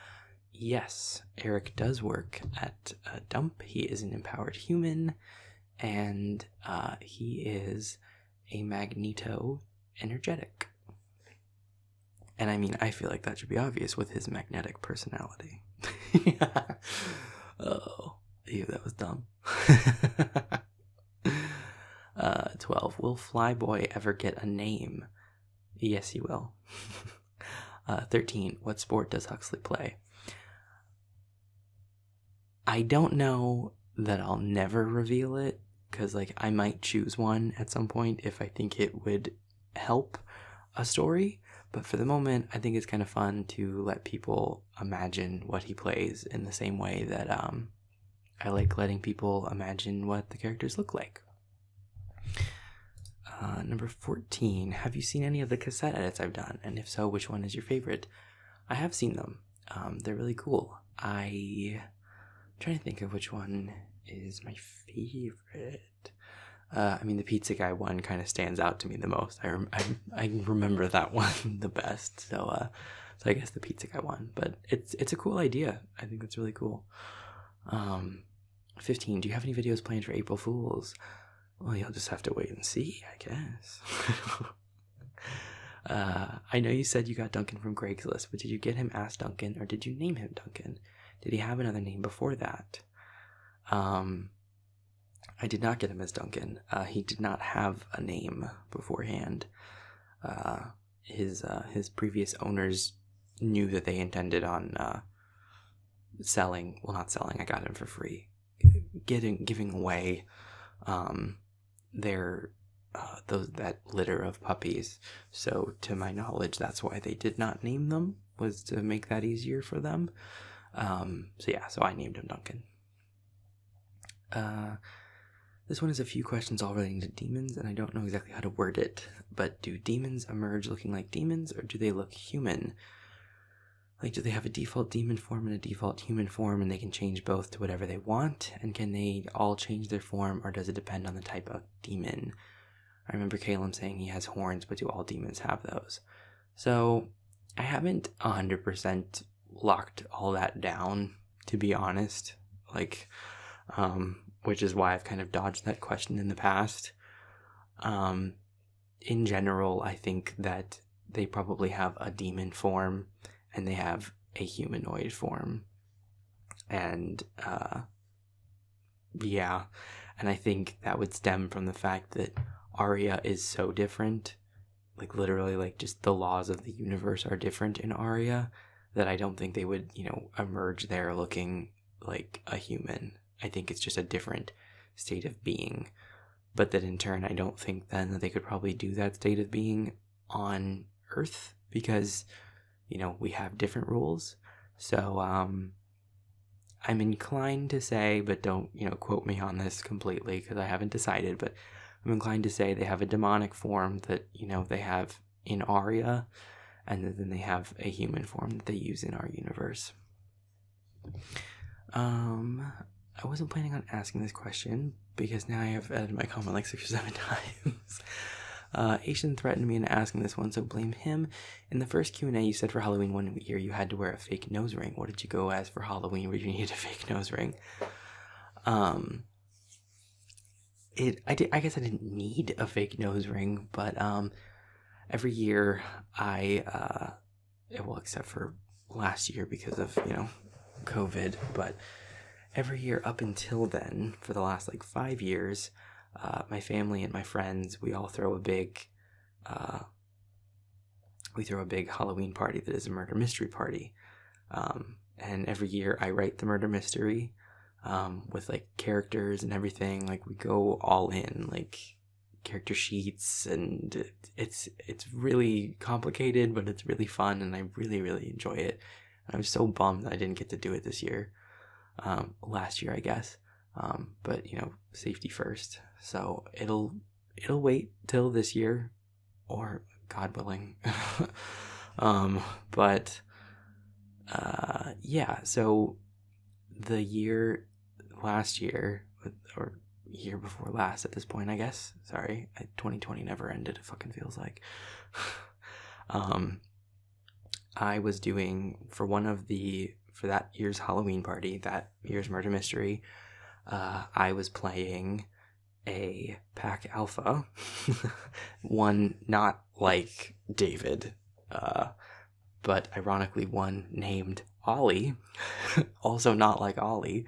[SPEAKER 1] Yes, Eric does work at Dump. He is an empowered human, and he is a magneto-energetic. And I mean, I feel like that should be obvious with his magnetic personality. Oh, ew, that was dumb. 12. Will Flyboy ever get a name? Yes, he will. 13. What sport does Huxley play? I don't know that I'll never reveal it, because I might choose one at some point if I think it would help a story. But for the moment, I think it's kind of fun to let people imagine what he plays, in the same way that I like letting people imagine what the characters look like. Number 14. Have you seen any of the cassette edits I've done? And if so, which one is your favorite? I have seen them. They're really cool. I'm trying to think of which one is my favorite. I mean, the pizza guy one kind of stands out to me the most. I remember that one the best. So I guess the pizza guy one. But it's a cool idea. I think that's really cool. 15. Do you have any videos planned for April Fools? Well, you'll just have to wait and see, I guess. I know you said you got Duncan from Craigslist, but did you get him as Duncan, or did you name him Duncan? Did he have another name before that? I did not get him as Duncan. He did not have a name beforehand. His previous owners knew that they intended on selling. Well, not selling. I got him for free. Giving away that litter of puppies. So to my knowledge, that's why they did not name them, was to make that easier for them. So I named him Duncan. This one has a few questions all relating to demons, and I don't know exactly how to word it, but do demons emerge looking like demons, or do they look human? Do they have a default demon form and a default human form, and they can change both to whatever they want? And can they all change their form, or does it depend on the type of demon? I remember Caleb saying he has horns, but do all demons have those? So I haven't 100% locked all that down, to be honest. Which is why I've kind of dodged that question in the past. In general, I think that they probably have a demon form, and they have a humanoid form. And, and I think that would stem from the fact that Arya is so different, literally, just the laws of the universe are different in Arya, that I don't think they would, emerge there looking like a human. I think it's just a different state of being. But that in turn, I don't think then that they could probably do that state of being on Earth, because we have different rules. So I'm inclined to say, but don't quote me on this completely, because I haven't decided, but I'm inclined to say they have a demonic form that they have in Arya, and then they have a human form that they use in our universe. I wasn't planning on asking this question because now I have edited my comment like 6 or 7 times. Asian threatened me into asking this one, so blame him. In the first Q&A, you said for Halloween one year you had to wear a fake nose ring. What did you go as for Halloween where you needed a fake nose ring? I guess I didn't need a fake nose ring, but every year well, except for last year because of, COVID, but every year up until then, for the last 5 years, my family and my friends, we all throw a big Halloween party that is a murder mystery party. And every year I write the murder mystery with characters and everything. We go all in, character sheets, and it's really complicated, but it's really fun, and I really, really enjoy it. And I'm so bummed that I didn't get to do it this year. Last year, I guess. But safety first. So it'll wait till this year, or God willing. But yeah. So last year, or year before last at this point, I guess. Sorry, 2020 never ended. It fucking feels like. I was doing for that year's Halloween party, that year's murder mystery, I was playing a pack alpha, one not like David, but ironically one named Ollie, also not like Ollie,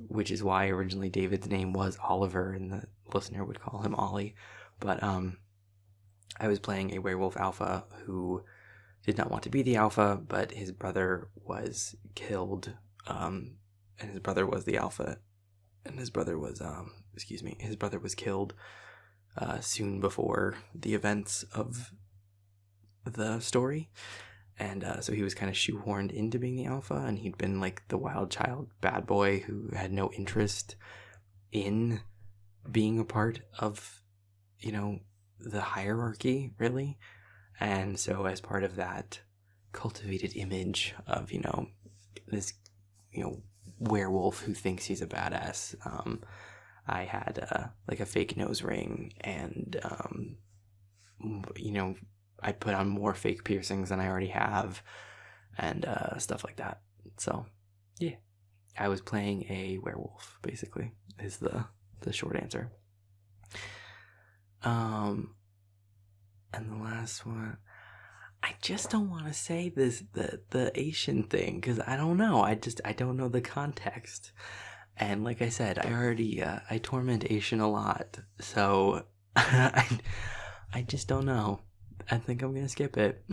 [SPEAKER 1] which is why originally David's name was Oliver and the listener would call him Ollie. But I was playing a werewolf alpha who did not want to be the alpha, but his brother was killed, and his brother was the alpha, and his brother was killed soon before the events of the story, and so he was kind of shoehorned into being the alpha, and he'd been the wild child bad boy who had no interest in being a part of, the hierarchy, really. And so as part of that cultivated image of, this, werewolf who thinks he's a badass, I had a fake nose ring, and, I put on more fake piercings than I already have, and stuff like that. So, yeah, I was playing a werewolf, basically, is the short answer. And the last one, I just don't want to say the Asian thing, because I don't know. I don't know the context. And like I said, I already, I torment Asian a lot. So I just don't know. I think I'm going to skip it.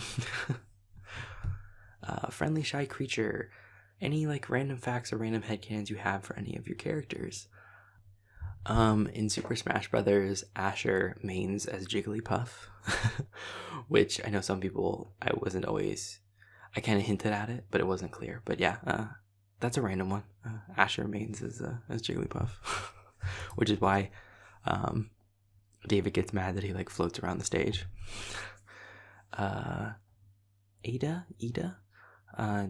[SPEAKER 1] Friendly shy creature. Any random facts or random headcanons you have for any of your characters? In Super Smash Brothers, Asher mains as Jigglypuff, which I know some people, I kind of hinted at it, but it wasn't clear. But yeah, that's a random one. Asher mains as Jigglypuff, which is why David gets mad that he floats around the stage. Ada,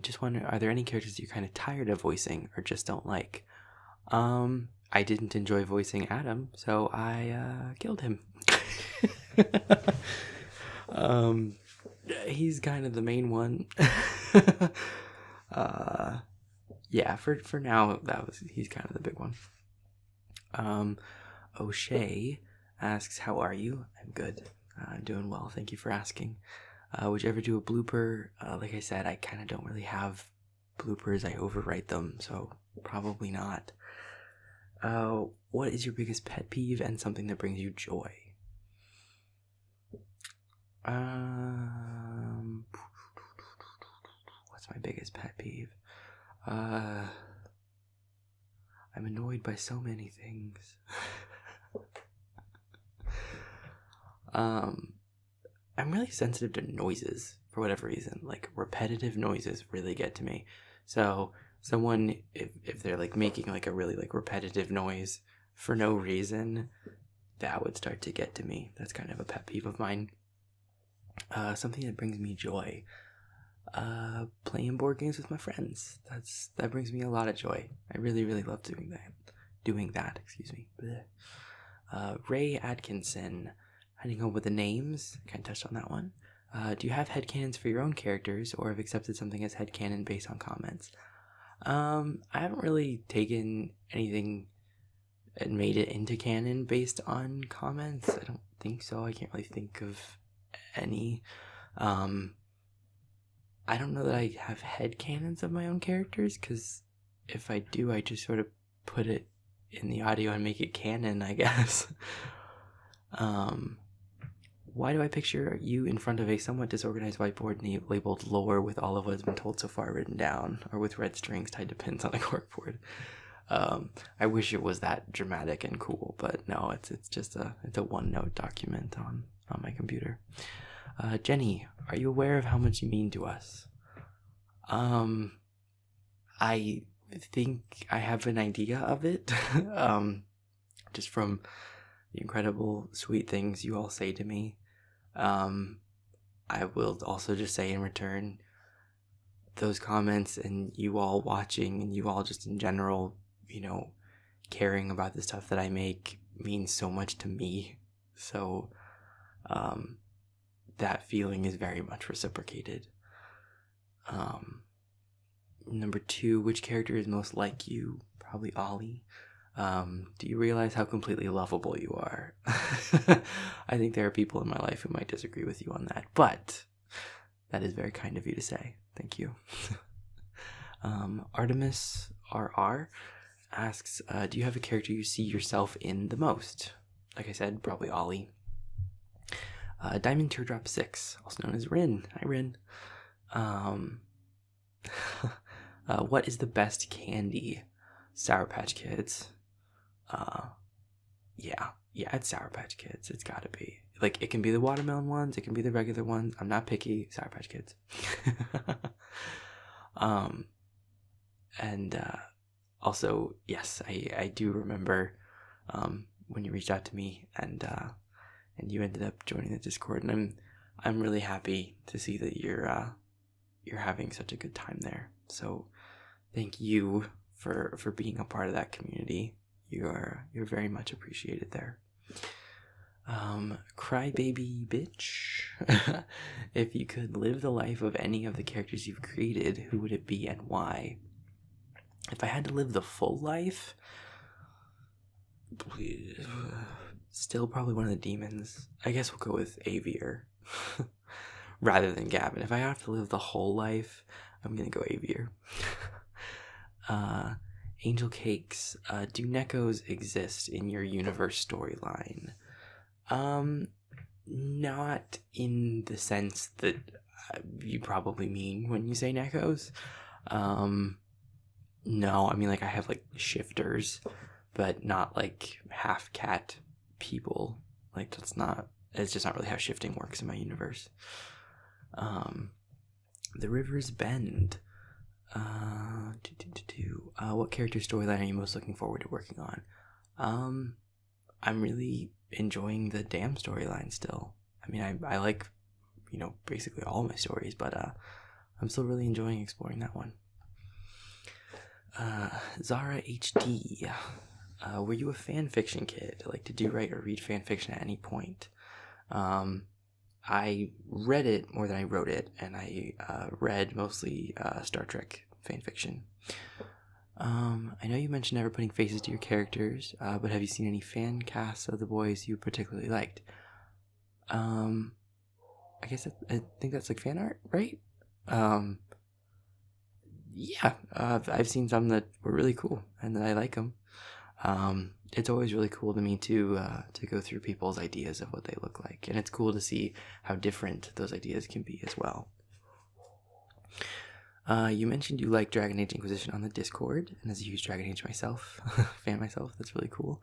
[SPEAKER 1] just wonder, are there any characters you're kind of tired of voicing or just don't like? I didn't enjoy voicing Adam, so I killed him. He's kind of the main one. Yeah, for now, he's kind of the big one. O'Shea asks, how are you? I'm good. I'm doing well. Thank you for asking. Would you ever do a blooper? Like I said, I kind of don't really have bloopers. I overwrite them, so probably not. What is your biggest pet peeve and something that brings you joy? What's my biggest pet peeve? I'm annoyed by so many things. I'm really sensitive to noises for whatever reason. Repetitive noises really get to me. So someone, if they're making a really repetitive noise for no reason, that would start to get to me. That's kind of a pet peeve of mine. Something that brings me joy. Playing board games with my friends. That brings me a lot of joy. I really, really love doing that. Excuse me. Ray Atkinson, heading home with the names. Kind of touched on that one. Do you have headcanons for your own characters, or have accepted something as headcanon based on comments? I haven't really taken anything and made it into canon based on comments. I don't think so. I can't really think of any. I don't know that I have headcanons of my own characters, because if I do, I just sort of put it in the audio and make it canon, I guess. Why do I picture you in front of a somewhat disorganized whiteboard labeled lore with all of what has been told so far written down, or with red strings tied to pins on a corkboard? I wish it was that dramatic and cool, but no, it's just a OneNote document on my computer. Jenny, are you aware of how much you mean to us? I think I have an idea of it, just from the incredible sweet things you all say to me. I will also just say in return, those comments and you all watching and you all just in general, caring about the stuff that I make means so much to me. So, that feeling is very much reciprocated. Number 2, which character is most like you? Probably Ollie. Do you realize how completely lovable you are? I think there are people in my life who might disagree with you on that, but that is very kind of you to say. Thank you. Artemis RR asks, do you have a character you see yourself in the most? Like I said, probably Ollie. Diamond Teardrop 6, also known as Rin. Hi, Rin. What is the best candy? Sour Patch Kids. Yeah, it's Sour Patch Kids. It's gotta be. Like, it can be the watermelon ones, it can be the regular ones. I'm not picky. Sour Patch Kids. Also, yes, I do remember when you reached out to me and you ended up joining the Discord, and I'm really happy to see that you're having such a good time there. So thank you for being a part of that community. You're very much appreciated there. Crybaby bitch. If you could live the life of any of the characters you've created, who would it be and why? If I had to live the full life, still probably one of the demons. I guess we'll go with Avier rather than Gavin. If I have to live the whole life, I'm gonna go Avier. Angel Cakes, do Neckos exist in your universe storyline? Not in the sense that you probably mean when you say Neckos. No, I mean, like, I have, like, shifters, but not, like, half cat people. Like, it's just not really how shifting works in my universe. The River's Bend. What character storyline are you most looking forward to working on? I'm really enjoying the Damn storyline still. I mean, I like, basically all my stories, but I'm still really enjoying exploring that one. Zara HD. Were you a fan fiction kid? Like, did you write or read fan fiction at any point? I read it more than I wrote it, and I read mostly Star Trek fan fiction. I know you mentioned never putting faces to your characters, but have you seen any fan casts of the boys you particularly liked? I think that's like fan art, right? Yeah, I've seen some that were really cool, and that I like them. It's always really cool to me to go through people's ideas of what they look like, and it's cool to see how different those ideas can be as well. You mentioned you like Dragon Age Inquisition on the Discord, and as a huge Dragon Age fan myself, that's really cool.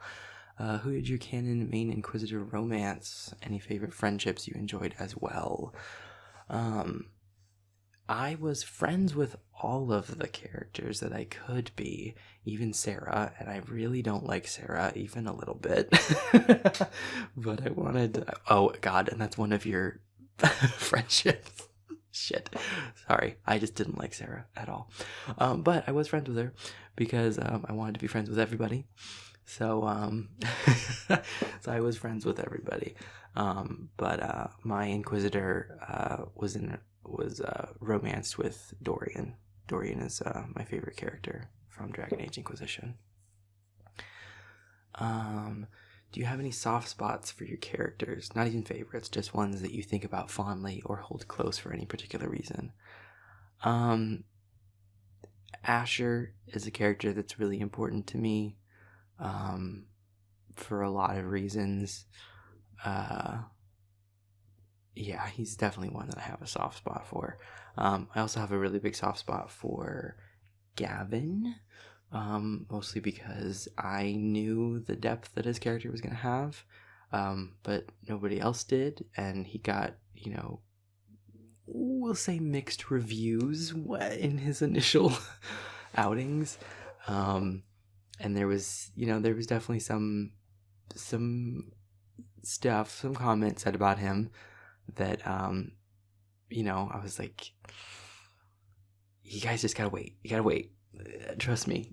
[SPEAKER 1] Who did your canon main Inquisitor romance? Any favorite friendships you enjoyed as well? I was friends with all of the characters that I could be, even Sarah, and I really don't like Sarah even a little bit. But I wanted... Oh, God, and that's one of your friendships. Shit. Sorry. I just didn't like Sarah at all. But I was friends with her because I wanted to be friends with everybody. So so I was friends with everybody. But my Inquisitor was romanced with Dorian. Dorian is my favorite character from Dragon Age Inquisition. Do you have any soft spots for your characters? Not even favorites, just ones that you think about fondly or hold close for any particular reason. Asher is a character that's really important to me, for a lot of reasons. Yeah, he's definitely one that I have a soft spot for. I also have a really big soft spot for Gavin. Mostly because I knew the depth that his character was going to have, but nobody else did, and he got, we'll say mixed reviews in his initial outings, and there was definitely some stuff, some comments said about him that, I was like, you guys just gotta wait, trust me.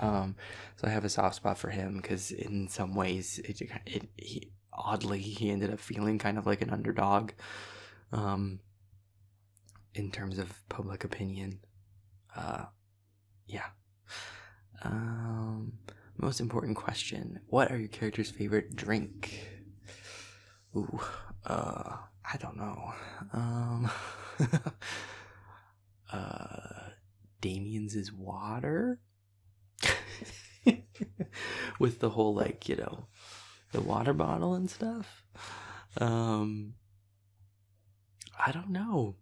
[SPEAKER 1] So I have a soft spot for him because in some ways he ended up feeling kind of like an underdog, in terms of public opinion. Yeah. Most important question: what are your character's favorite drink? Ooh, I don't know. Damien's is water. With the whole, the water bottle and stuff. I don't know.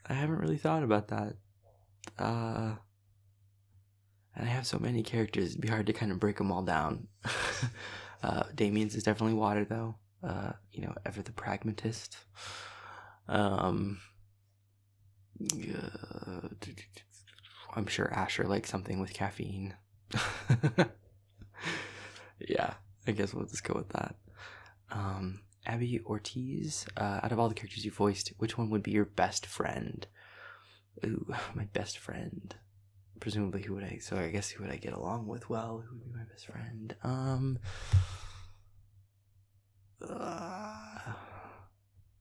[SPEAKER 1] I haven't really thought about that. And I have so many characters, it'd be hard to kind of break them all down. Damien's is definitely water, though. Ever the pragmatist. I'm sure Asher likes something with caffeine. Yeah, I guess we'll just go with that. Abby Ortiz, out of all the characters you voiced, which one would be your best friend? Ooh, my best friend. Presumably, who would I get along with well? Who would be my best friend?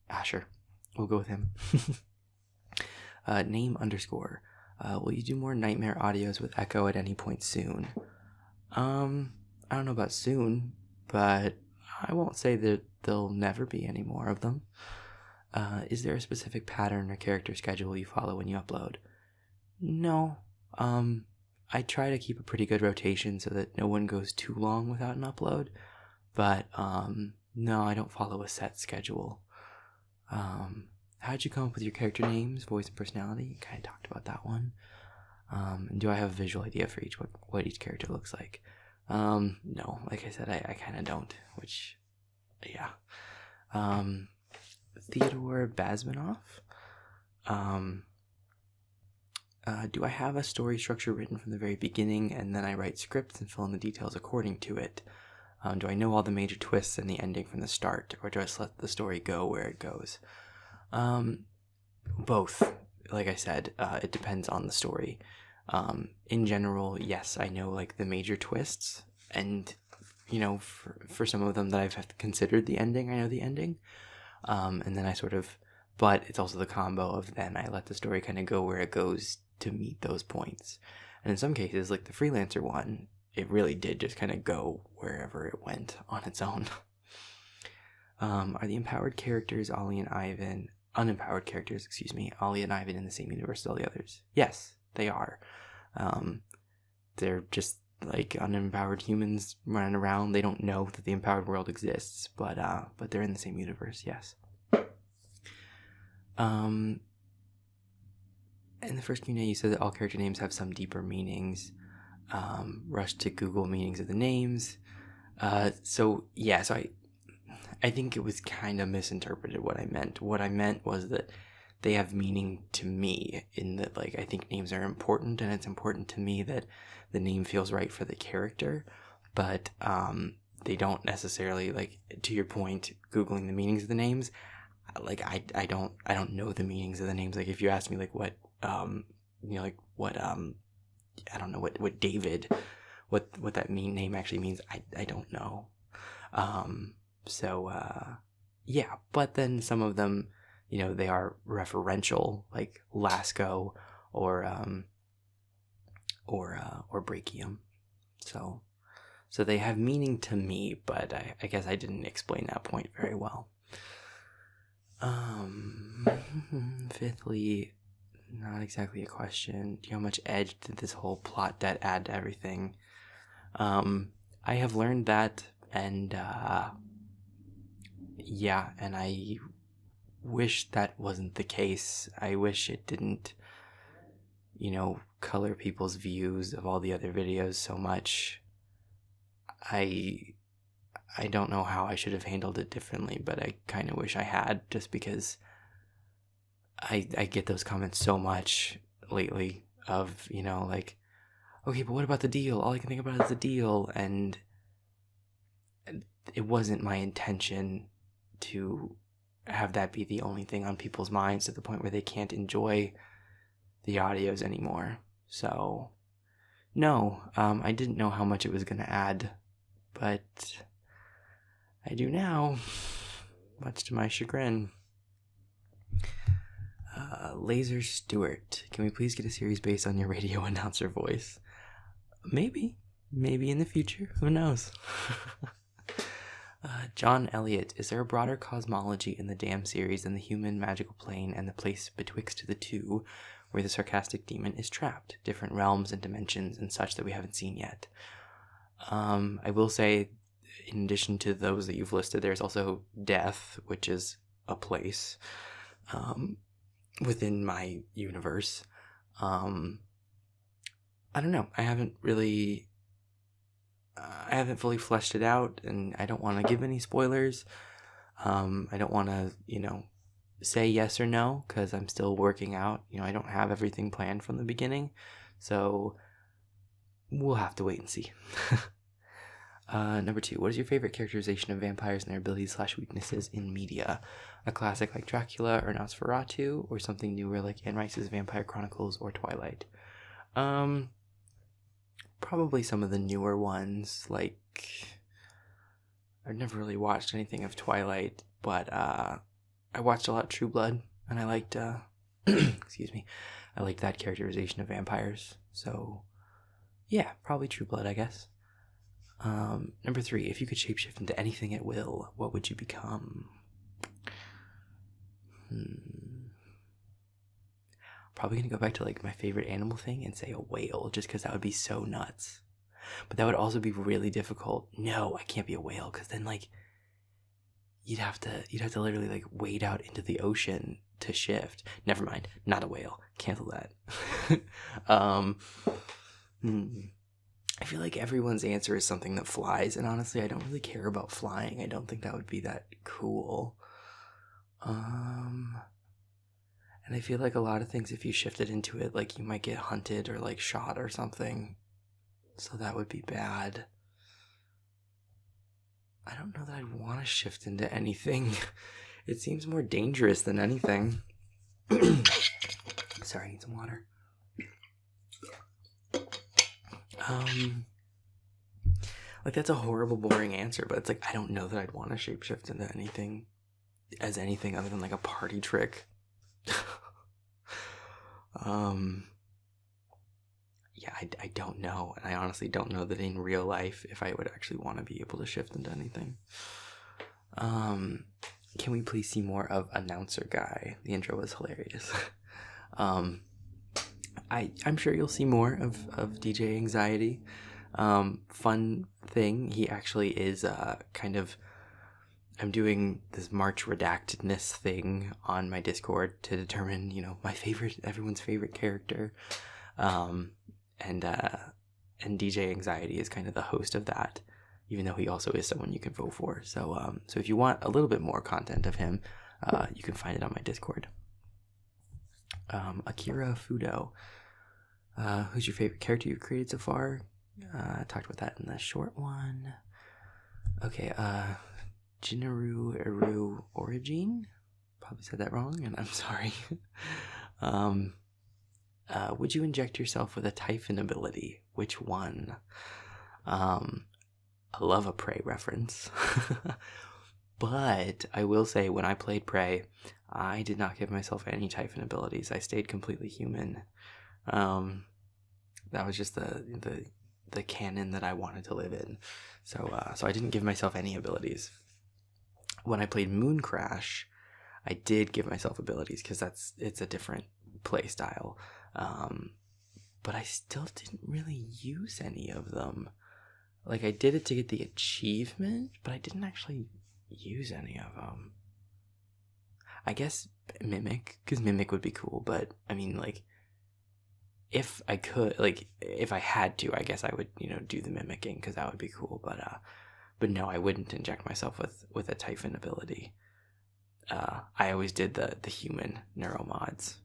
[SPEAKER 1] Asher. We'll go with him. Name _ will you do more nightmare audios with Echo at any point soon? I don't know about soon, but I won't say that there'll never be any more of them. Is there a specific pattern or character schedule you follow when you upload? No. I try to keep a pretty good rotation so that no one goes too long without an upload, but no, I don't follow a set schedule. How'd you come up with your character names, voice, and personality? Kind of talked about that one. And do I have a visual idea for what each character looks like? No, like I said, I kind of don't, which, yeah. Theodore Bazmanoff. Do I have a story structure written from the very beginning, and then I write scripts and fill in the details according to it? Do I know all the major twists and the ending from the start, or do I just let the story go where it goes? Both. Like I said, it depends on the story. In general, yes, I know the major twists, and for some of them that I've considered the ending, I know the ending. And then but it's also the combo of then I let the story kind of go where it goes to meet those points. And in some cases, like the freelancer one, it really did just kind of go wherever it went on its own. Are the unempowered characters, Ollie and Ivan, in the same universe as all the others? Yes, they are. They're just unempowered humans running around. They don't know that the empowered world exists, but they're in the same universe, yes. In the first Q&A, you said that all character names have some deeper meanings. Rush to Google meanings of the names. So I think it was kind of misinterpreted what I meant. What I meant was that they have meaning to me in that, I think names are important, and it's important to me that the name feels right for the character, but they don't necessarily, to your point, Googling the meanings of the names, like I don't know the meanings of the names. Like if you ask me like what like what I don't know what David, what that name actually means, I don't know. So yeah, but then some of them, they are referential, like Lasco or Brachium. So they have meaning to me, but I guess I didn't explain that point very well. Fifthly, not exactly a question. Do you know how much edge did this whole plot add to everything? I have learned that, and yeah, and I wish that wasn't the case. I wish it didn't, color people's views of all the other videos so much. I don't know how I should have handled it differently, but I kind of wish I had, just because I get those comments so much lately of, like, okay, but what about the deal? All I can think about is the deal. And it wasn't my intention to have that be the only thing on people's minds to the point where they can't enjoy the audios anymore. So, no, I didn't know how much it was going to add, but I do now, much to my chagrin. Laser Stewart, can we please get a series based on your radio announcer voice? Maybe in the future, who knows? John Elliott, is there a broader cosmology in the Damn series than the human magical plane and the place betwixt the two where the sarcastic demon is trapped? Different realms and dimensions and such that we haven't seen yet. I will say, in addition to those that you've listed, there's also Death, which is a place within my universe. I don't know. I haven't fully fleshed it out, and I don't want to give any spoilers. I don't want to, say yes or no, because I'm still working out. I don't have everything planned from the beginning, so we'll have to wait and see. Number 2, what is your favorite characterization of vampires and their abilities/weaknesses in media? A classic like Dracula or Nosferatu, or something newer like Anne Rice's Vampire Chronicles or Twilight? Probably some of the newer ones. Like, I've never really watched anything of Twilight, but I watched a lot of True Blood, and I liked excuse me, I liked that characterization of vampires. So yeah, probably True Blood, I guess. Number 3, if you could shapeshift into anything at will, what would you become? Probably gonna go back to like my favorite animal thing and say a whale, just because that would be so nuts. But that would also be really difficult. No, I can't be a whale, because then like you'd have to literally like wade out into the ocean to shift. Never mind, not a whale. Cancel that. I feel like everyone's answer is something that flies, and honestly, I don't really care about flying. I don't think that would be that cool. And I feel like a lot of things, if you shifted into it, like you might get hunted or like shot or something. So that would be bad. I don't know that I'd want to shift into anything. It seems more dangerous than anything. Sorry, I need some water. Like that's a horrible, boring answer, but it's like I don't know that I'd want to shapeshift into anything other than like a party trick. Yeah, I don't know, and I honestly don't know that in real life if I would actually want to be able to shift into anything. Can we please see more of Announcer Guy? The intro was hilarious. I'm sure you'll see more of DJ Anxiety. Fun thing, he actually is kind of, I'm doing this March redactedness thing on my Discord to determine, everyone's favorite character. And DJ Anxiety is kind of the host of that, even though he also is someone you can vote for. So if you want a little bit more content of him, you can find it on my Discord. Akira Fudo. Who's your favorite character you've created so far? I talked about that in the short one. Okay, Jinaru Eru Origin? probably said that wrong, and I'm sorry. Would you inject yourself with a Typhon ability? Which one? I love a Prey reference. But I will say, when I played Prey, I did not give myself any Typhon abilities. I stayed completely human. That was just the canon that I wanted to live in. So I didn't give myself any abilities. When I played Moon Crash, I did give myself abilities because it's a different play style. But I still didn't really use any of them. Like, I did it to get the achievement, but I didn't actually use any of them. I guess Mimic, because Mimic would be cool, but I mean, like, if I could, like, if I had to, I guess I would, do the mimicking, because that would be cool, but no, I wouldn't inject myself with a Typhon ability. I always did the human neuromods,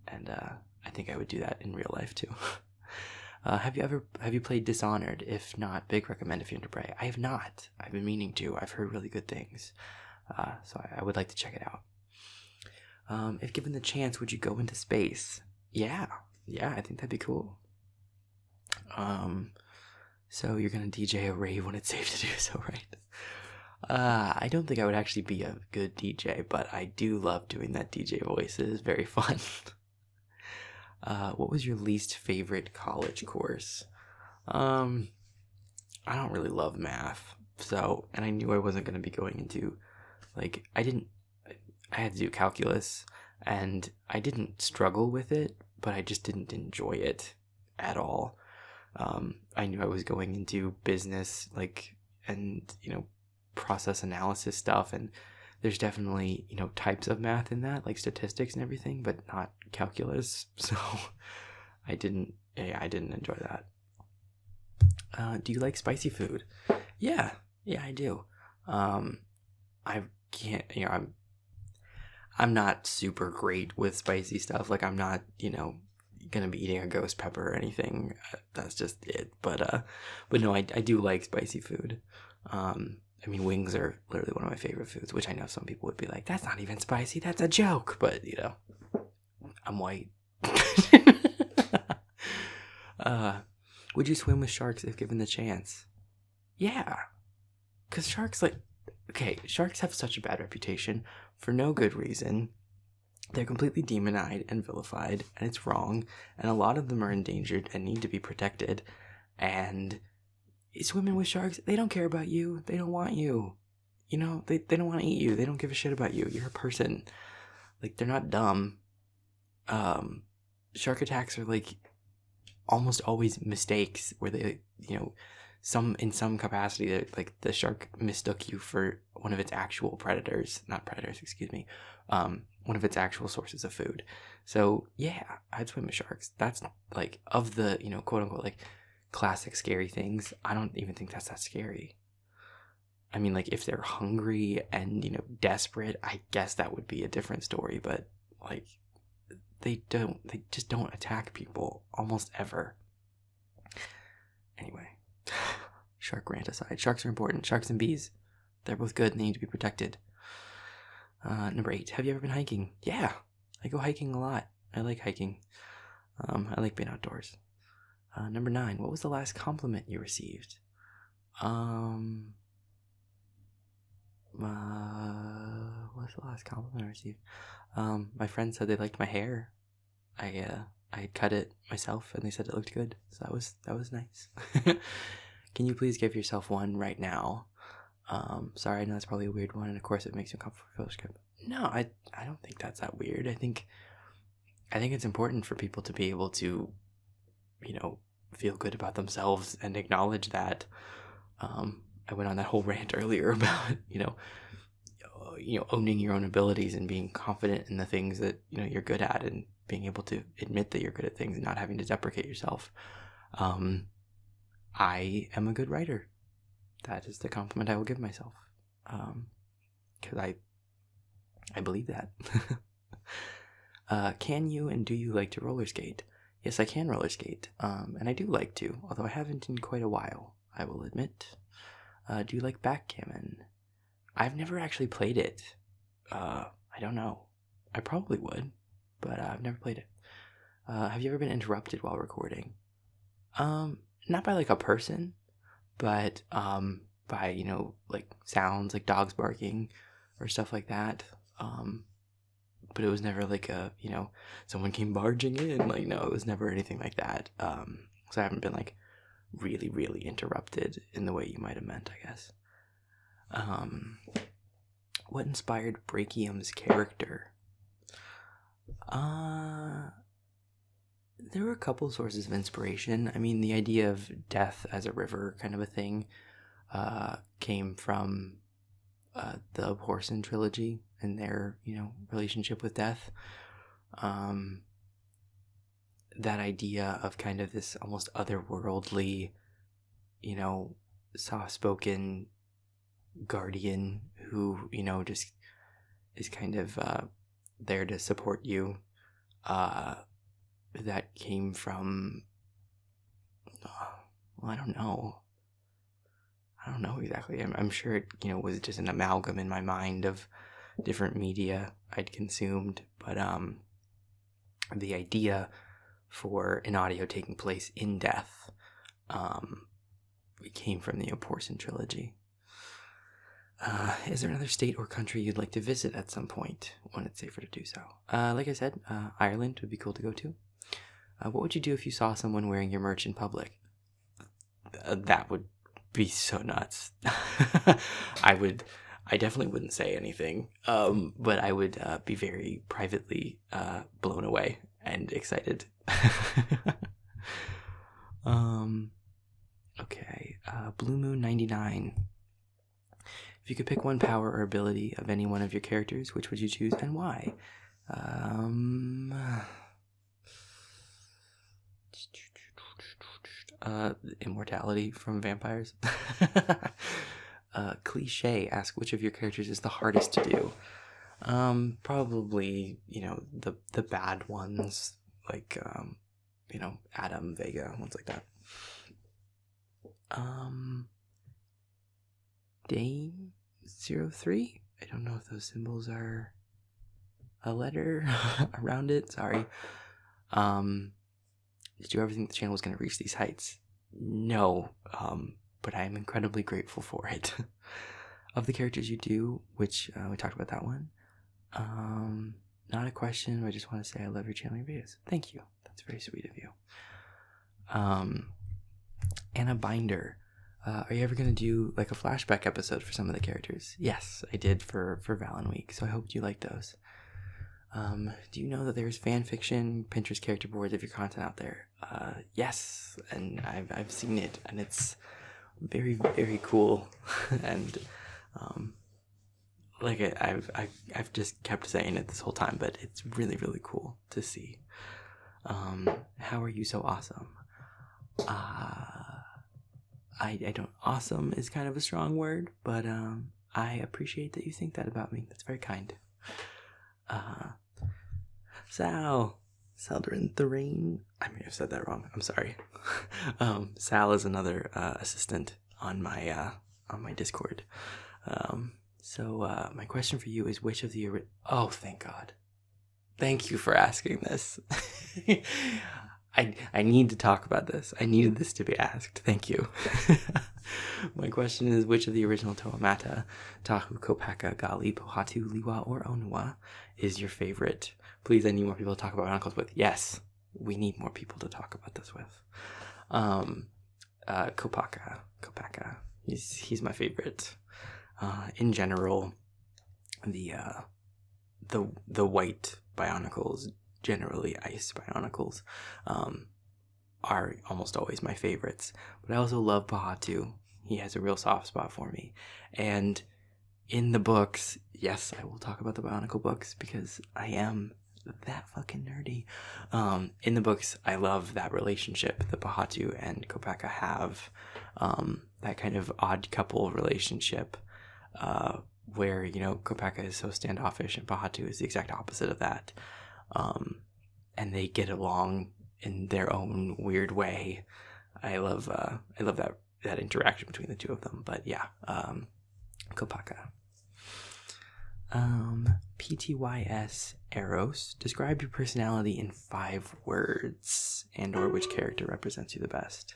[SPEAKER 1] and I think I would do that in real life too. Have you played Dishonored? If not, big recommend if you're into Prey. I have not. I've been meaning to. I've heard really good things. So I would like to check it out. If given the chance, would you go into space? Yeah, I think that'd be cool. So you're gonna DJ a rave when it's safe to do so, right? I don't think I would actually be a good DJ, but I do love doing that DJ voice. It is very fun. What was your least favorite college course? I don't really love math, and I knew I wasn't going to be going into, like, I had to do calculus, and I didn't struggle with it, but I just didn't enjoy it at all. I knew I was going into business, and, process analysis stuff, and there's definitely, types of math in that, like statistics and everything, but not calculus. So I didn't enjoy that. Do you like spicy food? Yeah, I do. I can't, I'm not super great with spicy stuff. Like, I'm not, gonna be eating a ghost pepper or anything. That's just it. But no, I do like spicy food. I mean, wings are literally one of my favorite foods, which I know some people would be like, that's not even spicy, that's a joke. But, I'm white. Would you swim with sharks if given the chance? Yeah. Because sharks, sharks have such a bad reputation for no good reason. They're completely demonized and vilified, and it's wrong. And a lot of them are endangered and need to be protected. And swimming with sharks, they don't care about you. They don't want you. They don't want to eat you. They don't give a shit about you. You're a person. Like, they're not dumb. Shark attacks are, almost always mistakes where they, in some capacity, like, the shark mistook you for one of its actual one of its actual sources of food. So, yeah, I'd swim with sharks. That's, of the, quote unquote, classic scary things, I don't even think that's that scary. I mean, if they're hungry and, desperate, I guess that would be a different story, but, they just don't attack people almost ever. Anyway, shark rant aside, sharks are important. Sharks and bees, they're both good and they need to be protected. Number 8, have you ever been hiking? Yeah, I go hiking a lot. I like hiking. I like being outdoors. Number 9, what was the last compliment you received? What was the last compliment I received? My friend said they liked my hair. I cut it myself, and they said it looked good. So that was nice. Can you please give yourself one right now? Sorry, I know that's probably a weird one, and of course it makes you uncomfortable for fellowship. No, I don't think that's that weird. I think it's important for people to be able to, feel good about themselves and acknowledge that. I went on that whole rant earlier about, owning your own abilities and being confident in the things that, you're good at, and being able to admit that you're good at things and not having to deprecate yourself. I am a good writer. That is the compliment I will give myself. Because I believe that. Can you and do you like to roller skate? Yes, I can roller skate. And I do like to, although I haven't in quite a while, I will admit. Do you like backgammon? I've never actually played it. I don't know. I probably would, but I've never played it. Have you ever been interrupted while recording? Not by like a person, but by, you know, like sounds like dogs barking or stuff like that. But it was never like a, you know, someone came barging in. Like, no, it was never anything like that. So I haven't been like really, really interrupted in the way you might have meant, I guess. What inspired Brachium's character? There were a couple sources of inspiration. I mean, the idea of death as a river kind of a thing came from the Horson trilogy and their, you know, relationship with death. That idea of kind of this almost otherworldly, you know, soft-spoken guardian who, you know, just is kind of there to support you. That came from, well, I don't know exactly. I'm sure it, you know, was just an amalgam in my mind of different media I'd consumed, but the idea for an audio taking place in death it came from the Horson trilogy. Is there another state or country you'd like to visit at some point when it's safer to do so? Like I said, Ireland would be cool to go to. What would you do if you saw someone wearing your merch in public? That would be so nuts. I definitely wouldn't say anything, but I would be very privately blown away and excited. Okay, Blue Moon 99. If you could pick one power or ability of any one of your characters, which would you choose and why? Immortality from vampires. Cliche, ask which of your characters is the hardest to do. Probably, you know, the bad ones, like, you know, Adam, Vega, ones like that. Dame 03? I don't know if those symbols are a letter around it. Sorry. Did you ever think the channel was going to reach these heights? No, but I am incredibly grateful for it. Of the characters you do, which we talked about that one. Not a question, but I just want to say I love your channel and your videos. Thank you. That's very sweet of you. Anna Binder. Are you ever going to do like a flashback episode for some of the characters? Yes, I did for Valen Week, so I hope you like those. Do you know that there's fan fiction, Pinterest character boards of your content out there? Yes, and I've seen it, and it's very, very cool. And like I've just kept saying it this whole time, but it's really, really cool to see. How are you so awesome? I don't, awesome is kind of a strong word, but I appreciate that you think that about me. That's very kind. Saldarin Thrain. I may have said that wrong. I'm sorry. Sal is another assistant on my Discord. So my question for you is, which of the oh, thank God. Thank you for asking this. I need to talk about this. I needed this to be asked. Thank you. My question is, which of the original Toamata, Tahu, Kopaka, Gali, Pohatu, Liwa, or Onua is your favorite? Please, I need more people to talk about Barnacles with. Yes, we need more people to talk about this with. Kopaka. He's my favorite. In general, the white Bionicles, generally ice Bionicles, are almost always my favorites. But I also love Pahatu. He has a real soft spot for me. And in the books, yes, I will talk about the Bionicle books because I am that fucking nerdy. In the books, I love that relationship that Pahatu and Kopaka have. That kind of odd couple relationship where, you know, Kopaka is so standoffish and Pahatu is the exact opposite of that. And they get along in their own weird way. I love that interaction between the two of them. But yeah, Kopaka. PTYS Eros, describe your personality in 5 words and or which character represents you the best.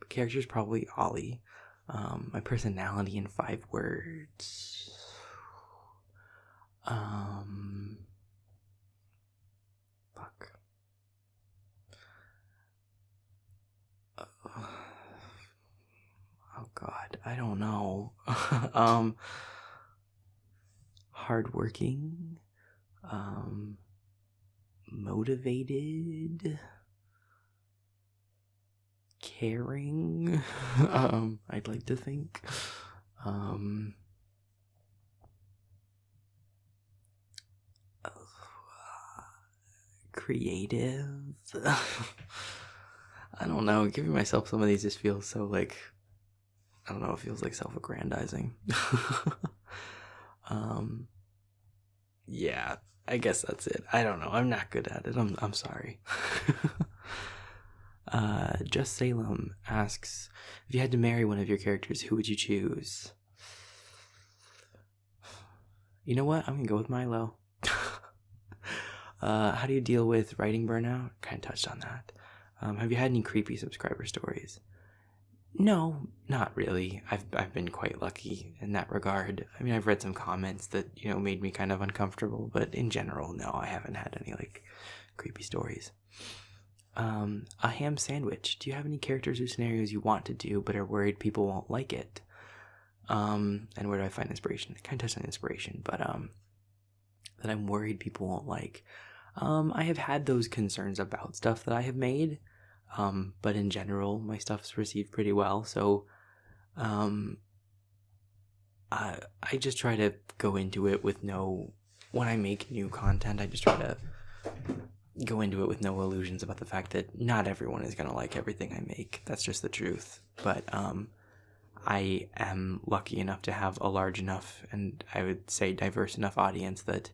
[SPEAKER 1] Character's probably Ollie. My personality in 5 words. Fuck. Oh God, I don't know. Hardworking, motivated, caring. I'd like to think. Creative. I don't know. Giving myself some of these just feels so like, I don't know. It feels like self-aggrandizing. Yeah, I guess that's it. I don't know. I'm not good at it. I'm sorry. Just Salem asks, if you had to marry one of your characters, who would you choose? You know what? I'm gonna go with Milo. How do you deal with writing burnout? Kind of touched on that. Have you had any creepy subscriber stories? No, not really. I've been quite lucky in that regard. I mean, I've read some comments that, made me kind of uncomfortable, but in general, no, I haven't had any, creepy stories. A ham sandwich. Do you have any characters or scenarios you want to do, but are worried people won't like it? And where do I find inspiration? I kind of touched on inspiration, but, that I'm worried people won't like. I have had those concerns about stuff that I have made. But in general, my stuff's received pretty well. So, I just try to go into it with when I make new content, I just try to go into it with no illusions about the fact that not everyone is going to like everything I make. That's just the truth. But, I am lucky enough to have a large enough, and I would say diverse enough audience that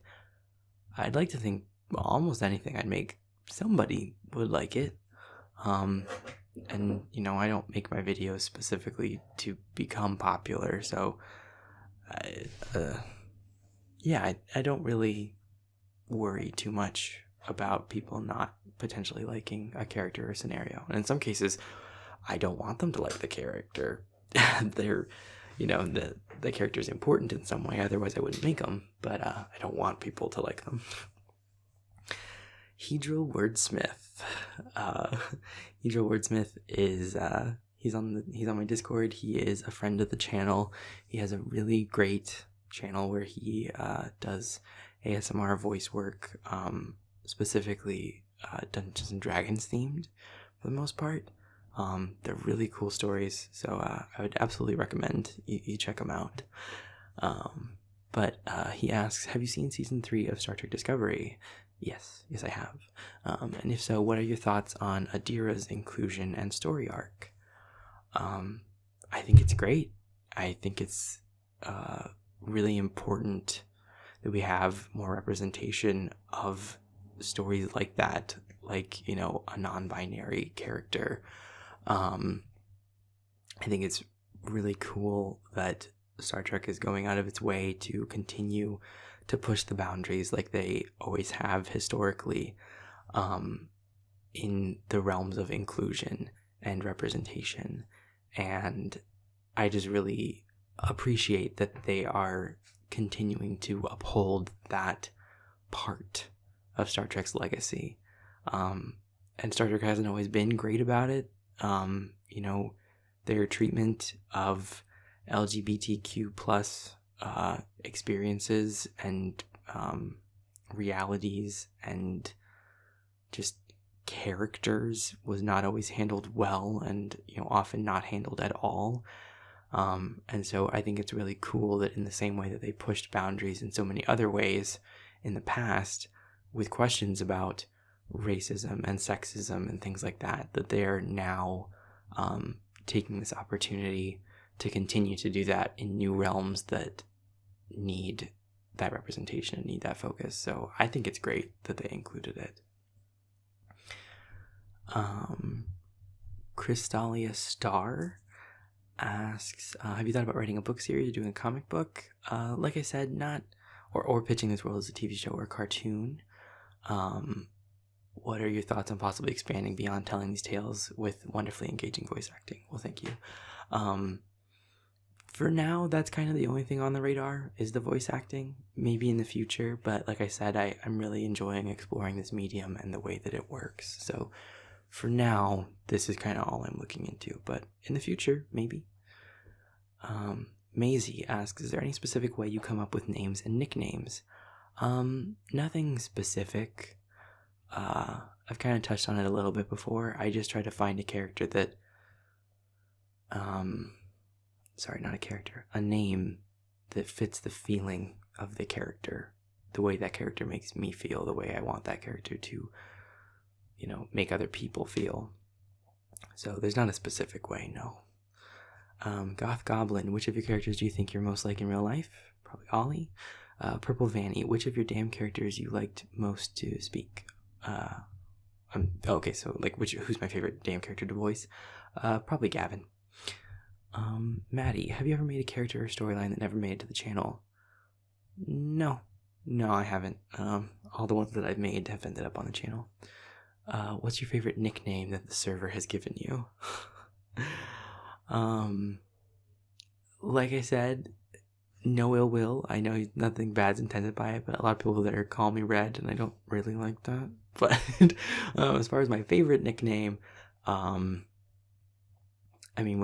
[SPEAKER 1] I'd like to think almost anything I'd make, somebody would like it. And I don't make my videos specifically to become popular, so I don't really worry too much about people not potentially liking a character or scenario. And in some cases, I don't want them to like the character. They're, the character is important in some way, otherwise I wouldn't make them, but I don't want people to like them. Hedro Wordsmith. Hedro Wordsmith is he's on my Discord. He is a friend of the channel. He has a really great channel where he does ASMR voice work, specifically Dungeons and Dragons themed for the most part. They're really cool stories, so I would absolutely recommend you check them out. But he asks, have you seen season 3 of Star Trek Discovery? Yes, I have. And if so, what are your thoughts on Adira's inclusion and story arc? I think it's great. I think it's really important that we have more representation of stories like that, like, a non-binary character. I think it's really cool that Star Trek is going out of its way to continue to push the boundaries like they always have historically, in the realms of inclusion and representation. And I just really appreciate that they are continuing to uphold that part of Star Trek's legacy. And Star Trek hasn't always been great about it. Their treatment of LGBTQ plus experiences and realities and just characters was not always handled well, and often not handled at all. And so I think it's really cool that in the same way that they pushed boundaries in so many other ways in the past with questions about racism and sexism and things like that, that they're now taking this opportunity to continue to do that in new realms that need that representation and need that focus. So I think it's great that they included it. Crystalia Star asks, have you thought about writing a book series or doing a comic book? Like I said, not, or pitching this world as a TV show or a cartoon. What are your thoughts on possibly expanding beyond telling these tales with wonderfully engaging voice acting? Well, thank you. For now, that's kind of the only thing on the radar is the voice acting, maybe in the future. But like I said, I'm really enjoying exploring this medium and the way that it works. So for now, this is kind of all I'm looking into. But in the future, maybe. Maisie asks, is there any specific way you come up with names and nicknames? Nothing specific. I've kind of touched on it a little bit before. I just try to find a character that, a name that fits the feeling of the character, the way that character makes me feel, the way I want that character to, make other people feel. So there's not a specific way, no. Goth Goblin, which of your characters do you think you're most like in real life? Probably Ollie. Purple Vanny, which of your damn characters you liked most to speak? Who's my favorite damn character to voice? Probably Gavin. Maddie, have you ever made a character or storyline that never made it to the channel? No, I haven't. All the ones that I've made have ended up on the channel. What's your favorite nickname that the server has given you? Like I said, no ill will. I know nothing bad's intended by it, but a lot of people there call me Red, and I don't really like that. But as far as my favorite nickname, when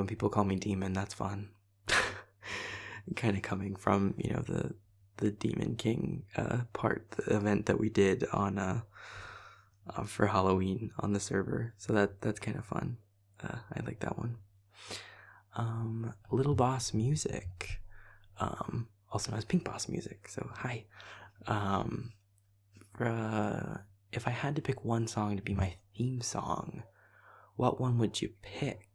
[SPEAKER 1] people call me Demon, that's fun. Kind of coming from, the Demon King part, the event that we did on for Halloween on the server. So that's kind of fun. I like that one. Little Boss Music, also known as Pink Boss Music. So hi. If I had to pick one song to be my theme song, what one would you pick?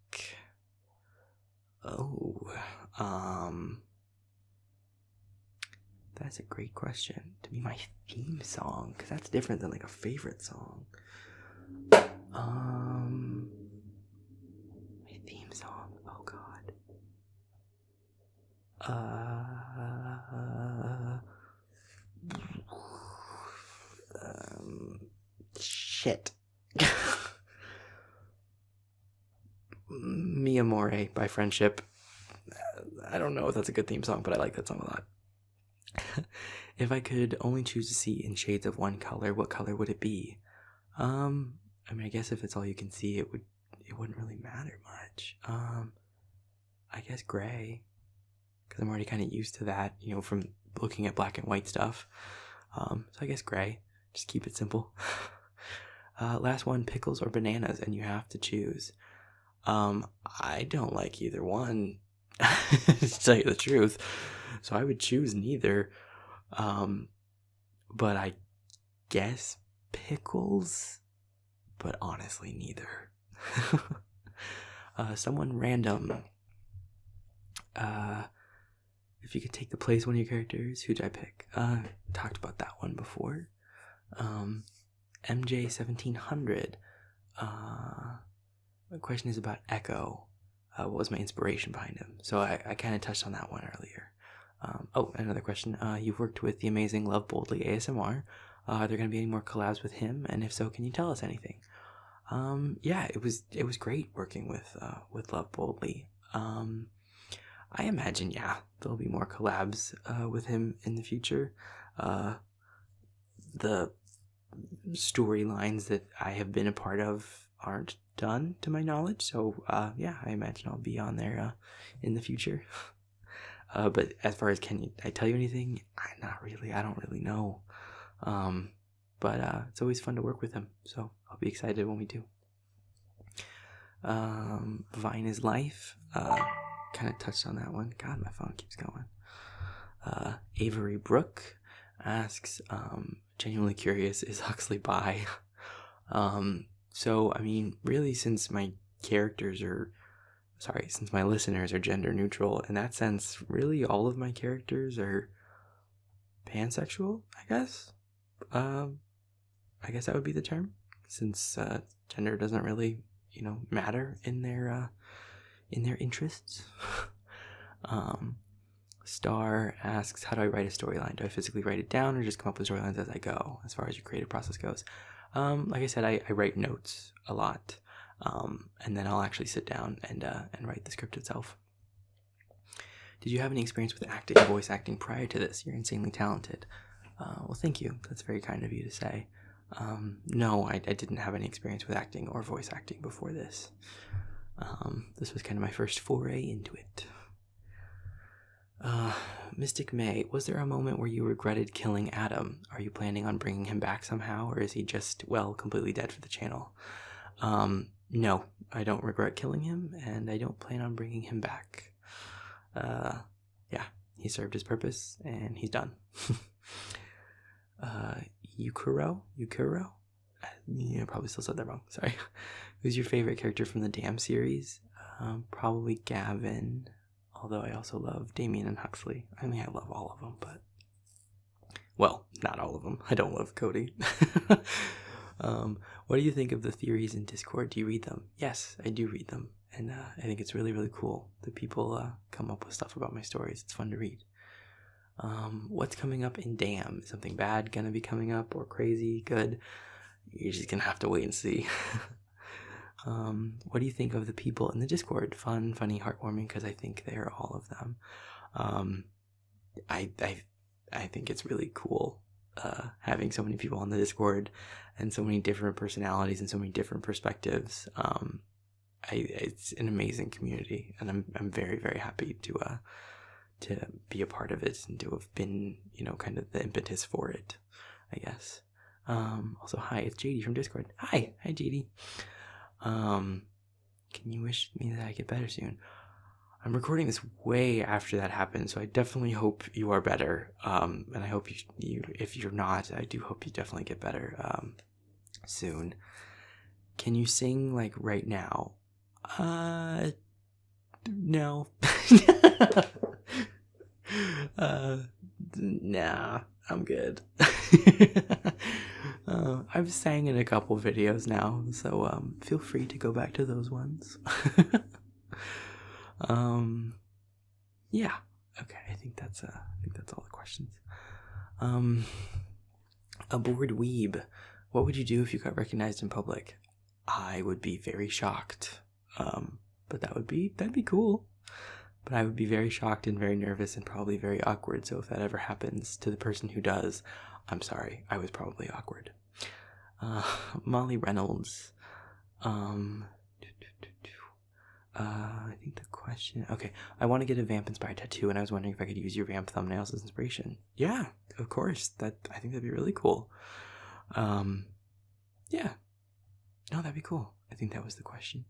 [SPEAKER 1] That's a great question. To be my theme song, because that's different than like a favorite song. My theme song. Oh God. Shit. Mi Amore by Friendship. I don't know if that's a good theme song, but I like that song a lot. If I could only choose to see in shades of one color, what color would it be? I guess if it's all you can see, it wouldn't really matter much. I guess gray, because I'm already kind of used to that, from looking at black and white stuff. So I guess gray. Just keep it simple. Last one, pickles or bananas, and you have to choose. I don't like either one, to tell you the truth. So I would choose neither. But I guess pickles, but honestly neither. Someone random. If you could take the place of one of your characters, who'd I pick? Talked about that one before. MJ1700. My question is about Echo. What was my inspiration behind him? So I kind of touched on that one earlier. Another question. You've worked with the amazing Love Boldly ASMR. Are there going to be any more collabs with him? And if so, can you tell us anything? Yeah, it was great working with Love Boldly. I imagine, there'll be more collabs with him in the future. The storylines that I have been a part of aren't done to my knowledge, so I imagine I'll be on there in the future. But as far as can I tell you anything? Not really. I don't really know. But it's always fun to work with him, so I'll be excited when we do. Vine is Life. Kind of touched on that one. God, my phone keeps going. Avery Brooke asks, genuinely curious, is Huxley bi? So, really, since my listeners are gender neutral, in that sense, really all of my characters are pansexual, I guess. I guess that would be the term, since gender doesn't really, matter in their in their interests. Star asks, how do I write a storyline? Do I physically write it down or just come up with storylines as I go, as far as your creative process goes? Like I said, I write notes a lot, and then I'll actually sit down and write the script itself. Did you have any experience with acting, voice acting prior to this? You're insanely talented. Well, thank you. That's very kind of you to say. No, I didn't have any experience with acting or voice acting before this. This was kind of my first foray into it. Mystic May, was there a moment where you regretted killing Adam? Are you planning on bringing him back somehow, or is he just, well, completely dead for the channel? No, I don't regret killing him, and I don't plan on bringing him back. Yeah, he served his purpose, and he's done. Yukuro? I probably still said that wrong, sorry. Who's your favorite character from the Damn series? Probably Gavin, although I also love Damien and Huxley. I mean, I love all of them, but... well, not all of them. I don't love Cody. What do you think of the theories in Discord? Do you read them? Yes, I do read them. And I think it's really, really cool that people come up with stuff about my stories. It's fun to read. What's coming up in Damn? Is something bad gonna be coming up, or crazy, good? You're just gonna have to wait and see. What do you think of the people in the Discord? Fun, funny, heartwarming, because I think they're all of them. I think it's really cool having so many people on the Discord and so many different personalities and so many different perspectives. It's an amazing community, and I'm very, very happy to be a part of it and to have been, kind of the impetus for it, I guess. Also, hi, it's JD from Discord. Hi JD. Can you wish me that I get better soon? I'm recording this way after that happened, so I definitely hope you are better. And I hope you if you're not, I do hope you definitely get better soon. Can you sing like right now? No. Nah, I'm good. I've sang in a couple videos now, so feel free to go back to those ones. Yeah. Okay, I think that's all the questions. A bored weeb. What would you do if you got recognized in public? I would be very shocked. But that'd be cool. But I would be very shocked and very nervous and probably very awkward. So if that ever happens to the person who does, I'm sorry, I was probably awkward. Molly Reynolds. I think the question... okay, I want to get a vamp-inspired tattoo, and I was wondering if I could use your vamp thumbnails as inspiration. Yeah, of course. I think that'd be really cool. Yeah. No, that'd be cool. I think that was the question.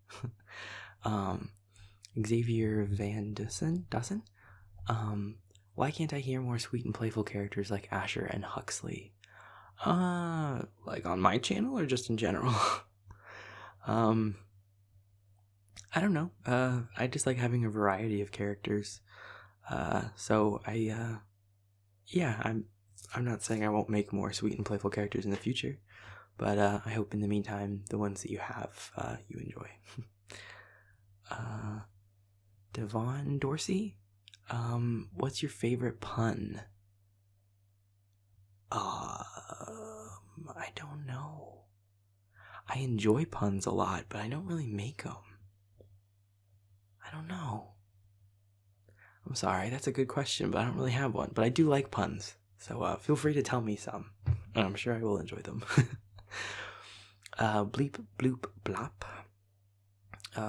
[SPEAKER 1] Xavier Van Dussen? Why can't I hear more sweet and playful characters like Asher and Huxley? Like on my channel or just in general? I don't know. I just like having a variety of characters. So yeah, I'm not saying I won't make more sweet and playful characters in the future, but I hope in the meantime, the ones that you have, you enjoy. Devon Dorsey? What's your favorite pun? I don't know. I enjoy puns a lot, but I don't really make them. I don't know. I'm sorry, that's a good question, but I don't really have one. But I do like puns, so feel free to tell me some. And I'm sure I will enjoy them. Bleep, bloop, blop.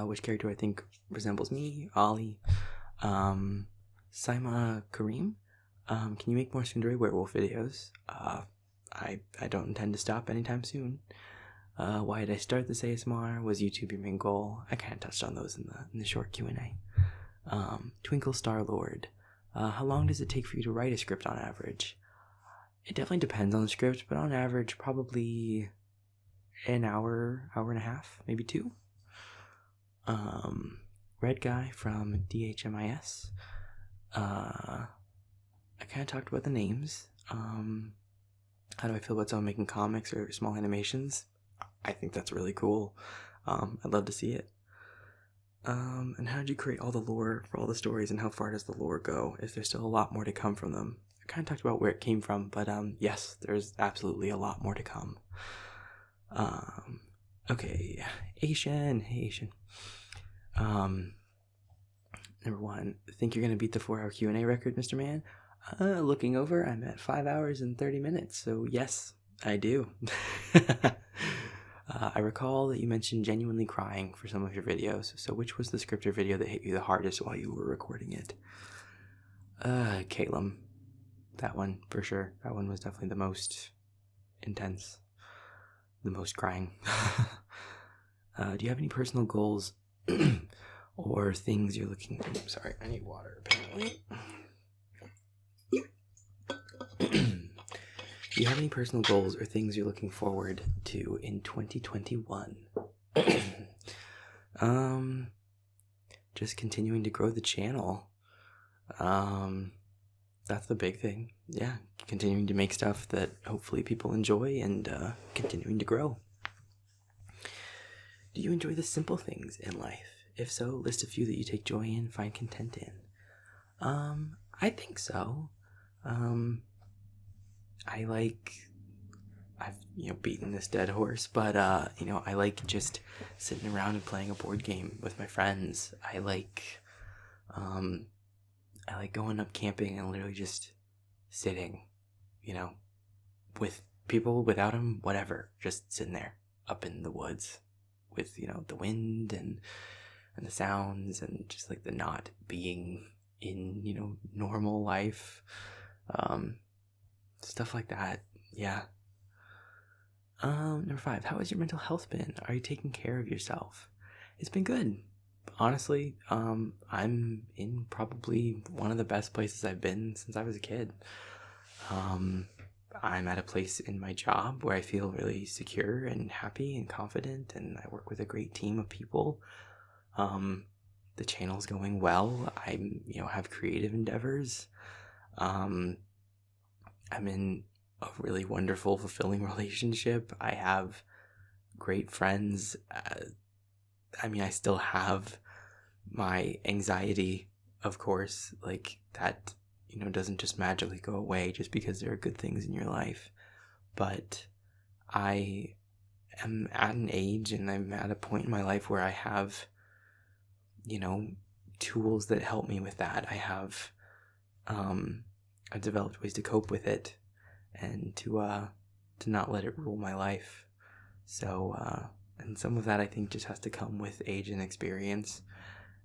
[SPEAKER 1] Which character I think resembles me? Ollie. Saima Kareem. Can you make more Tsundere werewolf videos? I don't intend to stop anytime soon. Why did I start this ASMR? Was YouTube your main goal? I kind of touched on those in the short Q&A. Twinkle Star Lord. How long does it take for you to write a script on average? It definitely depends on the script, but on average, probably an hour and a half, maybe 2. Red Guy from DHMIS. I kind of talked about the names. How do I feel about someone making comics or small animations? I think that's really cool. I'd love to see it. And how did you create all the lore for all the stories, and how far does the lore go? Is there still a lot more to come from them? I kind of talked about where it came from, but yes, there's absolutely a lot more to come. Okay, Asian, hey Asian. Number one, think you're gonna beat the 4-hour Q&A record, Mr. Man? Looking over, I'm at 5 hours and 30 minutes, so yes, I do. I recall that you mentioned genuinely crying for some of your videos, so which was the script or video that hit you the hardest while you were recording it? Calum. That one, for sure. That one was definitely the most intense. The most crying. Do you have any personal goals or things you're looking... Sorry, I need water, apparently. Do you have any personal goals or things you're looking forward to in 2021? Just continuing to grow the channel. That's the big thing. Yeah, continuing to make stuff that hopefully people enjoy and continuing to grow. Do you enjoy the simple things in life? If so, list a few that you take joy in, find content in. I think so. I've beaten this dead horse, but I like just sitting around and playing a board game with my friends. I like going up camping and literally just sitting, with people, without them, whatever, just sitting there up in the woods with, the wind and the sounds and just like the not being in, normal life, stuff like that. Yeah. Number 5, how has your mental health been? Are you taking care of yourself? It's been good. Honestly, I'm in probably one of the best places I've been since I was a kid. I'm at a place in my job where I feel really secure and happy and confident, and I work with a great team of people. The channel's going well. I have creative endeavors. I'm in a really wonderful, fulfilling relationship. I have great friends. I still have my anxiety, of course, like that, doesn't just magically go away just because there are good things in your life. But I am at an age and I'm at a point in my life where I have, tools that help me with that. I've developed ways to cope with it and to not let it rule my life. So, and some of that I think just has to come with age and experience.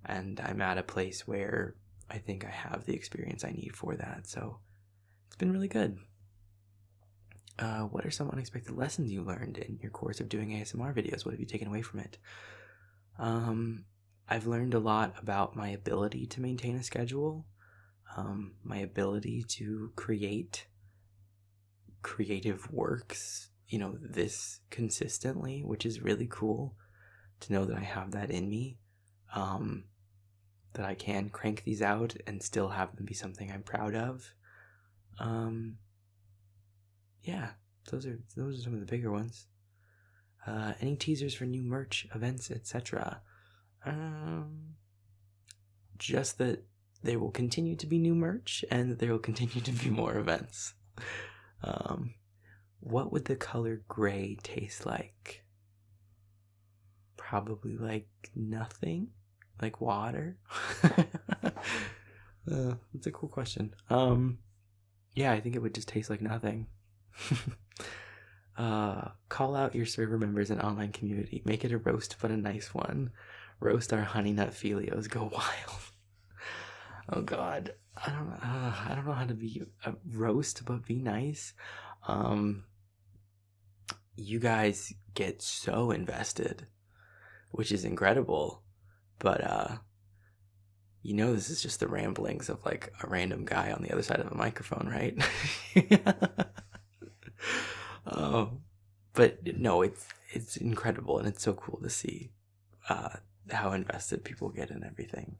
[SPEAKER 1] And I'm at a place where I think I have the experience I need for that. So it's been really good. What are some unexpected lessons you learned in your course of doing ASMR videos? What have you taken away from it? I've learned a lot about my ability to maintain a schedule, my ability to create creative works, this consistently, which is really cool to know that I have that in me, that I can crank these out and still have them be something I'm proud of. Yeah, those are some of the bigger ones. Any teasers for new merch, events, etc.? Just that there will continue to be new merch and that there will continue to be more events. What would the color gray taste like? Probably like nothing, like water. That's a cool question. Yeah, I think it would just taste like nothing. Call out your server members and online community. Make it a roast, but a nice one. Roast our honey nut filios. Go wild. Oh God, I don't know how to be a roast, but be nice. You guys get so invested, which is incredible. But this is just the ramblings of like a random guy on the other side of a microphone, right? But no, it's incredible, and it's so cool to see how invested people get in everything.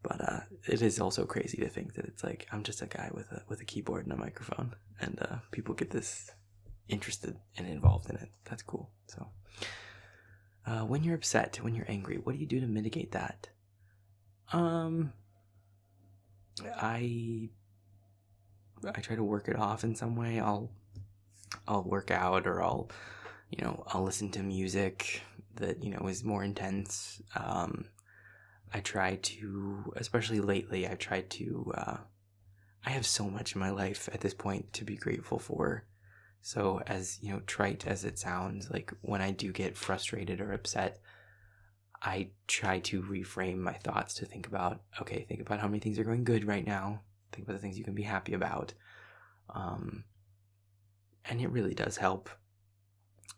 [SPEAKER 1] But it is also crazy to think that it's like I'm just a guy with a keyboard and a microphone, and people get this interested and involved in it. That's cool. So When you're upset, when you're angry, what do you do to mitigate that? I try to work it off in some way. I'll work out, or I'll listen to music that, is more intense. I try to, especially lately, I've tried to, I have so much in my life at this point to be grateful for. So as, trite as it sounds, like when I do get frustrated or upset, I try to reframe my thoughts to think about how many things are going good right now. Think about the things you can be happy about. And it really does help.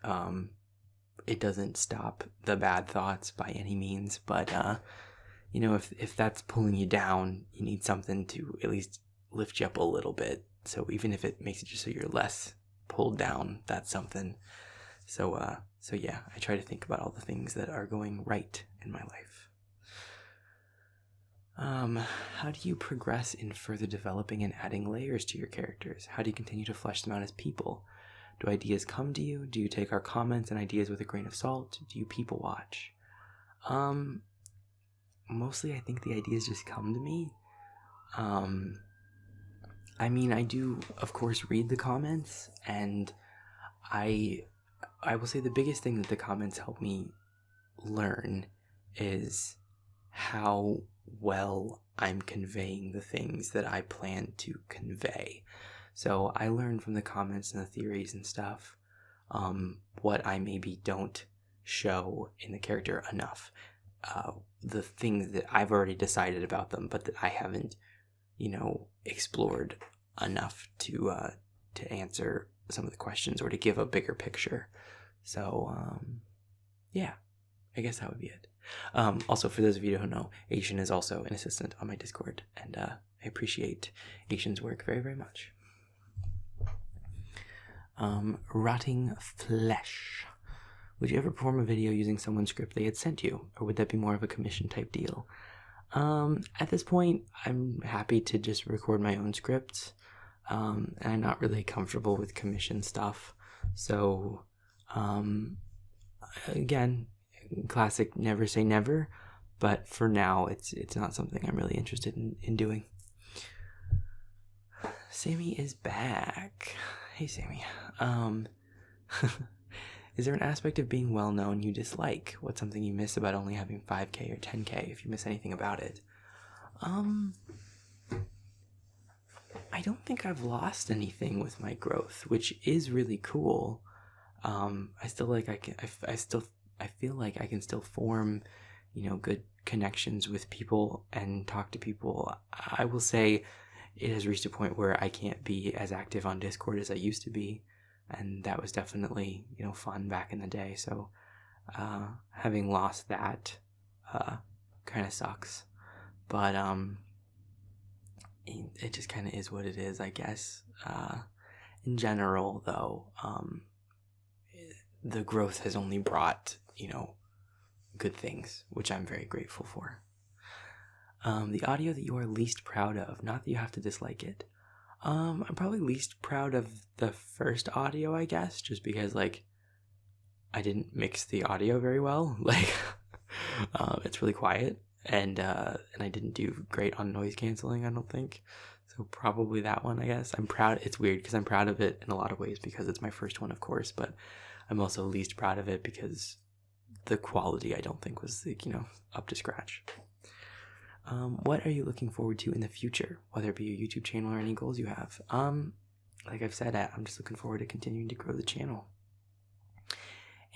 [SPEAKER 1] It doesn't stop the bad thoughts by any means, but, if that's pulling you down, you need something to at least lift you up a little bit. So even if it makes it just so you're less pulled down, that's something. So yeah, I try to think about all the things that are going right in my life. How do you progress in further developing and adding layers to your characters? How do you continue to flesh them out as people? Do ideas come to you? Do you take our comments and ideas with a grain of salt? Do you people watch? Mostly I think the ideas just come to me. I do, of course, read the comments, and I will say the biggest thing that the comments help me learn is how well I'm conveying the things that I plan to convey. So I learn from the comments and the theories and stuff, what I maybe don't show in the character enough. The things that I've already decided about them, but that I haven't, explored enough to answer some of the questions or to give a bigger picture. So, yeah, I guess that would be it. Also, for those of you who don't know, Asian is also an assistant on my Discord, and I appreciate Asian's work very, very much. Rotting flesh. Would you ever perform a video using someone's script they had sent you, or would that be more of a commission type deal? At this point, I'm happy to just record my own scripts, and I'm not really comfortable with commission stuff. So, again, classic never say never, but for now, it's not something I'm really interested in doing. Sammy is back. Hey, Sammy. Is there an aspect of being well-known you dislike? What's something you miss about only having 5K or 10K, if you miss anything about it? I don't think I've lost anything with my growth, which is really cool. I feel like I can still form, good connections with people and talk to people. I will say it has reached a point where I can't be as active on Discord as I used to be. And that was definitely, fun back in the day. So, having lost that, kind of sucks. But, it just kind of is what it is, I guess. In general, though, the growth has only brought, good things, which I'm very grateful for. The audio that you are least proud of, not that you have to dislike it. I'm probably least proud of the first audio, I guess, just because, I didn't mix the audio very well. It's really quiet, and I didn't do great on noise canceling, I don't think. So probably that one, I guess. I'm proud. It's weird because I'm proud of it in a lot of ways because it's my first one, of course, but I'm also least proud of it because the quality, I don't think, was, up to scratch. What are you looking forward to in the future, whether it be your YouTube channel or any goals you have? Like I've said, I'm just looking forward to continuing to grow the channel.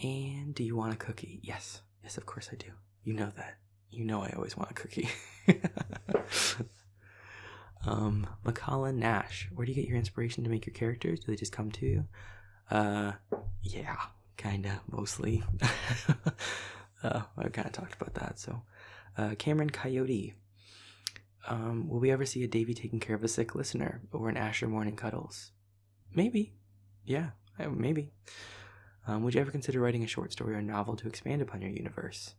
[SPEAKER 1] And do you want a cookie? Yes, of course I do. You know that. You know I always want a cookie. Macalla Nash, where do you get your inspiration to make your characters? Do they just come to you? Yeah, kinda, mostly. I kind of talked about that, so. Cameron Coyote. Will we ever see a Davey taking care of a sick listener or an Asher morning cuddles? Maybe. Yeah, maybe. Would you ever consider writing a short story or novel to expand upon your universe?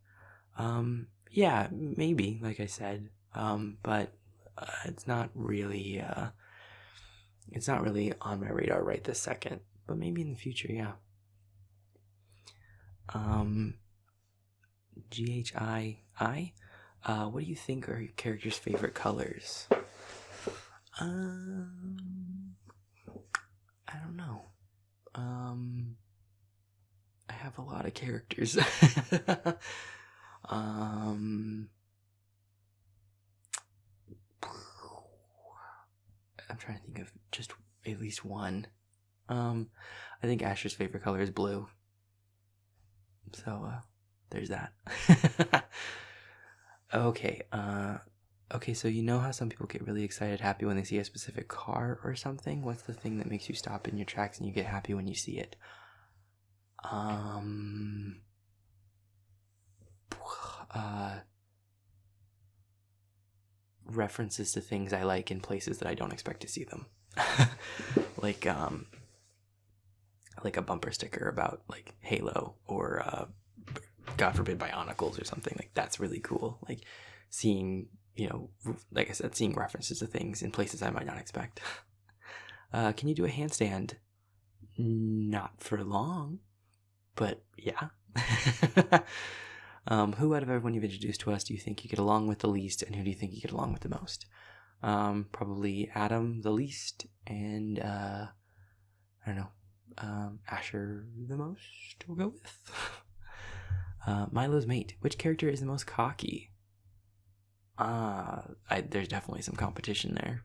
[SPEAKER 1] Yeah, maybe, like I said. But it's not really on my radar right this second. But maybe in the future, yeah. GHII. What do you think are your character's favorite colors? I don't know. I have a lot of characters. I'm trying to think of just at least one. I think Asher's favorite color is blue. So, there's that. Okay, so you know how some people get really excited, happy when they see a specific car or something? What's the thing that makes you stop in your tracks and you get happy when you see it? References to things I like in places that I don't expect to see them. like a bumper sticker about like Halo or God forbid Bionicles or something. Like that's really cool. Like seeing, like I said, seeing references to things in places I might not expect. Can you do a handstand? Not for long, but yeah. Who out of everyone you've introduced to us do you think you get along with the least, and who do you think you get along with the most? Probably Adam the least, and I don't know, Asher the most, we'll go with. Milo's mate. Which character is the most cocky? There's definitely some competition there.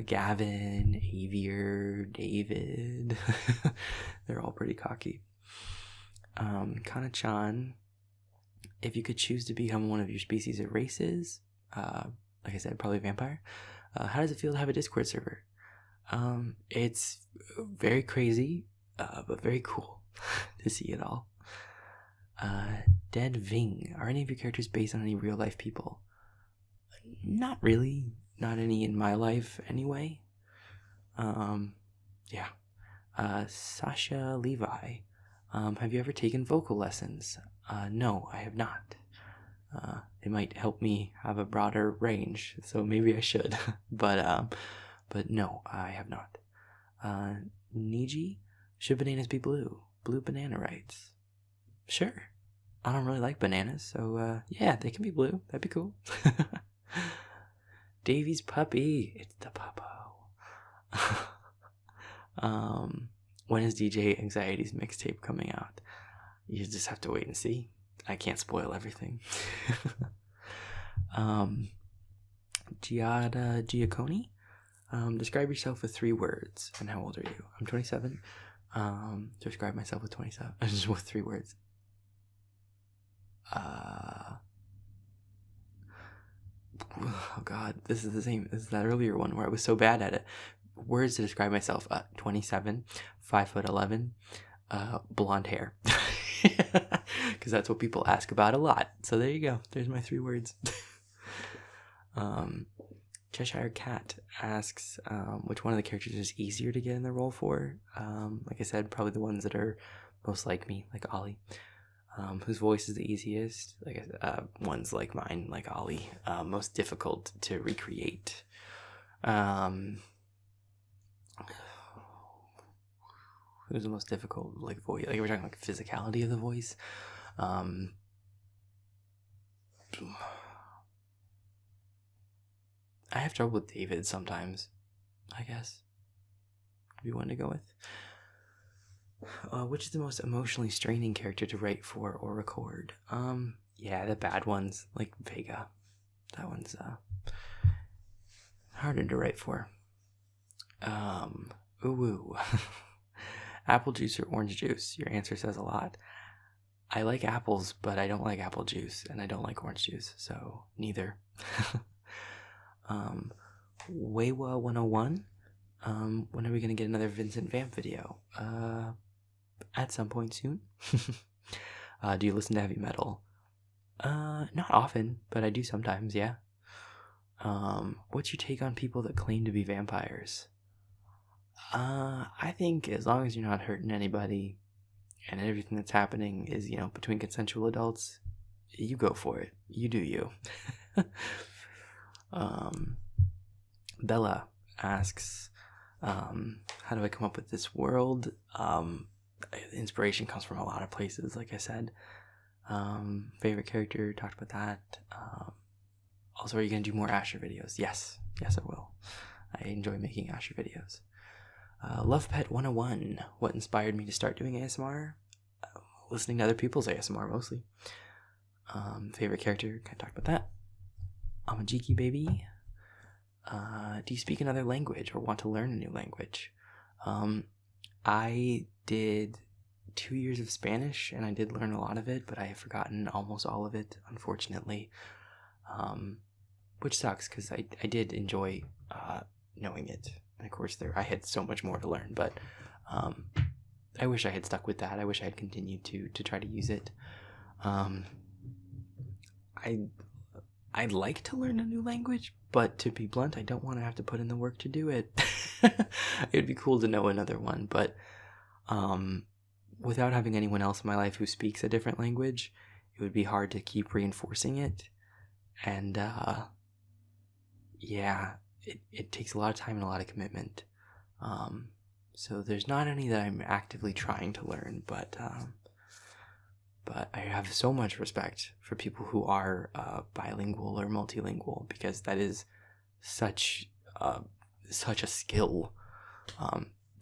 [SPEAKER 1] Gavin, Avier, David. They're all pretty cocky. Kana-chan. If you could choose to become one of your species or races, like I said, probably vampire. How does it feel to have a Discord server? It's very crazy, but very cool to see it all. Dead Ving. Are any of your characters based on any real life people? Not really. Not any in my life anyway. Yeah. Sasha Levi. Have you ever taken vocal lessons? No, I have not. It might help me have a broader range, so maybe I should. but no, I have not. Niji, should bananas be blue? Blue banana writes. Sure. I don't really like bananas, so yeah, they can be blue. That'd be cool. Davy's puppy. It's the puppo. When is DJ Anxiety's mixtape coming out? You just have to wait and see. I can't spoil everything. Giacone? Describe yourself with 3 words. And how old are you? I'm 27. Describe myself with 27. Just with 3 words. Oh God, this is the same as that earlier one where I was so bad at it. Words to describe myself: 27, 5'11", blonde hair. Because that's what people ask about a lot. So there you go. There's my 3 words. Cheshire Cat asks, which one of the characters is easier to get in the role for? Like I said, probably the ones that are most like me, like Ollie. Whose voice is the easiest? Like ones like mine, like Ollie. Most difficult to recreate. Who's the most difficult like voice? Like we're talking like physicality of the voice. I have trouble with David sometimes. I guess. Would be one to go with. Which is the most emotionally straining character to write for or record? Yeah, the bad ones, like Vega. That one's harder to write for. Ooh. Apple juice or orange juice? Your answer says a lot. I like apples, but I don't like apple juice, and I don't like orange juice, so neither. Weiwa 101. When are we gonna get another Vincent Vamp video? At some point soon. Do you listen to heavy metal? Not often, but I do sometimes, yeah. What's your take on people that claim to be vampires? I think as long as you're not hurting anybody and everything that's happening is, between consensual adults, you go for it. You do you. Bella asks, how do I come up with this world? Inspiration comes from a lot of places, like I said. Favorite character, talked about that. Also, are you going to do more Asher videos? Yes, I will. I enjoy making Asher videos. Love Pet 101. What inspired me to start doing ASMR? Listening to other people's ASMR mostly. Favorite character, kind of talked about that. I'm a Jiki baby. Do you speak another language or want to learn a new language? I did 2 years of Spanish, and I did learn a lot of it, but I have forgotten almost all of it, unfortunately. Which sucks, because I did enjoy knowing it. And of course, I had so much more to learn, but I wish I had stuck with that. I wish I had continued to try to use it. I'd like to learn a new language, but to be blunt, I don't want to have to put in the work to do it. It'd be cool to know another one, but without having anyone else in my life who speaks a different language, it would be hard to keep reinforcing it. And yeah, it takes a lot of time and a lot of commitment. So there's not any that I'm actively trying to learn, but I have so much respect for people who are bilingual or multilingual, because that is such a skill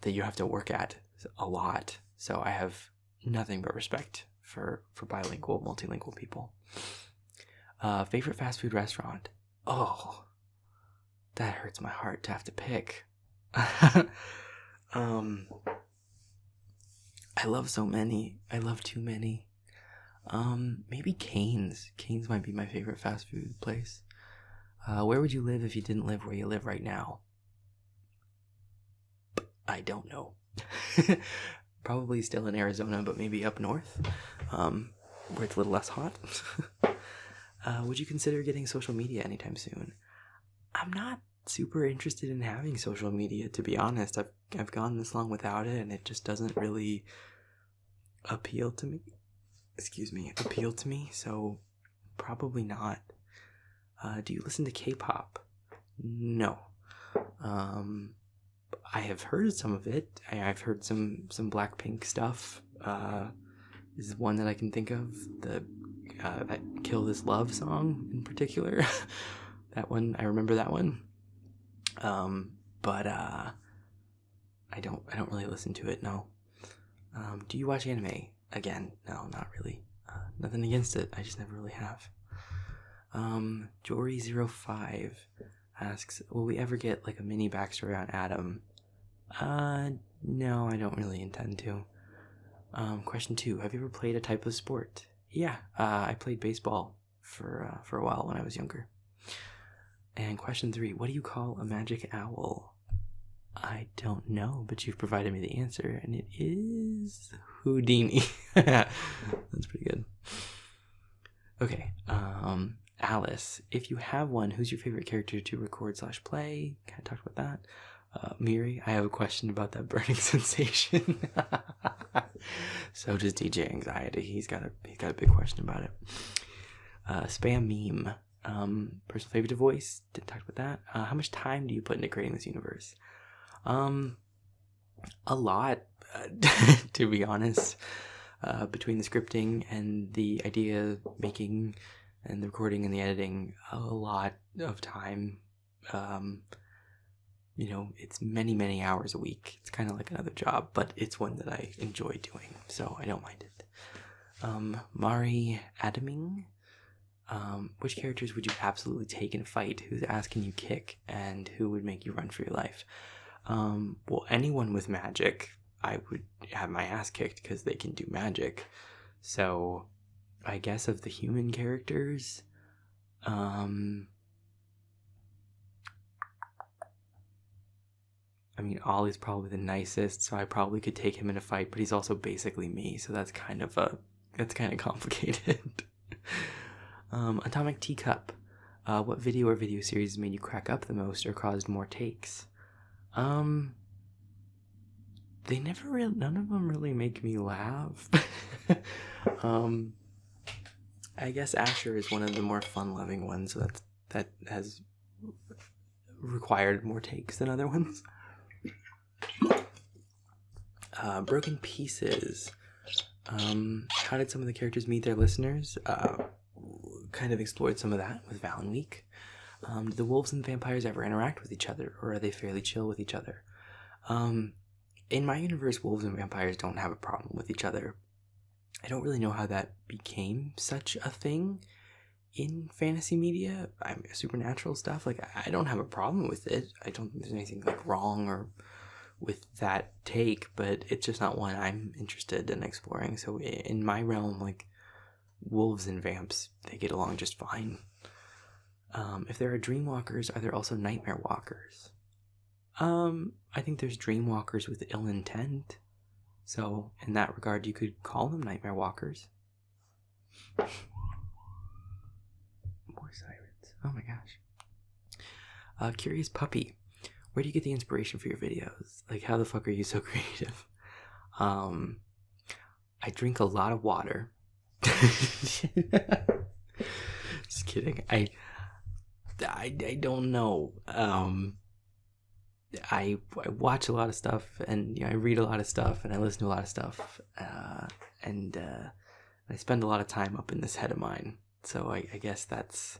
[SPEAKER 1] that you have to work at a lot. So I have nothing but respect for bilingual, multilingual people. Favorite fast food restaurant? Oh, that hurts my heart to have to pick. I love so many. I love too many. Maybe Cane's. Cane's might be my favorite fast food place. Where would you live if you didn't live where you live right now? I don't know. Probably still in Arizona, but maybe up north, where it's a little less hot. Would you consider getting social media anytime soon? I'm not super interested in having social media, to be honest. I've gone this long without it, and it just doesn't really appeal to me. So probably not. Do you listen to K-pop? No. I have heard some of it. I've heard some Blackpink stuff. This is one that I can think of. The that Kill This Love song in particular. That one, I remember that one. But I don't really listen to it, no. Do you watch anime? Again, no, not really. Nothing against it, I just never really have. Jory05 asks, will we ever get like a mini backstory on Adam? No, I don't really intend to. Question 2, have you ever played a type of sport? Yeah, I played baseball for a while when I was younger. And question 3, what do you call a magic owl? I don't know, but you've provided me the answer, and it is Houdini. That's pretty good. Okay, Alice, if you have one, who's your favorite character to record/play? Kind of talked about that. Miri, I have a question about that burning sensation. So does DJ Anxiety. He's got a big question about it. Spam meme. Personal favorite to voice. Didn't talk about that. How much time do you put into creating this universe? A lot, to be honest. Between the scripting and the idea making and the recording and the editing, a lot of time. It's many hours a week. It's kind of like another job, but it's one that I enjoy doing, so I don't mind it. Mari Adaming. Which characters would you absolutely take in a fight? Whose ass can you kick? And who would make you run for your life? Well, anyone with magic, I would have my ass kicked because they can do magic. So, I guess of the human characters, Ollie's probably the nicest, so I probably could take him in a fight, but he's also basically me, so that's kind of complicated. Atomic Teacup. What video or video series made you crack up the most or caused more takes? None of them really make me laugh. I guess Asher is one of the more fun-loving ones, so that has required more takes than other ones. Broken Pieces. How did some of the characters meet their listeners? Kind of explored some of that with Valen Week. Do the wolves and the vampires ever interact with each other, or are they fairly chill with each other? In my universe, wolves and vampires don't have a problem with each other. I don't really know how that became such a thing in fantasy media. Supernatural stuff, like, I don't have a problem with it. I don't think there's anything like wrong or with that take, but it's just not one I'm interested in exploring. So in my realm, like, wolves and vamps, they get along just fine. If there are dreamwalkers, are there also nightmare walkers? I think there's dreamwalkers with ill intent. So in that regard, you could call them nightmare walkers. More sirens. Oh my gosh. Curious Puppy. Where do you get the inspiration for your videos? Like, how the fuck are you so creative? I drink a lot of water. Just kidding. I don't know. I watch a lot of stuff, and I read a lot of stuff, and I listen to a lot of stuff, and I spend a lot of time up in this head of mine. So I guess that's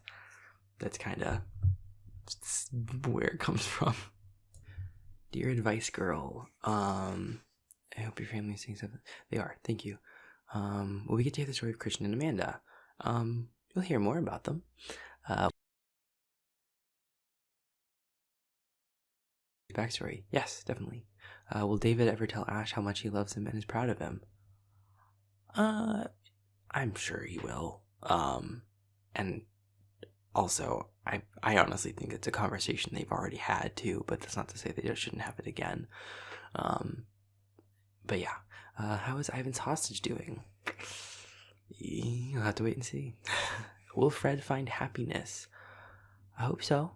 [SPEAKER 1] kind of where it comes from. Dear Advice Girl, I hope your family is seeing something. They are, thank you. Well, we get to hear the story of Christian and Amanda. You'll hear more about them. Backstory, yes, definitely. Will David ever tell Ash how much he loves him and is proud of him? I'm sure he will. And also, I honestly think it's a conversation they've already had too, but that's not to say they just shouldn't have it again. But yeah, how is Ivan's hostage doing? You'll have to wait and see. Will Fred find happiness? I hope so.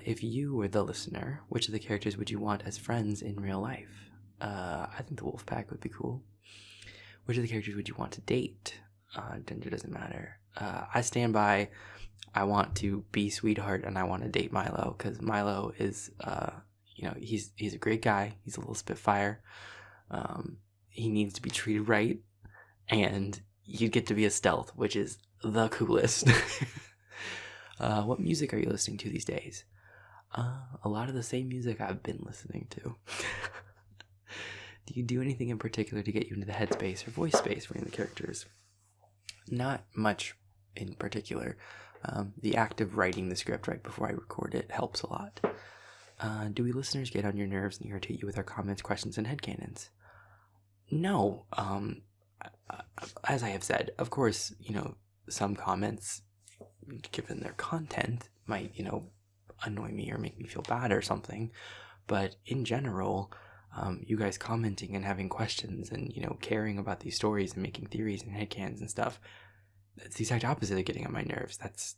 [SPEAKER 1] If you were the listener, which of the characters would you want as friends in real life? I think the wolf pack would be cool. Which of the characters would you want to date? Gender doesn't matter. I stand by, I want to be Sweetheart and I want to date Milo, because Milo is, he's a great guy. He's a little spitfire. He needs to be treated right, and you get to be a stealth, which is the coolest. What music are you listening to these days? A lot of the same music I've been listening to. Do you do anything in particular to get you into the headspace or voice space for any of the characters? Not much in particular. The act of writing the script right before I record it helps a lot. Do we listeners get on your nerves and irritate you with our comments, questions, and headcanons? No. As I have said, of course, some comments, given their content, might, annoy me or make me feel bad or something. But in general, you guys commenting and having questions and, caring about these stories and making theories and headcanons and stuff, that's the exact opposite of getting on my nerves. That's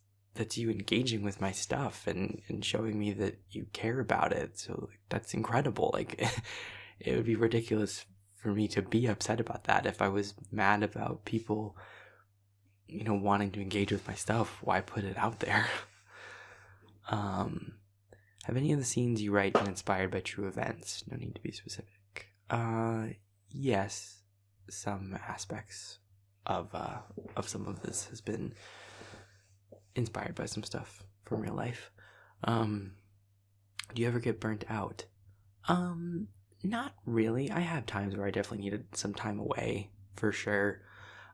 [SPEAKER 1] you engaging with my stuff and showing me that you care about it. So that's incredible. Like, it would be ridiculous for me to be upset about that. If I was mad about people, wanting to engage with my stuff, why put it out there? Have any of the scenes you write been inspired by true events? No need to be specific. Yes, some aspects of some of this has been inspired by some stuff from real life. Do you ever get burnt out? Not really. I have times where I definitely needed some time away, for sure.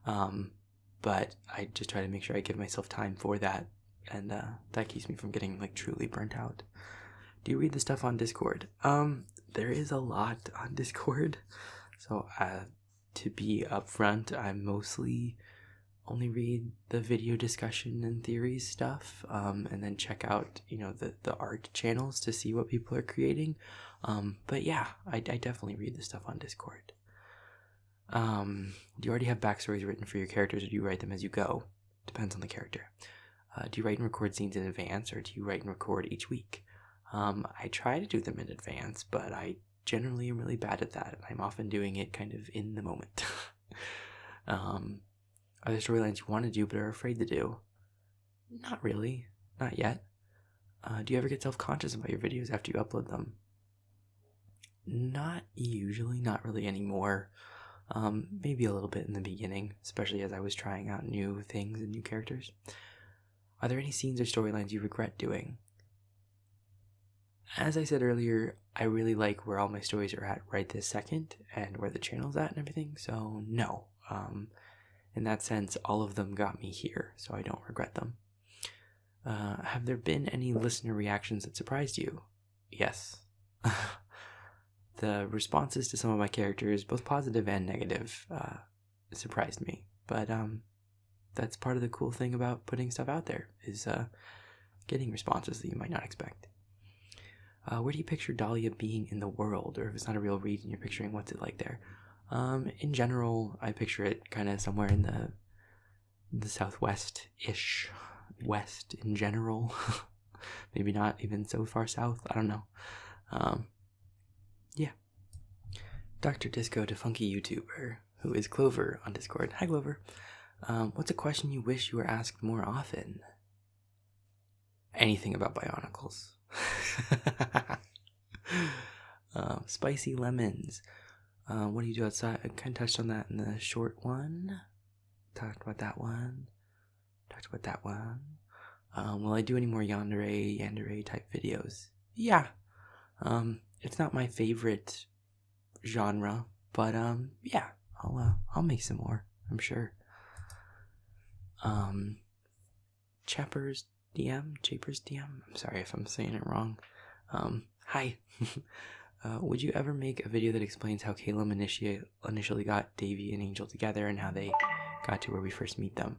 [SPEAKER 1] But I just try to make sure I give myself time for that, and that keeps me from getting truly burnt out. Do you read the stuff on Discord? There is a lot on Discord, so to be upfront, I mostly only read the video discussion and theories stuff, and then check out the art channels to see what people are creating. But yeah, I definitely read the stuff on Discord. Do you already have backstories written for your characters, or do you write them as you go? Depends on the character. Do you write and record scenes in advance, or do you write and record each week? I try to do them in advance, but I generally am really bad at that, and I'm often doing it kind of in the moment. Are there storylines you want to do but are afraid to do? Not really. Not yet. Do you ever get self-conscious about your videos after you upload them? Not usually. Not really anymore. Maybe a little bit in the beginning, especially as I was trying out new things and new characters. Are there any scenes or storylines you regret doing? As I said earlier, I really like where all my stories are at right this second and where the channel's at and everything, so no. In that sense, all of them got me here, so I don't regret them. Have there been any listener reactions that surprised you? Yes. The responses to some of my characters, both positive and negative, surprised me. But that's part of the cool thing about putting stuff out there, is getting responses that you might not expect. Where do you picture Dahlia being in the world? Or if it's not a real read and you're picturing what's it like there? In general, I picture it kind of somewhere in the southwest-ish. West in general. Maybe not even so far south. I don't know. Yeah. Dr. Disco to Funky YouTuber, who is Clover on Discord. Hi, Clover. What's a question you wish you were asked more often? Anything about Bionicles. Spicy lemons. What do you do outside? I kind of touched on that in the short one. Talked about that one. Will I do any more yandere type videos? Yeah. It's not my favorite genre, but yeah, I'll make some more, I'm sure. Chapers DM. I'm sorry if I'm saying it wrong. Hi. Would you ever make a video that explains how Caleb initially got Davy and Angel together and how they got to where we first meet them?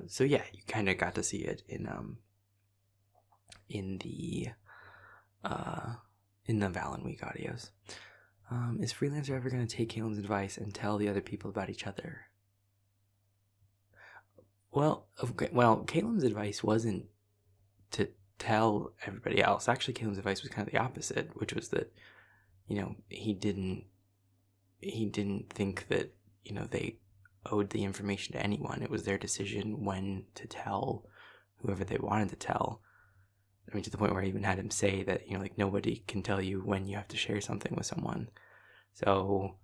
[SPEAKER 1] So yeah, you kind of got to see it in the Valen Week audios. Is Freelancer ever going to take Caelan's advice and tell the other people about each other? Well, Caelan's advice wasn't to tell everybody else. Actually, Caelan's advice was kind of the opposite, which was that, he didn't think that, they owed the information to anyone. It was their decision when to tell whoever they wanted to tell. I mean, to the point where I even had him say that, nobody can tell you when you have to share something with someone. So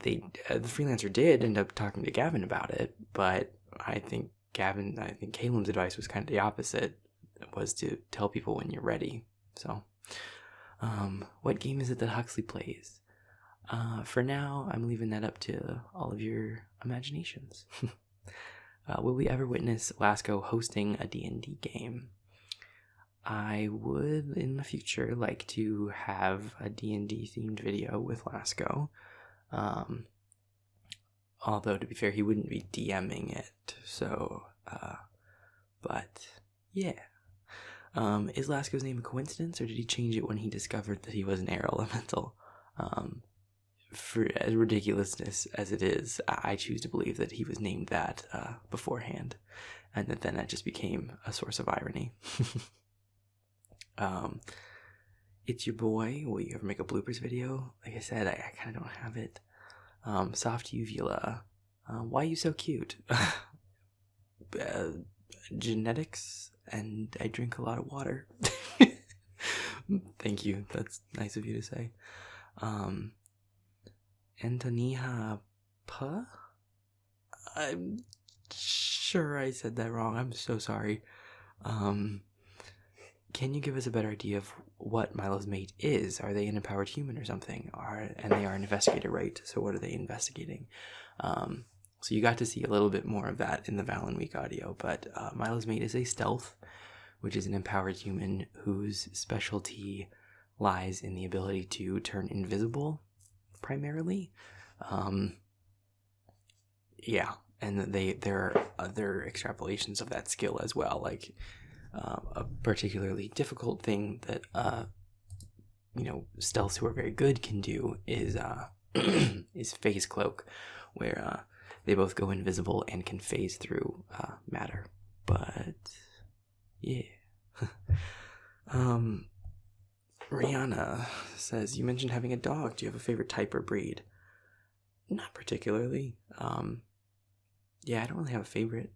[SPEAKER 1] the Freelancer did end up talking to Gavin about it, but I think Caelan's advice was kind of the opposite, was to tell people when you're ready. So, what game is it that Huxley plays? For now, I'm leaving that up to all of your imaginations. Will we ever witness Lasco hosting a D&D game? I would, in the future, like to have a D&D themed video with Lasco. Although, to be fair, he wouldn't be DMing it, so, but, yeah. Is Lasco's name a coincidence, or did he change it when he discovered that he was an air elemental? For as ridiculousness as it is, I choose to believe that he was named that beforehand, and that just became a source of irony. It's your boy. Will you ever make a bloopers video? Like I said, I kind of don't have it. Soft Uvula. Why are you so cute? Genetics, and I drink a lot of water. Thank you. That's nice of you to say. Antoniha Pa? I'm sure I said that wrong. I'm so sorry. Can you give us a better idea of what Milo's mate is? Are they an empowered human or something? And they are an investigator, right? So what are they investigating? So you got to see a little bit more of that in the Valen Week audio, but Milo's mate is a stealth, which is an empowered human whose specialty lies in the ability to turn invisible, primarily. Yeah, and there are other extrapolations of that skill as well, like a particularly difficult thing that stealths who are very good can do is is phase cloak, where they both go invisible and can phase through matter. But yeah. Rihanna says, you mentioned having a dog. Do you have a favorite type or breed? Not particularly. Yeah, I don't really have a favorite.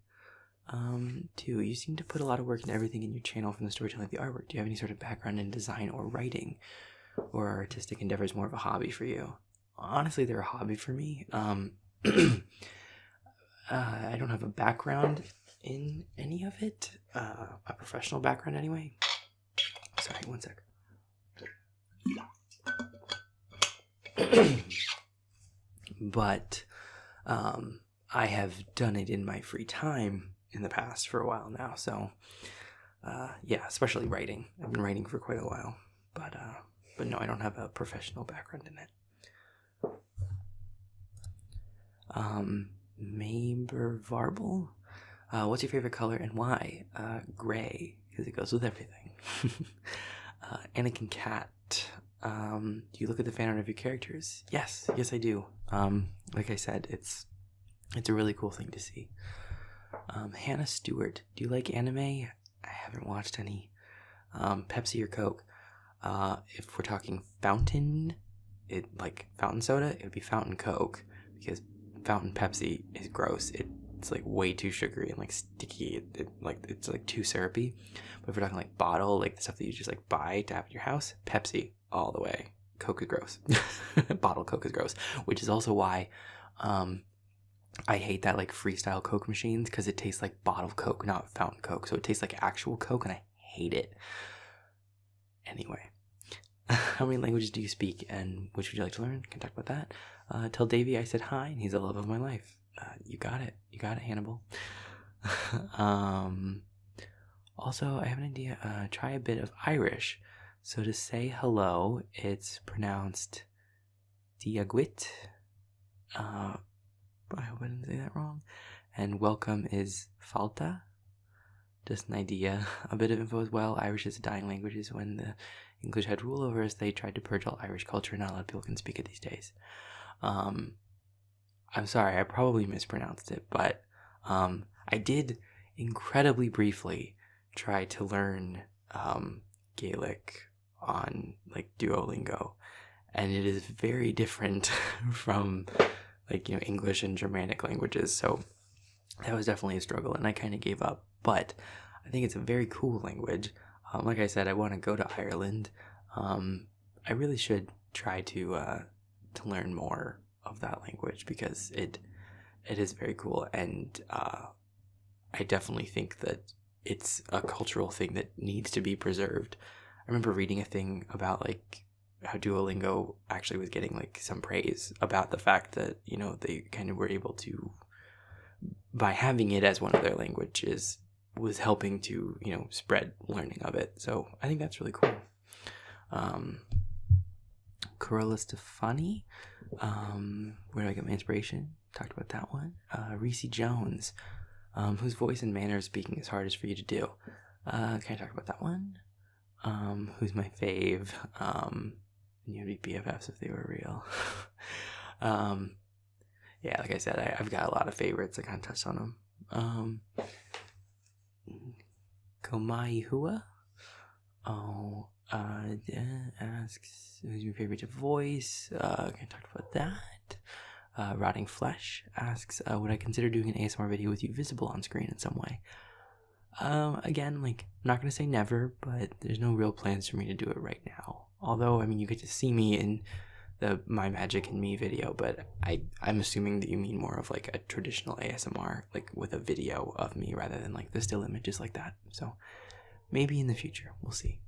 [SPEAKER 1] Two, you seem to put a lot of work into everything in your channel, from the storytelling to the artwork. Do you have any sort of background in design or writing, or are artistic endeavors more of a hobby for you? honestly, they're a hobby for me. I don't have a background in any of it, a professional background anyway. Sorry, one sec. But I have done it in my free time in the past for a while now. So yeah, especially writing. I've been writing for quite a while, but no, I don't have a professional background in it. Maber Varble, what's your favorite color and why? Gray, because it goes with everything. Anakin Cat, do you look at the fan art of your characters? Yes, I do. Like I said, it's a really cool thing to see. Hannah Stewart, do you like anime? I haven't watched any. Pepsi or Coke? If we're talking fountain, like fountain soda, it would be fountain Coke, because fountain Pepsi is gross. It's like way too sugary and like sticky. It's like too syrupy. But if we're talking like bottle, like the stuff that you just like buy to have in your house, Pepsi all the way. Coke is gross. Bottle Coke is gross, which is also why I hate that like freestyle Coke machines, because it tastes like bottled Coke, not fountain Coke. So it tastes like actual Coke, and I hate it. Anyway, how many languages do you speak, and which would you like to learn? Can talk about that. Tell Davey I said hi, and he's the love of my life. You got it, Hannibal. Also, I have an idea. Try a bit of Irish. So to say hello, it's pronounced diagwit. I hope I didn't say that wrong. And welcome is falta. Just an idea. A bit of info as well. Irish is a dying language. When the English had rule over us, they tried to purge all Irish culture. Not a lot of people can speak it these days. I'm sorry, I probably mispronounced it, but I did incredibly briefly try to learn Gaelic on like Duolingo, and it is very different from like, you know, English and Germanic languages. So that was definitely a struggle, and I kind of gave up. But I think it's a very cool language. Like I said, I want to go to Ireland. I really should try to learn more of that language, because it is very cool, and I definitely think that it's a cultural thing that needs to be preserved. I remember reading a thing about like how Duolingo actually was getting like some praise about the fact that, you know, they kind of were able to, by having it as one of their languages, was helping to, you know, spread learning of it. So I think that's really cool. Corolla Stefani, where do I get my inspiration? Talked about that one. Reese Jones, whose voice and manner of speaking is hardest for you to do? Can I talk about that one? Who's my fave? You'd be BFFs if they were real. Yeah, like I said, I've got a lot of favorites. I kind of touched on them. Komai Hua. Asks who's your favorite voice. Can I talk about that? Rotting Flesh asks, would I consider doing an ASMR video with you visible on screen in some way? Again, like, I'm not gonna say never, but there's no real plans for me to do it right now. Although, I mean, you get to see me in the My Magic and Me video, but I'm assuming that you mean more of like a traditional ASMR, like with a video of me rather than like the still images like that. So maybe in the future, we'll see.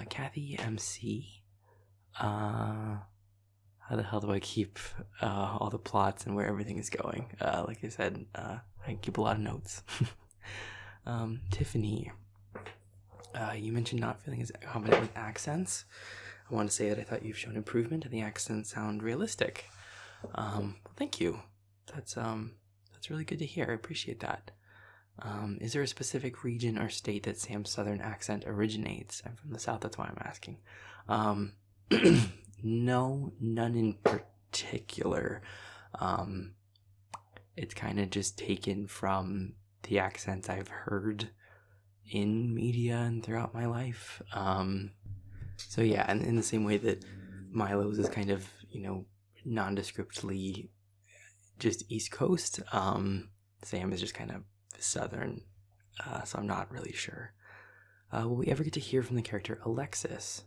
[SPEAKER 1] Kathy MC, how the hell do I keep all the plots and where everything is going? Like I said, I keep a lot of notes. Tiffany, you mentioned not feeling as confident with accents. I want to say that I thought you've shown improvement and the accents sound realistic. Thank you. That's really good to hear. I appreciate that. Is there a specific region or state that Sam's southern accent originates? I'm from the south, that's why I'm asking. No, none in particular. It's kind of just taken from the accents I've heard in media and throughout my life. So yeah, and in the same way that Milo's is kind of, you know, nondescriptly just East Coast, Sam is just kind of Southern, so I'm not really sure. Will we ever get to hear from the character Alexis?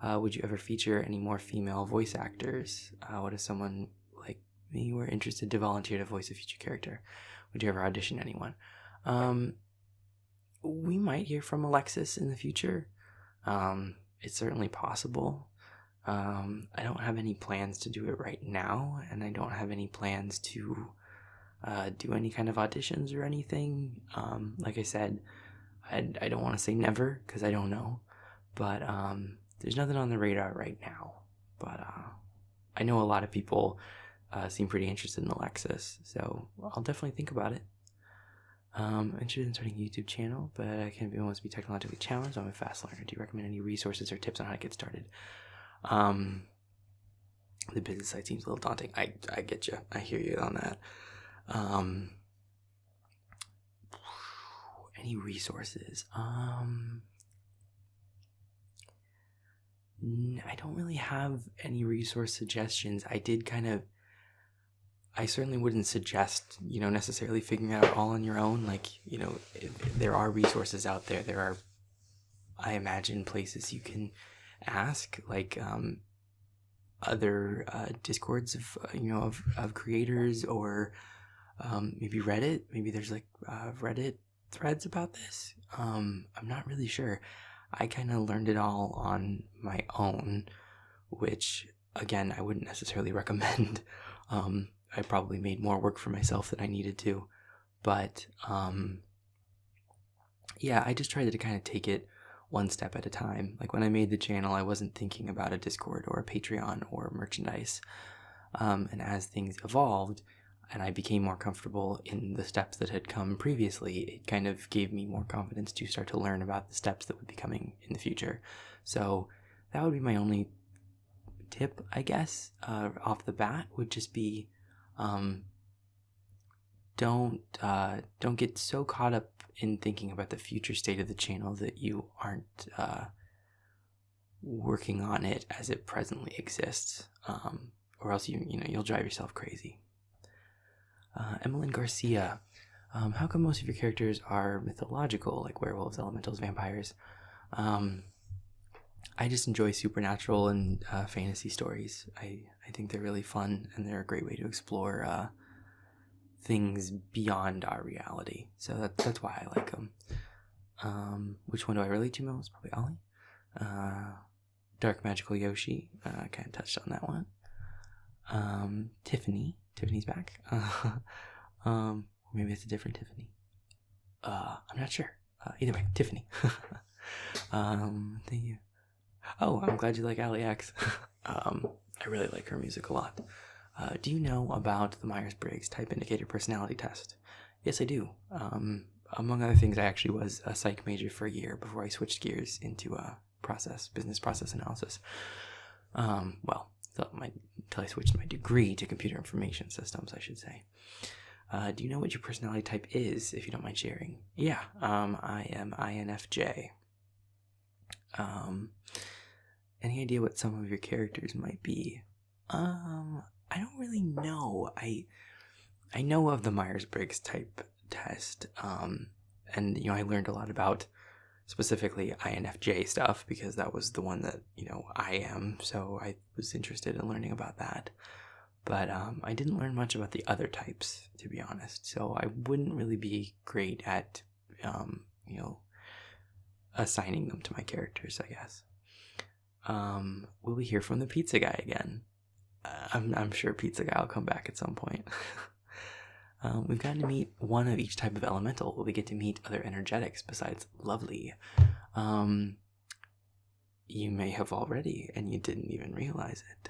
[SPEAKER 1] Would you ever feature any more female voice actors? What if someone like me were interested to volunteer to voice a future character? Would you ever audition anyone? We might hear from Alexis in the future. It's certainly possible. I don't have any plans to do it right now, and I don't have any plans to do any kind of auditions or anything. Like I said, I don't want to say never because I don't know, but there's nothing on the radar right now. But I know a lot of people seem pretty interested in Alexis, so I'll definitely think about it. I'm interested in starting a YouTube channel, but I can't be wants to be technologically challenged. I'm a fast learner. Do you recommend any resources or tips on how to get started? The business side seems a little daunting. I get you. I hear you on that. Any resources? I don't really have any resource suggestions. I certainly wouldn't suggest, necessarily figuring it out all on your own. Like, there are resources out there. There are, I imagine, places you can ask, like, other discords of creators, or maybe Reddit. Maybe there's like Reddit threads about this. I'm not really sure. I kind of learned it all on my own, which again I wouldn't necessarily recommend. I probably made more work for myself than I needed to, but yeah, I just tried to kind of take it one step at a time. Like when I made the channel, I wasn't thinking about a Discord or a Patreon or merchandise. And as things evolved and I became more comfortable in the steps that had come previously, it kind of gave me more confidence to start to learn about the steps that would be coming in the future. So that would be my only tip, I guess, off the bat, would just be don't get so caught up in thinking about the future state of the channel that you aren't working on it as it presently exists, or else you'll drive yourself crazy. Emmeline Garcia, how come most of your characters are mythological, like werewolves, elementals, vampires? I just enjoy supernatural and fantasy stories. I think they're really fun, and they're a great way to explore things beyond our reality. So that's why I like them. Which one do I relate to most? Probably Ollie. Dark Magical Yoshi. I kind of touched on that one. Tiffany's back. Maybe it's a different Tiffany. I'm not sure. Either way, Tiffany. Thank you. Oh, I'm glad you like Allie X. I really like her music a lot. Do you know about the Myers-Briggs Type Indicator Personality Test? Yes, I do. Among other things, I actually was a psych major for a year before I switched gears into business process analysis. Until I switched my degree to computer information systems, I should say. Do you know what your personality type is, if you don't mind sharing? Yeah, I am INFJ. Any idea what some of your characters might be? I don't really know. I know of the Myers-Briggs type test, and I learned a lot about specifically INFJ stuff because that was the one that I am. So I was interested in learning about that, but I didn't learn much about the other types, to be honest. So I wouldn't really be great at assigning them to my characters, I guess. Will we hear from the pizza guy again? I'm sure pizza guy will come back at some point. We've gotten to meet one of each type of elemental. Will we get to meet other energetics besides lovely? You may have already, and you didn't even realize it.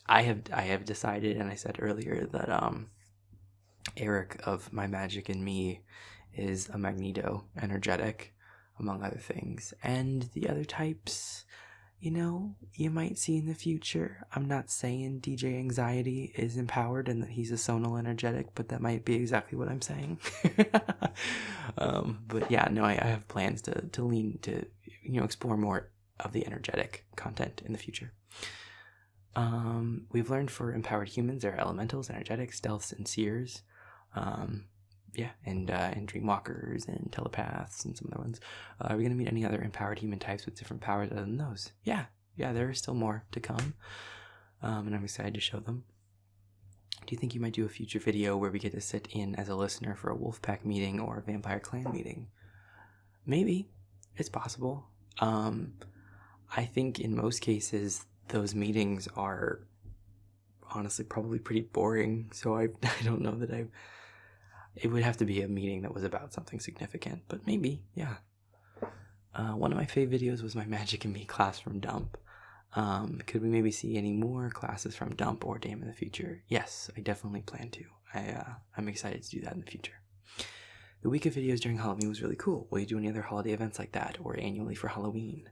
[SPEAKER 1] I have decided, and I said earlier, that Eric of My Magic and Me is a Magneto energetic, among other things. And the other types, you might see in the future. I'm not saying DJ Anxiety is empowered and that he's a sonal energetic, but that might be exactly what I'm saying. But yeah, no, I have plans to lean to, explore more of the energetic content in the future. We've learned for empowered humans, there are elementals, energetics, stealths, and seers. and dreamwalkers and telepaths and some other ones. Are we going to meet any other empowered human types with different powers other than those? Yeah, there is still more to come, and I'm excited to show them. Do you think you might do a future video where we get to sit in as a listener for a wolf pack meeting or a vampire clan meeting? Maybe. It's possible. I think in most cases those meetings are honestly probably pretty boring, so I don't know that it would have to be a meeting that was about something significant, but maybe, yeah. One of my fave videos was my Magic and Me class from Dump. Could we maybe see any more classes from Dump or Dam in the future? Yes, I definitely plan to. I'm excited to do that in the future. The week of videos during Halloween was really cool. Will you do any other holiday events like that or annually for Halloween?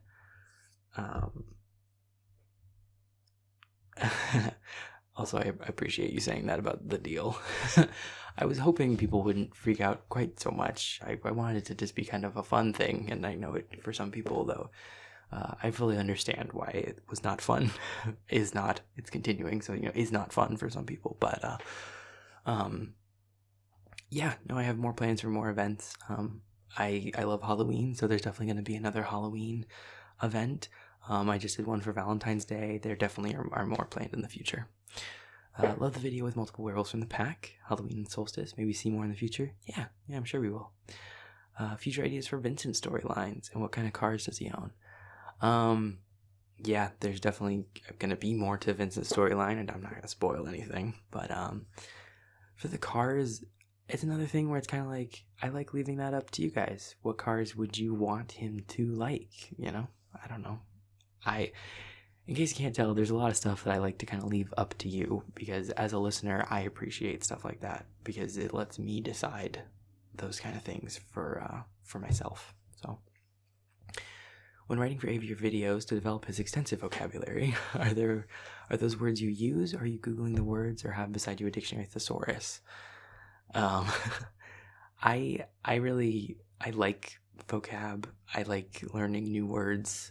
[SPEAKER 1] Also, I appreciate you saying that about the deal. I was hoping people wouldn't freak out quite so much. I wanted it to just be kind of a fun thing, and I know it for some people, though. I fully understand why it was not fun. It's continuing, so, is not fun for some people. But, I have more plans for more events. I love Halloween, so there's definitely going to be another Halloween event. I just did one for Valentine's Day. There definitely are more planned in the future. Love the video with multiple werewolves from the pack. Halloween and Solstice. Maybe see more in the future. Yeah, I'm sure we will. Future ideas for Vincent storylines and what kind of cars does he own? There's definitely going to be more to Vincent's storyline, and I'm not going to spoil anything. But for the cars, it's another thing where it's kind of like, I like leaving that up to you guys. What cars would you want him to like? I don't know. In case you can't tell, there's a lot of stuff that I like to kind of leave up to you, because as a listener, I appreciate stuff like that because it lets me decide those kind of things for myself. So, when writing for your videos to develop his extensive vocabulary, are those words you use, or are you Googling the words, or have beside you a dictionary thesaurus? I like vocab. I like learning new words,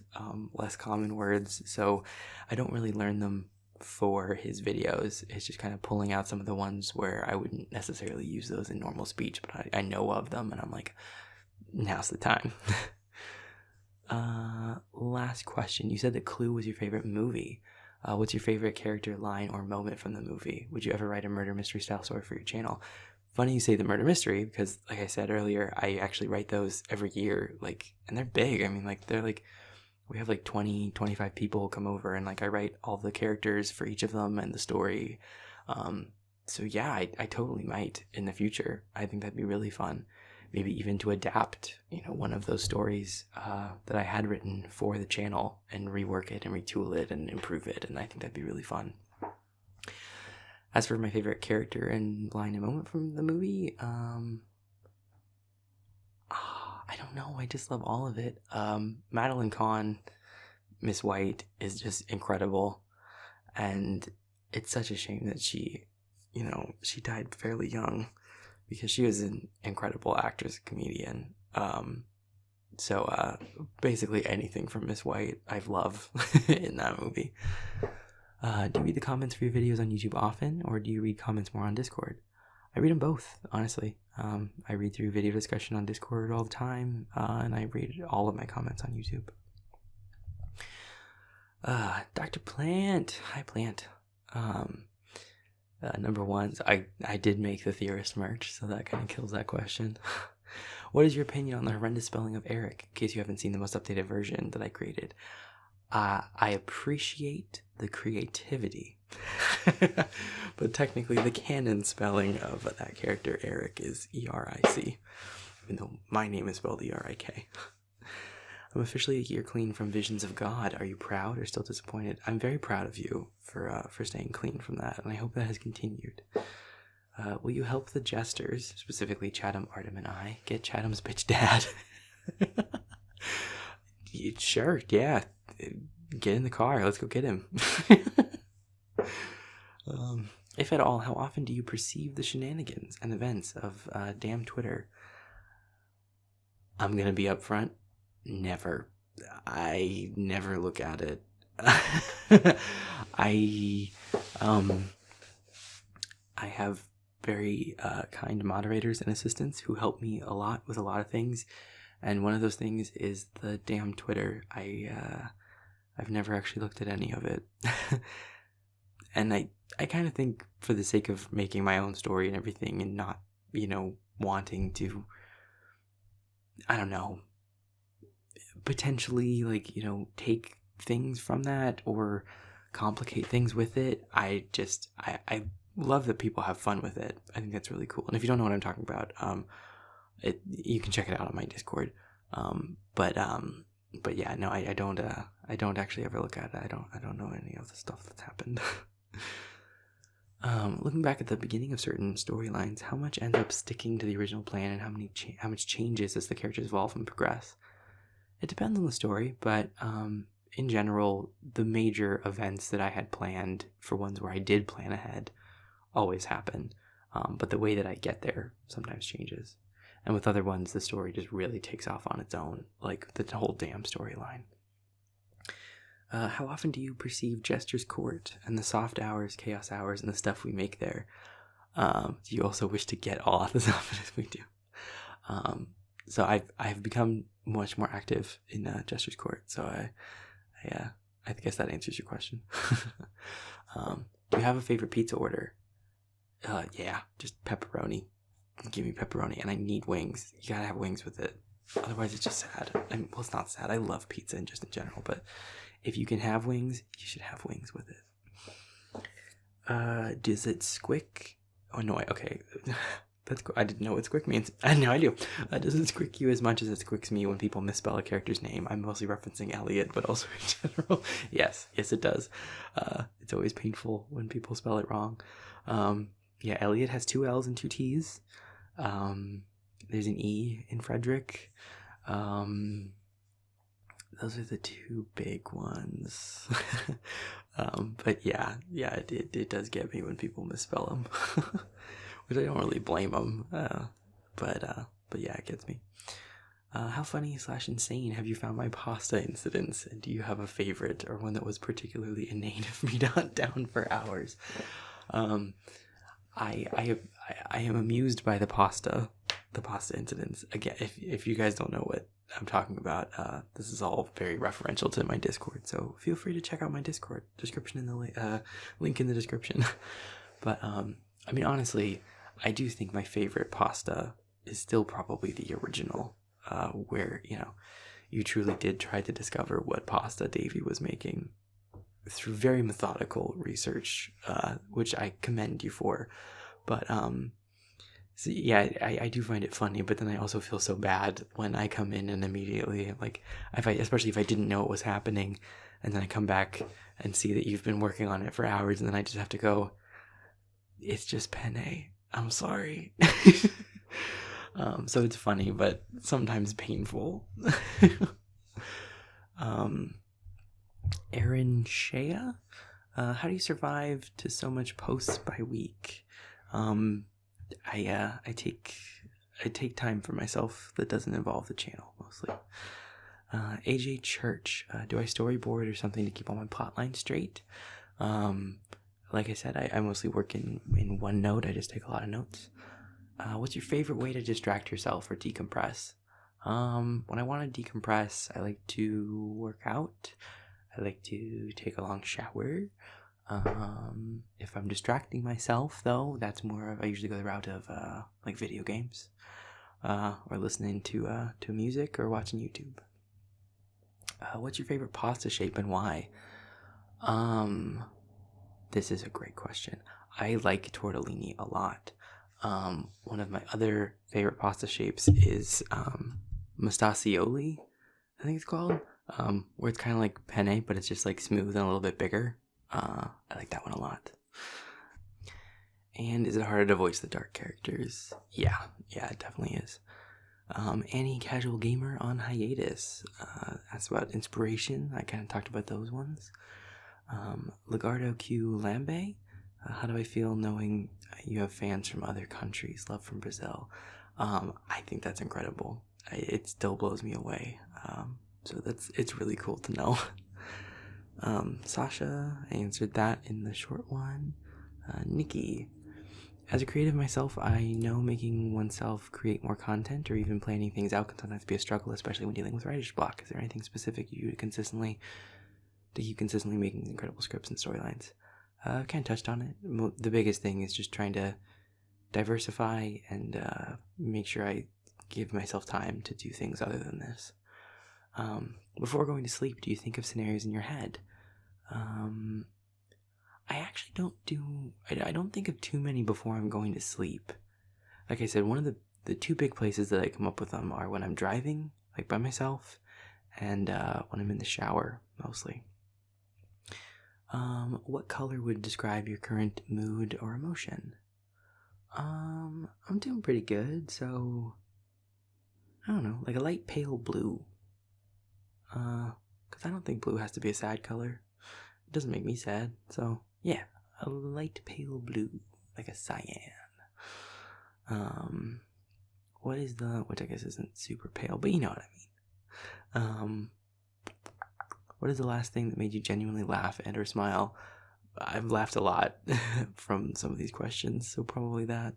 [SPEAKER 1] less common words, so I don't really learn them for his videos. It's just kind of pulling out some of the ones where I wouldn't necessarily use those in normal speech, but I know of them, and I'm like, now's the time. Last question. You said that Clue was your favorite movie. What's your favorite character, line, or moment from the movie? Would you ever write a murder mystery style story for your channel? Funny you say the murder mystery, because like I said earlier, I actually write those every year, and they're big. I mean, they're we have 20, 25 people come over, and I write all the characters for each of them and the story. So yeah, I totally might in the future. I think that'd be really fun. Maybe even to adapt, one of those stories that I had written for the channel and rework it and retool it and improve it, and I think that'd be really fun. As for my favorite character and line and moment from the movie, I don't know. I just love all of it. Madeline Kahn, Miss White, is just incredible, and it's such a shame that she died fairly young, because she was an incredible actress, comedian. So basically anything from Miss White I love in that movie. Do you read the comments for your videos on YouTube often, or do you read comments more on Discord? I read them both, honestly. I read through video discussion on Discord all the time, and I read all of my comments on YouTube. Dr. Plant. Hi, Plant. Number one, I did make the Theorist merch, so that kind of kills that question. What is your opinion on the horrendous spelling of Eric, in case you haven't seen the most updated version that I created? I appreciate the creativity, but technically the canon spelling of that character Eric is E-R-I-C, even though my name is spelled E-R-I-K. I'm officially a year clean from Visions of God. Are you proud or still disappointed? I'm very proud of you for staying clean from that, and I hope that has continued. Will you help the jesters, specifically Chatham, Artem, and I, get Chatham's bitch dad? Sure, yeah. Get in the car. Let's go get him. If at all, how often do you perceive the shenanigans and events of damn Twitter? I'm going to be upfront. Never. I never look at it. I have very kind moderators and assistants who help me a lot with a lot of things. And one of those things is the damn Twitter. I've never actually looked at any of it. And I kind of think, for the sake of making my own story and everything, and not, wanting to, I don't know, potentially, take things from that or complicate things with it. I love that people have fun with it. I think that's really cool. And if you don't know what I'm talking about, you can check it out on my Discord. But yeah, no, I don't actually ever look at it. I don't know any of the stuff that's happened. Looking back at the beginning of certain storylines, how much ends up sticking to the original plan, and how much changes as the characters evolve and progress? It depends on the story, but in general, the major events that I had planned, for ones where I did plan ahead, always happen. But the way that I get there sometimes changes. And with other ones, the story just really takes off on its own, like the whole damn storyline. How often do you perceive Jester's Court and the soft hours, chaos hours, and the stuff we make there? Do you also wish to get all out as often as we do? So I've become much more active in Jester's Court. So I guess that answers your question. Do you have a favorite pizza order? Yeah, just pepperoni. Give me pepperoni, and I need wings. You gotta have wings with it. Otherwise, it's just sad. Well, it's not sad. I love pizza just in general, but if you can have wings, you should have wings with it. Does it squick? Oh, no, okay. That's cool. I didn't know what squick means. Now I do. Does it squick you as much as it squicks me when people misspell a character's name? I'm mostly referencing Elliot, but also in general. Yes, it does. It's always painful when people spell it wrong. Yeah, Elliot has 2 L's and 2 T's. There's an E in Frederick. Those are the 2 big ones. But yeah, it does get me when people misspell them, which I don't really blame them. But yeah, it gets me. How funny / insane have you found my pasta incidents? And do you have a favorite, or one that was particularly inane of me to hunt down for hours? I am amused by the pasta incidents. Again, if you guys don't know what I'm talking about, this is all very referential to my Discord, so feel free to check out my Discord description in the link in the description. But I mean, honestly, I do think my favorite pasta is still probably the original, where you truly did try to discover what pasta Davy was making through very methodical research, which I commend you for. But so yeah, I do find it funny, but then I also feel so bad when I come in and immediately, especially if I didn't know what was happening, and then I come back and see that you've been working on it for hours, and then I just have to go, it's just penne. I'm sorry. So it's funny, but sometimes painful. Aaron Shea, how do you survive to so much posts by week? I take time for myself that doesn't involve the channel mostly. AJ Church, do I storyboard or something to keep all my plotline straight? Like I said, I mostly work in OneNote. I just take a lot of notes. What's your favorite way to distract yourself or decompress? When I want to decompress, I like to work out. I like to take a long shower. If I'm distracting myself, though, that's more of, I usually go the route of video games, or listening to music, or watching YouTube. What's your favorite pasta shape and why? This is a great question. I like tortellini a lot. One of my other favorite pasta shapes is mustacioli, I think it's called, where it's kind of like penne, but it's just like smooth and a little bit bigger. I like that one a lot. And is it harder to voice the dark characters? Yeah, it definitely is. Annie Casual Gamer on hiatus. That's about inspiration. I kind of talked about those ones. Lagardo Q Lambe. How do I feel knowing you have fans from other countries? Love from Brazil. I think that's incredible. It still blows me away. So it's really cool to know. Sasha, I answered that in the short one. Nikki, as a creative myself, I know making oneself create more content or even planning things out can sometimes be a struggle, especially when dealing with writer's block. Is there anything specific you do to keep consistently making incredible scripts and storylines? I've kind of touched on it. The biggest thing is just trying to diversify and make sure I give myself time to do things other than this. Before going to sleep, do you think of scenarios in your head? I actually I don't think of too many before I'm going to sleep. Like I said, one of the two big places that I come up with them are when I'm driving, like by myself, and when I'm in the shower, mostly. What color would describe your current mood or emotion? I'm doing pretty good, so I don't know, like a light pale blue. Because I don't think blue has to be a sad color. It doesn't make me sad, so yeah, a light pale blue, like a cyan. Which I guess isn't super pale, but you know what I mean. What is the last thing that made you genuinely laugh and or smile? I've laughed a lot from some of these questions, so probably that.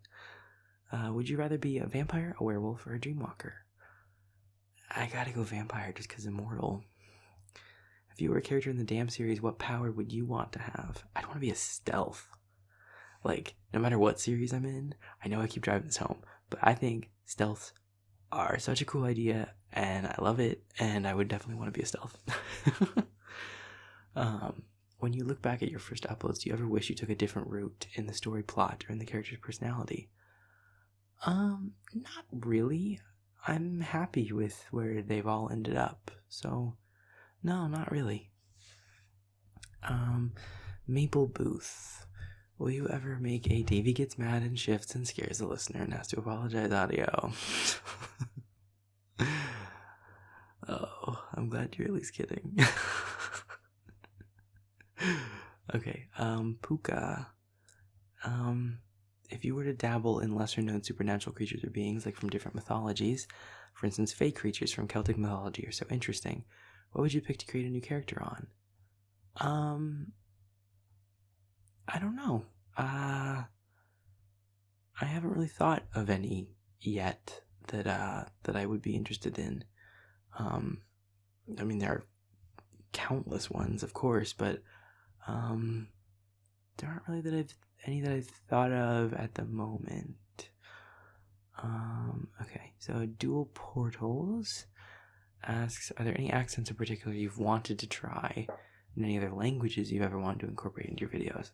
[SPEAKER 1] Would you rather be a vampire, a werewolf, or a dreamwalker? I gotta go vampire just because immortal. If you were a character in the Damn series, what power would you want to have? I'd want to be a stealth. Like, no matter what series I'm in, I know I keep driving this home, but I think stealths are such a cool idea, and I love it, and I would definitely want to be a stealth. When you look back at your first uploads, do you ever wish you took a different route in the story plot or in the character's personality? Not really. I'm happy with where they've all ended up, so no, not really. Maple Booth. Will you ever make a Davey gets mad and shifts and scares the listener and has to apologize audio? Oh, I'm glad you're at least kidding. Okay, Puka. If you were to dabble in lesser known supernatural creatures or beings, like from different mythologies, for instance, fey creatures from Celtic mythology are so interesting, what would you pick to create a new character on? I don't know. I haven't really thought of any yet that I would be interested in. I mean, there are countless ones, of course, but there aren't really any that I've thought of at the moment. Okay, so Dual Portals asks, are there any accents in particular you've wanted to try in any other languages you've ever wanted to incorporate into your videos?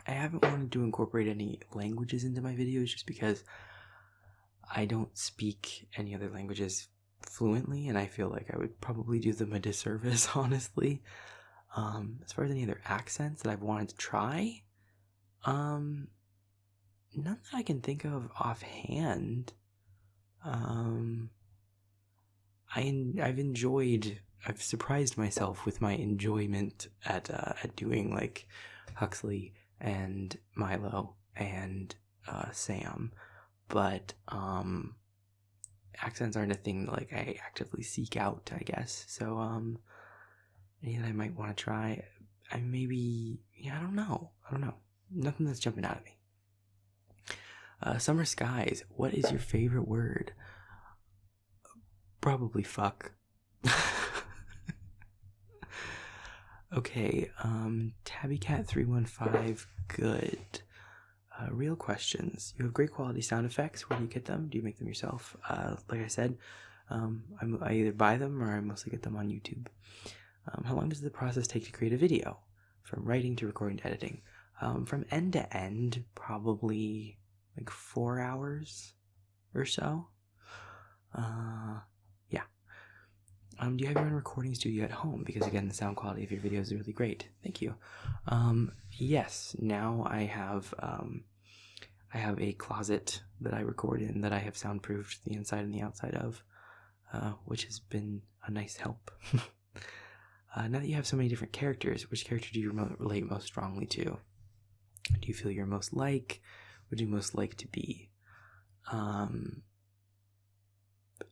[SPEAKER 1] I haven't wanted to incorporate any languages into my videos just because I don't speak any other languages fluently, and I feel like I would probably do them a disservice, honestly. As far as any other accents that I've wanted to try, none that I can think of offhand. I've surprised myself with my enjoyment at doing like Huxley and Milo and Sam, but accents aren't a thing that like I actively seek out, I guess. So any that I might want to try, I don't know. Nothing that's jumping out at me. Summer Skies, what is your favorite word? Probably fuck. Okay, TabbyCat315, good. Real questions. You have great quality sound effects. Where do you get them? Do you make them yourself? Like I said, I either buy them or I mostly get them on YouTube. How long does the process take to create a video? From writing to recording to editing? From end to end, probably like 4 hours or so. Yeah. Do you have your own recording studio at home? Because again, the sound quality of your videos is really great. Thank you. Yes, now I have a closet that I record in that I have soundproofed the inside and the outside of, which has been a nice help. Now that you have so many different characters, which character do you relate most strongly to? Do you feel you're most like? What do you most like to be?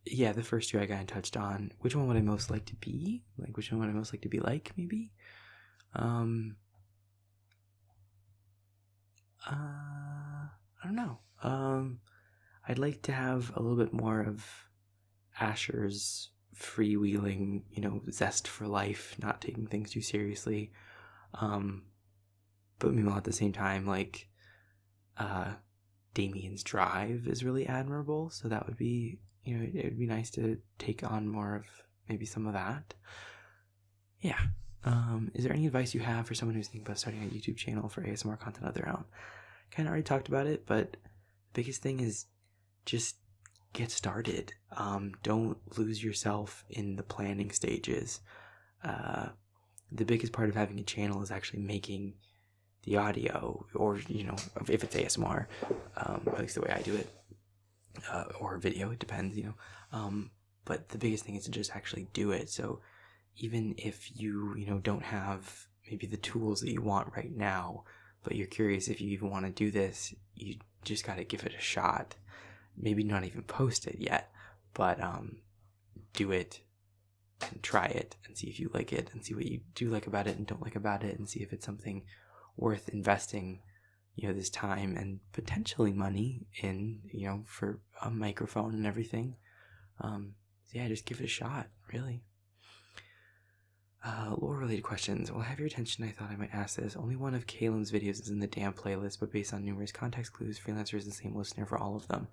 [SPEAKER 1] Yeah, the first two I kind of touched on. Which one would I most like to be? Like, which one would I most like to be like, maybe? I don't know. I'd like to have a little bit more of Asher's freewheeling, zest for life, not taking things too seriously. But meanwhile, at the same time, like, Damien's drive is really admirable. So that would be, it would be nice to take on more of maybe some of that. Yeah. Is there any advice you have for someone who's thinking about starting a YouTube channel for ASMR content of their own? Kind of already talked about it, but the biggest thing is just get started. Don't lose yourself in the planning stages. The biggest part of having a channel is actually making the audio, or if it's ASMR, at least the way I do it, or video, it depends, but the biggest thing is to just actually do it. So even if you don't have maybe the tools that you want right now, but you're curious if you even want to do this, you just got to give it a shot. Maybe not even post it yet, but do it and try it and see if you like it, and see what you do like about it and don't like about it, and see if it's something worth investing this time and potentially money in, for a microphone and everything. So yeah, just give it a shot, really. Lore-related questions. Well, I have your attention. I thought I might ask this. Only one of Caleb's videos is in the damn playlist, but based on numerous context clues, Freelancer is the same listener for all of them.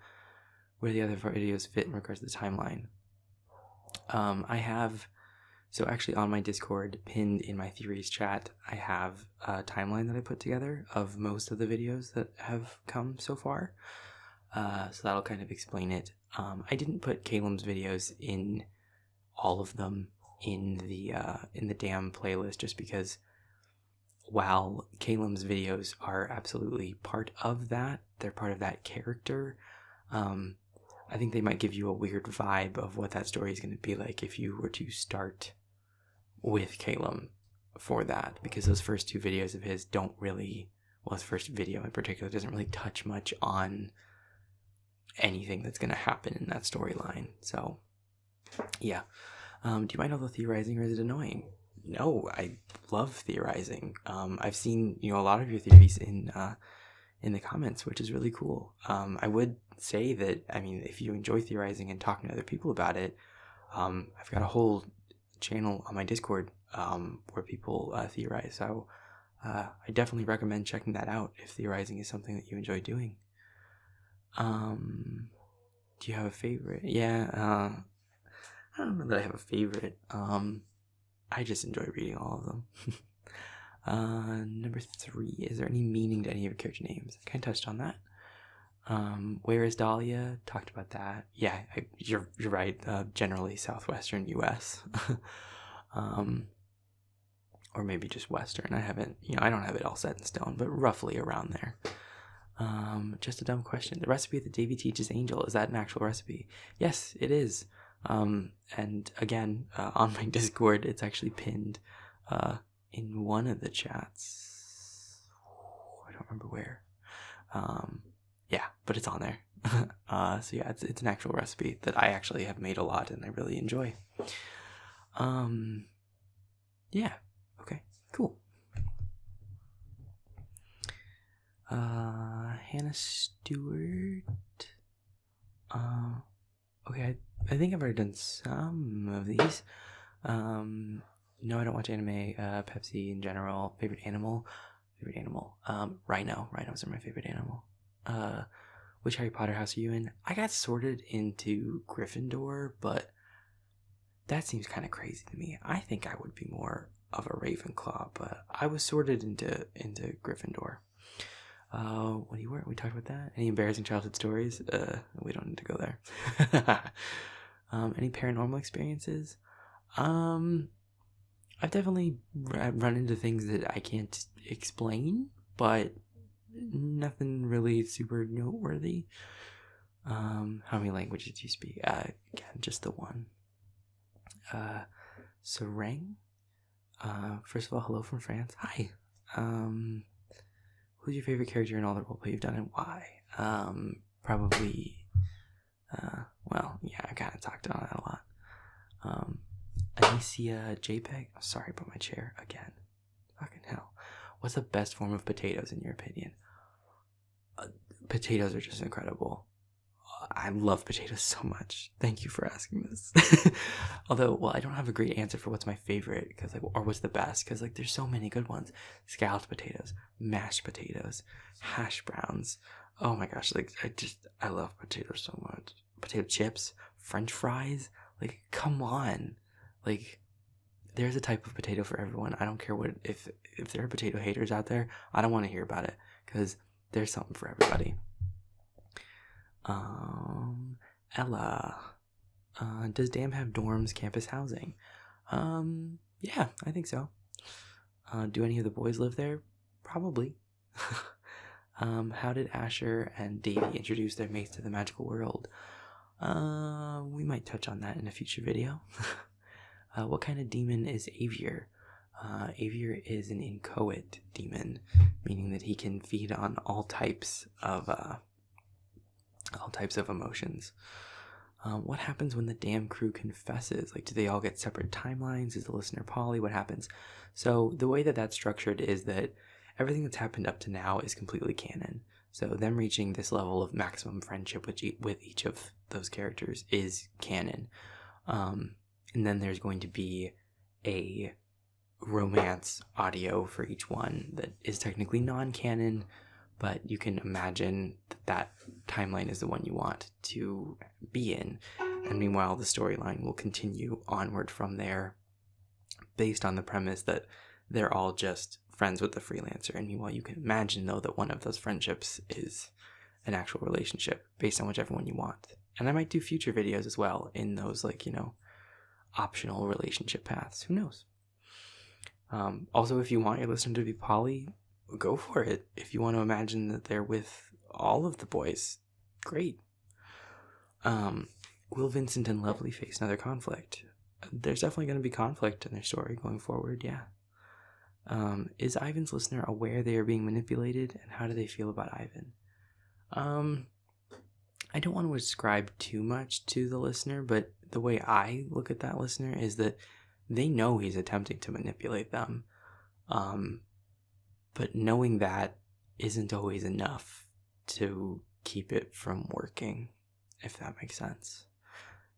[SPEAKER 1] Where the other videos fit in regards to the timeline. I have, so actually on my Discord, pinned in my theories chat, I have a timeline that I put together of most of the videos that have come so far. So that'll kind of explain it. I didn't put Caleb's videos in all of them in the damn playlist, just because while Caleb's videos are absolutely part of that, they're part of that character. I think they might give you a weird vibe of what that story is going to be like if you were to start with Caleb for that, because those first two videos of his don't really, well, his first video in particular doesn't really touch much on anything that's going to happen in that storyline. So yeah. Do you mind all the theorizing, or is it annoying? No, I love theorizing. I've seen a lot of your theories in the comments, which is really cool. I would say that, if you enjoy theorizing and talking to other people about it, I've got a whole channel on my Discord where people theorize. So I definitely recommend checking that out if theorizing is something that you enjoy doing. Do you have a favorite? Yeah, I don't know that I have a favorite. I just enjoy reading all of them. Number 3, is there any meaning to any of your character names? I kind of touched on that. Where is Dahlia? Talked about that. Yeah, you're right. Generally southwestern U.S. Or maybe just western. I don't have it all set in stone, but roughly around there. Just a dumb question. The recipe that Davey teaches Angel, is that an actual recipe? Yes, it is. And again, on my Discord, it's actually pinned in one of the chats. I don't remember where. Yeah, but it's on there. So yeah, it's an actual recipe that I actually have made a lot and I really enjoy. Yeah. Okay, cool. Hannah Stewart. Okay, I think I've already done some of these. No, I don't watch anime. Pepsi in general. Favorite animal. Rhino. Rhinos are my favorite animal. Which Harry Potter house are you in? I got sorted into Gryffindor, but that seems kind of crazy to me. I think I would be more of a Ravenclaw, but I was sorted into Gryffindor. What do you wear? We talked about that. Any embarrassing childhood stories? We don't need to go there. Any paranormal experiences? I've definitely run into things that I can't explain, but nothing really super noteworthy. How many languages do you speak? Again, just the one. Sarang? First of all, hello from France. Hi. Who's your favorite character in all the roleplay you've done and why? Probably, well, yeah, I kind of talked about that a lot. Anicia JPEG. I'm sorry about my chair again. Fucking hell. What's the best form of potatoes in your opinion? Potatoes are just incredible. I love potatoes so much. Thank you for asking this. Although, well, I don't have a great answer for what's my favorite, because or what's the best, because there's so many good ones. Scalloped potatoes, mashed potatoes, hash browns. Oh my gosh, I love potatoes so much. Potato chips, French fries. Come on. There's a type of potato for everyone. I don't care if there are potato haters out there. I don't want to hear about it, because there's something for everybody. Ella, does DAM have dorms, campus housing? Yeah, I think so. Do any of the boys live there? Probably. How did Asher and Davy introduce their mates to the magical world? We might touch on that in a future video. What kind of demon is Avier? Avier is an inchoate demon, meaning that he can feed on all types of emotions. What happens when the DAM crew confesses? Do they all get separate timelines? Is the listener Polly? What happens? So the way that that's structured is that everything that's happened up to now is completely canon. So them reaching this level of maximum friendship with each of those characters is canon. And then there's going to be a romance audio for each one that is technically non-canon, but you can imagine that timeline is the one you want to be in. And meanwhile, the storyline will continue onward from there based on the premise that they're all just friends with the freelancer. And meanwhile, you can imagine, though, that one of those friendships is an actual relationship based on whichever one you want. And I might do future videos as well in those, optional relationship paths. Who knows? Also, if you want your listener to be poly, go for it. If you want to imagine that they're with all of the boys, great. Will Vincent and Lovely face another conflict? There's definitely going to be conflict in their story going forward, yeah. Is Ivan's listener aware they are being manipulated, and how do they feel about Ivan? I don't want to ascribe too much to the listener, but the way I look at that listener is that they know he's attempting to manipulate them. But knowing that isn't always enough to keep it from working, if that makes sense.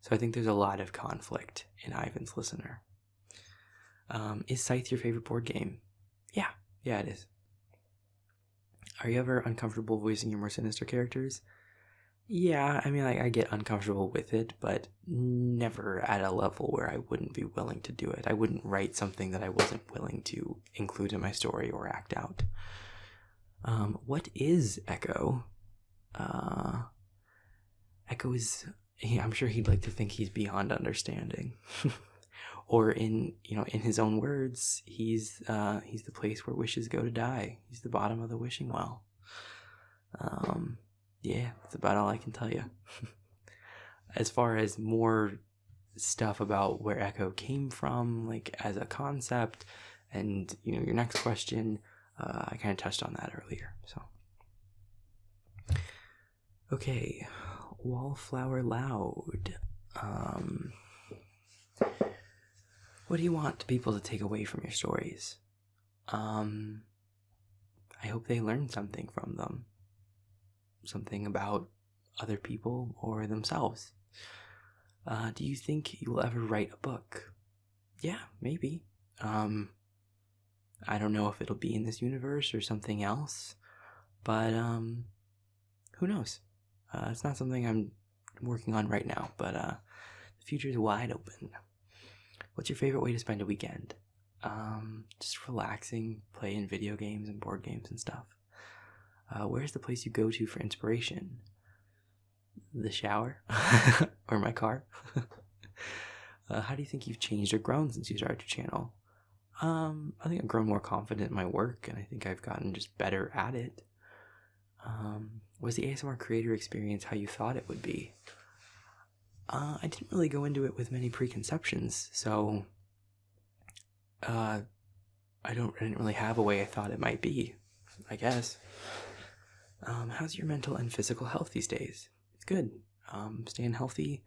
[SPEAKER 1] So I think there's a lot of conflict in Ivan's listener. Is Scythe your favorite board game? Yeah, it is. Are you ever uncomfortable voicing your more sinister characters? Yeah, I get uncomfortable with it, but never at a level where I wouldn't be willing to do it. I wouldn't write something that I wasn't willing to include in my story or act out. What is Echo? Echo is... I'm sure he'd like to think he's beyond understanding. Or in his own words, he's the place where wishes go to die. He's the bottom of the wishing well. Yeah, that's about all I can tell you. As far as more stuff about where Echo came from, as a concept, and your next question, I kind of touched on that earlier. So, okay, Wallflower Loud. What do you want people to take away from your stories? I hope they learn something from them. Something about other people or themselves. Do you think you will ever write a book? Yeah, maybe. I don't know if it'll be in this universe or something else, but who knows? It's not something I'm working on right now, but the future is wide open. What's your favorite way to spend a weekend? Just relaxing, playing video games and board games and stuff. Where's the place you go to for inspiration? The shower? Or my car? How do you think you've changed or grown since you started your channel? I think I've grown more confident in my work, and I think I've gotten just better at it. Was the ASMR creator experience how you thought it would be? I didn't really go into it with many preconceptions, so I didn't really have a way I thought it might be, I guess. How's your mental and physical health these days? It's good. Staying healthy,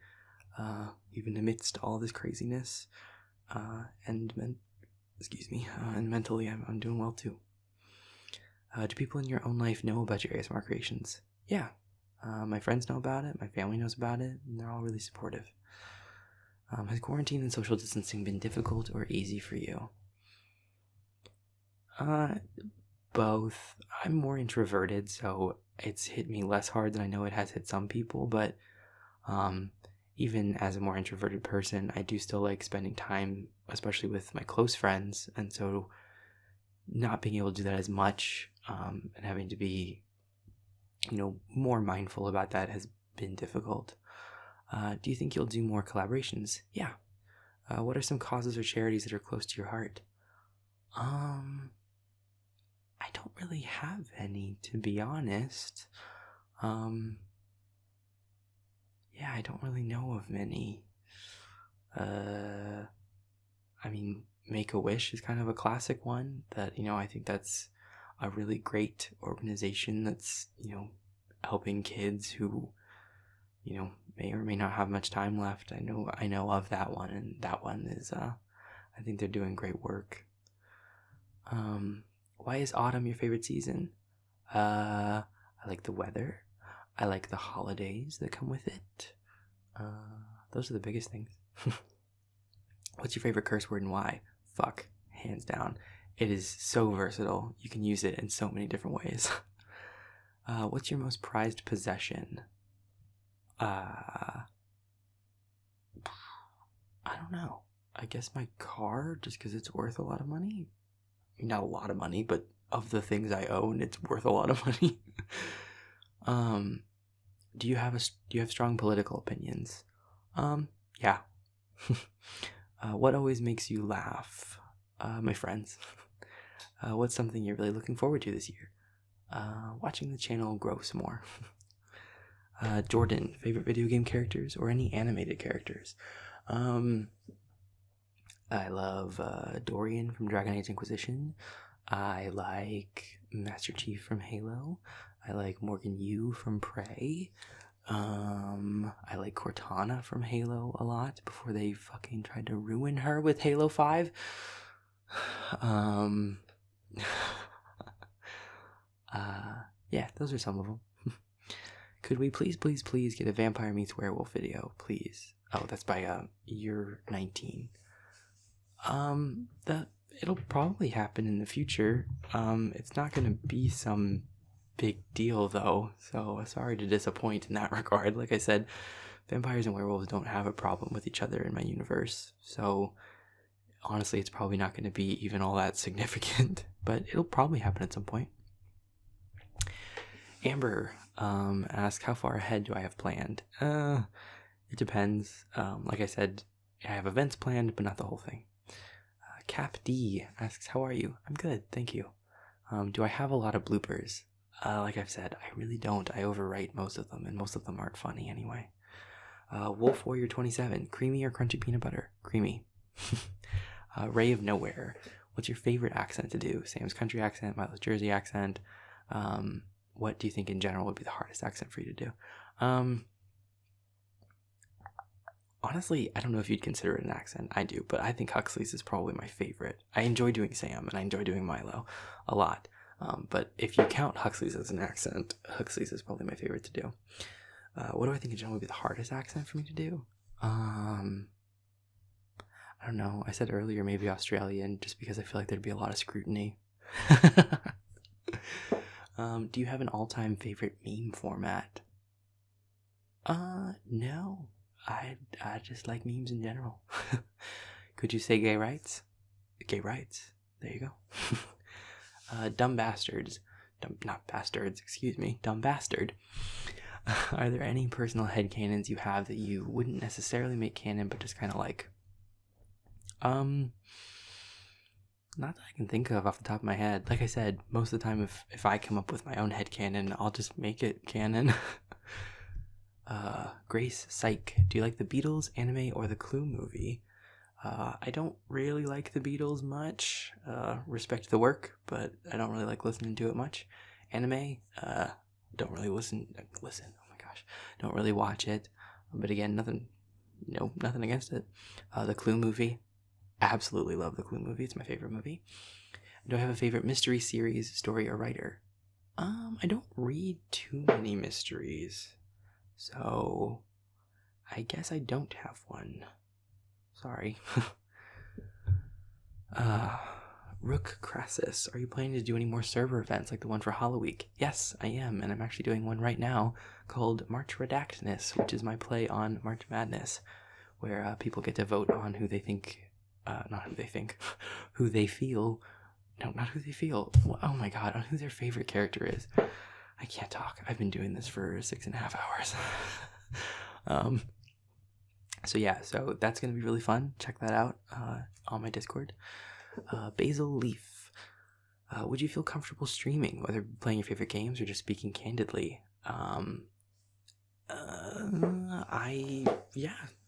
[SPEAKER 1] even amidst all this craziness, and mentally I'm doing well too. Do people in your own life know about your ASMR creations? yeah, my friends know about it, my family knows about it, and they're all really supportive. Has quarantine and social distancing been difficult or easy for you? Both. I'm more introverted, so it's hit me less hard than I know it has hit some people, but even as a more introverted person, I do still like spending time, especially with my close friends, and so not being able to do that as much, and having to be, more mindful about that has been difficult. Do you think you'll do more collaborations? Yeah. What are some causes or charities that are close to your heart? I don't really have any, to be honest. Yeah, I don't really know of many. I mean, Make-A-Wish is kind of a classic one that, I think that's a really great organization that's, helping kids who, may or may not have much time left. I know of that one, and that one is, I think they're doing great work. Why is autumn your favorite season? I like the weather. I like the holidays that come with it. Those are the biggest things. What's your favorite curse word and why? Fuck, hands down. It is so versatile. You can use it in so many different ways. What's your most prized possession? I don't know. I guess my car, just because it's worth a lot of money. Not a lot of money, but of the things I own, it's worth a lot of money. Do you have strong political opinions? Yeah. What always makes you laugh? My friends. What's something you're really looking forward to this year? Watching the channel grow some more. Jordan, favorite video game characters or any animated characters? I love Dorian from Dragon Age Inquisition. I like Master Chief from Halo. I like Morgan Yu from Prey. I like Cortana from Halo a lot before they fucking tried to ruin her with Halo 5. Yeah, those are some of them. Could we please get a Vampire Meets Werewolf video, please? Oh, that's by Year 19. That it'll probably happen in the future. It's not gonna be some big deal though, so sorry to disappoint in that regard. Like I said, vampires and werewolves don't have a problem with each other in my universe, so honestly it's probably not going to be even all that significant, but it'll probably happen at some point. Amber asked, how far ahead do I have planned? It depends. Like I said, I have events planned, but not the whole thing. Cap D asks, how are you? I'm good, thank you. Do I have a lot of bloopers? Like I've said, I really don't. I overwrite most of them, and most of them aren't funny anyway. Wolf Warrior 27, creamy or crunchy peanut butter? Creamy. Ray of Nowhere, what's your favorite accent to do? Sam's country accent, Milo's Jersey accent. What do you think in general would be the hardest accent for you to do? Honestly, I don't know if you'd consider it an accent. I do, but I think Huxley's is probably my favorite. I enjoy doing Sam, and I enjoy doing Milo a lot. But if you count Huxley's as an accent, Huxley's is probably my favorite to do. What do I think in general would be the hardest accent for me to do? I don't know. I said earlier maybe Australian, just because I feel like there'd be a lot of scrutiny. Do you have an all-time favorite meme format? No. I just like memes in general. Could you say gay rights? Gay rights. There you go. Dumb bastards. Not bastards, excuse me. Dumb bastard. Are there any personal headcanons you have that you wouldn't necessarily make canon, but just kind of like? Not that I can think of off the top of my head. Like I said, most of the time if I come up with my own headcanon, I'll just make it canon. Grace Psych, do you like the Beatles, anime, or the Clue movie? I don't really like the Beatles much. Respect the work, but I don't really like listening to it much. Anime, don't really listen, oh my gosh, don't really watch it. But again, nothing against it. The Clue movie, absolutely love the Clue movie. It's my favorite movie. Do I have a favorite mystery series, story, or writer? I don't read too many mysteries, so I guess I don't have one. Sorry. Rook Crassus, are you planning to do any more server events like the one for Halloween? Yes, I am, and I'm actually doing one right now called March Redactedness, which is my play on March Madness, where people get to vote on who they think, not who they think, who they feel. No, not who they feel. Oh my god, on who their favorite character is. I can't talk. I've been doing this for 6.5 hours. So yeah, so that's going to be really fun. Check that out on my Discord. Basil Leaf. Would you feel comfortable streaming, whether playing your favorite games or just speaking candidly?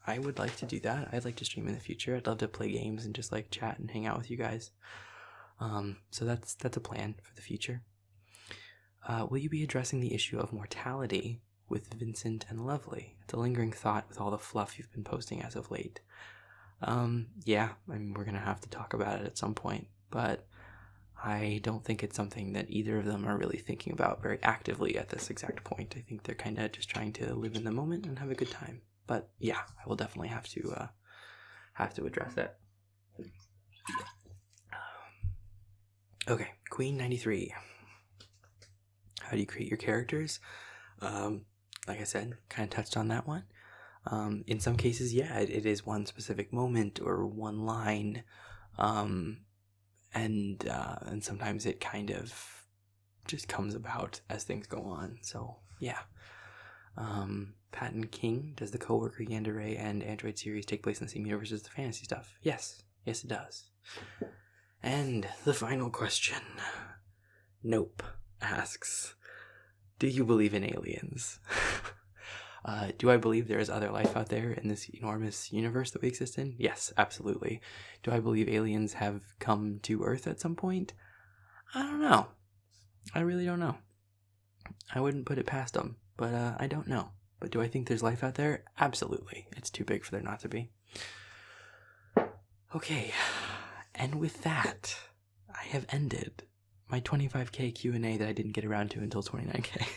[SPEAKER 1] I would like to do that. I'd like to stream in the future. I'd love to play games and just like chat and hang out with you guys. So that's a plan for the future. Will you be addressing the issue of mortality with Vincent and Lovely? It's a lingering thought with all the fluff you've been posting as of late. Yeah, I mean, we're gonna have to talk about it at some point, but I don't think it's something that either of them are really thinking about very actively at this exact point. I think they're kind of just trying to live in the moment and have a good time. But yeah, I will definitely have to address that. Okay, Queen 93. How do you create your characters? Like I said, kind of touched on that one. In some cases, yeah, it is one specific moment or one line, and sometimes it kind of just comes about as things go on. So yeah. Patton King, does the Coworker Yandere and Android series take place in the same universe as the fantasy stuff? Yes, it does. And the final question. Nope asks, do you believe in aliens? Do I believe there is other life out there in this enormous universe that we exist in? Yes, absolutely. Do I believe aliens have come to Earth at some point? I don't know. I really don't know. I wouldn't put it past them, but I don't know. But do I think there's life out there? Absolutely. It's too big for there not to be. Okay, and with that, I have ended my 25k Q&A that I didn't get around to until 29k.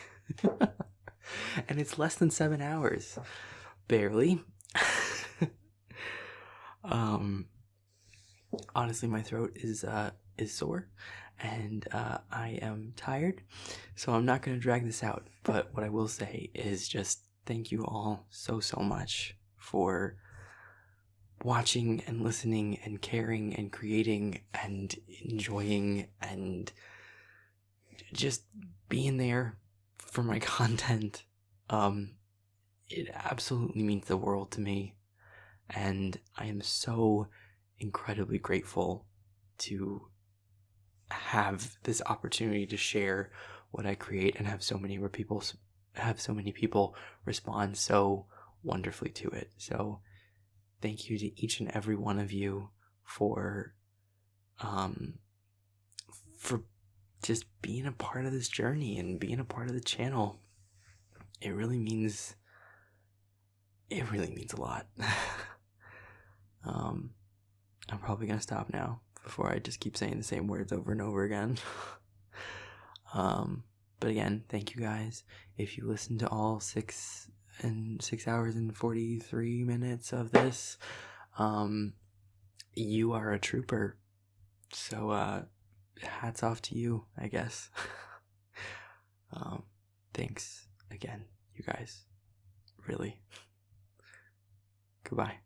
[SPEAKER 1] And it's less than 7 hours. Barely. Honestly, my throat is sore, and I am tired, so I'm not going to drag this out. But what I will say is just thank you all so much for watching and listening and caring and creating and enjoying and just being there for my content. It absolutely means the world to me, and I am so incredibly grateful to have this opportunity to share what I create and have so many people respond so wonderfully to it. So thank you to each and every one of you for just being a part of this journey and being a part of the channel. It really means a lot. I'm probably gonna stop now before I just keep saying the same words over and over again. But again, thank you guys. If you listen to all 6 hours and 43 minutes of this, you are a trooper. So hats off to you, I guess. Thanks again, you guys. Really. Goodbye.